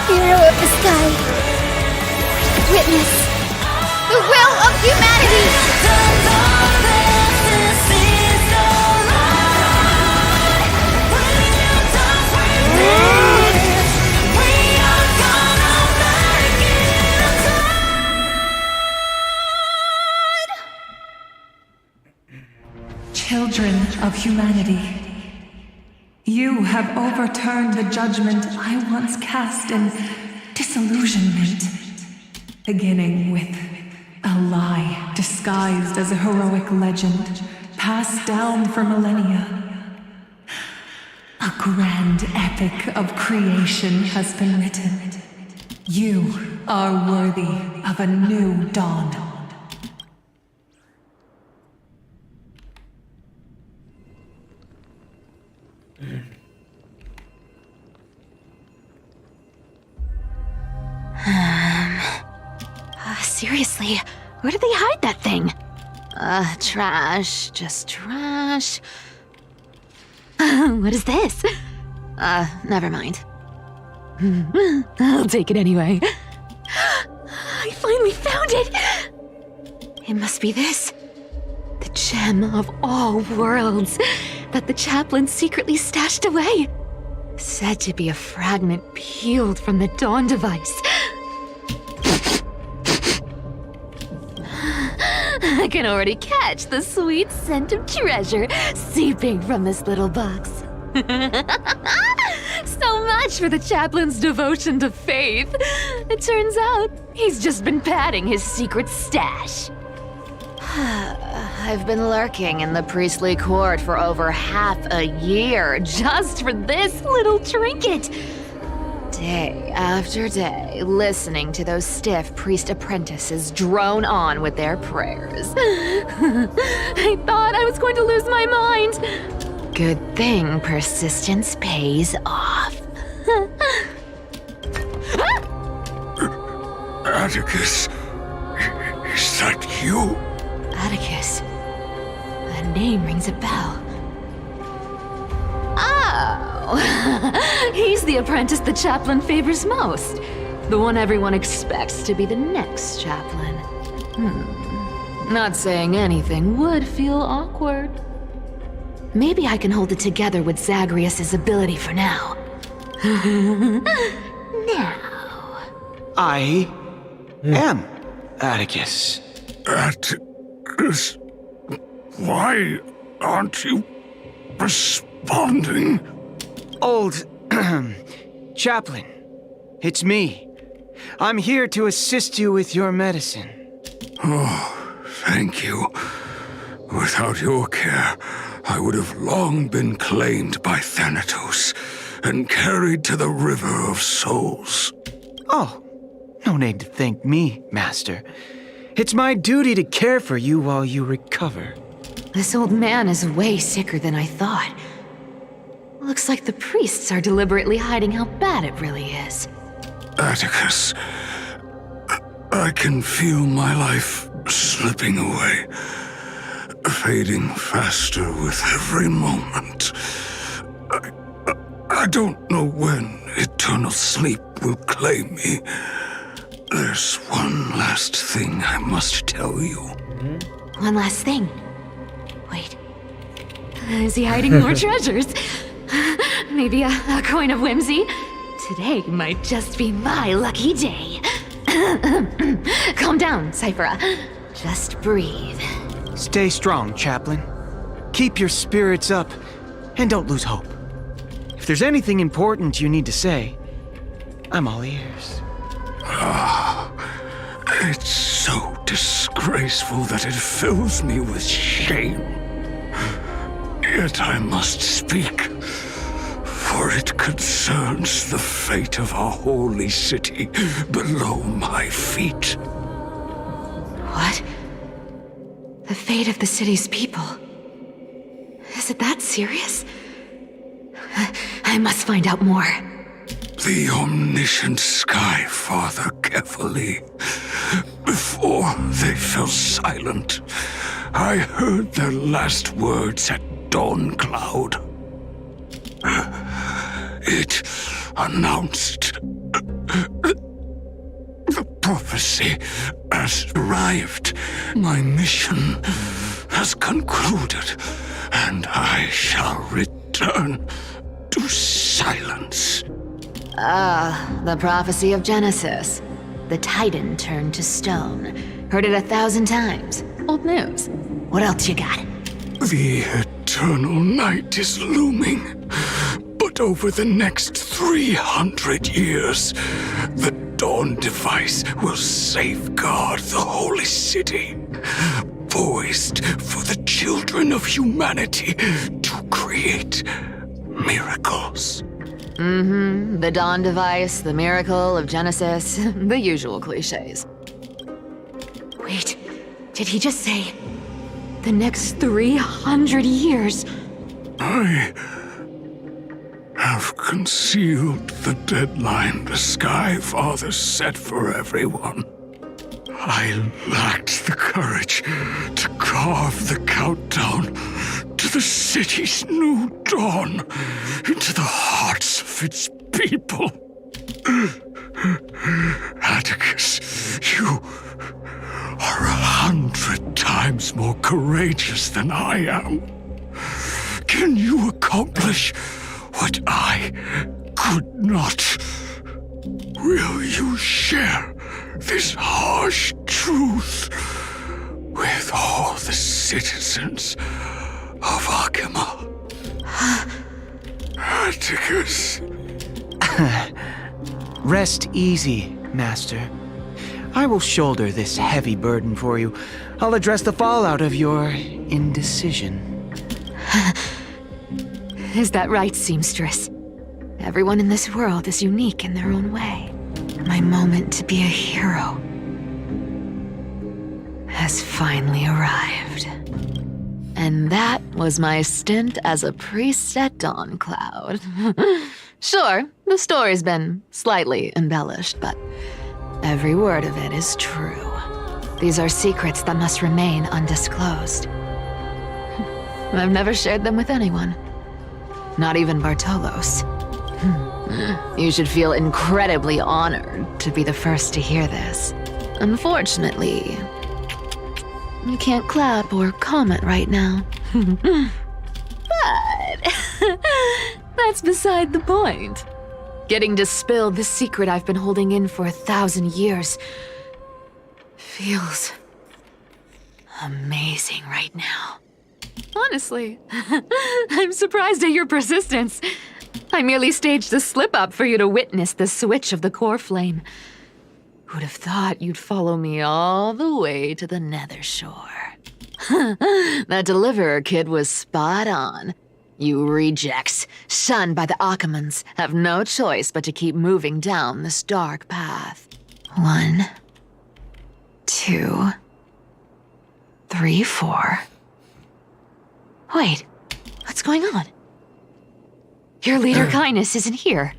Hero of the sky, witness the will of humanity! Children of humanity, you have overturned the judgment I once cast in disillusionment, beginning with a lie disguised as a heroic legend passed down for millennia. A grand epic of creation has been written. You are worthy of a new dawn. Seriously, where did they hide that thing? Trash, just trash. What is this? Never mind. I'll take it anyway. I finally found it! It must be this. The gem of all worlds that the chaplain secretly stashed away. Said to be a fragment peeled from the Dawn device. I can already catch the sweet scent of treasure seeping from this little box. So much for the chaplain's devotion to faith. It turns out he's just been padding his secret stash. I've been lurking in the priestly court for over half a year just for this little trinket. Day after day, listening to those stiff priest apprentices drone on with their prayers. I thought I was going to lose my mind. Good thing persistence pays off. Atticus, is that you? Atticus. That name rings a bell. Oh, he's the apprentice the chaplain favors most. The one everyone expects to be the next chaplain. Not saying anything would feel awkward. Maybe I can hold it together with Zagreus's ability for now. Now. I am Atticus. Atticus, why aren't you responding? Old chaplain, it's me. I'm here to assist you with your medicine. Oh, thank you. Without your care, I would have long been claimed by Thanatos and carried to the River of Souls. Oh, no need to thank me, Master. It's my duty to care for you while you recover. This old man is way sicker than I thought. Looks like the priests are deliberately hiding how bad it really is. Atticus, I can feel my life slipping away, fading faster with every moment. I don't know when eternal sleep will claim me. There's one last thing I must tell you. One last thing. Wait. Is he hiding more treasures? Maybe a coin of whimsy? Today might just be my lucky day. Calm down, Cyphera. Just breathe. Stay strong, Chaplain. Keep your spirits up, and don't lose hope. If there's anything important you need to say, I'm all ears. It's so disgraceful that it fills me with shame. Yet I must speak, for it concerns the fate of our holy city below my feet. What? The fate of the city's people? Is it that serious? I must find out more. The omniscient Sky Father carefully. Before they fell silent, I heard their last words at dawn cloud. It announced the prophecy has arrived. My mission has concluded, and I shall return to silence. The prophecy of Genesis. The Titan turned to stone. Heard it 1,000 times. Old news. What else you got? The eternal night is looming. But over the next 300 years, the Dawn device will safeguard the holy city, poised for the children of humanity to create miracles. The Dawn device, the miracle of Genesis, the usual cliches. Wait, did he just say the next 300 years? I have concealed the deadline the Sky Father set for everyone. I lacked the courage to carve the countdown to the city's new dawn into the hearts of its people. Atticus, you are 100 times more courageous than I am. Can you accomplish what I could not? Will you share this harsh truth with all the citizens of Akima? Atticus. Rest easy, Master. I will shoulder this heavy burden for you. I'll address the fallout of your indecision. Is that right, seamstress? Everyone in this world is unique in their own way. My moment to be a hero has finally arrived. And that was my stint as a priest at Dawn Cloud. Sure, the story's been slightly embellished, but every word of it is true. These are secrets that must remain undisclosed. I've never shared them with anyone. Not even Bartolos. You should feel incredibly honored to be the first to hear this. Unfortunately, you can't clap or comment right now. But that's beside the point. Getting to spill the secret I've been holding in for 1,000 years feels amazing right now. Honestly, I'm surprised at your persistence. I merely staged a slip-up for you to witness the switch of the core flame. Who'd have thought you'd follow me all the way to the Nether Shore? That Deliverer kid was spot on. You rejects, shunned by the Akamans, have no choice but to keep moving down this dark path. 1, 2, 3, 4. Wait, what's going on? Your leader Kindness isn't here.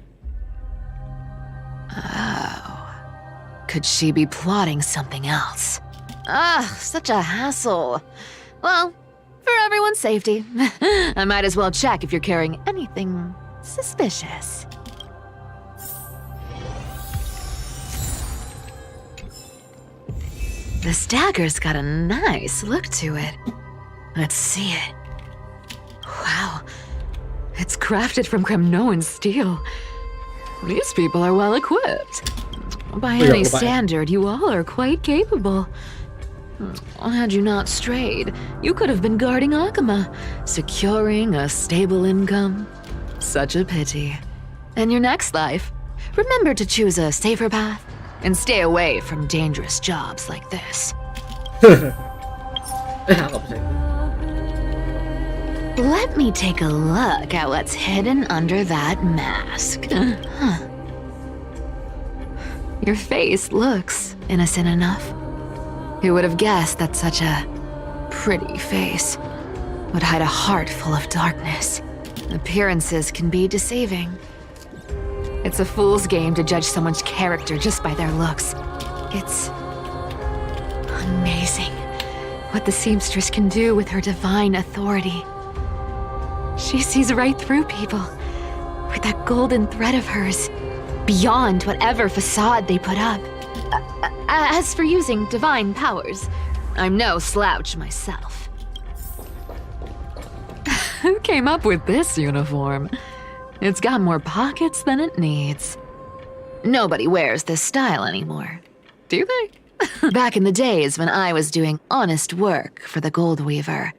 Oh. Could she be plotting something else? Such a hassle. Well, for everyone's safety, I might as well check if you're carrying anything suspicious. This dagger's got a nice look to it. Let's see it. Wow. It's crafted from Kremnoan steel. These people are well equipped. By any standard, you all are quite capable. Had you not strayed, you could have been guarding Akima, securing a stable income. Such a pity. In your next life, remember to choose a safer path and stay away from dangerous jobs like this. Let me take a look at what's hidden under that mask. Your face looks innocent enough. Who would have guessed that such a pretty face would hide a heart full of darkness? Appearances can be deceiving. It's a fool's game to judge someone's character just by their looks. It's amazing what the seamstress can do with her divine authority. She sees right through people with that golden thread of hers, beyond whatever facade they put up. As for using divine powers, I'm no slouch myself. Who came up with this uniform? It's got more pockets than it needs. Nobody wears this style anymore, do they? Back in the days when I was doing honest work for the Gold Weaver,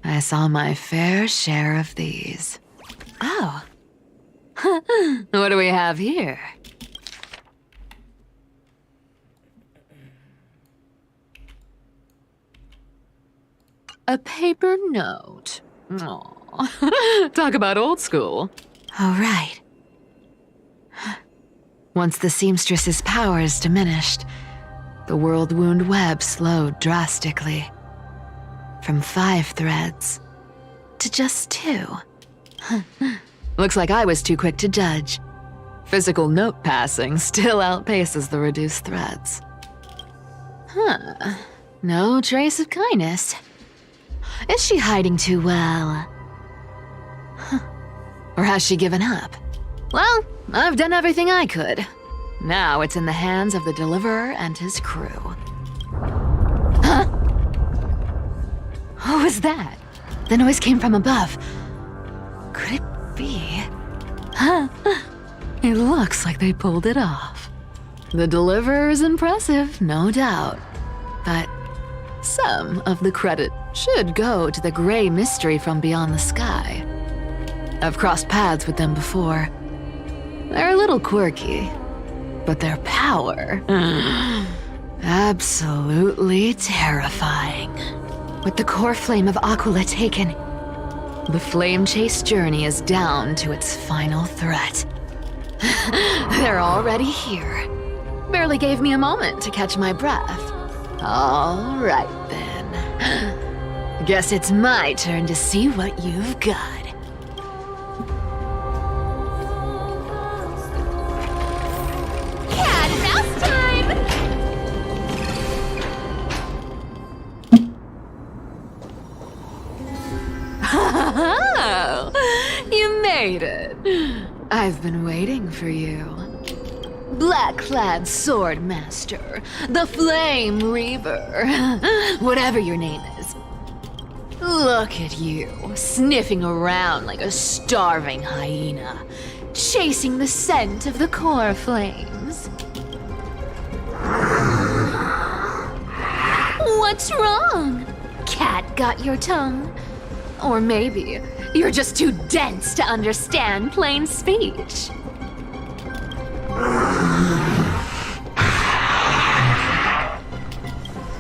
I saw my fair share of these. Oh. What do we have here? A paper note. Aw. Talk about old school. All right. Once the seamstress's powers diminished, the world-wound web slowed drastically. From 5 threads to just 2. Looks like I was too quick to judge. Physical note passing still outpaces the reduced threads. No trace of kindness. Is she hiding too well? Or has she given up? Well, I've done everything I could. Now it's in the hands of the Deliverer and his crew. Huh? What was that? The noise came from above. Could it be? Huh? It looks like they pulled it off. The Deliverer is impressive, no doubt. But some of the credit should go to the gray mystery from beyond the sky. I've crossed paths with them before. They're a little quirky, but their power, absolutely terrifying. With the core flame of Aquila taken, the flame chase journey is down to its final threat. They're already here. Barely gave me a moment to catch my breath. All right then. Guess it's my turn to see what you've got. Cat and mouse time! Oh, you made it. I've been waiting for you. Black-clad sword master, the Flame Reaver, whatever your name is. Look at you, sniffing around like a starving hyena, chasing the scent of the core flames. What's wrong? Cat got your tongue? Or maybe you're just too dense to understand plain speech.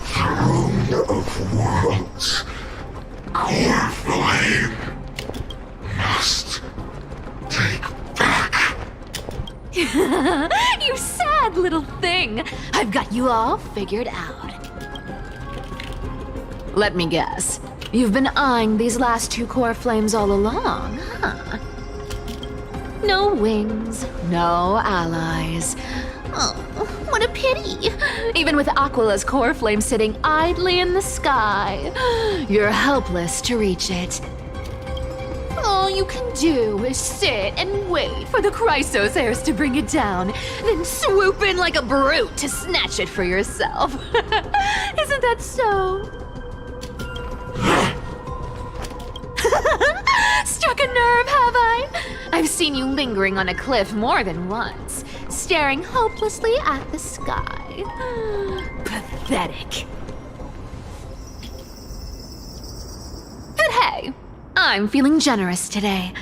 Throne of worlds, core flame, must take back. You sad little thing. I've got you all figured out. Let me guess. You've been eyeing these last 2 core flames all along, huh? No wings, no allies. Oh, what a pity. Even with Aquila's core flame sitting idly in the sky, you're helpless to reach it. All you can do is sit and wait for the Chrysos heirs to bring it down, then swoop in like a brute to snatch it for yourself. Isn't that so? Struck a nerve, have I? I've seen you lingering on a cliff more than once, staring hopelessly at the sky. Pathetic. But hey, I'm feeling generous today.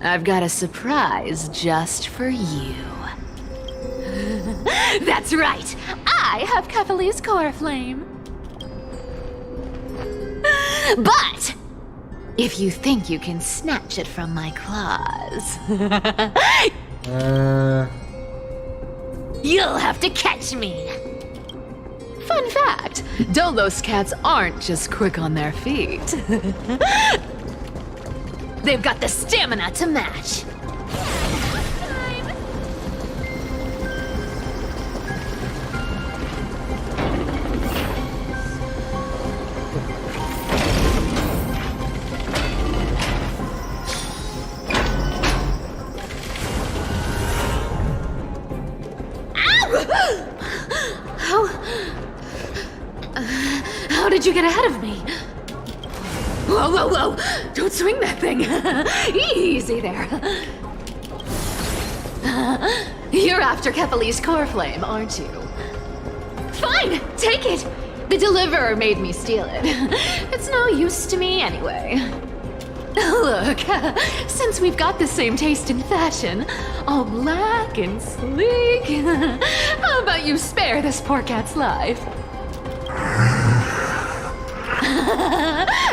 I've got a surprise just for you. That's right. I have Kefali's core flame. But if you think you can snatch it from my claws, you'll have to catch me. Fun fact, Dolos cats aren't just quick on their feet. They've got the stamina to match. How did you get ahead of me? Whoa, whoa, whoa! Don't swing that thing! Easy there. You're after Kefali's core flame, aren't you? Fine, take it! The deliverer made me steal it. It's no use to me anyway. Look, since we've got the same taste in fashion, all black and sleek, how about you spare this poor cat's life?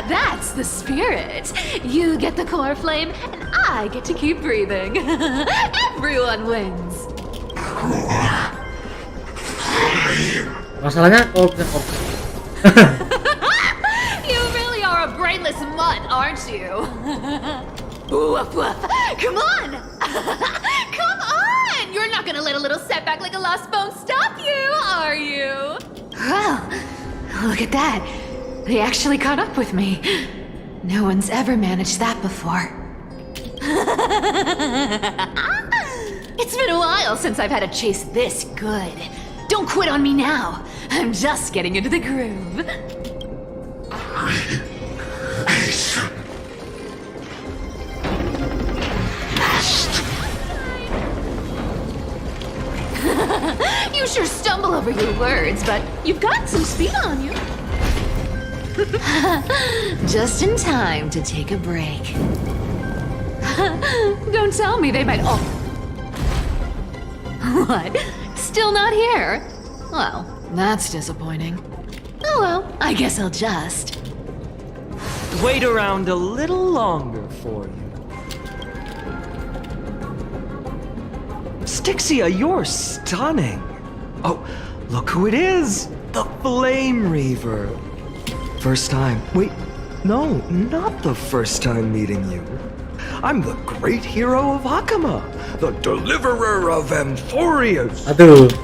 That's the spirit. You get the core flame, and I get to keep breathing. Everyone wins. Masalahnya You really are a brainless mutt, aren't you? Woof woof. Come on! Come on! You're not gonna let a little setback like a lost bone stop you, are you? Well, look at that. They actually caught up with me. No one's ever managed that before. It's been a while since I've had a chase this good. Don't quit on me now. I'm just getting into the groove. You sure stumble over your words, but you've got some speed on you. Just in time to take a break. Don't tell me they might all... What? Still not here? Well, that's disappointing. Oh well, I guess I'll just... Wait around a little longer for you. Styxia, you're stunning. Oh, look who it is! The Flame Reaver. First time. Wait, no, not the first time meeting you. I'm the great hero of Hakama, the deliverer of amphoreus.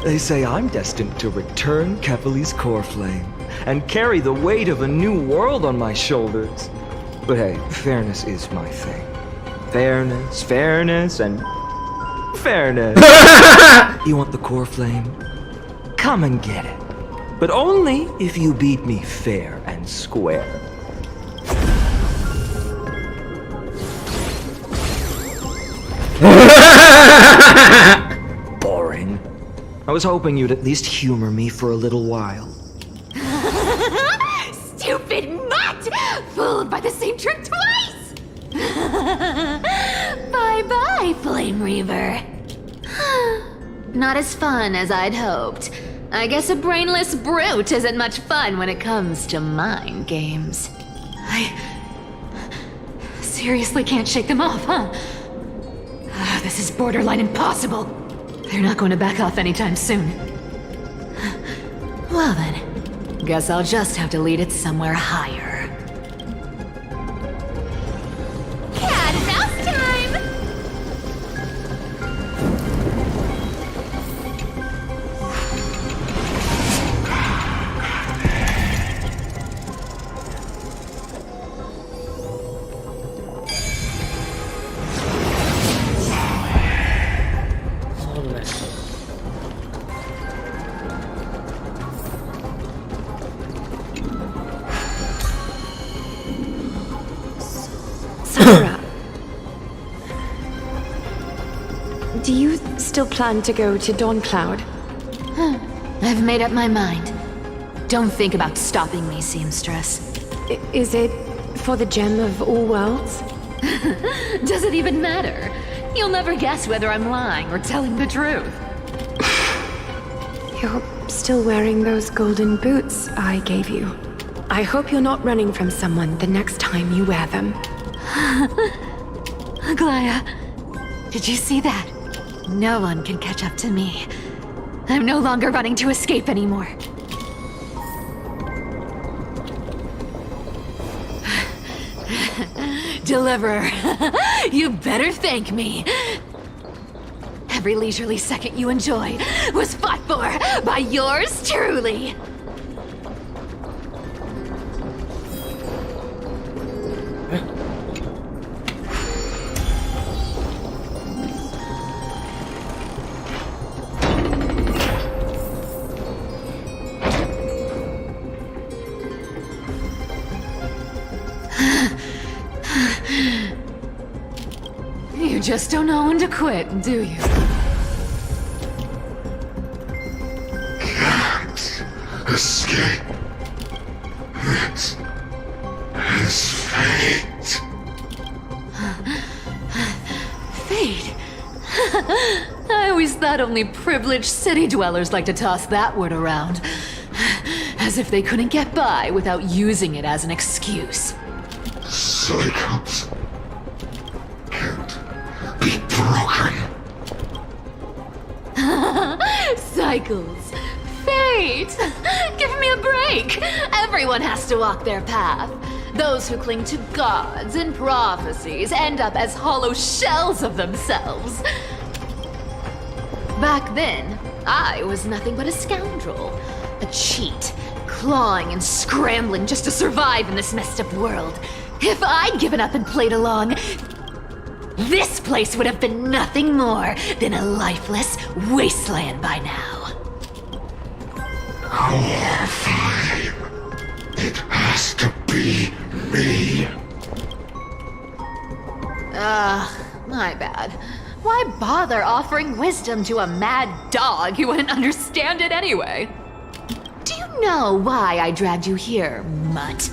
They say I'm destined to return Kefali's core flame and carry the weight of a new world on my shoulders. But hey, fairness is my thing. Fairness, and fairness. You want the core flame? Come and get it. But only if you beat me fair and square. Boring. I was hoping you'd at least humor me for a little while. Stupid mutt! Fooled by the same trick twice! Bye-bye, Flame Reaver. Not as fun as I'd hoped. I guess a brainless brute isn't much fun when it comes to mind games. I seriously can't shake them off, huh? This is borderline impossible. They're not going to back off anytime soon. Well then, guess I'll just have to lead it somewhere higher. Cat and mouse time! Do you still plan to go to Dawn Cloud? I've made up my mind. Don't think about stopping me, seamstress. Is it for the gem of all worlds? Does it even matter? You'll never guess whether I'm lying or telling the truth. You're still wearing those golden boots I gave you. I hope you're not running from someone the next time you wear them. Aglaya, did you see that? No one can catch up to me. I'm no longer running to escape anymore. Deliverer, you better thank me. Every leisurely second you enjoy was fought for by yours truly. You just don't know when to quit, do you? Can't escape. It is fate. Fate? I always thought only privileged city dwellers like to toss that word around. As if they couldn't get by without using it as an excuse. Cycles can't be broken. Cycles. Fate! Give me a break! Everyone has to walk their path. Those who cling to gods and prophecies end up as hollow shells of themselves. Back then, I was nothing but a scoundrel. A cheat, clawing and scrambling just to survive in this messed up world. If I'd given up and played along, this place would have been nothing more than a lifeless wasteland by now. Fine. It has to be me. My bad. Why bother offering wisdom to a mad dog who wouldn't understand it anyway? Do you know why I dragged you here, mutt?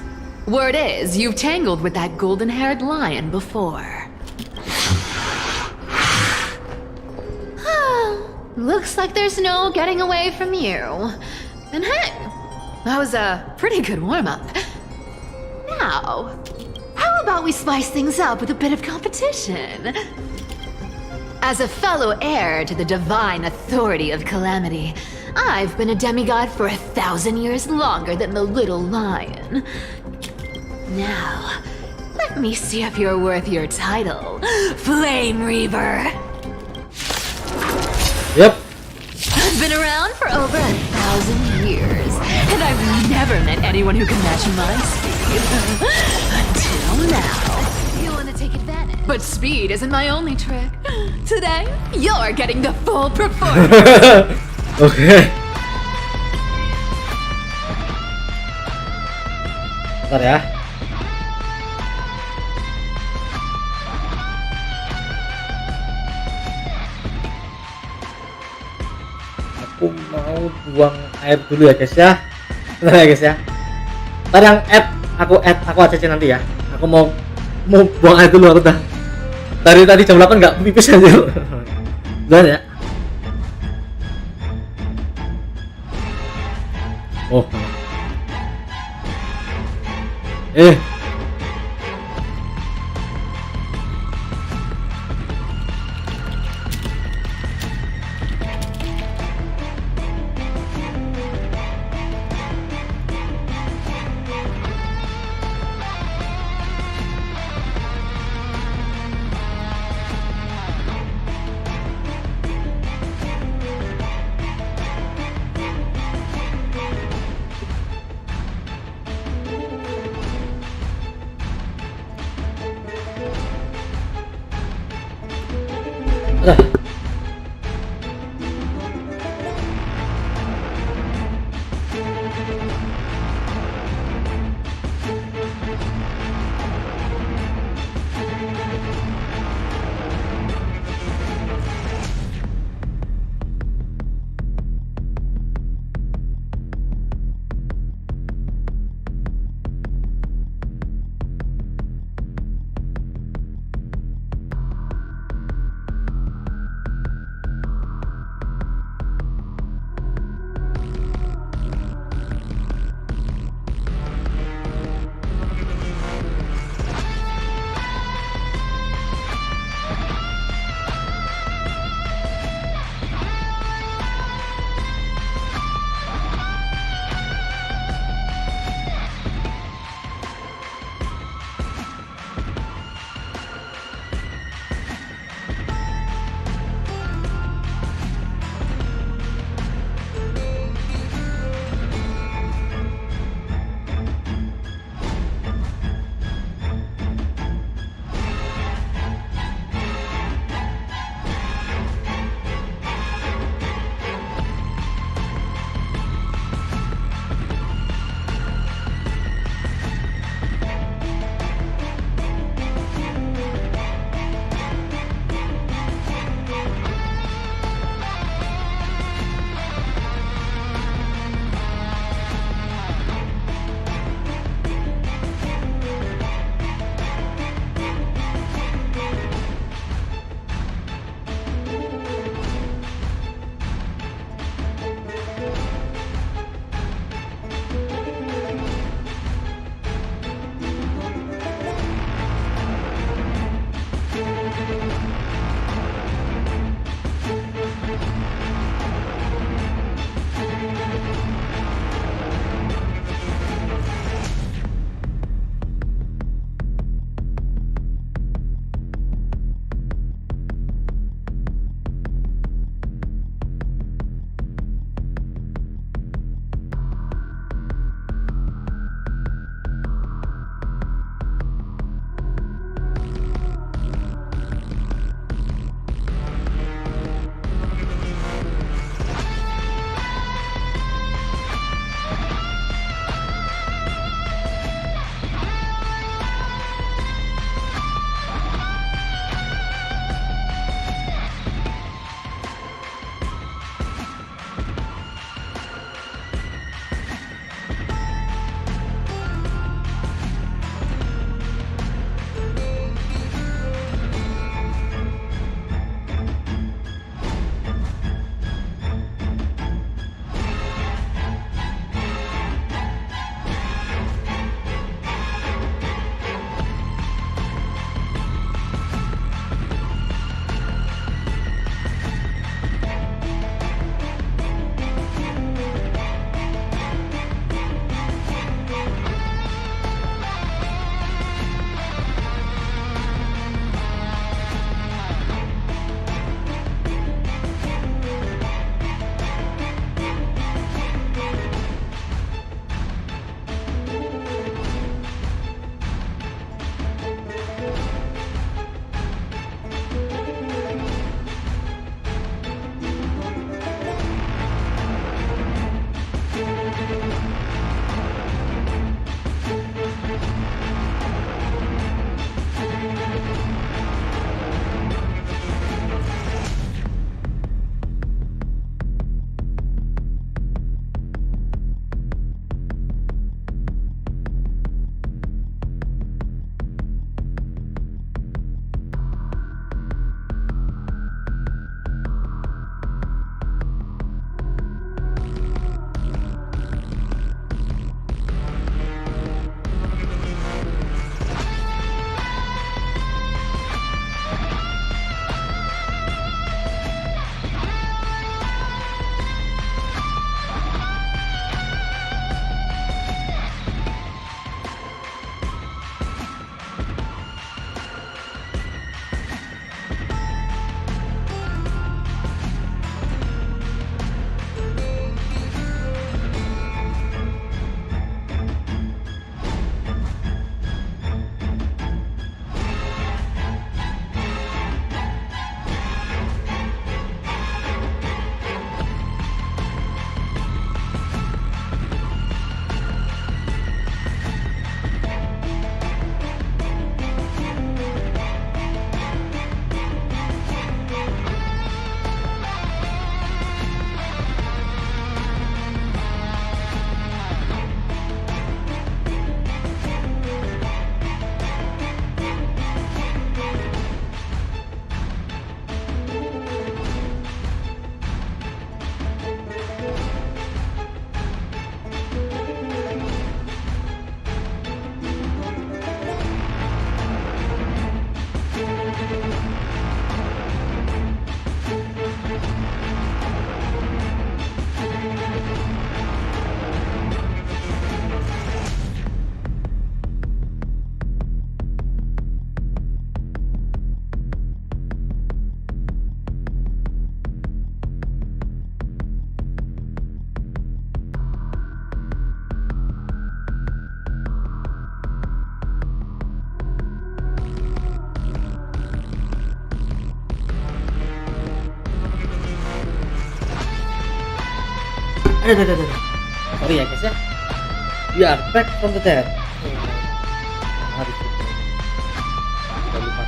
Word is, you've tangled with that golden-haired lion before. Looks like there's no getting away from you. And hey, that was a pretty good warm-up. Now, how about we spice things up with a bit of competition? As a fellow heir to the divine authority of calamity, I've been a demigod for 1,000 years longer than the little lion. Now, let me see if you're worth your title, Flame Reaver. Yep. I've been around for over 1,000 years, and I've never met anyone who can match my speed. Until now. You want to take advantage? But speed isn't my only trick. Today, you're getting the full performance. Oke. Bentar ya. Aku mau buang air dulu ya guys ya. Bentar ya guys ya. Ntar yang aku ACC nanti ya. Aku mau buang air dulu aku dah. Dari tadi jam 8 nggak pipis aja. Bentar ya. Oh. Ada. Sorry ya guys ya. We are back from the dead. Harus udah lupa.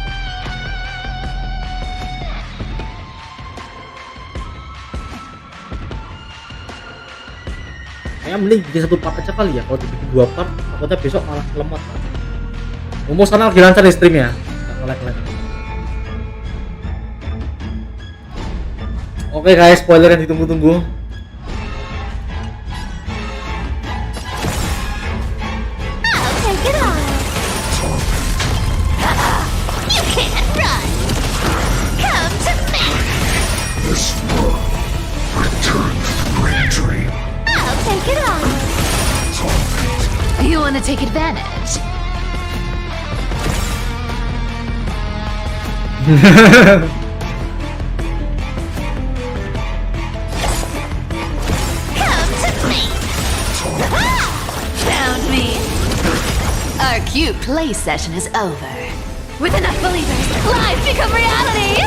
Kayaknya mending bikin 1 part aja kali ya. Kalau dibikin 2 part, takutnya besok malah lemot. Ngomong sana lagi lancar di stream ya. Like. Oke guys, spoiler yang ditunggu-tunggu. You want to take advantage? Come to me! Found me! Our cute play session is over. With enough believers, lies become reality!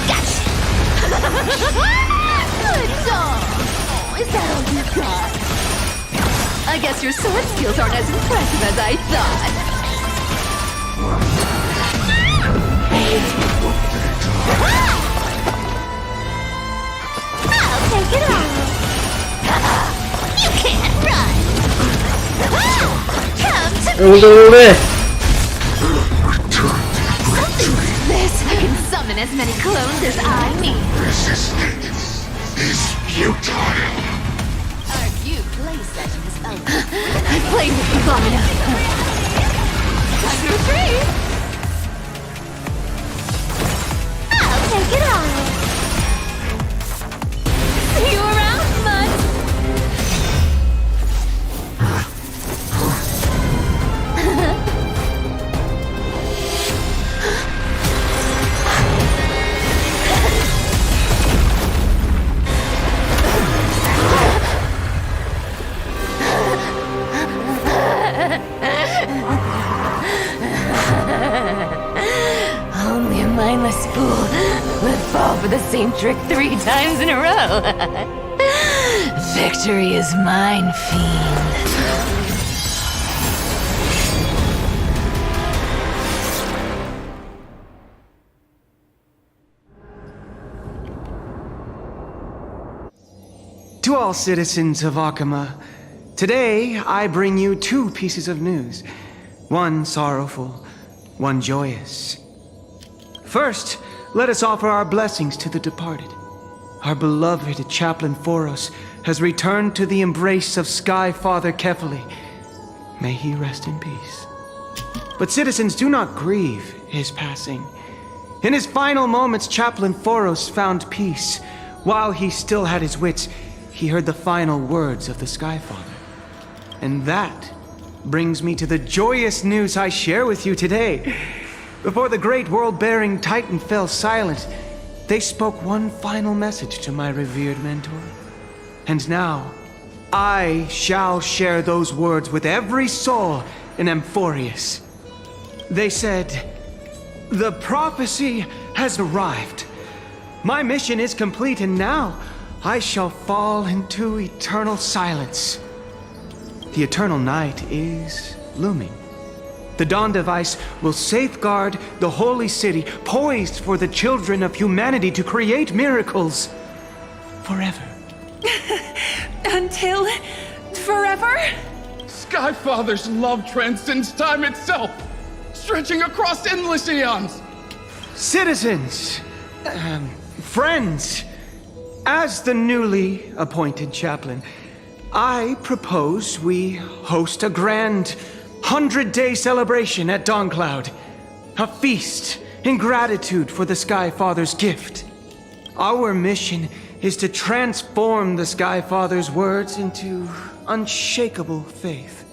Gotcha! Good dog! Oh, is that all you got? I guess your sword skills aren't as impressive as I thought. I'll take it all. You can't run. Come to me. This, I can summon as many clones as I need. Resistance is futile. Our cute play session is over. I've played with you long enough. Time to retreat. Take it on. See you around, bud. Only a mindless fool would fall for the same trick 3 times in a row. Victory is mine, fiend. To all citizens of Akama, today I bring you 2 pieces of news. One sorrowful, one joyous. First, let us offer our blessings to the departed. Our beloved Chaplain Foros has returned to the embrace of Sky Father Kefali. May he rest in peace. But citizens, do not grieve his passing. In his final moments, Chaplain Foros found peace. While he still had his wits, he heard the final words of the Sky Father. And that brings me to the joyous news I share with you today. Before the great world-bearing Titan fell silent, they spoke one final message to my revered mentor. And now, I shall share those words with every soul in Amphoreus. They said, "The prophecy has arrived. My mission is complete, and now I shall fall into eternal silence. The eternal night is looming. The dawn device will safeguard the holy city, poised for the children of humanity to create miracles forever." Until forever? Skyfather's love transcends time itself, stretching across endless eons. Citizens, friends, as the newly appointed chaplain, I propose we host a grand 100-day celebration at Dawncloud. A feast in gratitude for the Sky Father's gift. Our mission is to transform the Sky Father's words into unshakable faith.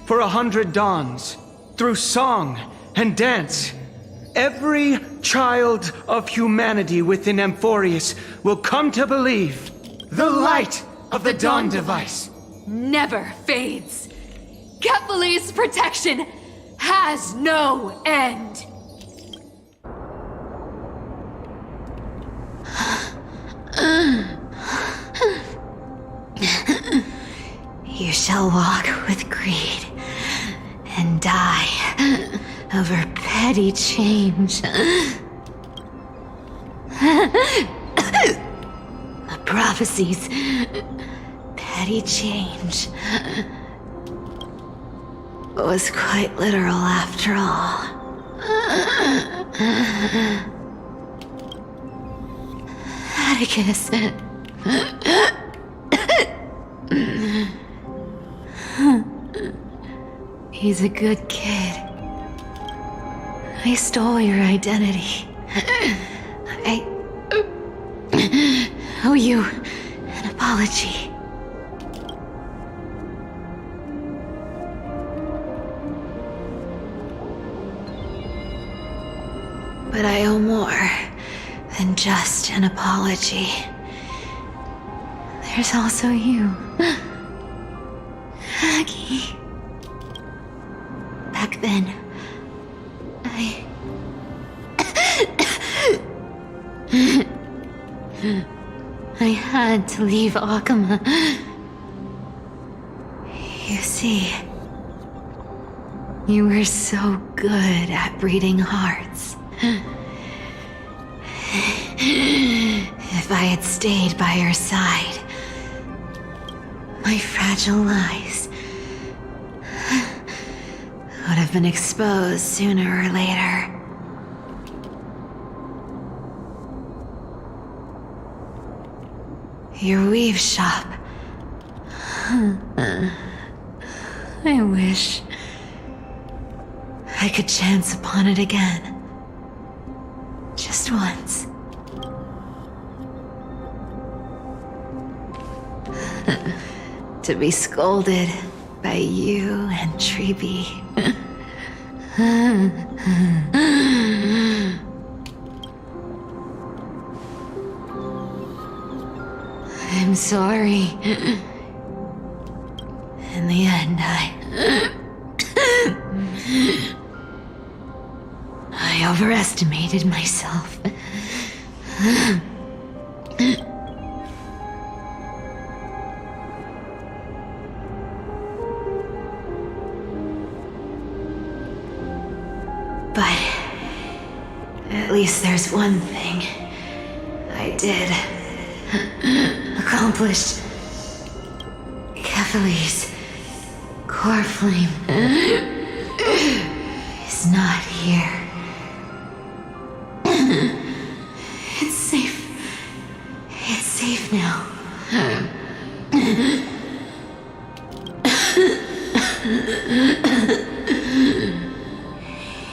For 100 dawns, through song and dance, every child of humanity within Amphoreus will come to believe the light of the dawn device Never fades. Kefali's protection has no end. You shall walk with greed and die over petty change. The prophecies, petty change, was quite literal after all. Atticus. He's a good kid. I stole your identity. I owe you an apology. But I owe more than just an apology. There's also you, Aggie. Back then, I had to leave Akama. You see, you were so good at reading hearts. If I had stayed by your side, my fragile lies would have been exposed sooner or later. Your weave shop. I wish I could chance upon it again. Just once. To be scolded by you and Treeby. I'm sorry. In the end, I overestimated myself. But at least there's one thing I did accomplish. Kephalie's core flame is not here. It's safe. It's safe now.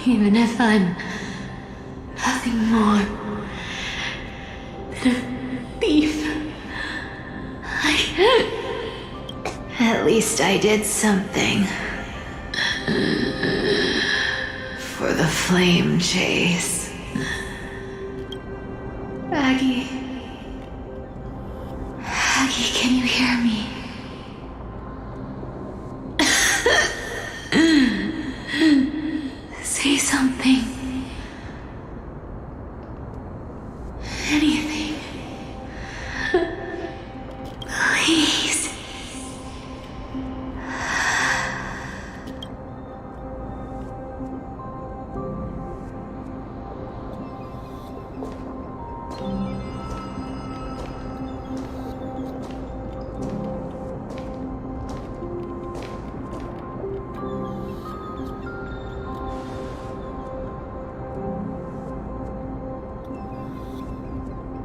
Even if I'm nothing more than a thief, at least I did something for the flame chase. Aggie, can you hear me? Say something. Anything. Please.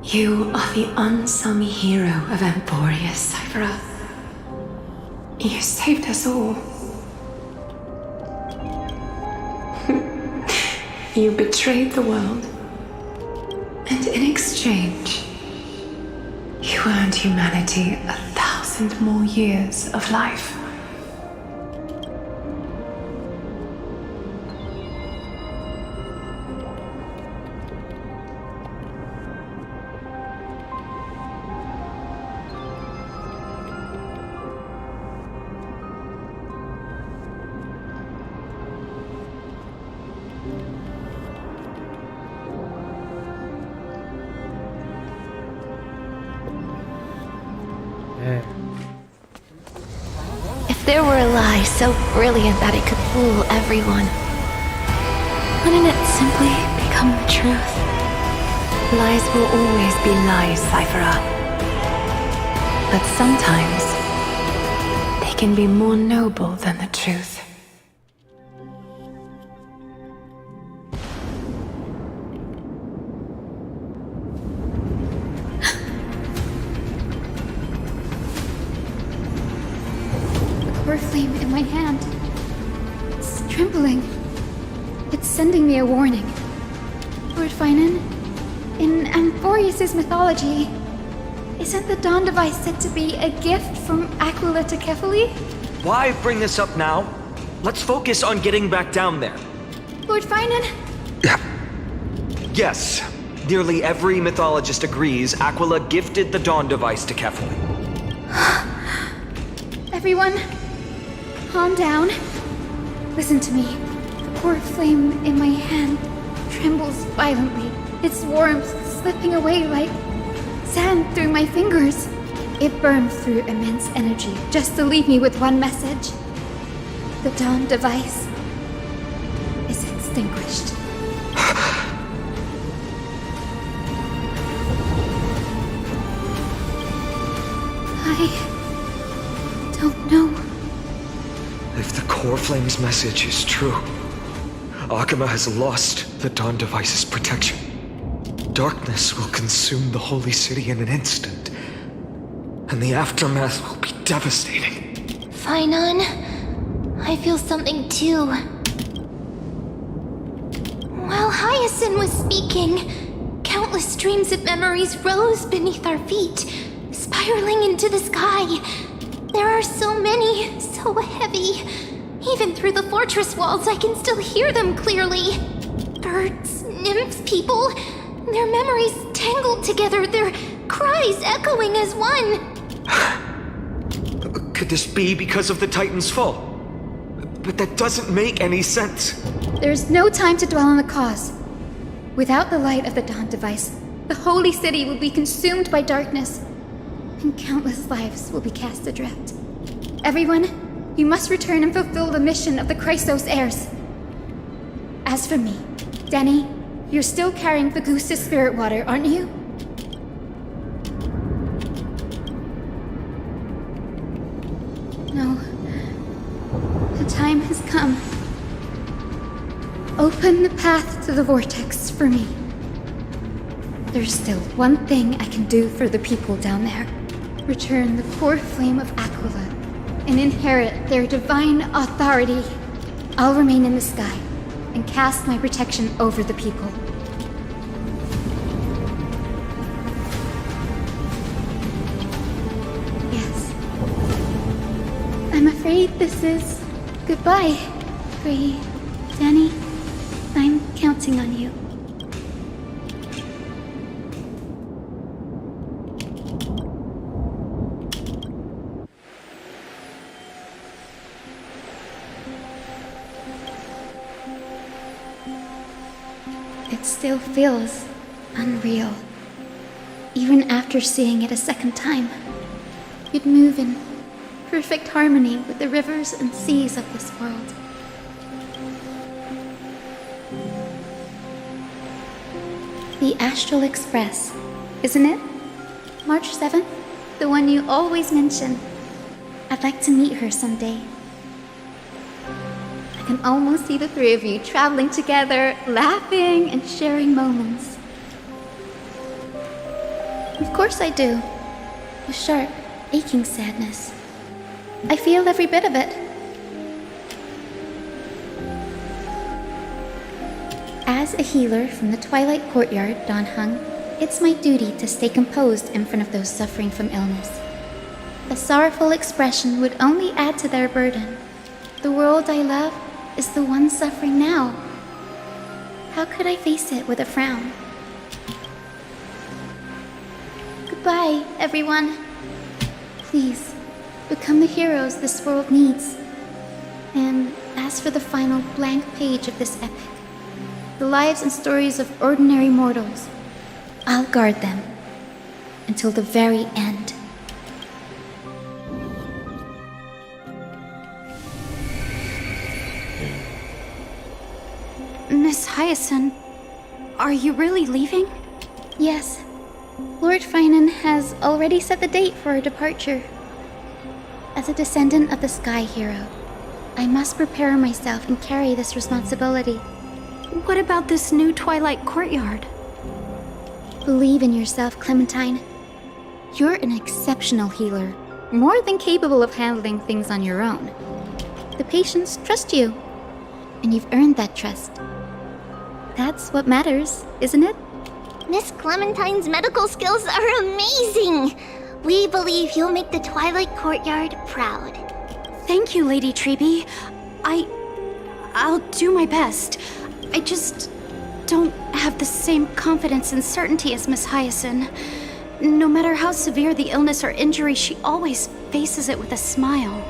You are the unsung hero of amphoreus, Cypher. You saved us all. You betrayed the world. And in exchange, you earned humanity 1,000 more years of life. there were lies so brilliant that it could fool everyone, wouldn't it simply become the truth? Lies will always be lies, Cyphera. But sometimes they can be more noble than the truth. The flame in my hand. It's trembling. It's sending me a warning. Lord Finan, in amphoreus' mythology, isn't the dawn device said to be a gift from Aquila to Kefali? Why bring this up now? Let's focus on getting back down there. Lord Finan? Yes, nearly every mythologist agrees Aquila gifted the dawn device to Kefali. Everyone, calm down. Listen to me. The core flame in my hand trembles violently, its warmth slipping away like sand through my fingers. It burns through immense energy just to leave me with one message. The dawn device is extinguished. I don't know. If the core flame's message is true, Akama has lost the dawn device's protection. Darkness will consume the holy city in an instant, and the aftermath will be devastating. Finan, I feel something too. While Hyacinth was speaking, countless streams of memories rose beneath our feet, spiraling into the sky. There are so many, so heavy. Even through the fortress walls, I can still hear them clearly. Birds, nymphs, people, their memories tangled together, their cries echoing as one. Could this be because of the Titan's fall? But that doesn't make any sense. There's no time to dwell on the cause. Without the light of the dawn device, the holy city will be consumed by darkness, and countless lives will be cast adrift. Everyone, you must return and fulfill the mission of the Christos heirs. As for me, Denny, you're still carrying the goose's spirit water, aren't you? No. The time has come. Open the path to the vortex for me. There's still one thing I can do for the people down there. Return the core flame of Aquila and inherit their divine authority. I'll remain in the sky and cast my protection over the people. Yes. I'm afraid this is goodbye, Gray. Danny, I'm counting on you. It still feels unreal. Even after seeing it a second time, you'd move in perfect harmony with the rivers and seas of this world. The Astral Express, isn't it? March 7th? The one you always mention. I'd like to meet her someday. I can almost see the three of you traveling together, laughing and sharing moments. Of course I do. A sharp, aching sadness. I feel every bit of it. As a healer from the Twilight Courtyard, Don Hung, it's my duty to stay composed in front of those suffering from illness. A sorrowful expression would only add to their burden. The world I love is the one suffering now. How could I face it with a frown? Goodbye, everyone. Please, become the heroes this world needs. And as for the final blank page of this epic, the lives and stories of ordinary mortals, I'll guard them until the very end. Miss Hyacinth, are you really leaving? Yes. Lord Finan has already set the date for our departure. As a descendant of the Sky Hero, I must prepare myself and carry this responsibility. What about this new Twilight Courtyard? Believe in yourself, Clementine. You're an exceptional healer, more than capable of handling things on your own. The patients trust you, and you've earned that trust. That's what matters, isn't it? Miss Clementine's medical skills are amazing! We believe you'll make the Twilight Courtyard proud. Thank you, Lady Treby. I'll do my best. I just don't have the same confidence and certainty as Miss Hyacinth. No matter how severe the illness or injury, she always faces it with a smile.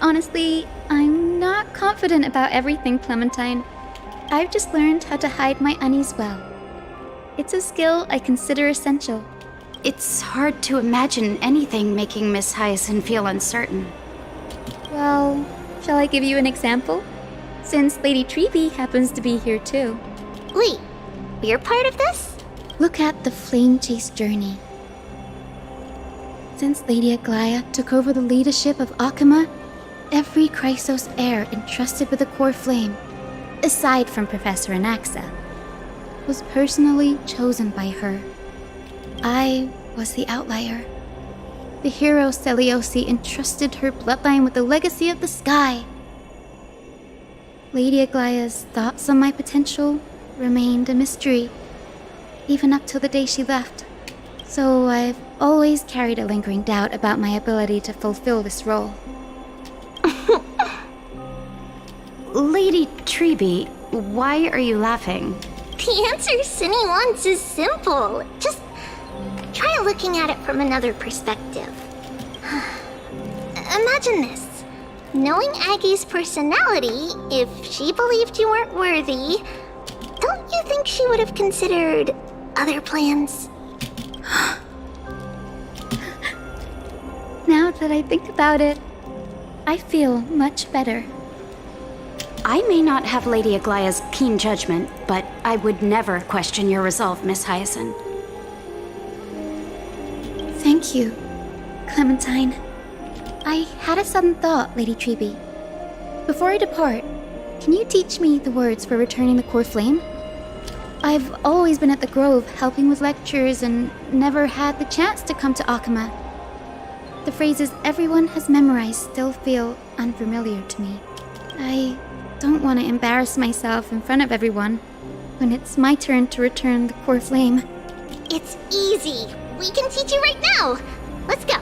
Honestly, I'm not confident about everything, Clementine. I've just learned how to hide my unease well. It's a skill I consider essential. It's hard to imagine anything making Miss Hyacinth feel uncertain. Well, shall I give you an example? Since Lady Treby happens to be here too. Wait, you're part of this? Look at the flame chase journey. Since Lady Aglaia took over the leadership of Akama, every Chrysos heir entrusted with the core flame, aside from Professor Anaxa, was personally chosen by her. I was the outlier. The hero Seliosi entrusted her bloodline with the legacy of the sky. Lady Aglaia's thoughts on my potential remained a mystery, even up till the day she left. So I've always carried a lingering doubt about my ability to fulfill this role. Lady Treby, why are you laughing? The answer Cine wants is simple. Just try looking at it from another perspective. Imagine this. Knowing Aggie's personality, if she believed you weren't worthy, don't you think she would have considered other plans? Now that I think about it, I feel much better. I may not have Lady Aglaia's keen judgment, but I would never question your resolve, Miss Hyacinth. Thank you, Clementine. I had a sudden thought, Lady Treby. Before I depart, can you teach me the words for returning the core flame? I've always been at the Grove helping with lectures and never had the chance to come to Akama. The phrases everyone has memorized still feel unfamiliar to me. I don't want to embarrass myself in front of everyone when it's my turn to return the core flame. It's easy. We can teach you right now. Let's go.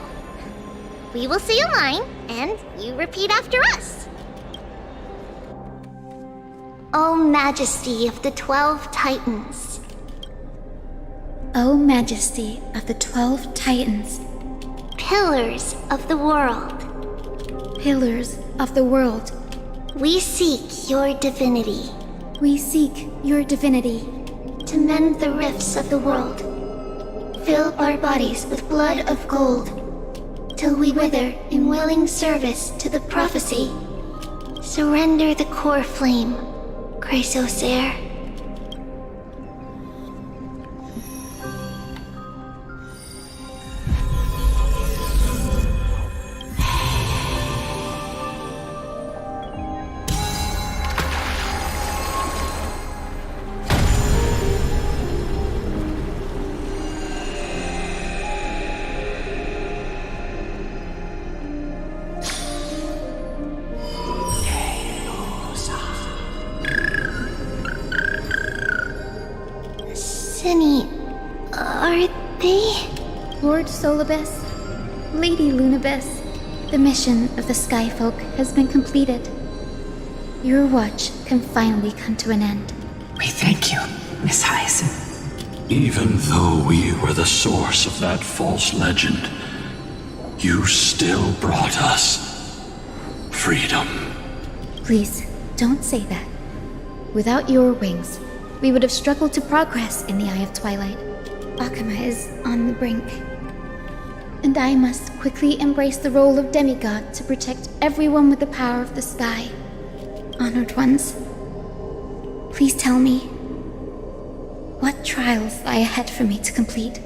We will say a line, and you repeat after us. O Majesty of the 12 Titans. O Majesty of the 12 Titans. Pillars of the world. Pillars of the world. We seek your divinity. We seek your divinity. To mend the rifts of the world. Fill our bodies with blood of gold. Till we wither in willing service to the prophecy. Surrender the core flame, Chrysos heir. Are they? Lord Solibus, Lady Lunabis, the mission of the Skyfolk has been completed. Your watch can finally come to an end. We thank you, Miss Hyacinth. Even though we were the source of that false legend, you still brought us freedom. Please, don't say that. Without your wings, we would have struggled to progress in the Eye of Twilight. Akama is on the brink. And I must quickly embrace the role of demigod to protect everyone with the power of the sky. Honored ones, Please tell me, what trials lie ahead for me to complete?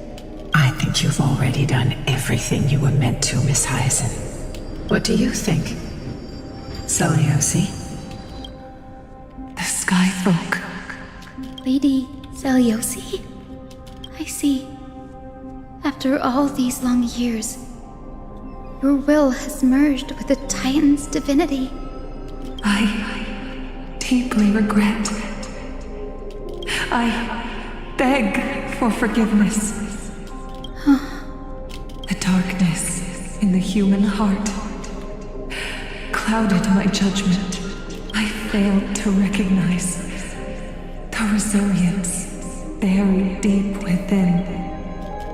I think you've already done everything you were meant to, Miss Hyacinth. What do you think, Seliosi? The Sky Folk. Lady Seliosi? I see. After all these long years, your will has merged with the Titan's divinity. I deeply regret. I beg for forgiveness. The darkness in the human heart clouded my judgment. I failed to recognize the resilience buried deep within.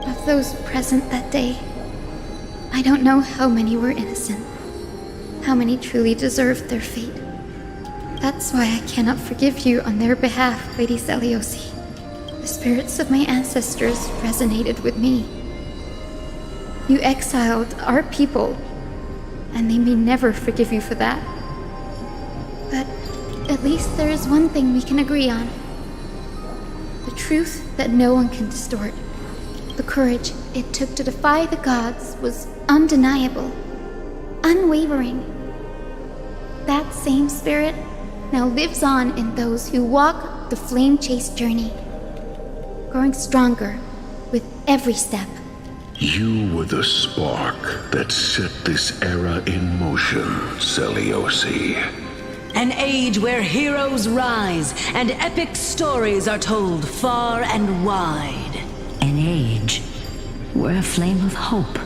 Of those present that day, I don't know how many were innocent, how many truly deserved their fate. That's why I cannot forgive you on their behalf, Lady Seliosi. The spirits of my ancestors resonated with me. You exiled our people, and they may never forgive you for that. But at least there is one thing we can agree on. The truth that no one can distort. The courage it took to defy the gods was undeniable, unwavering. That same spirit now lives on in those who walk the flame-chased journey, growing stronger with every step. You were the spark that set this era in motion, Seliosi. An age where heroes rise and epic stories are told far and wide. An age where a flame of hope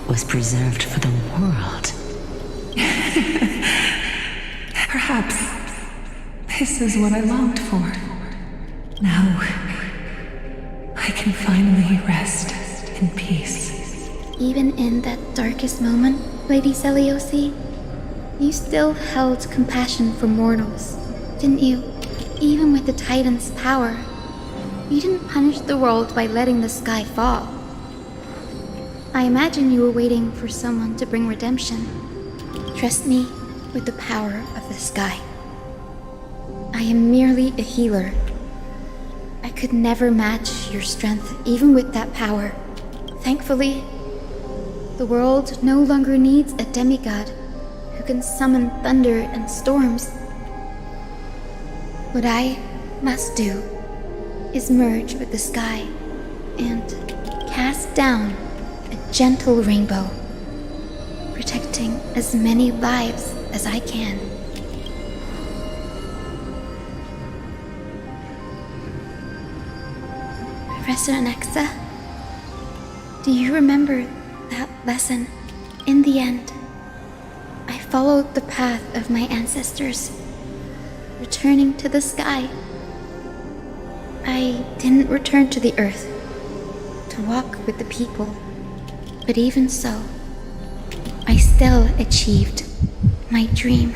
was preserved for the world. Perhaps this is what I longed for. Now, I can finally rest in peace. Even in that darkest moment, Lady Seliosi, you still held compassion for mortals, didn't you? Even with the Titan's power, you didn't punish the world by letting the sky fall. I imagine you were waiting for someone to bring redemption. Trust me with the power of the sky. I am merely a healer. I could never match your strength even with that power. Thankfully, the world no longer needs a demigod who can summon thunder and storms. What I must do is merge with the sky and cast down a gentle rainbow, protecting as many lives as I can. Professor Anaxa, do you remember that lesson? In the end, I followed the path of my ancestors, returning to the sky. I didn't return to the earth to walk with the people, but even so, I still achieved my dream.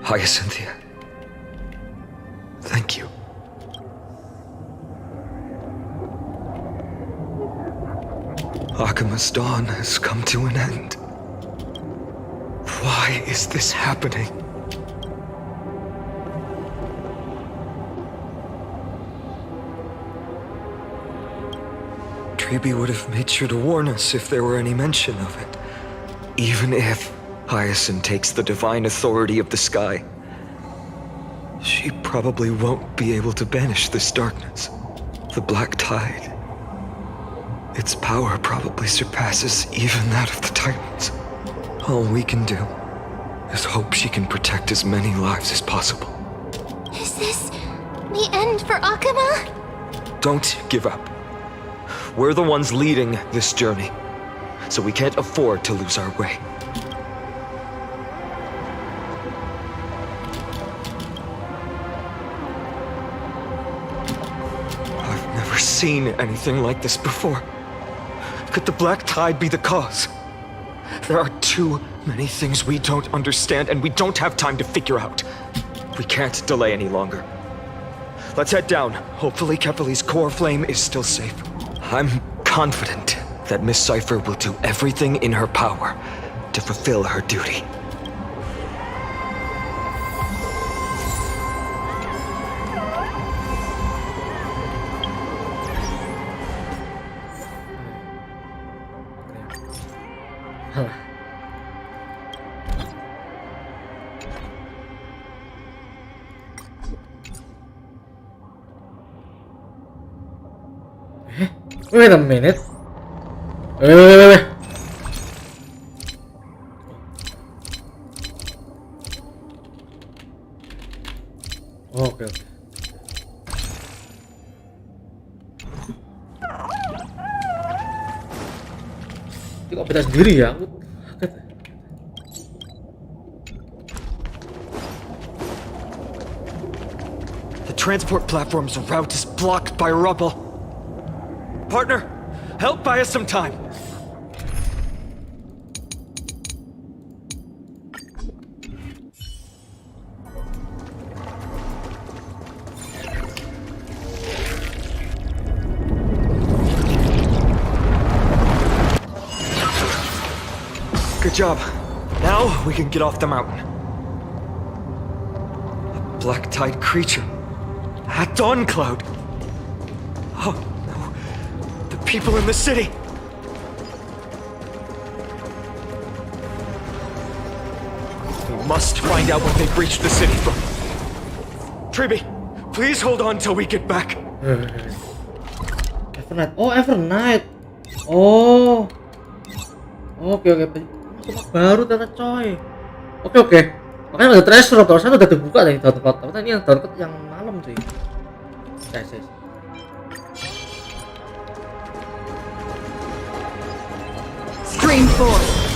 Hyacinthia, thank you. Akima's dawn has come to an end. Why is this happening? Treeby would have made sure to warn us if there were any mention of it. Even if Hyacinth takes the divine authority of the sky, she probably won't be able to banish this darkness. The black tide. Its power probably surpasses even that of the Titans. All we can do is hope she can protect as many lives as possible. Is this the end for Akuma? Don't give up. We're the ones leading this journey, so we can't afford to lose our way. I've never seen anything like this before. Could the black tide be the cause? There are too many things we don't understand, and we don't have time to figure out. We can't delay any longer. Let's head down. Hopefully Kepali's core flame is still safe. I'm confident that Miss Cypher will do everything in her power to to fulfill her duty. Wait a minute. Wait. Oke. Ini kok beda sendiri ya? Aku kaget. The transport platform's route is blocked by rubble. Partner, help buy us some time. Good job. Now we can get off the mountain. A black-tide creature. A dawn cloud. Oh no. The people in the city. We must find out what they breached the city from. Triby, please hold on till we get back. Evernight. Oh, Evernight. Oh. Oke. Baru ternyata coy. Oke. Makanya ada treasure atau sana udah dibuka nih tahun depan. Tapi ini yang tahun depan yang malam cuy. Guys. Stream 4.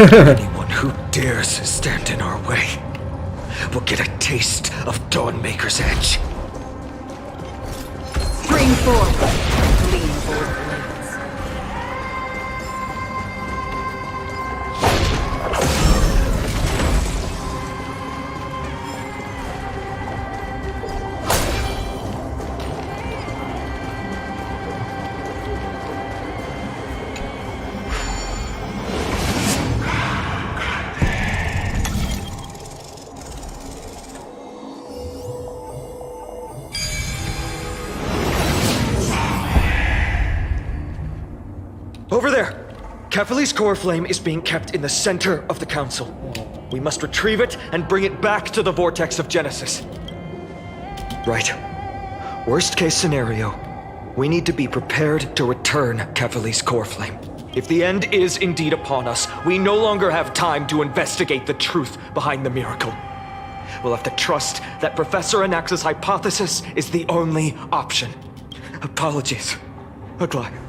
Anyone who dares stand in our way will get a taste of Dawnmaker's edge. Stream 4. Lean forward blades. Over there! Kefali's core flame is being kept in the center of the council. We must retrieve it and bring it back to the vortex of Genesis. Right. Worst case scenario, we need to be prepared to return Kefali's core flame. If the end is indeed upon us, we no longer have time to investigate the truth behind the miracle. We'll have to trust that Professor Anax's hypothesis is the only option. Apologies, Aglaia.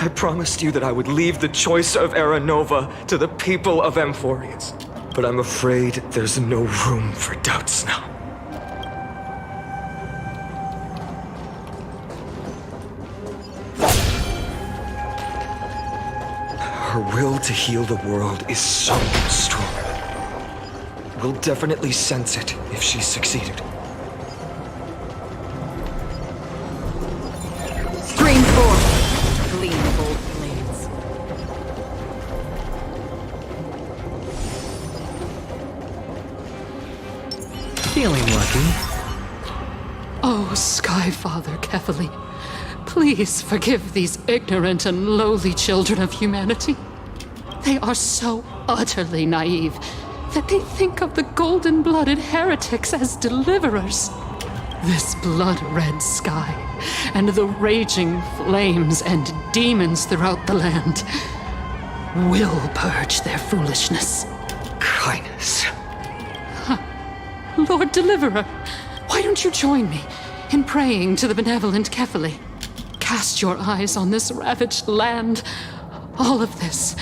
I promised you that I would leave the choice of Era Nova to the people of Amphoreus. But I'm afraid there's no room for doubts now. Her will to heal the world is so strong. We'll definitely sense it if she's succeeded. Stream 4. Clean bold blades. Feeling lucky. Oh, Skyfather Kefali, please forgive these ignorant and lowly children of humanity. They are so utterly naive that they think of the golden-blooded heretics as deliverers. This blood-red sky and the raging flames and demons throughout the land will purge their foolishness. Kindness. Lord Deliverer, why don't you join me in praying to the benevolent Kefali? Cast your eyes on this ravaged land. All of this,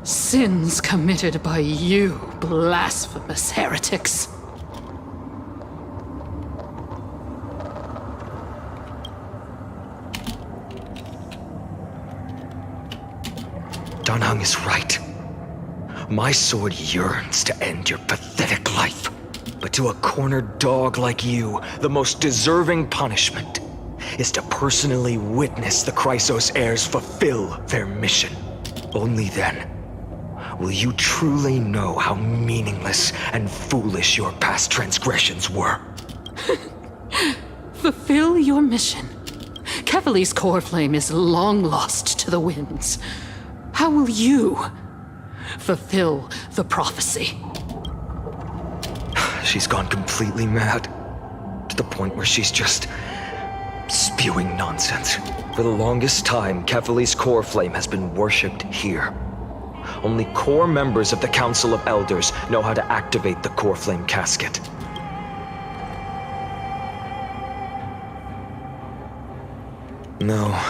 sins committed by you, blasphemous heretics. Danheng is right. My sword yearns to end your pathetic life. But to a cornered dog like you, the most deserving punishment is to personally witness the Chrysos heirs fulfill their mission. Only then will you truly know how meaningless and foolish your past transgressions were. Fulfill your mission. Kefali's core flame is long lost to the winds. How will you fulfill the prophecy? She's gone completely mad, to the point where she's just spewing nonsense. For the longest time, Kefali's core flame has been worshipped here. Only core members of the Council of Elders know how to activate the core flame casket. No,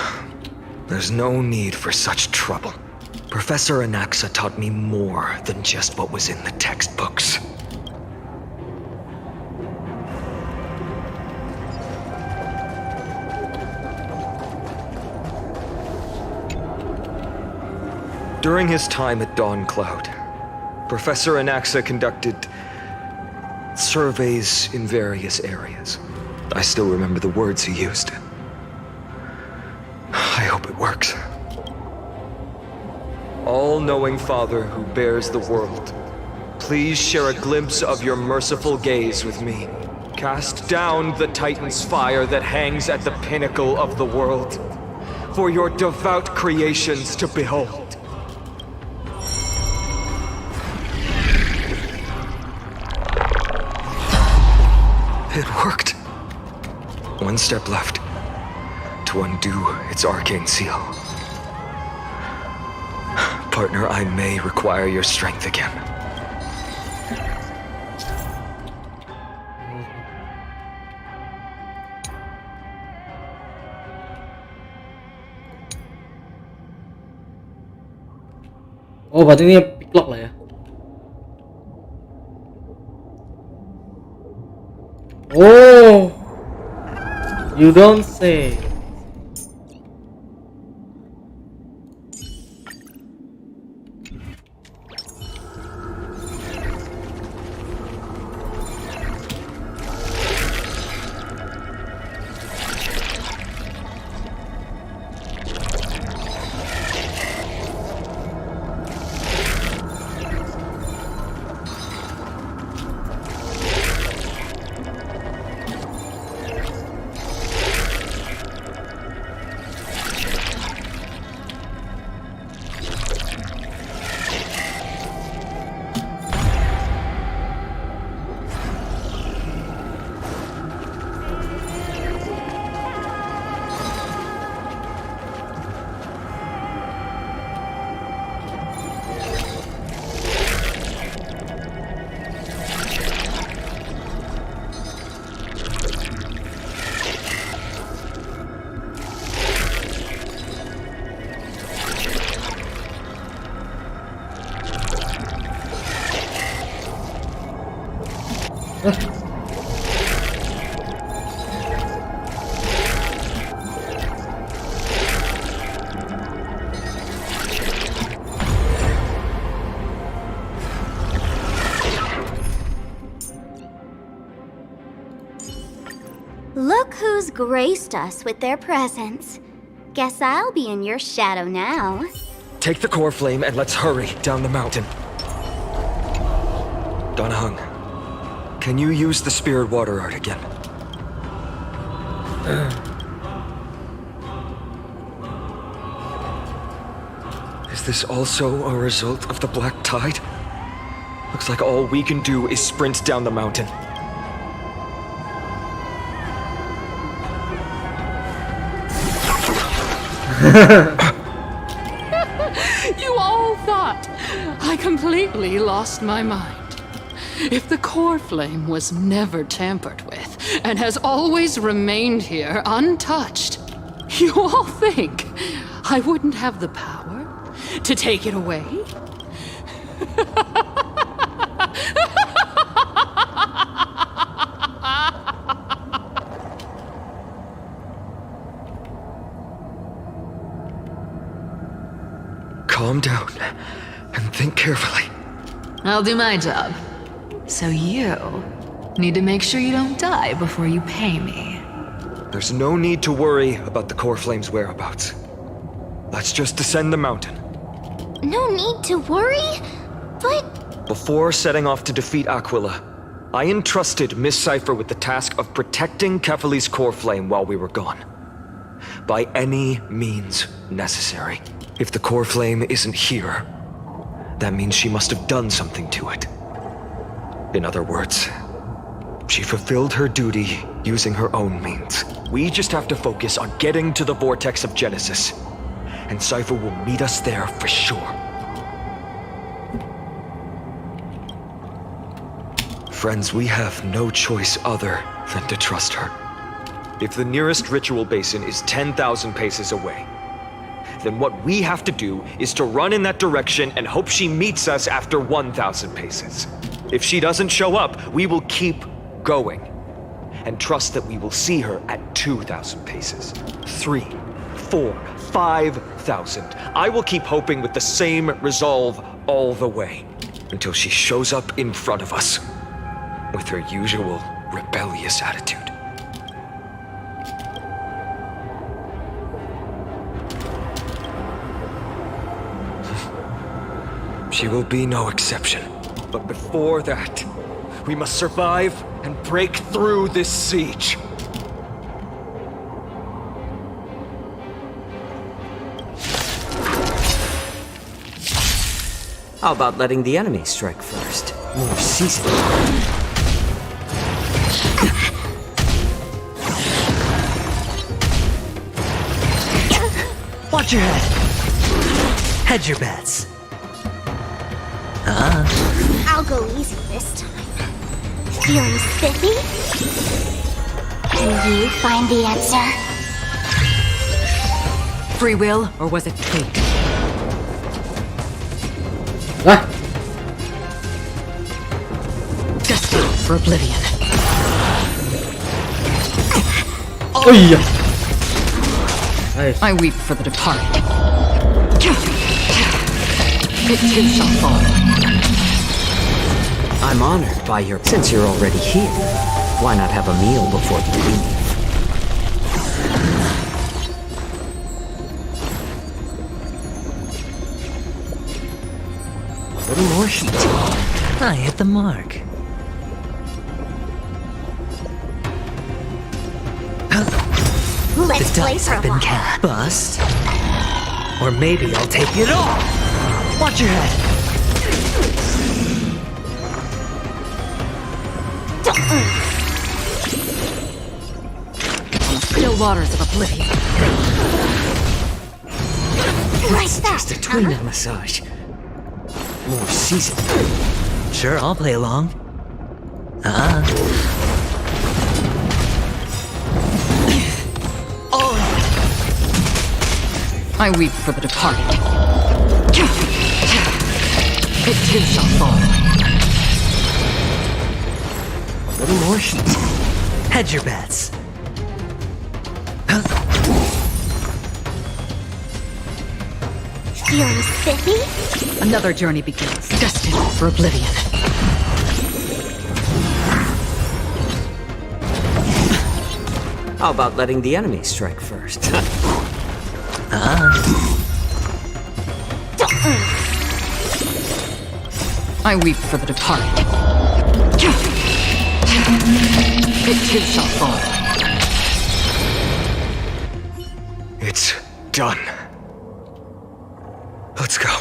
there's no need for such trouble. Professor Anaxa taught me more than just what was in the textbooks. During his time at Dawn Cloud, Professor Anaxa conducted surveys in various areas. I still remember the words he used. I hope it works. All-knowing Father who bears the world, please share a glimpse of your merciful gaze with me. Cast down the Titan's fire that hangs at the pinnacle of the world, for your devout creations to behold. It worked. One step left to undo its arcane seal. Partner, I may require your strength again. Oh, berarti ini picklock lah ya. Oh, you don't say. Look who's graced us with their presence. Guess I'll be in your shadow now. Take the core flame and let's hurry down the mountain. Danheng, can you use the spirit water art again? Is this also a result of the black tide? Looks like all we can do is sprint down the mountain. You all thought I completely lost my mind. If the core flame was never tampered with and has always remained here untouched, you all think I wouldn't have the power to take it away? calm down and think carefully. I'll do my job. So you need to make sure you don't die before you pay me. There's no need to worry about the core flame's whereabouts. Let's just descend the mountain. No need to worry, but... Before setting off to defeat Aquila, I entrusted Miss Cypher with the task of protecting Kefali's core flame while we were gone. By any means necessary. If the core flame isn't here, that means she must have done something to it. In other words, she fulfilled her duty using her own means. We just have to focus on getting to the vortex of Genesis, and Cypher will meet us there for sure. Friends, we have no choice other than to trust her. If the nearest ritual basin is 10,000 paces away, then what we have to do is to run in that direction and hope she meets us after 1,000 paces. If she doesn't show up, we will keep going and trust that we will see her at 2,000 paces, 3, 4, 5,000. I will keep hoping with the same resolve all the way until she shows up in front of us with her usual rebellious attitude. She will be no exception. But before that, we must survive and break through this siege. How about letting the enemy strike first? More seasoned. Watch your head. Hedge your bets. I'll go easy this time. Feeling spiffy? Can you find the answer? Free will, or was it fate? Lah, Destined for oblivion. oh iya. Nice. I weep for the departed. It too shall fall. I'm honored by your... Since you're already here, why not have a meal before you leave? A little more heat. I hit the mark. Let's The play dice for a have been while. cast. Bust. Or maybe I'll take it all. Watch your head. Still waters of oblivion. Like that, Just a tweener massage. More seasoned. Sure, I'll play along. I weep for the departed. It too shall fall. A little more heat. Hedge your bets. Feeling spiffy? Another journey begins. Destined for oblivion. How about letting the enemy strike first? I weep for the departed. It too shall fall. It's done. Let's go.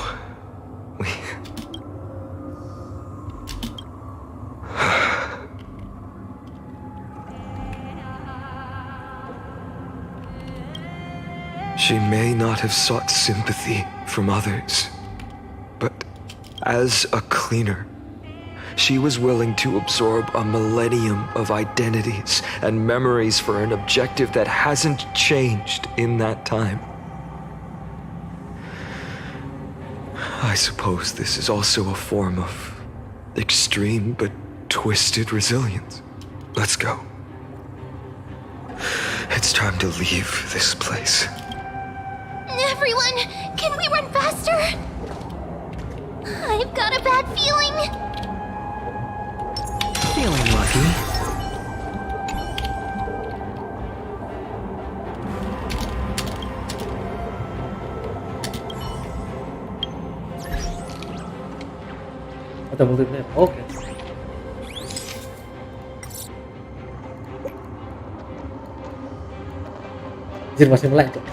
She may not have sought sympathy from others, but as a cleaner, she was willing to absorb a millennium of identities and memories for an objective that hasn't changed in that time. I suppose this is also a form of extreme but twisted resilience. Let's go. It's time to leave this place. Everyone, can we run faster? I've got a bad feeling. Feeling lucky. Ada multiplayer. Oke. Anjir masih melek, Cok.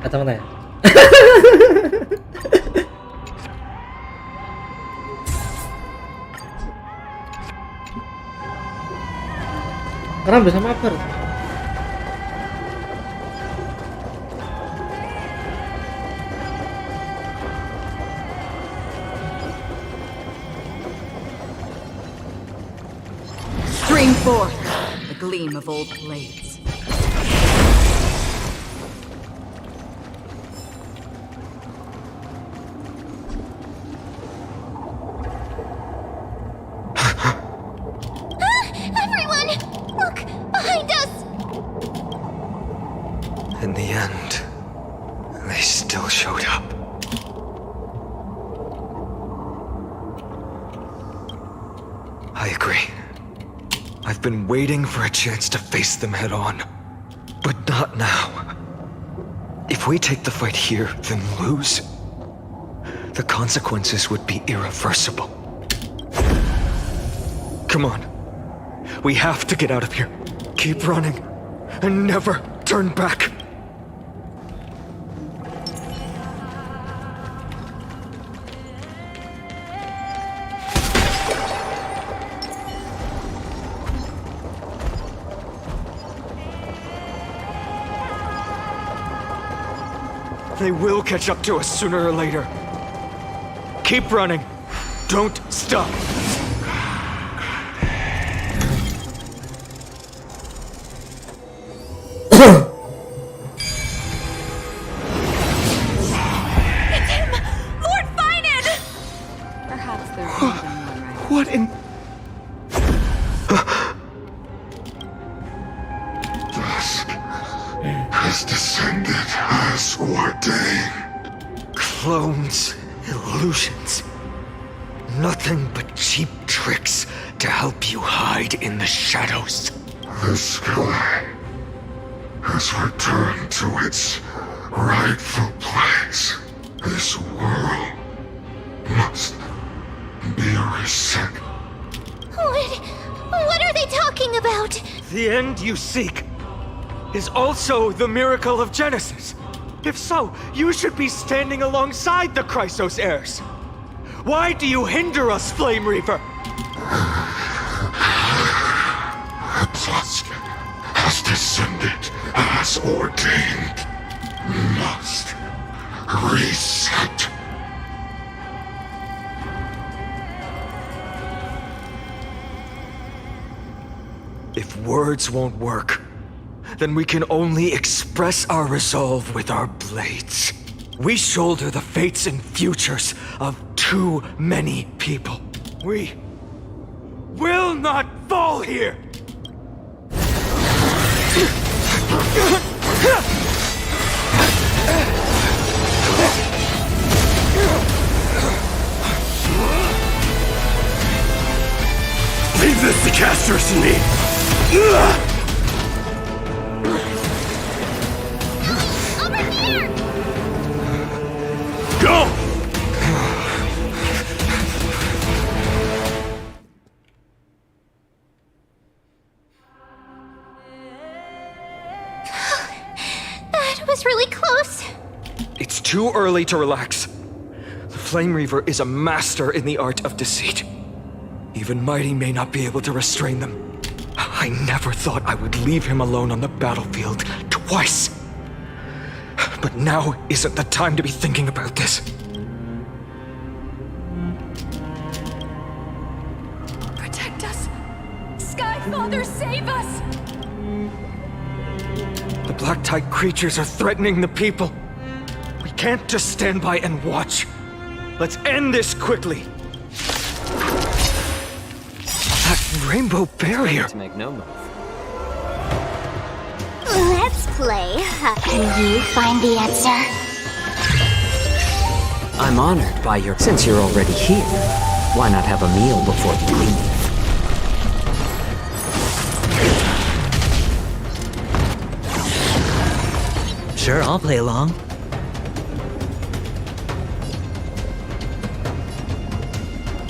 Kacamata ya? Karena bisa mabar. Stream forth the gleam of old blades. Everyone, look behind us. In the end, they still showed up. I agree. I've been waiting for a chance to face them head on. But not now. If we take the fight here, then lose, the consequences would be irreversible. Come on. We have to get out of here. Keep running. And never turn back. They will catch up to us sooner or later. Keep running. Don't stop. Lord Finan! Perhaps there's more than one, right? What in... Dusk has descended as ordained. Clones, illusions. Nothing but cheap tricks to help you hide in the shadows. The sky has returned to its rightful place. This world must be reset. What are they talking about? The end you seek is also the miracle of Genesis. If so, you should be standing alongside the Chrysos heirs. Why do you hinder us, Flame Reaver? Dusk has descended as ordained. Must reset. If words won't work, then we can only express our resolve with our blades. We shoulder the fates and futures of too many people. We will not fall here! Leave this to Castorice and me! Over here! Go! That was really close. It's too early to relax. The Flame Reaver is a master in the art of deceit. Even Mighty may not be able to restrain them. I never thought I would leave him alone on the battlefield twice. But now isn't the time to be thinking about this. Protect us! Sky Father, save us! The Black Tide creatures are threatening the people. We can't just stand by and watch. Let's end this quickly. Rainbow barrier. To make no move. Let's play. Can you find the answer? I'm honored by your... Since you're already here, why not have a meal before you leave? Sure, I'll play along.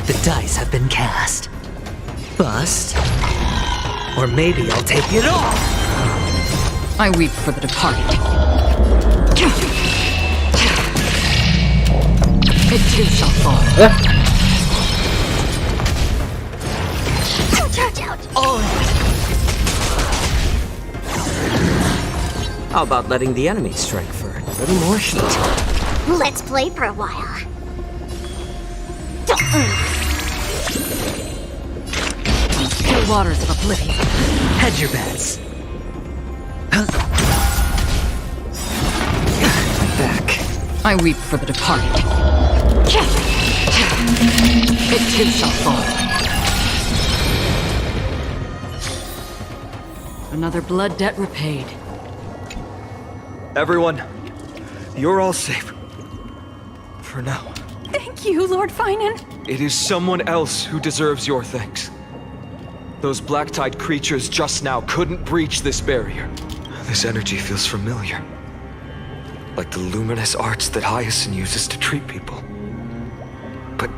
The dice have been cast. Bust. Or maybe I'll take it off! I weep for the departed. It too shall fall. Ouch, ouch, ouch. All right. How about letting the enemy strike for a little more heat? Let's play for a while. Still waters of oblivion. Hedge your bets. Back. I weep for the departed. It too shall fall. Another blood debt repaid. Everyone, you're all safe. For now. Thank you, Lord Finan. It is someone else who deserves your thanks. Those black-tide creatures just now couldn't breach this barrier. This energy feels familiar. Like the luminous arts that Hyacinth uses to treat people. But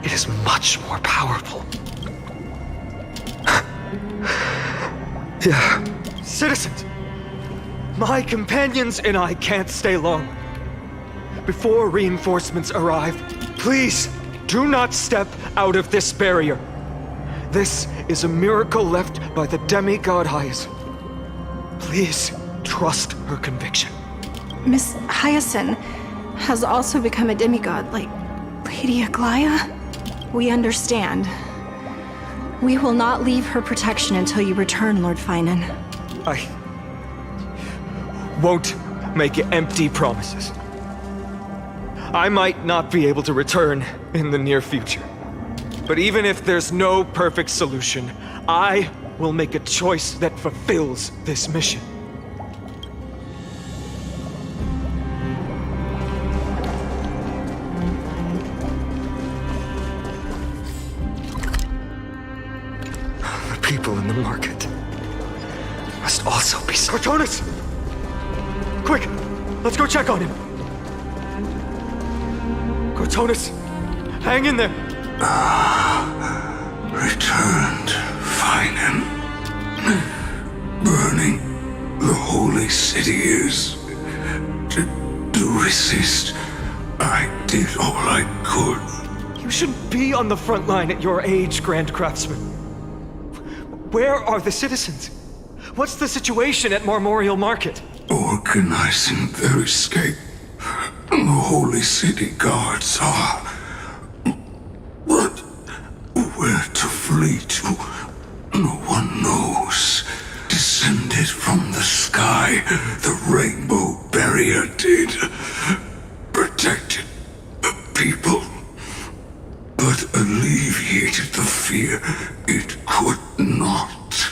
it is much more powerful. Yeah. Citizens! My companions and I can't stay long. Before reinforcements arrive, please do not step out of this barrier. This is a miracle left by the demigod Hyacinth. Please trust her conviction. Miss Hyacinth has also become a demigod, like Lady Aglaya? We understand. We will not leave her protection until you return, Lord Finan. I won't make empty promises. I might not be able to return in the near future. But even if there's no perfect solution, I will make a choice that fulfills this mission. The people in the market must also be... Cartonis! Quick! Let's go check on him! Cartonis! Hang in there! Returned, Finan. Burning the holy city is. To resist, I did all I could. You shouldn't be on the front line at your age, Grand Craftsman. Where are the citizens? What's the situation at Memorial Market? Organizing their escape. The holy city guards are... But where to flee to, no one knows. Descended from the sky, the rainbow barrier did. Protected people, but alleviated the fear it could not.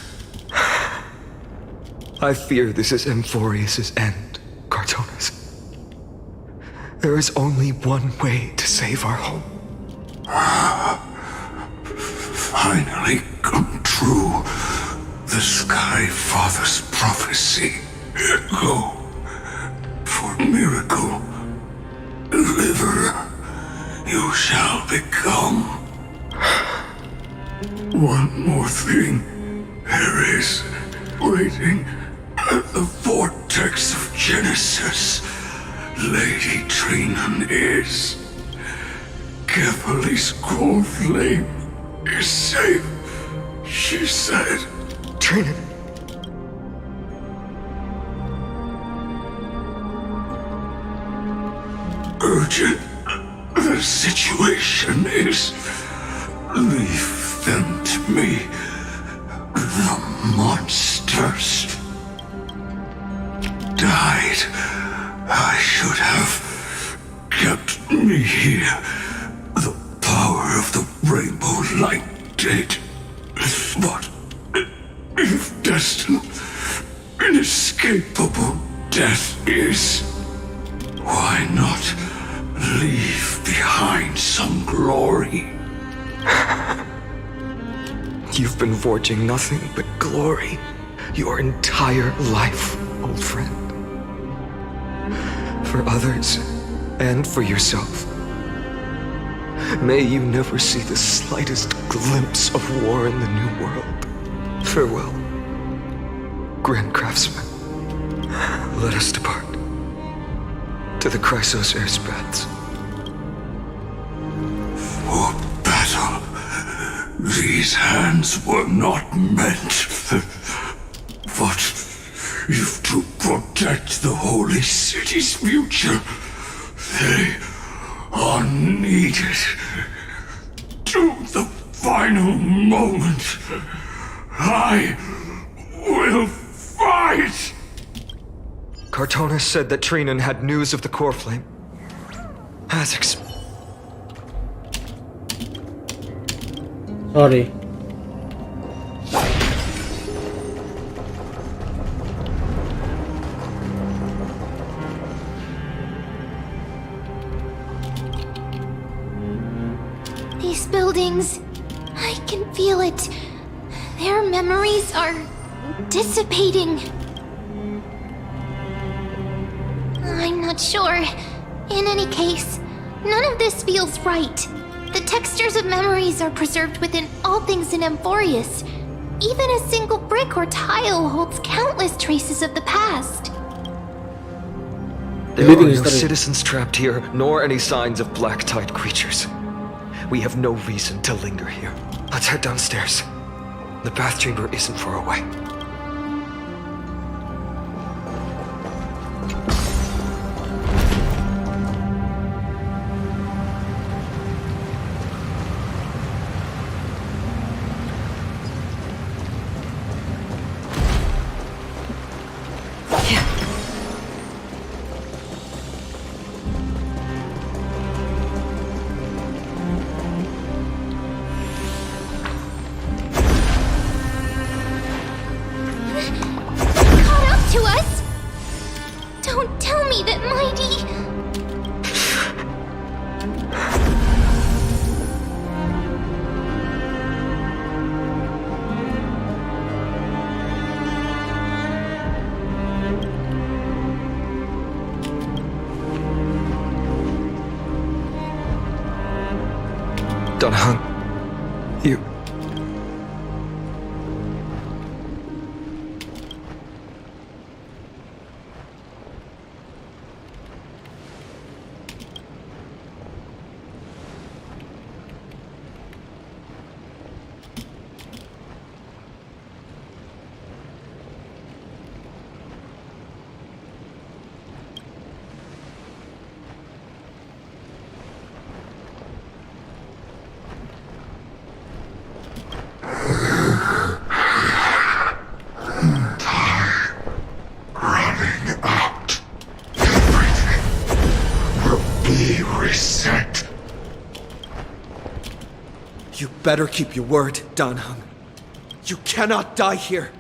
I fear this is amphoreus' end, Cartonis. There is only one way to save our home. Finally come true. The Sky Father's prophecy. Go for miracle. Deliverer, you shall become. One more thing. There is, waiting at the vortex of Genesis, Lady Trinan is. Carefully scrolled flame is safe, she said. Trinan. Urgent. The situation is... Leave them to me. The monsters died. I should have kept me here. The power of the rainbow light did. death is, why not leave behind some glory? You've been forging nothing but glory your entire life, old friend. For others, and for yourself. May you never see the slightest glimpse of war in the New World. Farewell, Grand Craftsman. Let us depart to the Chrysos airspaths. For battle, these hands were not meant. But if to protect the holy city's future, they are needed. To the final moment, I will fight! Cartonis said that Trinan had news of the core flame. As Sorry. These buildings, I can feel it. Their memories are dissipating. I'm not sure. In any case, none of this feels right. The textures of memories are preserved within all things in amphoreus. Even a single brick or tile holds countless traces of the past. There are no citizens trapped here, nor any signs of black-tide creatures. We have no reason to linger here. Let's head downstairs. The bath chamber isn't far away. You... Better keep your word, Danhung. You cannot die here.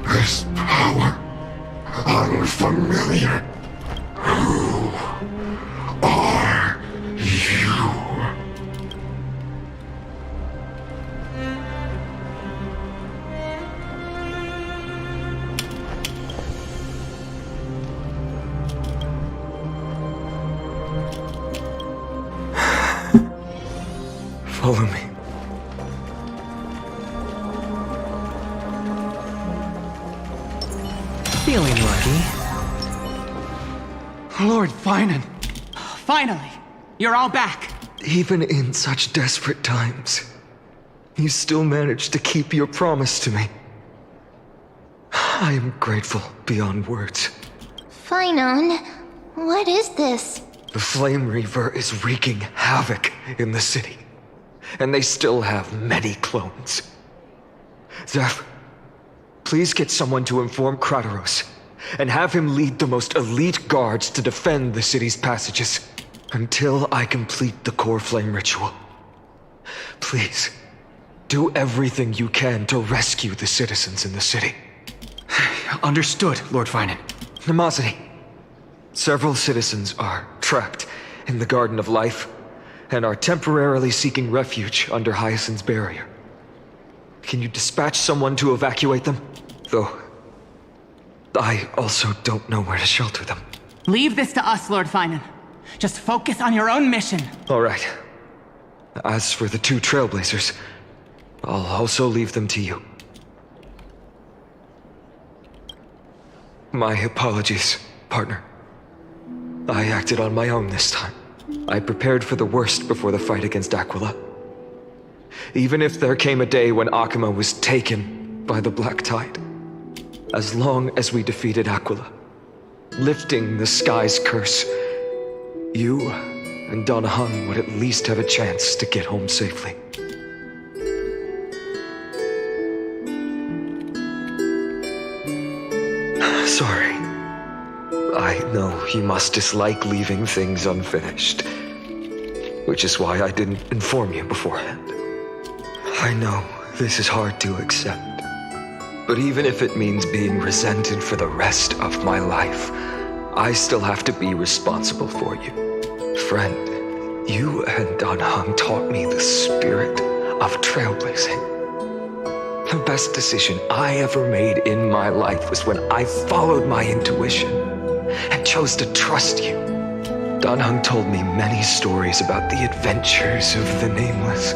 This power, unfamiliar. Who are you? Follow me. Feeling lucky. Lord Finan. Finally, you're all back. Even in such desperate times, you still managed to keep your promise to me. I am grateful beyond words. Finan, what is this? The Flame Reaver is wreaking havoc in the city, and they still have many clones. Zeph, please get someone to inform Kratos, and have him lead the most elite guards to defend the city's passages until I complete the core flame ritual. Please, do everything you can to rescue the citizens in the city. Understood, Lord Finan. Nemosity, several citizens are trapped in the Garden of Life and are temporarily seeking refuge under Hyacinth's barrier. Can you dispatch someone to evacuate them? Though, I also don't know where to shelter them. Leave this to us, Lord Finan. Just focus on your own mission. All right. As for the two Trailblazers, I'll also leave them to you. My apologies, partner. I acted on my own this time. I prepared for the worst before the fight against Aquila. Even if there came a day when Akuma was taken by the Black Tide, as long as we defeated Aquila, lifting the sky's curse, you and Don Hung would at least have a chance to get home safely. Sorry. I know you must dislike leaving things unfinished, which is why I didn't inform you beforehand. I know this is hard to accept, but even if it means being resented for the rest of my life, I still have to be responsible for you. Friend, you and Don Hung taught me the spirit of trailblazing. The best decision I ever made in my life was when I followed my intuition and chose to trust you. Don Hung told me many stories about the adventures of the Nameless.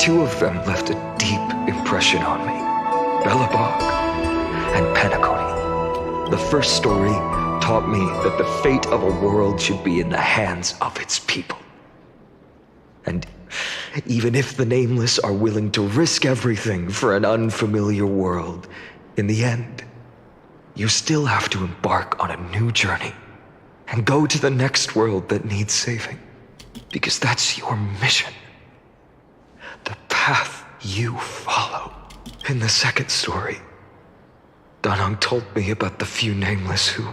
Two of them left a deep impression on me, Belobog and Penacony. The first story taught me that the fate of a world should be in the hands of its people. And even if the Nameless are willing to risk everything for an unfamiliar world, in the end, you still have to embark on a new journey and go to the next world that needs saving. Because that's your mission. The path you follow. In the second story, Don Hung told me about the few Nameless who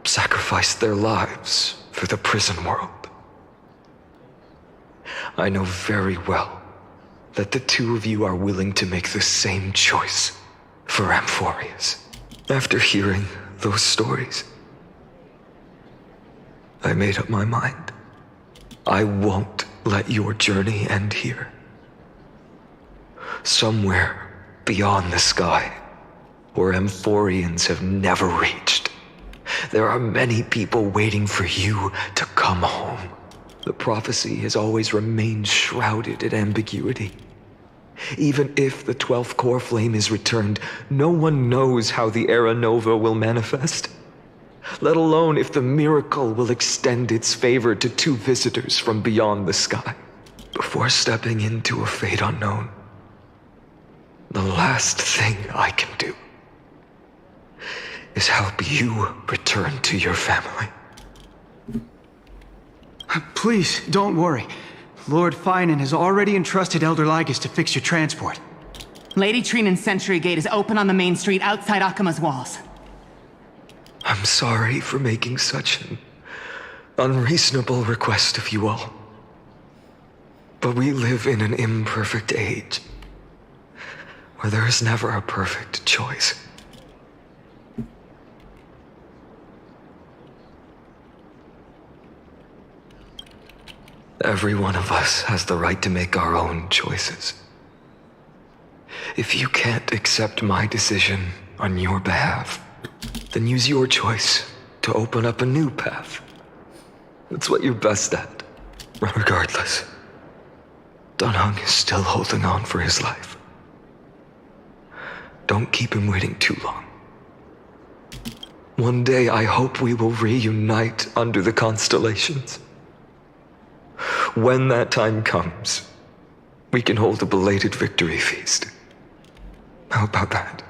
sacrificed their lives for the prison world. I know very well that the two of you are willing to make the same choice for Amphoreus. After hearing those stories, I made up my mind. I won't let your journey end here. Somewhere beyond the sky, where Amphoreans have never reached, there are many people waiting for you to come home. The prophecy has always remained shrouded in ambiguity. Even if the 12th core flame is returned, no one knows how the Era Nova will manifest, let alone if the miracle will extend its favor to two visitors from beyond the sky. Before stepping into a fate unknown, the last thing I can do is help you return to your family. Please, don't worry. Lord Finan has already entrusted Elder Lygus to fix your transport. Lady Trinan's Sentry Gate is open on the main street outside Akuma's walls. I'm sorry for making such an unreasonable request of you all. But we live in an imperfect age, where there is never a perfect choice. Every one of us has the right to make our own choices. If you can't accept my decision on your behalf, then use your choice to open up a new path. That's what you're best at. Regardless, Don Hung is still holding on for his life. Don't keep him waiting too long. One day I hope we will reunite under the constellations. When that time comes, we can hold a belated victory feast. How about that?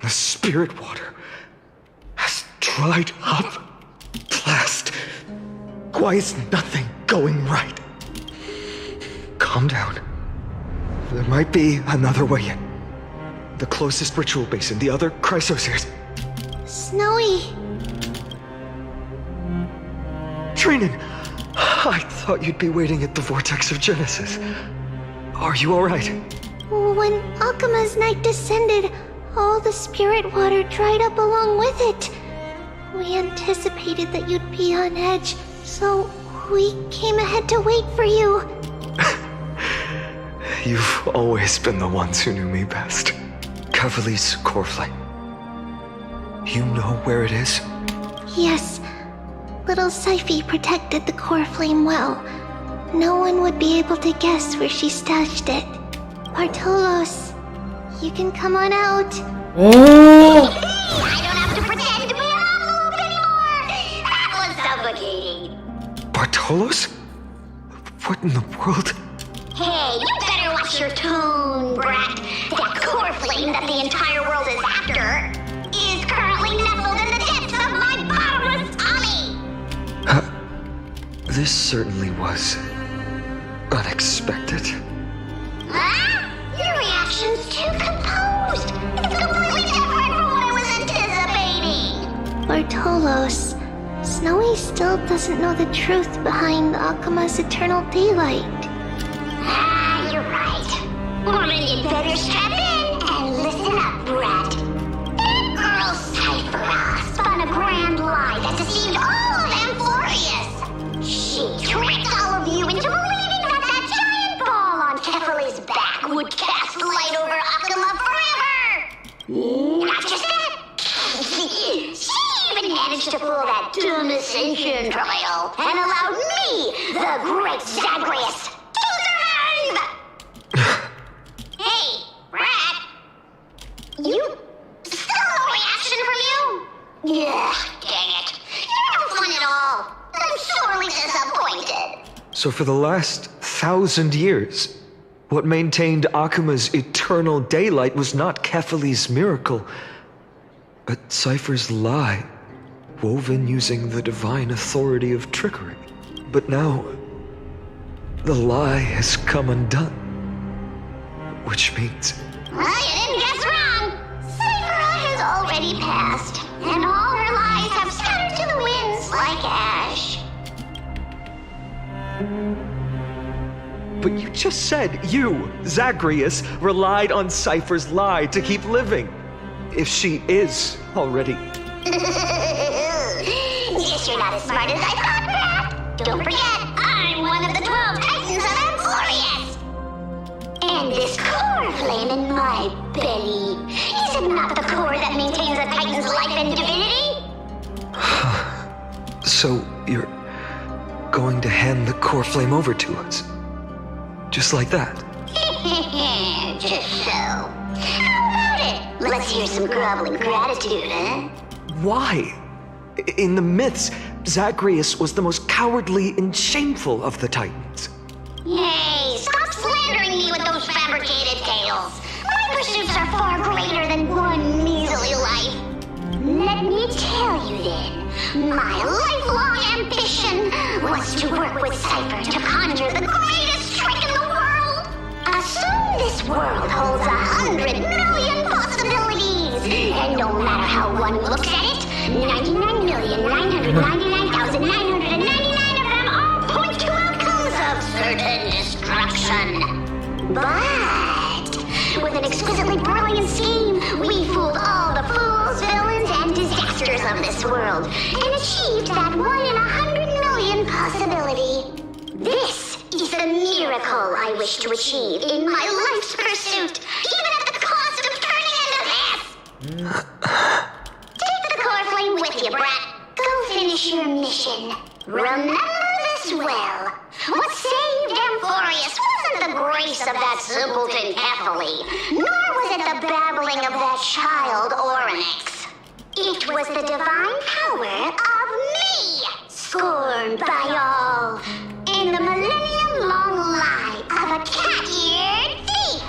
The spirit water has dried up. Blast. Why is nothing going right? Calm down. There might be another way in. The closest ritual basin, the other chrysociers. Snowy. Trinan! I thought you'd be waiting at the vortex of Genesis. Are you alright? When Akima's night descended, all the spirit water dried up along with it. We anticipated that you'd be on edge, so we came ahead to wait for you. You've always been the ones who knew me best. Cavali's core flame. You know where it is? Yes. Little Syphi protected the core flame well. No one would be able to guess where she stashed it. Bartolos, you can come on out. Oh! I don't have to pretend to be an envelope anymore! That was suffocating. Bartolos? What in the world? Hey, you better watch your tone, brat. That core flame that the entire world is after is currently nestled in the depths of my bottomless tummy! This certainly was unexpected. Huh? Your reaction's too composed. It's completely different from what I was anticipating. Bartolos, Snowy still doesn't know the truth behind Akima's eternal daylight. Ah, you're right. Woman, you'd better strap in and listen up, brat. That girl Cyphera spun a grand lie that deceived all of amphoreus. She tricked all of you into believing that giant ball on Kefali's back would cast light over Akima forever! Not just that! She even managed to pull that dumb ascension trial and allowed me, the great Zagreus, to survive! Hey, Brad! You... still no reaction from you? Yeah, dang it. You're no fun at all. I'm sorely disappointed. So for the last 1,000 years, what maintained Akima's eternal daylight was not Kefali's miracle, but Cypher's lie, woven using the divine authority of trickery. But now, the lie has come undone. Which means... Well, you didn't guess wrong. Cyphera has already passed, and all her lies have scattered to the winds like ash. But you just said you, Zagreus, relied on Cypher's lie to keep living. If she is already... Guess you're not as smart as I thought, Brad. Don't forget, I'm one of the 12 Titans of amphoreus. And this core flame in my belly, is it not the core that maintains a Titan's life and divinity? So you're going to hand the core flame over to us? Just like that? Just so. How about it? Let's hear some groveling gratitude, huh? Why? In the myths, Zagreus was the most cowardly and shameful of the Titans. Hey, stop slandering me with those fabricated tales. My pursuits are far greater than one measly life. Let me tell you then, my lifelong ambition was to work with Cypher to conjure the greatest trick in the world. Assume this world holds 100 million possibilities, and no matter how one looks at it, 99,999,999 of them all point to outcomes of certain destruction. But with an exquisitely brilliant scheme, we fooled all the fools, villains, and disasters of this world, and achieved that 1 in 100 million possibility. This is the miracle I wish to achieve in my life's pursuit, even at the cost of turning into this! Take the core flame with you, brat. Go finish your mission. Remember this well. What saved amphoreus wasn't the grace of that simpleton Kefali, nor was it the babbling of that child Oryx. It was the divine power of me, scorned by all, and the millennium-long lie of a cat-eared thief.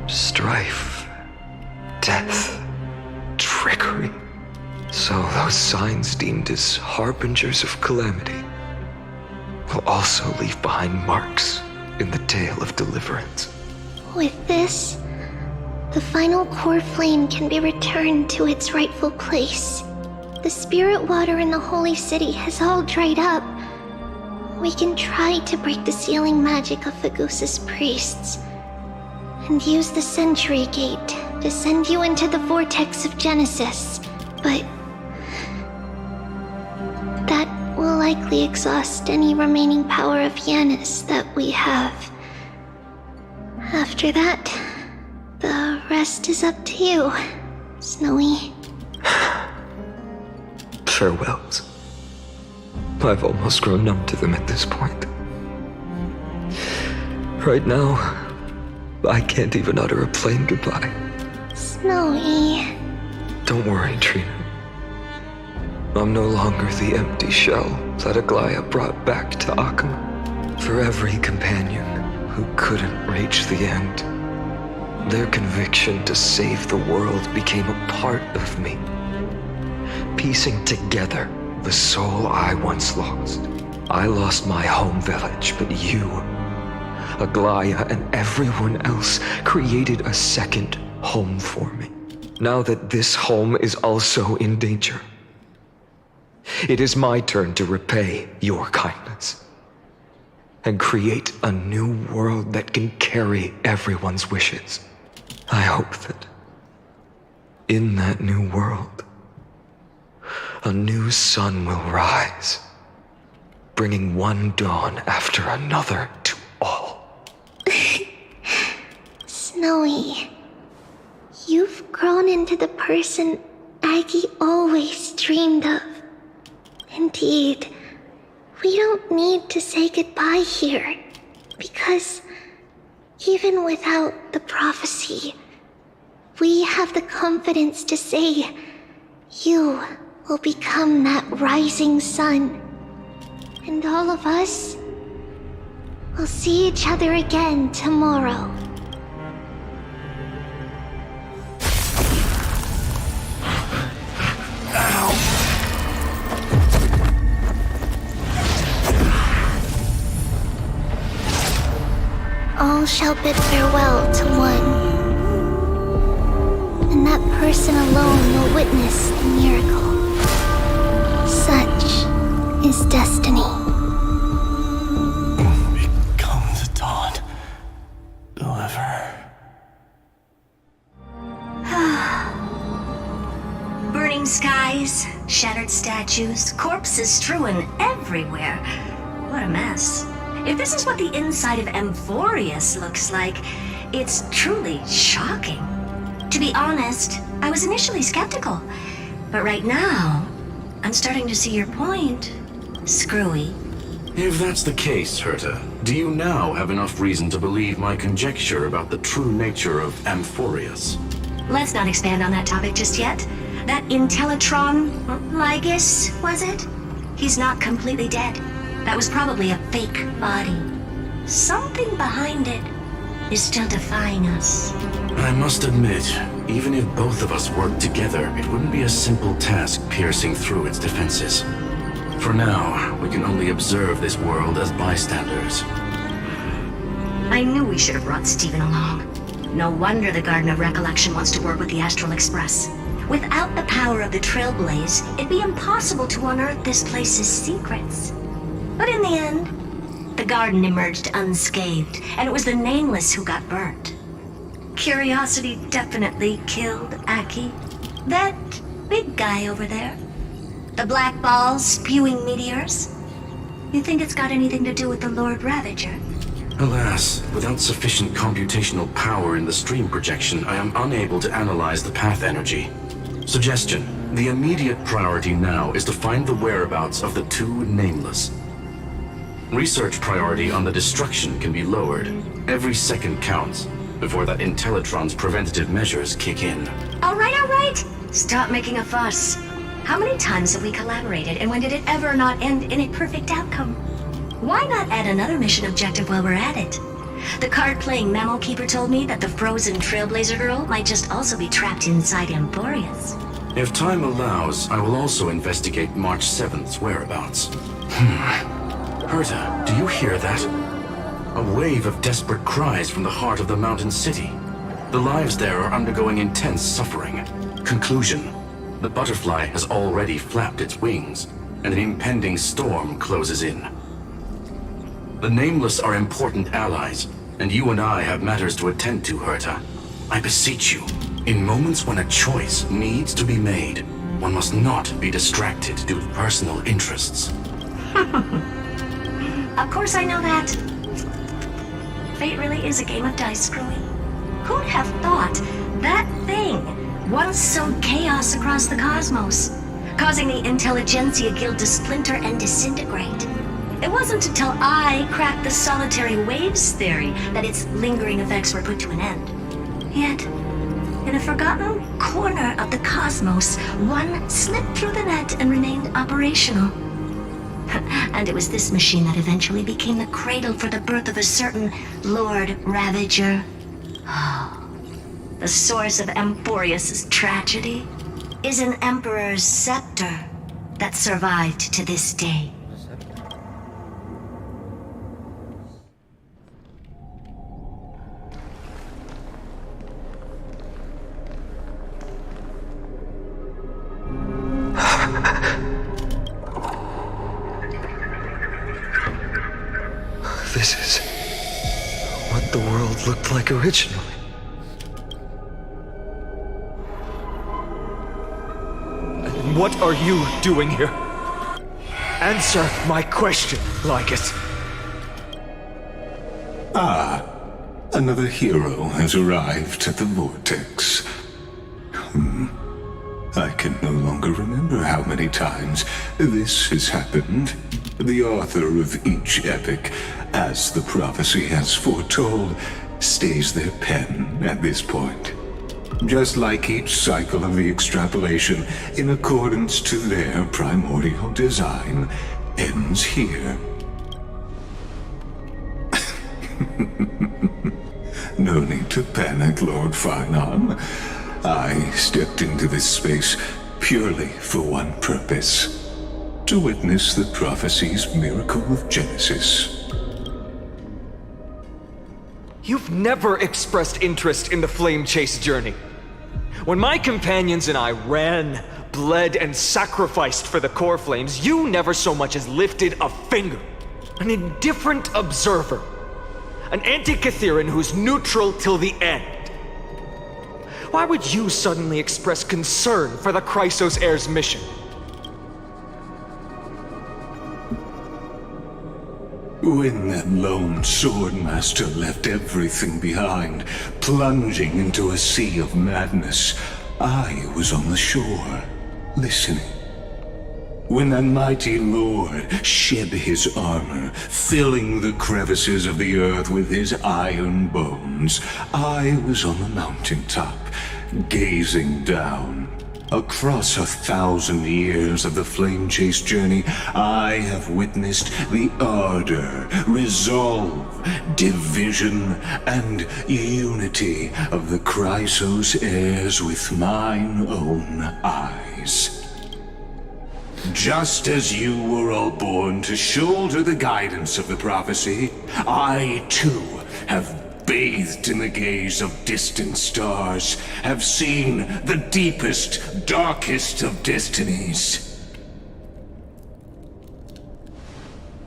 Strife death, trickery. So those signs deemed as harbingers of calamity will also leave behind marks in the tale of deliverance. With this, the final core flame can be returned to its rightful place. The spirit water in the holy city has all dried up. We can try to break the sealing magic of Fagusa's priests and use the Century Gate to send you into the vortex of Genesis, but that will likely exhaust any remaining power of Yanis that we have. After that, the rest is up to you, Snowy. Farewells. I've almost grown numb to them at this point. Right now, I can't even utter a plain goodbye. Snowy. Don't worry, Trina. I'm no longer the empty shell that Aglaia brought back to Akama. For every companion who couldn't reach the end, their conviction to save the world became a part of me, piecing together the soul I once lost. I lost my home village, but you, Aglaia, and everyone else created a second home for me. Now that this home is also in danger, it is my turn to repay your kindness and create a new world that can carry everyone's wishes. I hope that in that new world, a new sun will rise, bringing one dawn after another to all. Snowy, you've grown into the person Aggie always dreamed of. Indeed, we don't need to say goodbye here, because even without the prophecy, we have the confidence to say you will become that rising sun. And all of us will see each other again tomorrow. All shall bid farewell to one, and that person alone will witness the miracle. Such is destiny. Become the dawn. Whoever. Burning skies, shattered statues, corpses strewn everywhere. What a mess. If this is what the inside of Amphoreus looks like, it's truly shocking. To be honest, I was initially skeptical, but right now, I'm starting to see your point, Screwy. If that's the case, Herta, do you now have enough reason to believe my conjecture about the true nature of Amphoreus? Let's not expand on that topic just yet. That Intellitron, Lygus, was it? He's not completely dead. That was probably a fake body. Something behind it is still defying us. I must admit, even if both of us worked together, it wouldn't be a simple task piercing through its defenses. For now, we can only observe this world as bystanders. I knew we should have brought Stephen along. No wonder the Garden of Recollection wants to work with the Astral Express. Without the power of the Trailblaze, it'd be impossible to unearth this place's secrets. But in the end, the garden emerged unscathed, and it was the Nameless who got burnt. Curiosity definitely killed Aki. That big guy over there. The black balls spewing meteors. You think it's got anything to do with the Lord Ravager? Alas, without sufficient computational power in the stream projection, I am unable to analyze the path energy. Suggestion: the immediate priority now is to find the whereabouts of the two Nameless. Research priority on the destruction can be lowered. Every second counts before that Intellitron's preventative measures kick in. All right. Stop making a fuss. How many times have we collaborated, and when did it ever not end in a perfect outcome? Why not add another mission objective while we're at it? The card-playing memo keeper told me that the frozen Trailblazer girl might just also be trapped inside amphoreus. If time allows, I will also investigate March 7th's whereabouts. Herta, do you hear that? A wave of desperate cries from the heart of the mountain city. The lives there are undergoing intense suffering. Conclusion: the butterfly has already flapped its wings, and an impending storm closes in. The Nameless are important allies, and you and I have matters to attend to, Herta. I beseech you, in moments when a choice needs to be made, one must not be distracted due to personal interests. Of course I know that. Fate really is a game of dice, Screwy. Who'd have thought that thing once sowed chaos across the cosmos, causing the Intelligentsia Guild to splinter and disintegrate? It wasn't until I cracked the solitary waves theory that its lingering effects were put to an end. Yet, in a forgotten corner of the cosmos, one slipped through the net and remained operational. And it was this machine that eventually became the cradle for the birth of a certain Lord Ravager. The source of amphoreus' tragedy is an emperor's scepter that survived to this day. This is what the world looked like originally. What are you doing here? Answer my question, Lycus. Ah, another hero has arrived at the vortex. I can no longer remember how many times this has happened. The author of each epic, as the prophecy has foretold, stays their pen at this point. Just like each cycle of the extrapolation, in accordance to their primordial design, ends here. No need to panic, Lord Finon. I stepped into this space purely for one purpose: to witness the prophecy's miracle of Genesis. You've never expressed interest in the flame chase journey. When my companions and I ran, bled, and sacrificed for the core flames, you never so much as lifted a finger. An indifferent observer. An anti-Catheran who's neutral till the end. Why would you suddenly express concern for the Chrysos heir's mission? When that lone swordmaster left everything behind, plunging into a sea of madness, I was on the shore, listening. When that mighty lord shed his armor, filling the crevices of the earth with his iron bones, I was on the mountaintop, gazing down. Across 1,000 years of the flame chase journey, I have witnessed the ardor, resolve, division, and unity of the Chrysos heirs with mine own eyes. Just as you were all born to shoulder the guidance of the prophecy, I too have bathed in the gaze of distant stars, have seen the deepest, darkest of destinies.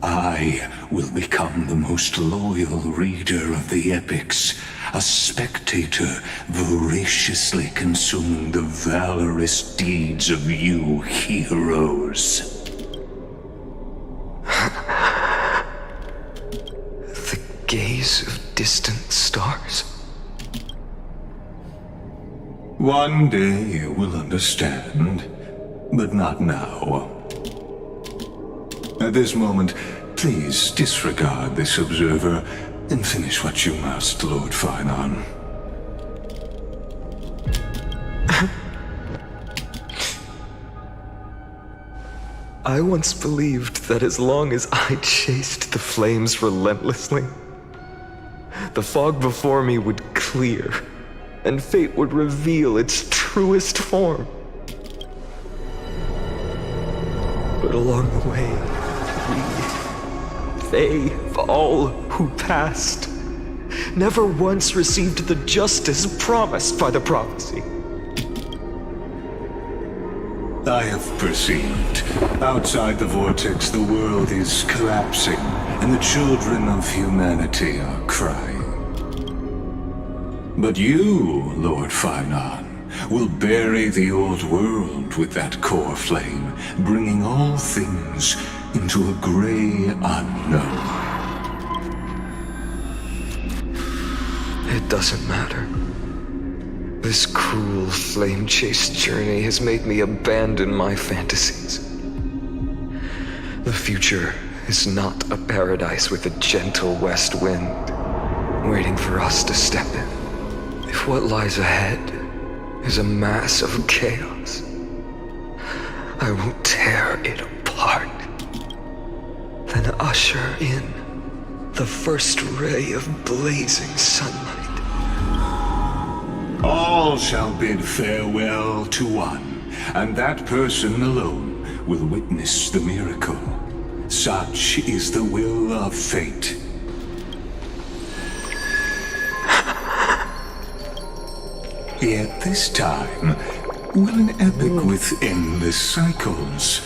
I will become the most loyal reader of the epics, a spectator voraciously consuming the valorous deeds of you heroes. The gaze of distant stars. One day you will understand, but not now. At this moment, please disregard this observer and finish what you must, Lord Finon. I once believed that as long as I chased the flames relentlessly, the fog before me would clear, and fate would reveal its truest form. But along the way, they, all who passed, never once received the justice promised by the prophecy. I have perceived. Outside the vortex, the world is collapsing, and the children of humanity are crying. But you, Lord Finan, will bury the old world with that core flame, bringing all things into a gray unknown. It doesn't matter. This cruel flame chase journey has made me abandon my fantasies. The future is not a paradise with a gentle west wind waiting for us to step in. If what lies ahead is a mass of chaos, I will tear it apart, then usher in the first ray of blazing sunlight. All shall bid farewell to one, and that person alone will witness the miracle. Such is the will of fate. Yet this time, will an epic with endless cycles.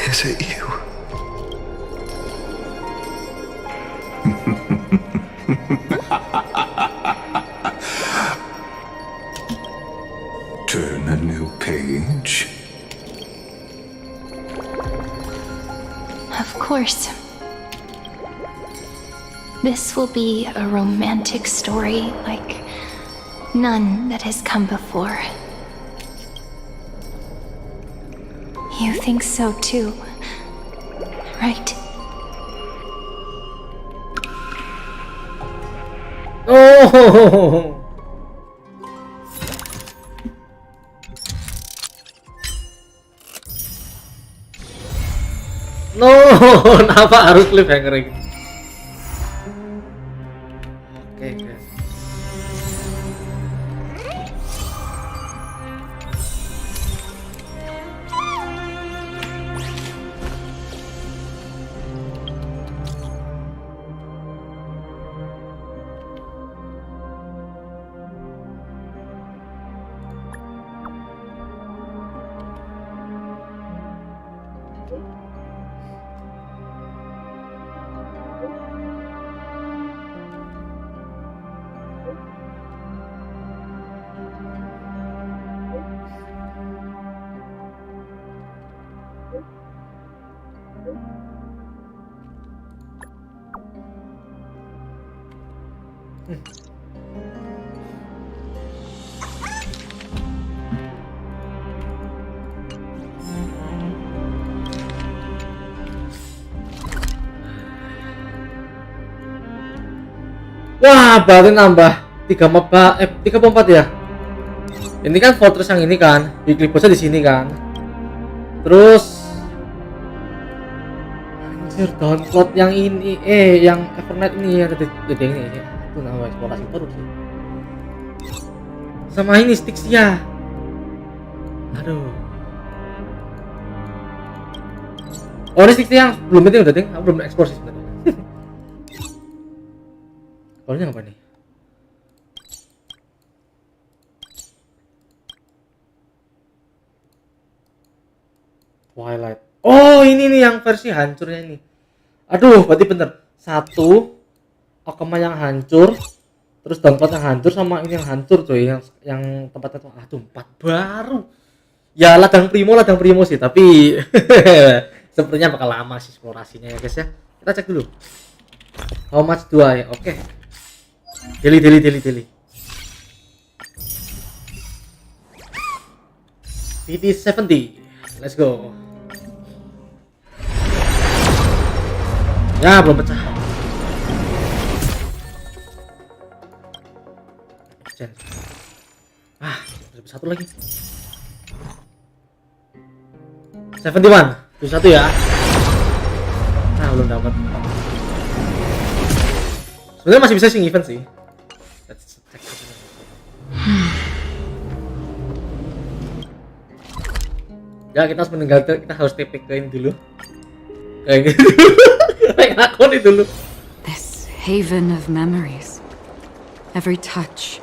Is it you? Turn a new page. Of course. This will be a romantic story like none that has come before. You think so too, right? Oh. No, kenapa harus cliffhanger gitu? Oke, guys. Wah, berarti nambah 3 map, 3 ya. Ini kan fortress yang ini kan, weekly bossnya di sini kan. Terus anjir, download yang ini, yang Evernight ini yang ada ini. Itu nama eksplorasi terus sih. Sama ini sticks ya. Aduh. Oh, ini sticks yang belum itu udah, aku belum eksplor sih sebenarnya. Kolnya apa nih? Twilight. Oh, ini nih yang versi hancurnya ini. Aduh, berarti bener. 1 Akama yang hancur, terus download yang hancur, sama ini yang hancur coy, yang tempatnya tuh 4 baru. Ya ladang primo sih, tapi sepertinya bakal lama sih eksplorasinya ya guys ya. Kita cek dulu. How much do I? Oke. Daily. PT 70. Let's go. Ya, belum pecah. Ada satu lagi. 71. Itu satu ya. Nah, belum dapat. Sebenarnya masih bisa sing event sih. Ya, kita harus meninggalkan, kita harus TP ke ini dulu. Kayak gitu. Kayak ngakoni dulu. This haven of memories. Every touch,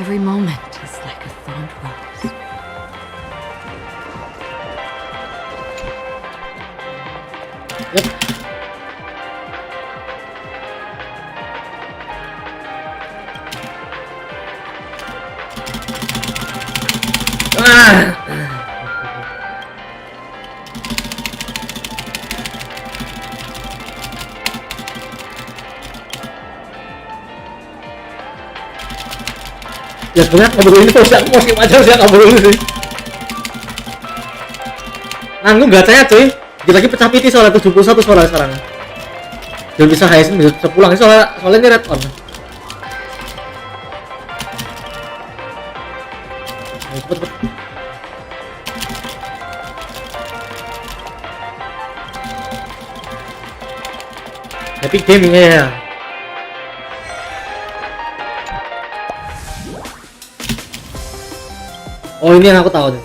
every moment is like a fond rose. Yep. Ya sebenarnya ngobrol ini terus aku mau skip aja sih ngobrol ini sih. Nanggung gacanya cuy. Dia lagi pecah piti soalnya 71 suara sekarang. Dia bisa highest bisa pulang soalnya ini red on. Ayo, cepet. Happy gaming ya. Oh ini yang aku tahu nih.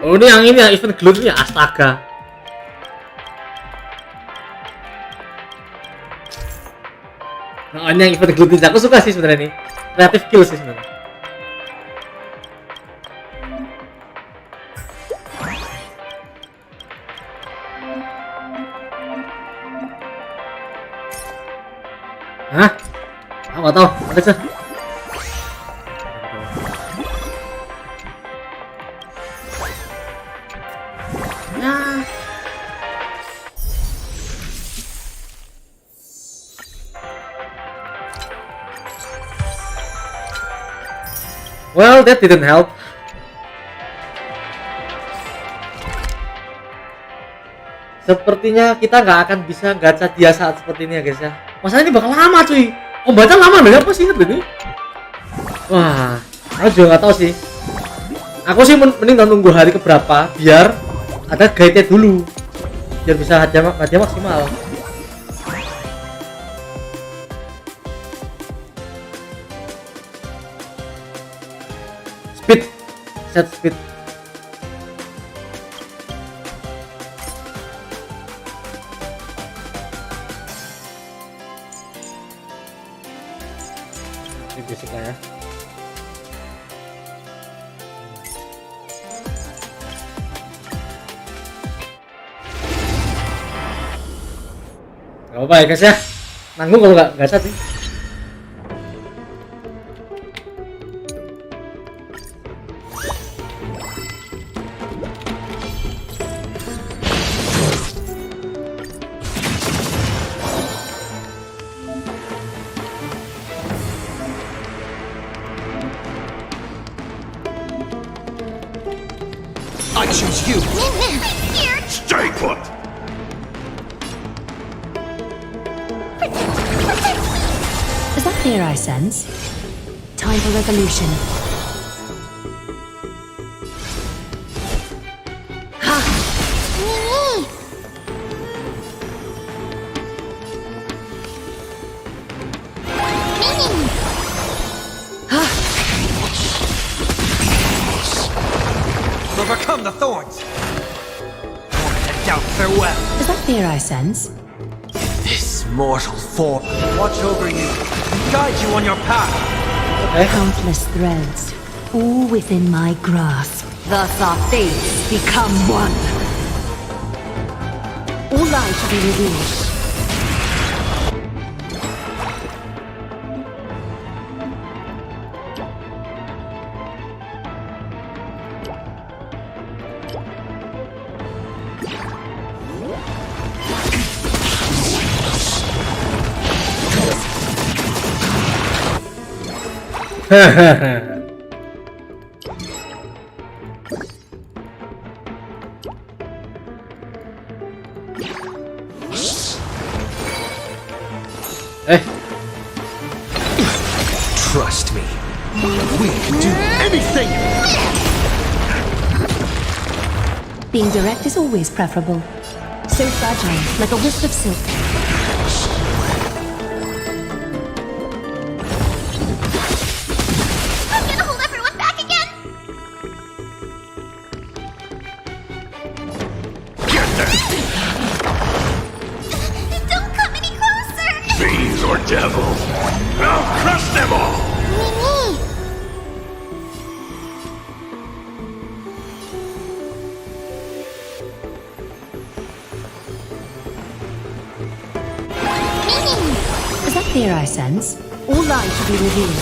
Oh ini yang ini ya event glue-nya astaga. Nah ini yang event glue-nya aku suka sih sebenarnya nih. Kreatif kill sih sebenarnya. Hah? Aku nggak tahu. Ada sih. Nah. Well, that didn't help. Sepertinya kita nggak akan bisa gacha dia saat seperti ini ya guys ya. Masalahnya ini bakal lama cuy. Oh baca lama deh, apa sih inget ini? Wah, aku juga nggak tahu sih. Aku sih mending nunggu hari keberapa biar ada guide-nya dulu, biar bisa hadiah maksimal. Speed, set speed. Basic lah ya. Gak apa-apa ya guys ya. Nanggung kalau nggak gacha sih. I choose you. Stay put. Is that fear I sense? Time for revolution. Overcome the thorns. To doubt farewell. Is that fear I sense? This mortal form watch over you, guide you on your path. Countless threads, all within my grasp. Thus our fates become one. All lies shall be revealed. Trust me. We can do anything! Being direct is always preferable. So fragile, like a wisp of silk. I'm gonna hold everyone back again! Don't come any closer! Fiends or devils, I'll crush them all! Is that fear I sense? All lies to be revealed.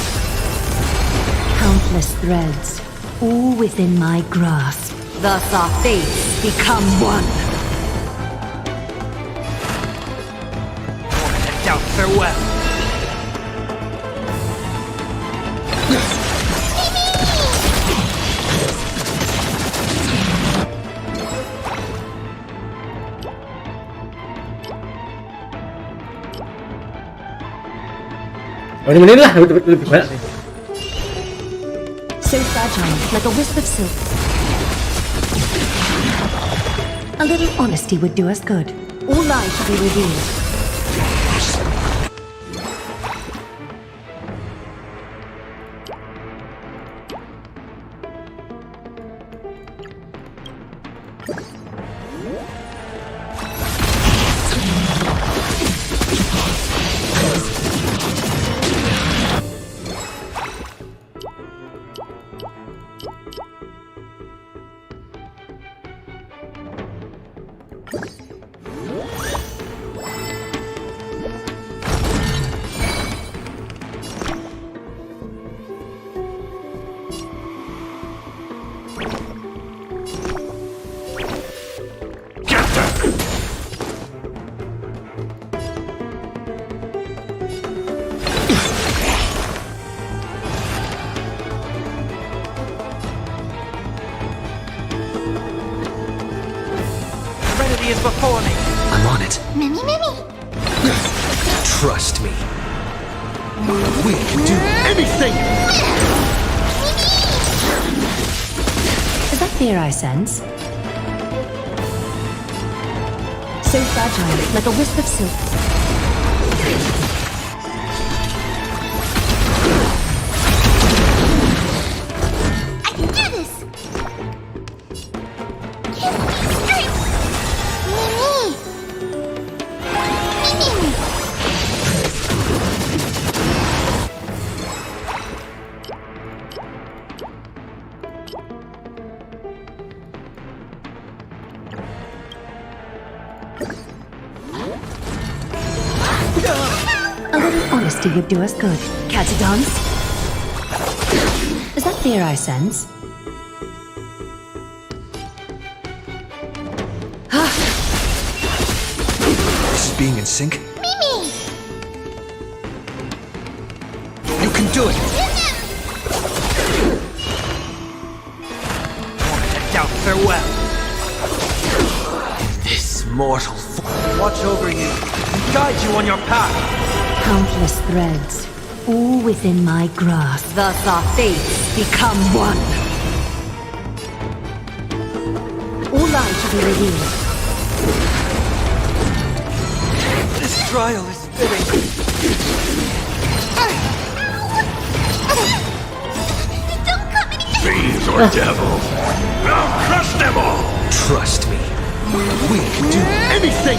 Countless threads, all within my grasp. Thus our fates become one. Doubt farewell. Oh, ini menit lah, lebih banyak sih. So fragile, like a wisp of silk. A little honesty would do us good. All lies should be revealed. Is before me. I'm on it. Mimi. Trust me. We can do anything! Is that fear I sense? So fragile, like a wisp of silk. I can do this! Give me strength! Mimi! A little honesty would do us good. Catadons? Is that fear I sense? This is being in sync? Mimi! You can do it! Doubt farewell! This mortal watch over you and guide you on your path! Countless threads, all within my grasp. Thus our fates become one. All lies should be revealed. This trial is fitting. Fiends or devils, I'll crush them all! Trust me. We can do anything!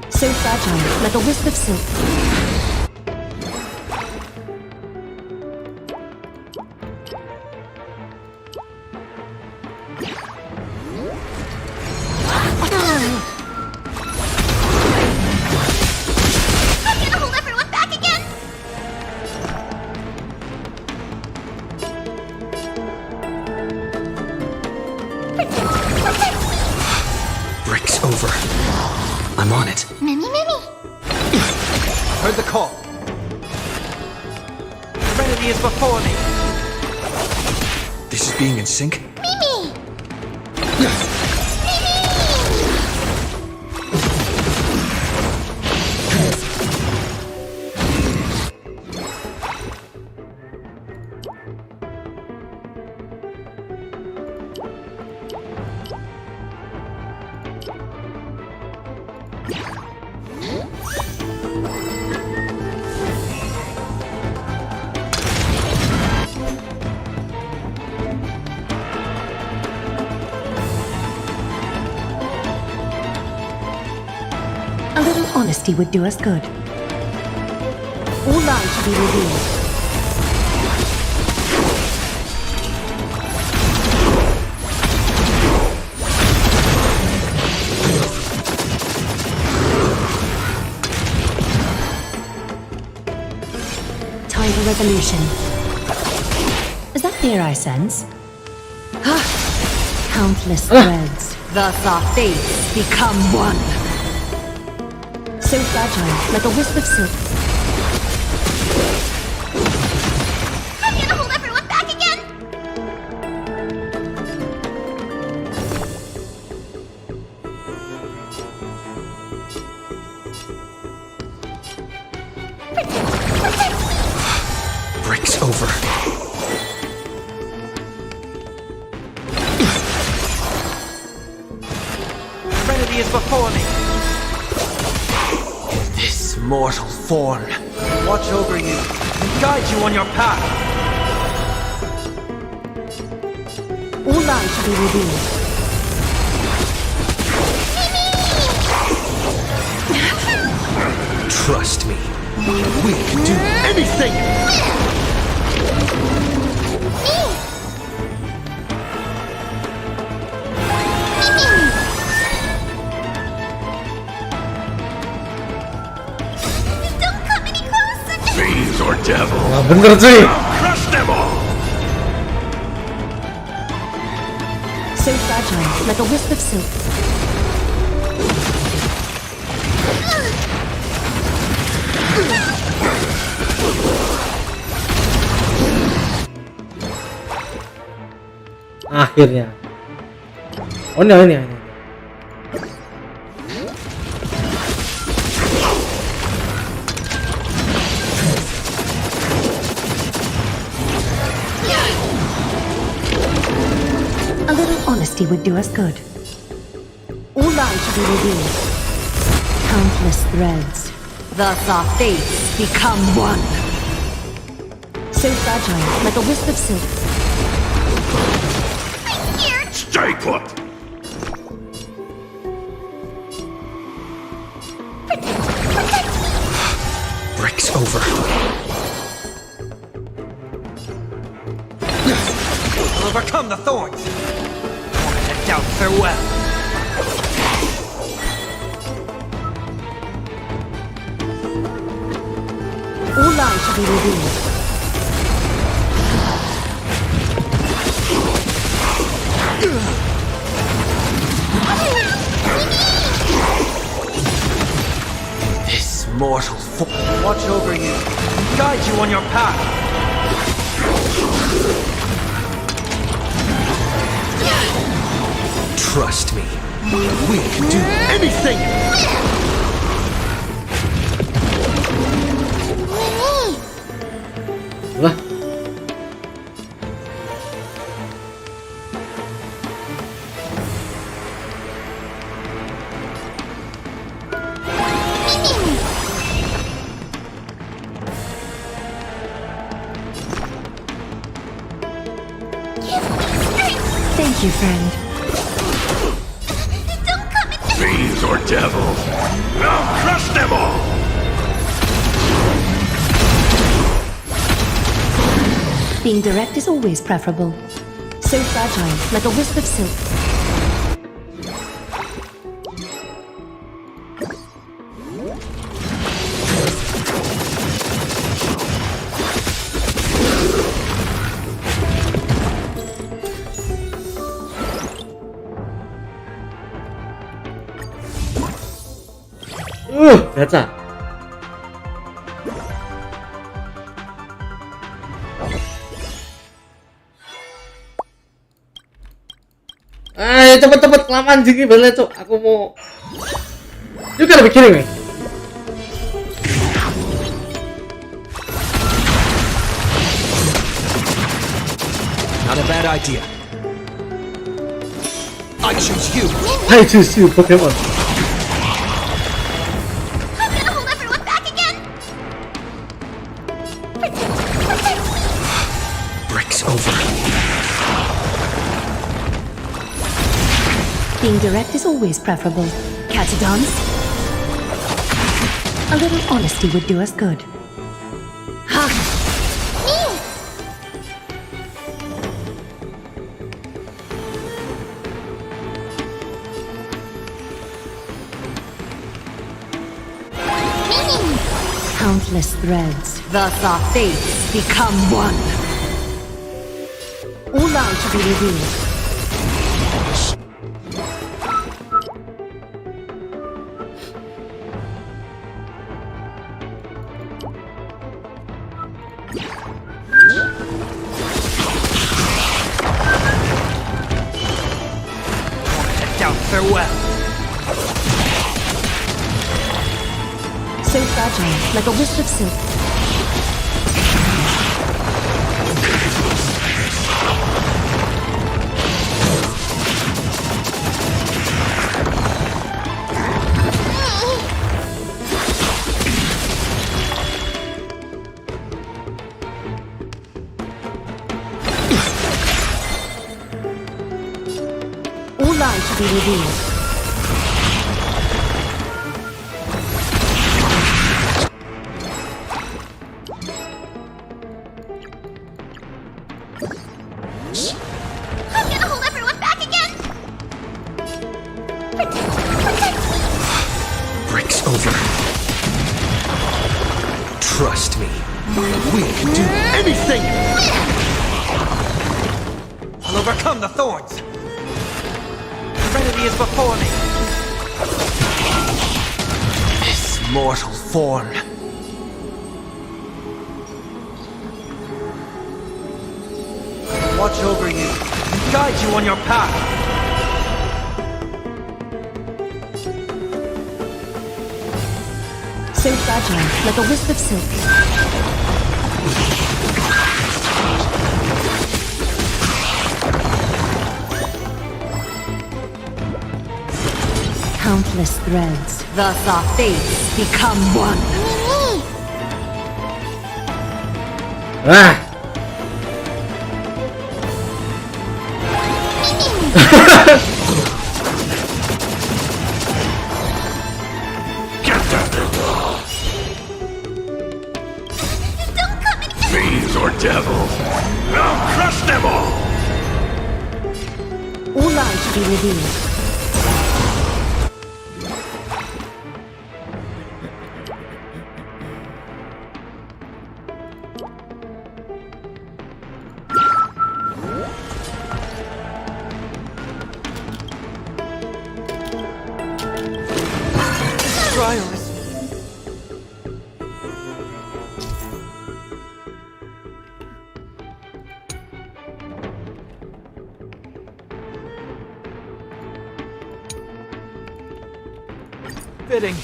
So fragile, like a wisp of silk. I'm gonna hold everyone back again! Break's over. I'm on it. Mimi! Heard the call. Serenity is before me. This is being in sync? Mimi! honesty would do us good. All lies should be revealed. Time for resolution. Is that fear I sense? Countless threads. Thus our fates become one. So fragile, like a wisp of silk. I'm gonna hold everyone back again! Breaks over. Serenity is before me. This mortal form. Watch over you and guide you on your path. All lies should be revealed. Trust me. We can do anything! Fiends or devil. Wah, bener cuy. Crush them all! So fragile, like a wisp of silk. Akhirnya. Oh ini. A little honesty would do us good. All lies should be revealed. Countless threads. Thus our fates become one. So fragile, like a wisp of silk. Stay put! Breaks over. Overcome the thorns. To doubt farewell. All lies should be revealed. This mortal form. Watch over you and guide you on your path. Trust me. We can do anything! Lah. Thank you, friend. Fiends or devils. Now crush them all! Being direct is always preferable. So fragile, like a wisp of silk. Baca. Ayo cepet-cepet kelamaan jing balik tuh. Aku mau. You gotta be kidding me. Not a bad idea. I choose you. I choose you, Pokemon. I'm gonna hold everyone back again! Breaks over. Being direct is always preferable. Catadons? A little honesty would do us good. Countless threads, thus our fates become one. All light to be revealed. Down, farewell. So fragile, like a wisp of silk. All light to be revealed. I'm gonna hold everyone back again! Breaks over. Trust me. We can do anything! I'll overcome the thorns. Serenity is before me. This mortal form. Watch over you and guide you on your path. So fragile, like a wisp of silk. Countless threads, thus our fates become one. Ah. Fiends or devils, I'll crush them all! All light to be revealed. Trial is fitting.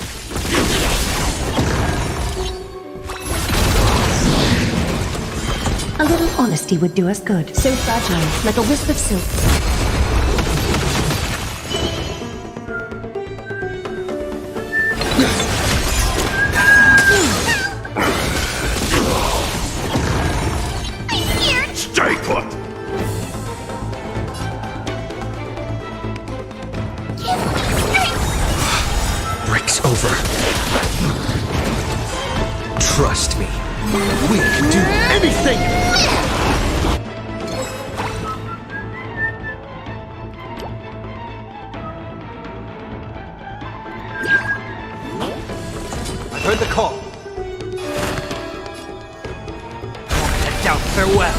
A little honesty would do us good. So fragile, like a wisp of silk. Stay put! Breaks over. Trust me. We can do anything! I heard the call. Head down, farewell.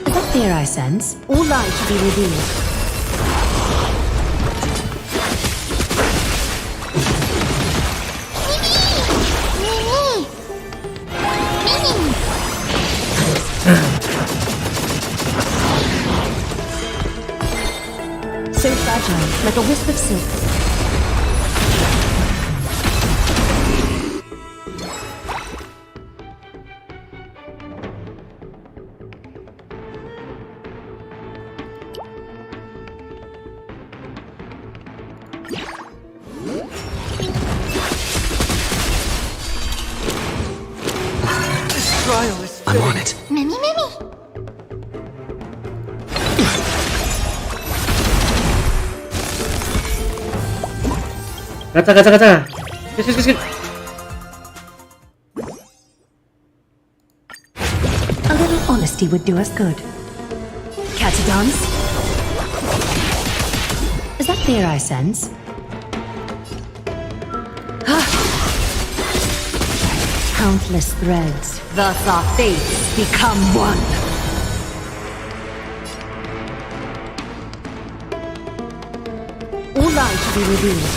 Is that fear I sense? All light to be revealed. So fragile, like a wisp of silk. This trial is I'm on it. Mimi. Gacha. Skip. A little honesty would do us good. Catadons? Is that fear I sense? Countless threads, thus our fates become one. All lies to be revealed.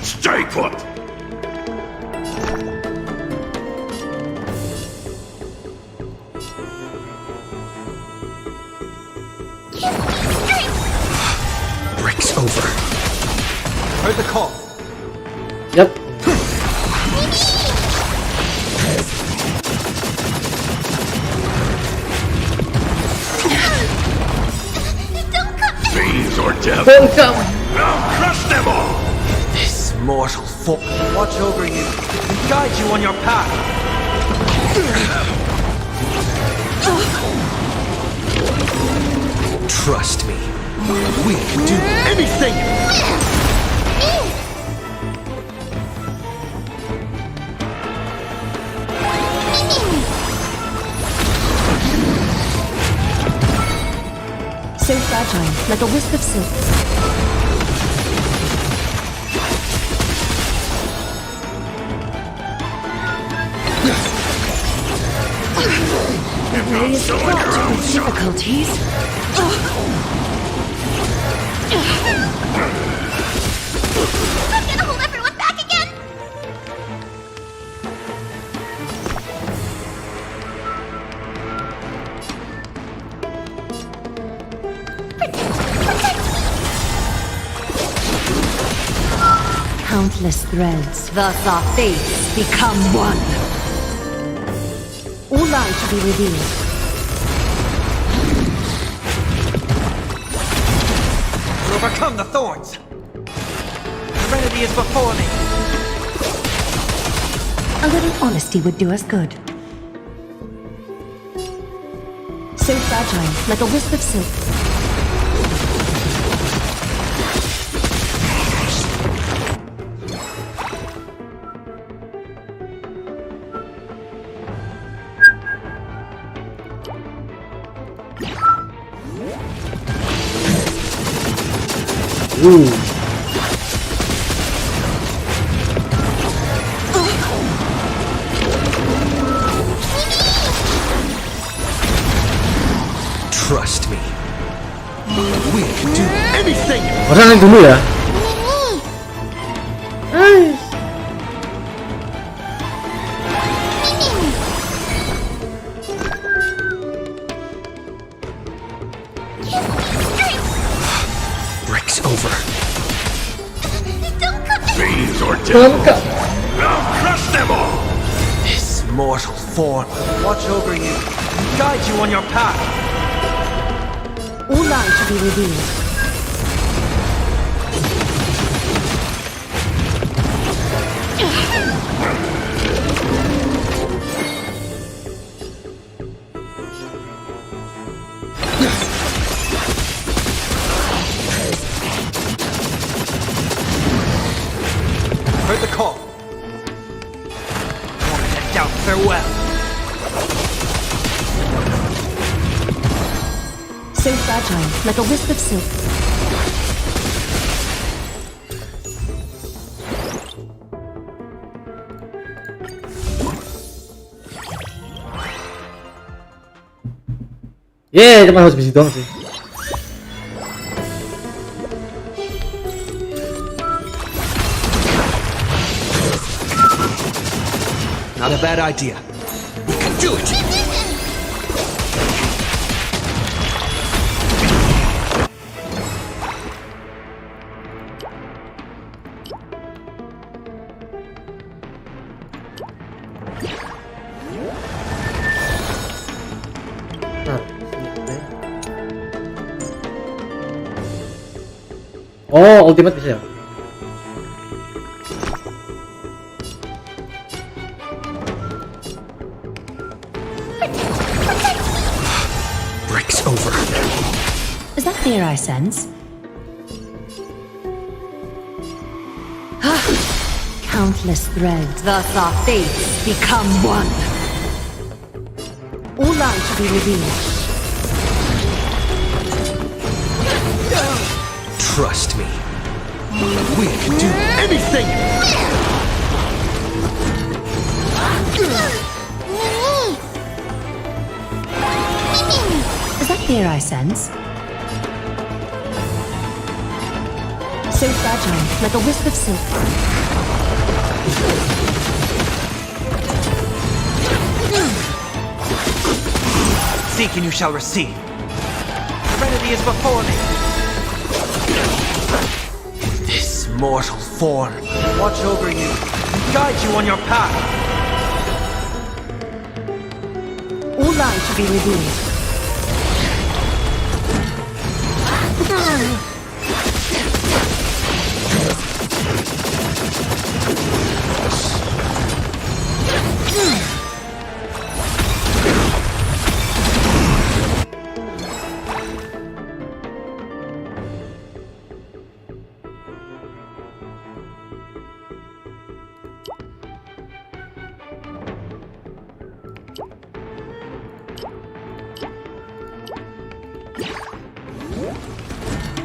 Stay put! Breaks over. Heard the call. Yep. Fiends or devils. Don't come. I'll crush them all! This mortal foe watch over you and guide you on your path. Trust me. We can do anything! So fragile, like a wisp of silk. The way is fraught with difficulties. I'm gonna hold everyone back again! Countless threads, thus our fates become one. All lies to be revealed. To overcome the thorns. Serenity is before me. A little honesty would do us good. So fragile, like a wisp of silk. Ooh. Trust me. We can do anything! Orang dulu ya. Breaks over. Fiends or devils. I'll crush them all! This mortal form watch over you and guide you on your path. All lies to be revealed. Heard the call. Moment to doubt farewell. So fragile, like a wisp of silk. Cuma harus besi doang sih. Not a bad idea. We can do it! Oh, ultimate bisa ya? Breaks over. Is that fear I sense? Countless threads. Thus our fates become one. All light to be revealed. Trust me. We can do anything! Is that fear I sense? So fragile, like a wisp of silk. Seek and you shall receive. Serenity is before me. This mortal form, watch over you and guide you on your path. All light to be revealed.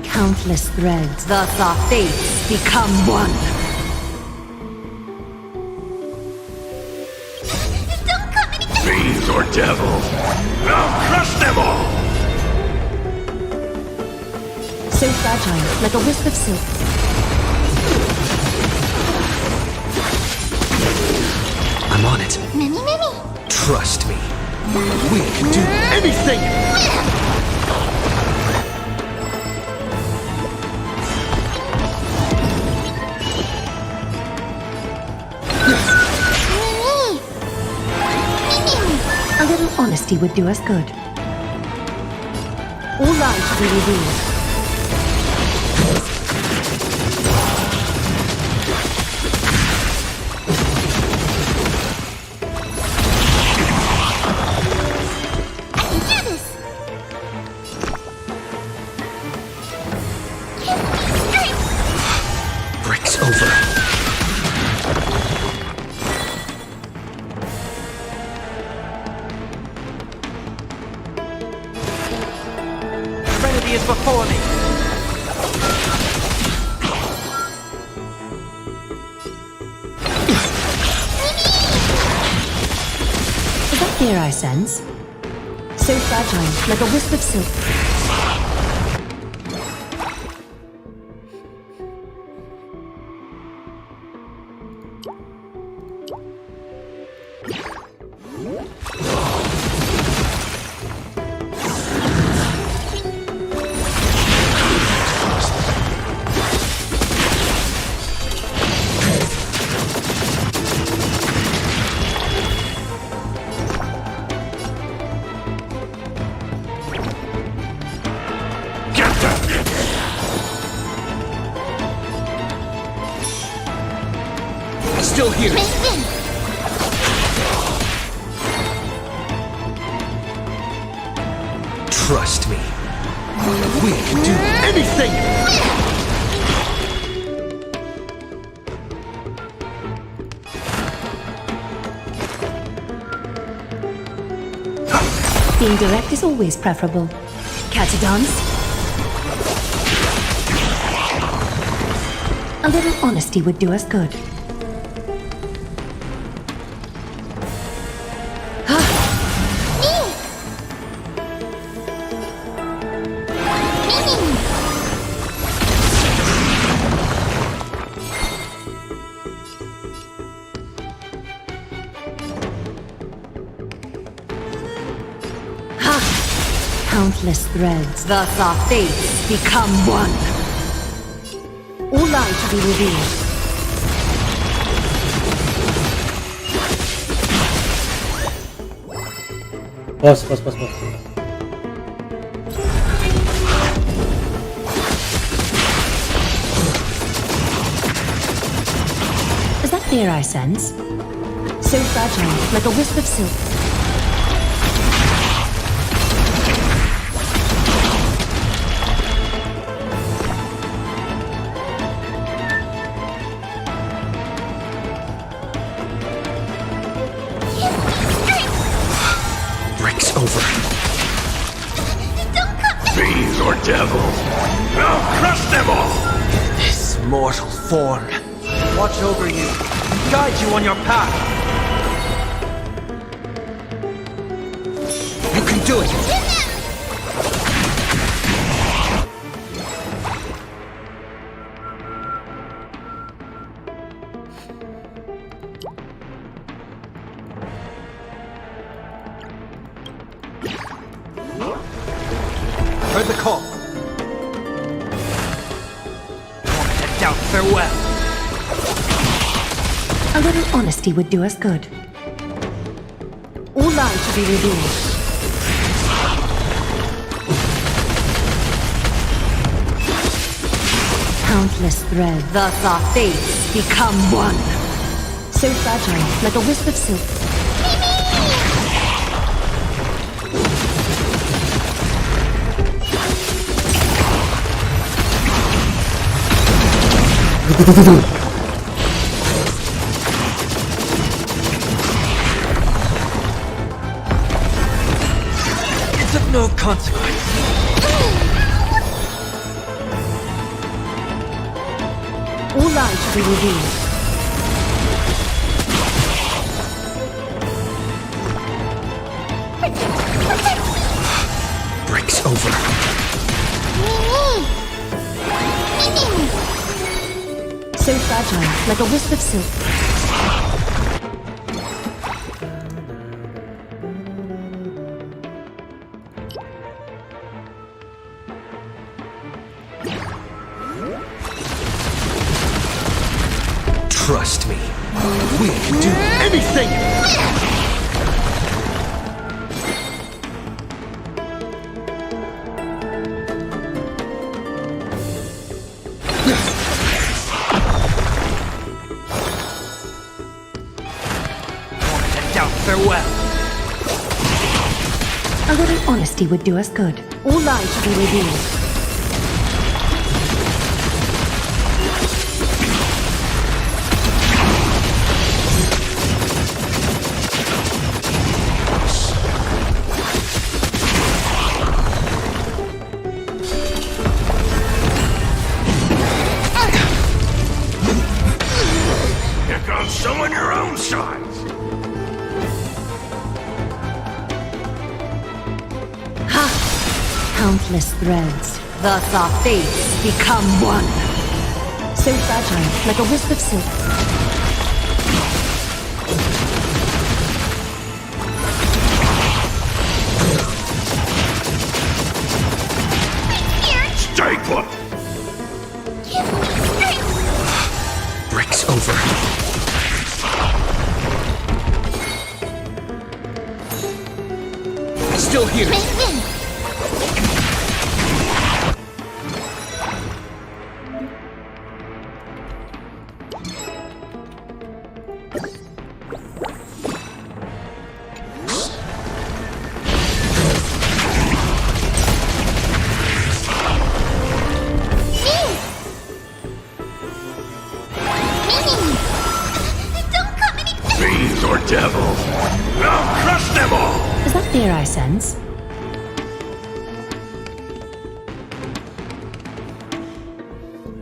Countless threads. Thus our fates become one. Fiends or devils, I'll crush them all! So fragile, like a wisp of silk. I'm on it. Many. Trust me. We can do anything! A little honesty would do us good. All light to be revealed. Breaks over. Serenity is before me. Is that fear I sense? So fragile, like a wisp of silk. Still here. Trust me. We can do anything! Being direct is always preferable. Catch a dance? A little honesty would do us good. Countless threads. Thus our fates become one. All light to be revealed. Pause. Is that fear I sense? So fragile, like a wisp of silk. devil. I'll crush them all! This mortal form. Watch over you. Guide you on your path. You can do it. Heard the call. Head down, farewell. A little honesty would do us good. All lies to be revealed. Countless threads. Thus our fates become one. So fragile, like a wisp of silk. It's of no consequence. All lies to be revealed. Breaks over. So fragile, like a wisp of silk. Trust me. We can do anything! Down, farewell. A little honesty would do us good. All lies should be revealed. Pick on someone your own size. Countless threads. Thus our fates become one. So fragile, like a wisp of silk. Stay put. Breaks over. Still here. Fiends or devils. I'll crush them all! Is that fear I sense?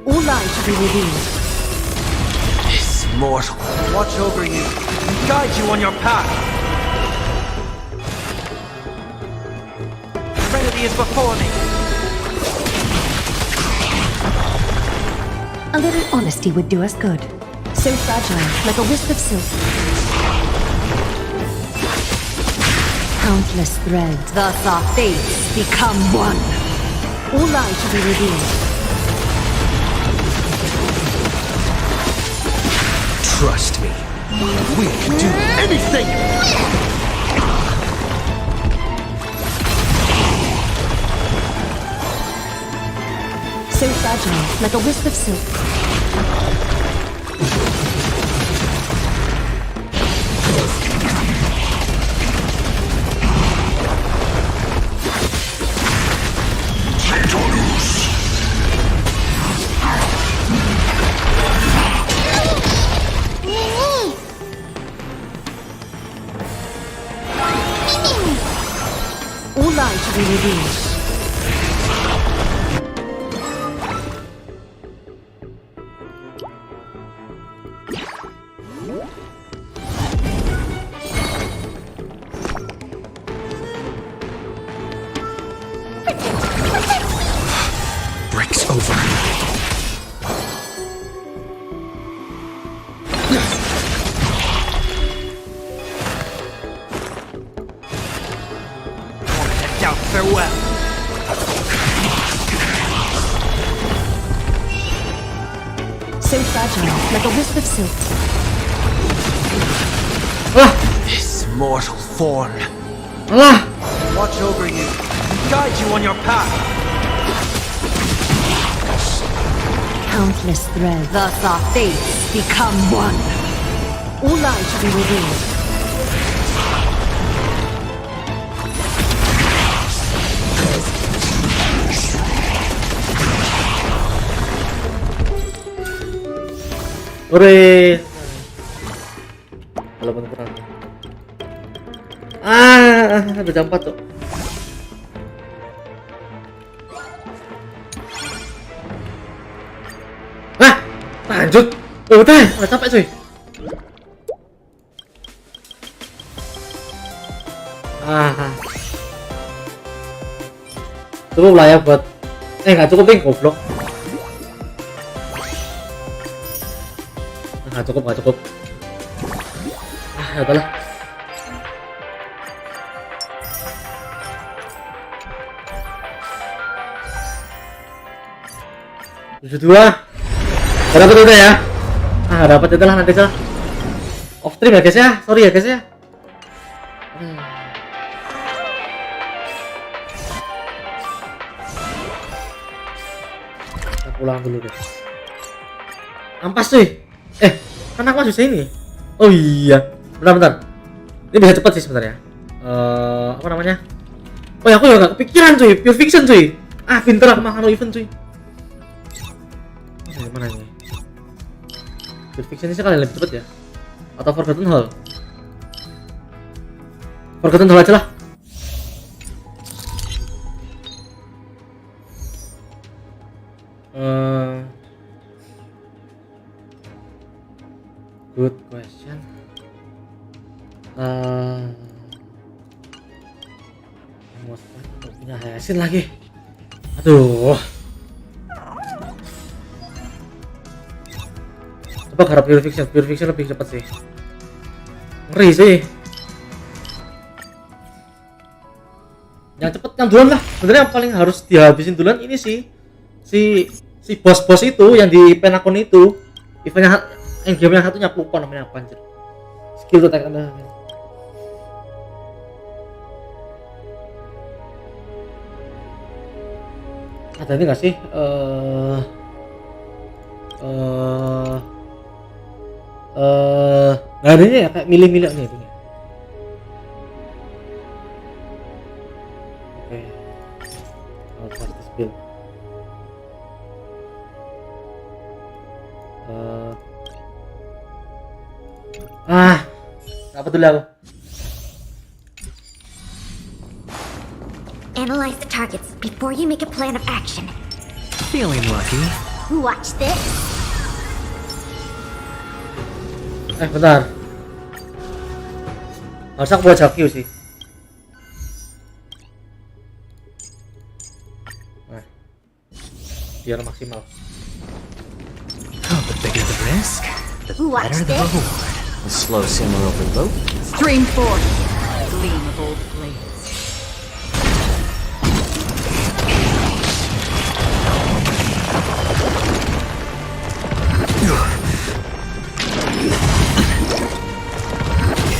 All lies should be revealed. This mortal. Watch over you. Guide you on your path. Serenity is before me. A little honesty would do us good. So fragile, like a wisp of silk. Countless threads. Thus our fates become one. All lies should be revealed. Trust me. We can do anything! So fragile, like a wisp of silk. All lies should be revealed. Breaks over. Out, farewell. So fragile, like a wisp of silk. This mortal form. Watch over you. Guide you on your path. Countless threads. Thus our fates become one. All lies shall be revealed. Hore. Walaupun kurang. Ada jam 4 tuh. Lanjut. Udah capek cuy. Cukup lah ya buat nggak cukup nih goblok. Nggak cukup. Ya udahlah. Dapat udah ya. Dapat itu lah nanti salah. Off stream ya guys ya. Sorry ya guys ya. Kita pulang dulu guys. Ampas cuy. Kan aku masih sini. Oh iya. Bentar. Ini bisa cepet sih sebenarnya. Apa namanya? Oh ya aku juga gak kepikiran cuy. Pure fiction cuy. Pinter aku makan event cuy. Gimana ini? Pure fiction sih kalian lebih cepet ya. Atau Forgotten Hall? Forgotten Hall aja lah. Good question. Punya hasil lagi. Aduh. Coba garap Pure Fiction lebih cepat sih. Ngeri sih. Yang cepet yang duluan lah. Sebenarnya yang paling harus dihabisin duluan ini sih si bos-bos itu yang di pen akun itu. Eventnya game yang satunya lupa namanya apa anjir. Skill attack ada. Ada ini nggak sih? Nggak ada ini ya, kayak milih-milih nih punya. Oke. Pasti spill. Apa dulu aku? Analyze the targets before you make a plan of action. Feeling lucky. Watch this. Bentar. Harus aku buat Q sih. Biar maksimal. The bigger the risk, the Watch better the this. reward. A slow simmer over low. Stream forth, gleam of old flames.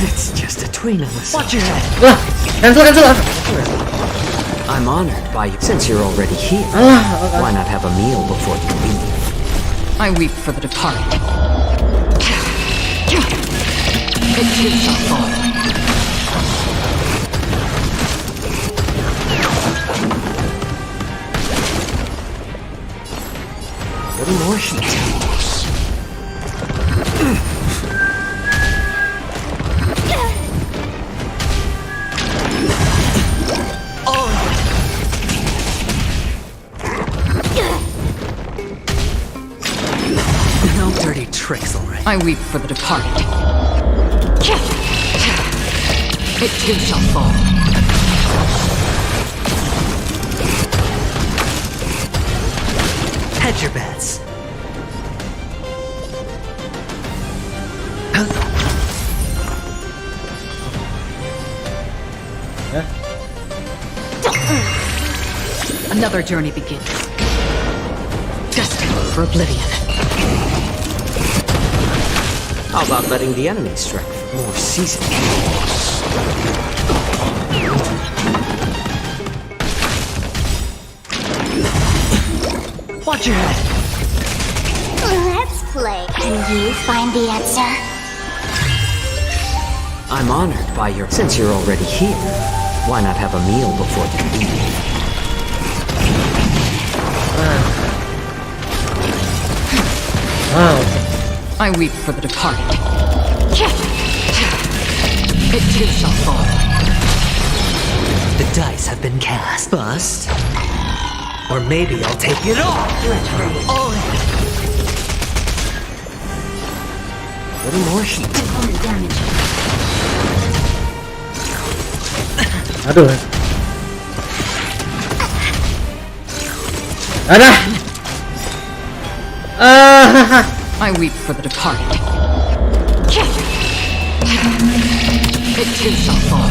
It's just a tween of the Watch your head. Cancel. I'm honored by you. Since you're already here, why not have a meal before you leave? I weep for the departed. It takes a fall. Little more heat. No dirty tricks already. I weep for the departed. It too shall fall. Hedge your bets. Another journey begins. Destined for oblivion. How about letting the enemy strike for more seasoning? Watch your head. Let's play. Can you find the answer? I'm honored by your... Since you're already here, why not have a meal before you leave? I weep for the departed. It too shall fall. The dice have been cast. Bust. Or maybe I'll take it all. All in. A little more heat. Aduh. Ada. I weep for the departed. It too shall fall.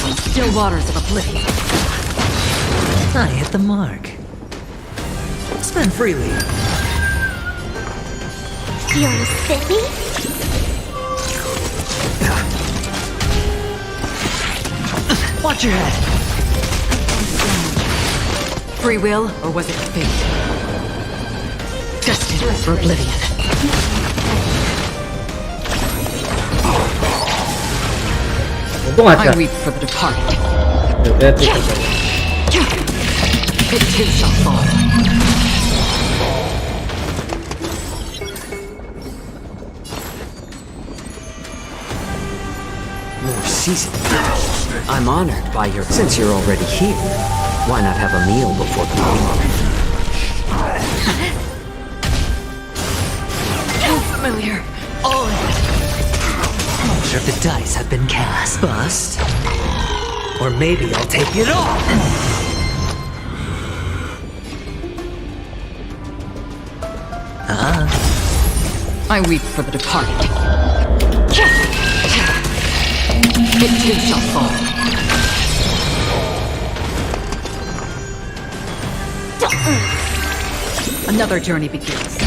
On still waters of oblivion. I hit the mark. Spend freely. Feeling spiffy? Watch your head. Free will, or was it fate? Destined for oblivion. Untung aja. I weep for the departed. Hati-hati. It too shall fall. More seasoning. I'm honored by your... Since you're already here, why not have a meal before the meal? Familiar. All in. Sure, the dice have been cast. Bust. Or maybe I'll take it all. I weep for the departed. It too shall fall. Another journey begins.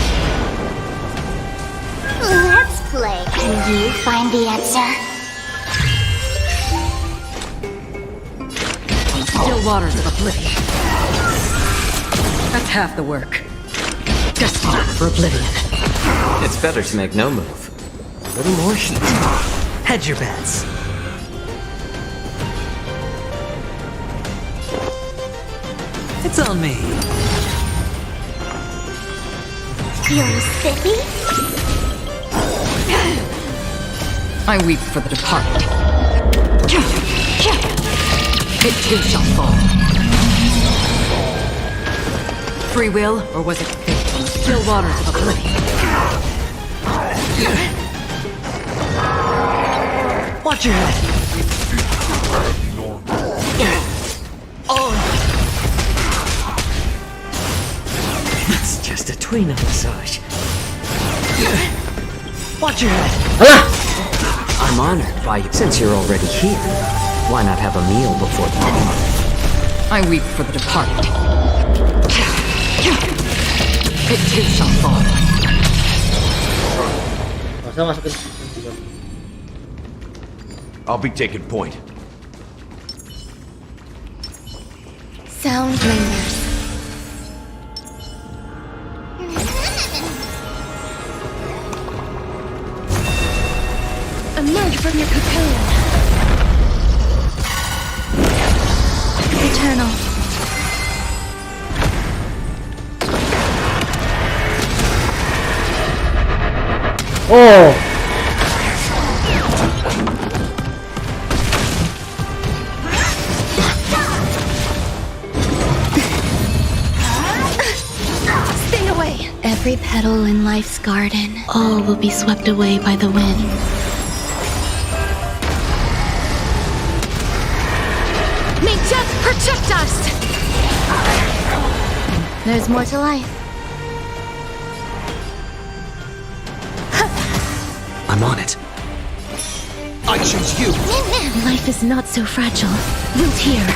Let's play. Can you find the answer? On still waters of oblivion. That's half the work. Destined for oblivion. It's better to make no move. A little more heat. Hedge your bets. It's on me. Feeling spiffy? I weep for the departed. It too shall fall. Free will, or was it fate? On the still waters of oblivion. Watch your head. Oh. It's just a tweener massage. Watch your head. I'm honored by you. Since you're already here, why not have a meal before the meal? I weep for the departed. It too shall fall. I'll be taking point. Sound lingers. Emerge from your cocoon. Eternal. Oh. Stay away. Every petal in life's garden, all will be swept away by the wind. May death protect us! There's more to life. I'm on it. I choose you. Life is not so fragile. Root here.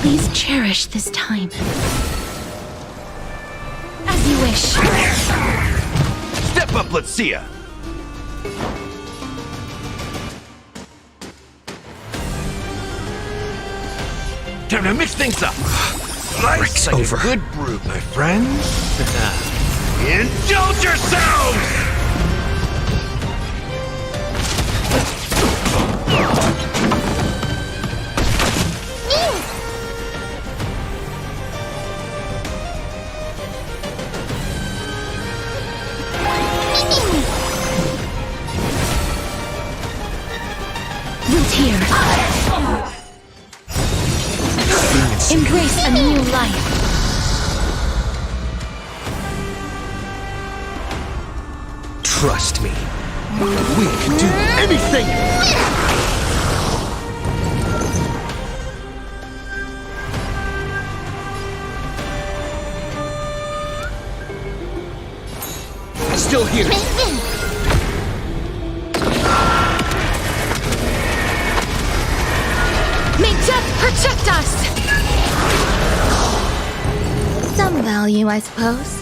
Please cherish this time. As you wish. Step up, let's see ya. Time to mix things up. Life's like over. a good brew, my friends. Indulge yourselves! Embrace a new life. Trust me. We can do anything! Still here. May death protect us! Some value, I suppose.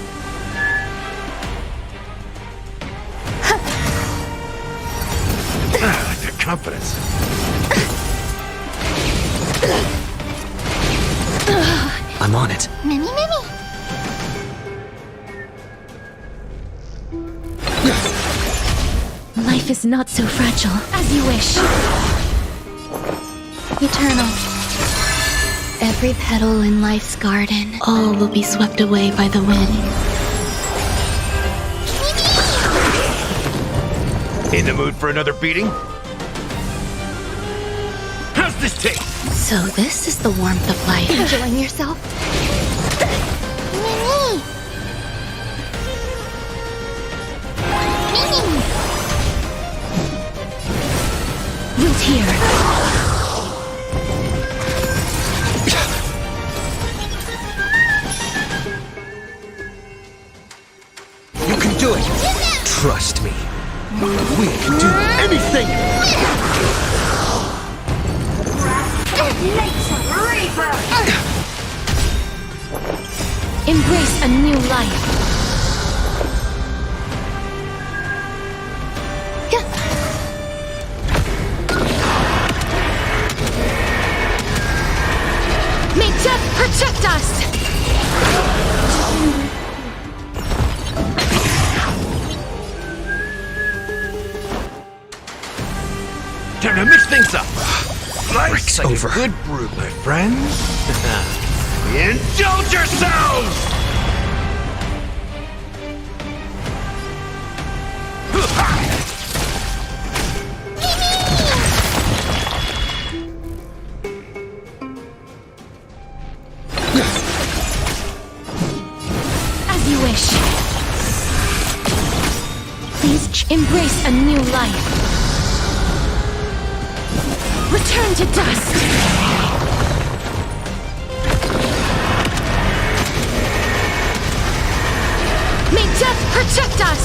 I like that confidence. I'm on it. Many. Life is not so fragile. As you wish. Eternal. Every petal in life's garden, all will be swept away by the wind. In the mood for another beating? How's this taste? So this is the warmth of life. Enjoying yourself? Root here. You can do it. Trust me. We can do anything! Embrace a new life. May death protect us! Time to mix things up. Life's like over. a good brew, my friends. Indulge yourselves! As you wish. Please embrace a new life. Return to dust! May death protect us!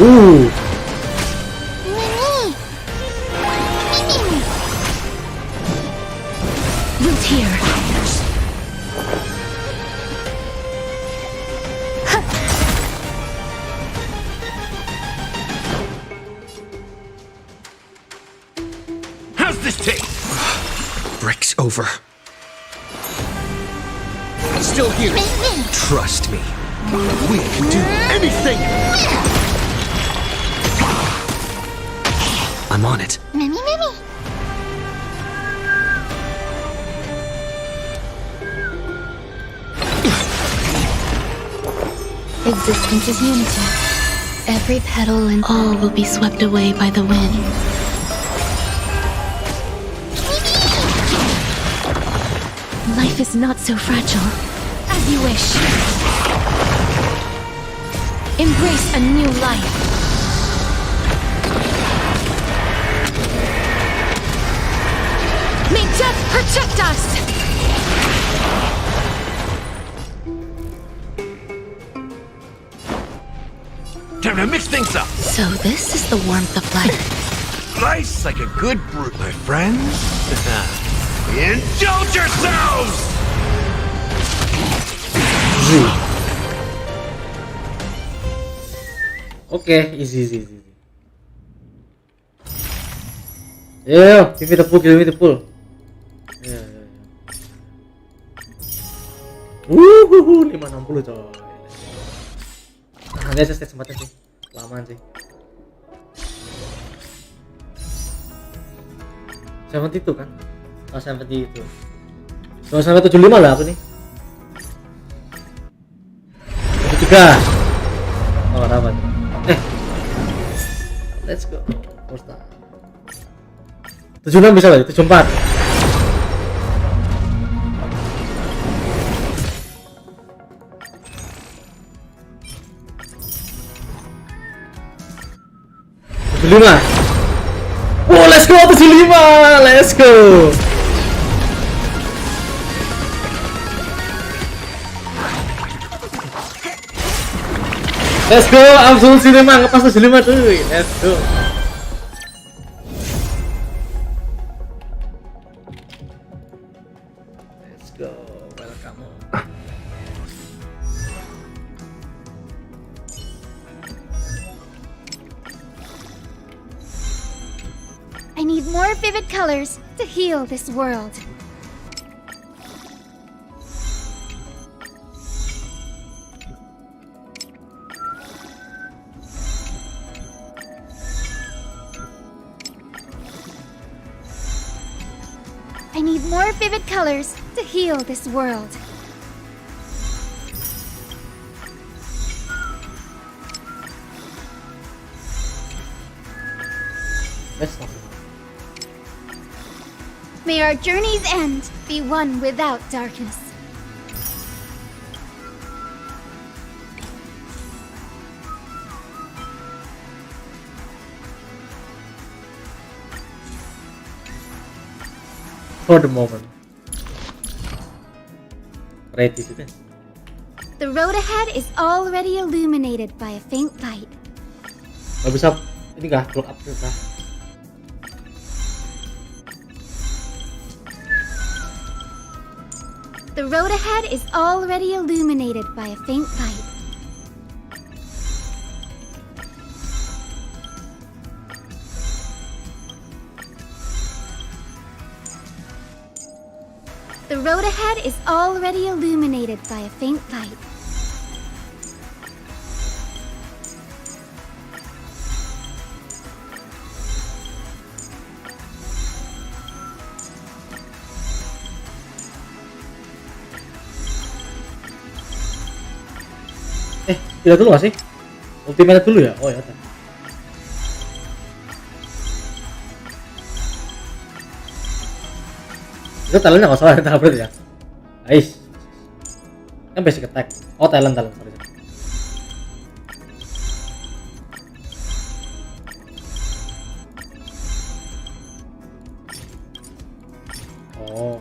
Ooh. Root here. How's this taste? Break's over. Still here. Trust me. We can do anything! I'm on it. Many. Existence is unity. Every petal and all will be swept away by the wind. Life is not so fragile. As you wish. Embrace a new life. May death protect us! Time to mix things up. So this is the warmth of life. Nice like a good brew, my friends. Indulge yourselves! Oke, easy. Yo, give me the pull. Ya. 560 coy. Nanti aja stage 4 sih. Lamaan sih. 70 kan? Oh, 70 itu. So, sampai 75 lah aku nih. 73. Oh, dapat. Let's go. First time. 76 bisa lah, 74. Oh, let's go 75. Let's go. Let's go, langsung cinema ngepas 75 tuh. Let's go. Let's go. Welcome. I need more vivid colors to heal this world. I need more vivid colors to heal this world. May our journey's end be one without darkness. For the moment. Ready to this. The road ahead is already illuminated by a faint light. Gak bisa ini kah? Block up kah? The road ahead is already illuminated by a faint light. The road ahead is already illuminated by a faint light. Tidak dulu gak sih? Ultimate dulu ya? Oh ya udah. Itu talentnya gak salah, tak berarti ya? Ais. Kan basic attack. Oh talent, sorry. Oh.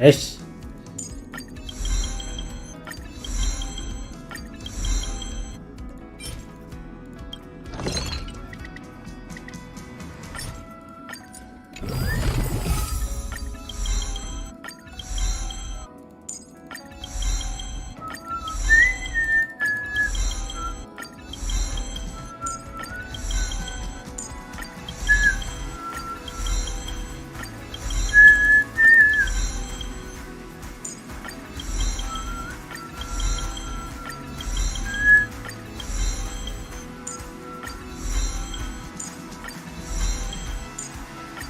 Yes.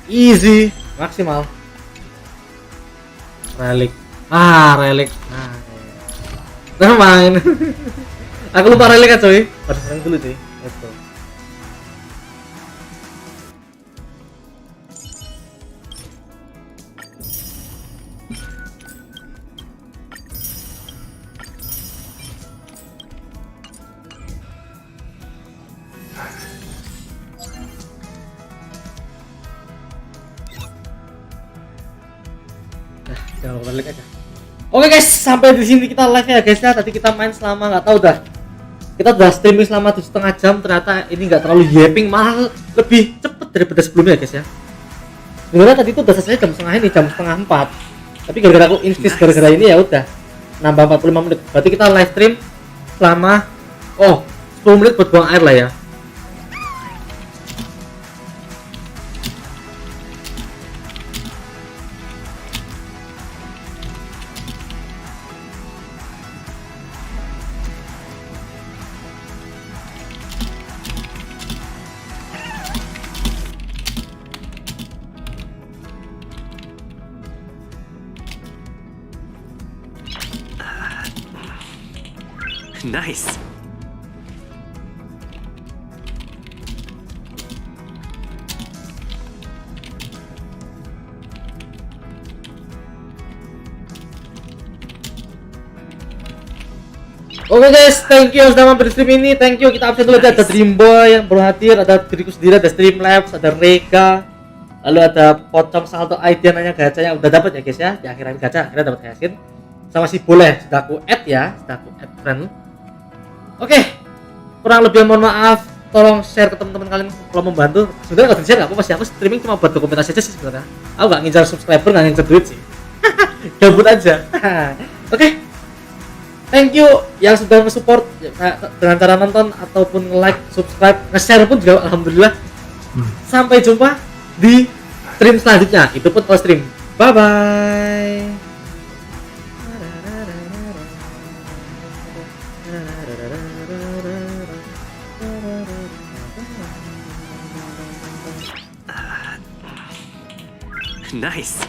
Easy, maksimal. Relik. Relik. Never mind. Aku lupa relik kan coy. Harus menang dulu cuy. Let's go. Nah, jangan lupa balik aja. Oke guys, sampai di sini kita live ya guys ya. Tadi kita main selama nggak tahu dah. Kita udah streaming selama 7,5 jam. Ternyata ini nggak terlalu yapping, malah lebih cepet daripada sebelumnya guys ya. Sebenarnya tadi itu udah selesai jam setengah ini, jam setengah 4. Tapi gara-gara aku instis gara-gara ini ya udah nambah 45 menit. Berarti kita live stream selama 10 menit buat buang air lah ya. Nice. Oke guys, thank you sudah mampir di stream ini. Thank you. Kita absen dulu aja. Ada Dreamboy yang baru hadir, ada diriku sendiri, ada Streamlabs, ada Rega, lalu ada Pocong Salto Aidiananya gacanya udah dapat ya guys ya. Di akhiran gacha akhirnya dapat Yasin. Sama si Boleh sudah aku add ya, sudah aku add friend. Oke, kurang lebih mohon maaf. Tolong share ke teman-teman kalian kalau membantu. Sebenarnya kalau di share nggak apa-apa sih, aku streaming cuma buat dokumentasi aja sih sebenarnya. Aku nggak ngincar subscriber, nggak ngincar duit sih. Gabut aja. Oke. Thank you yang sudah nge-support dengan cara nonton ataupun like, subscribe, nge-share pun juga alhamdulillah. Sampai jumpa di stream selanjutnya. Itu pun all stream. Bye bye. Nice.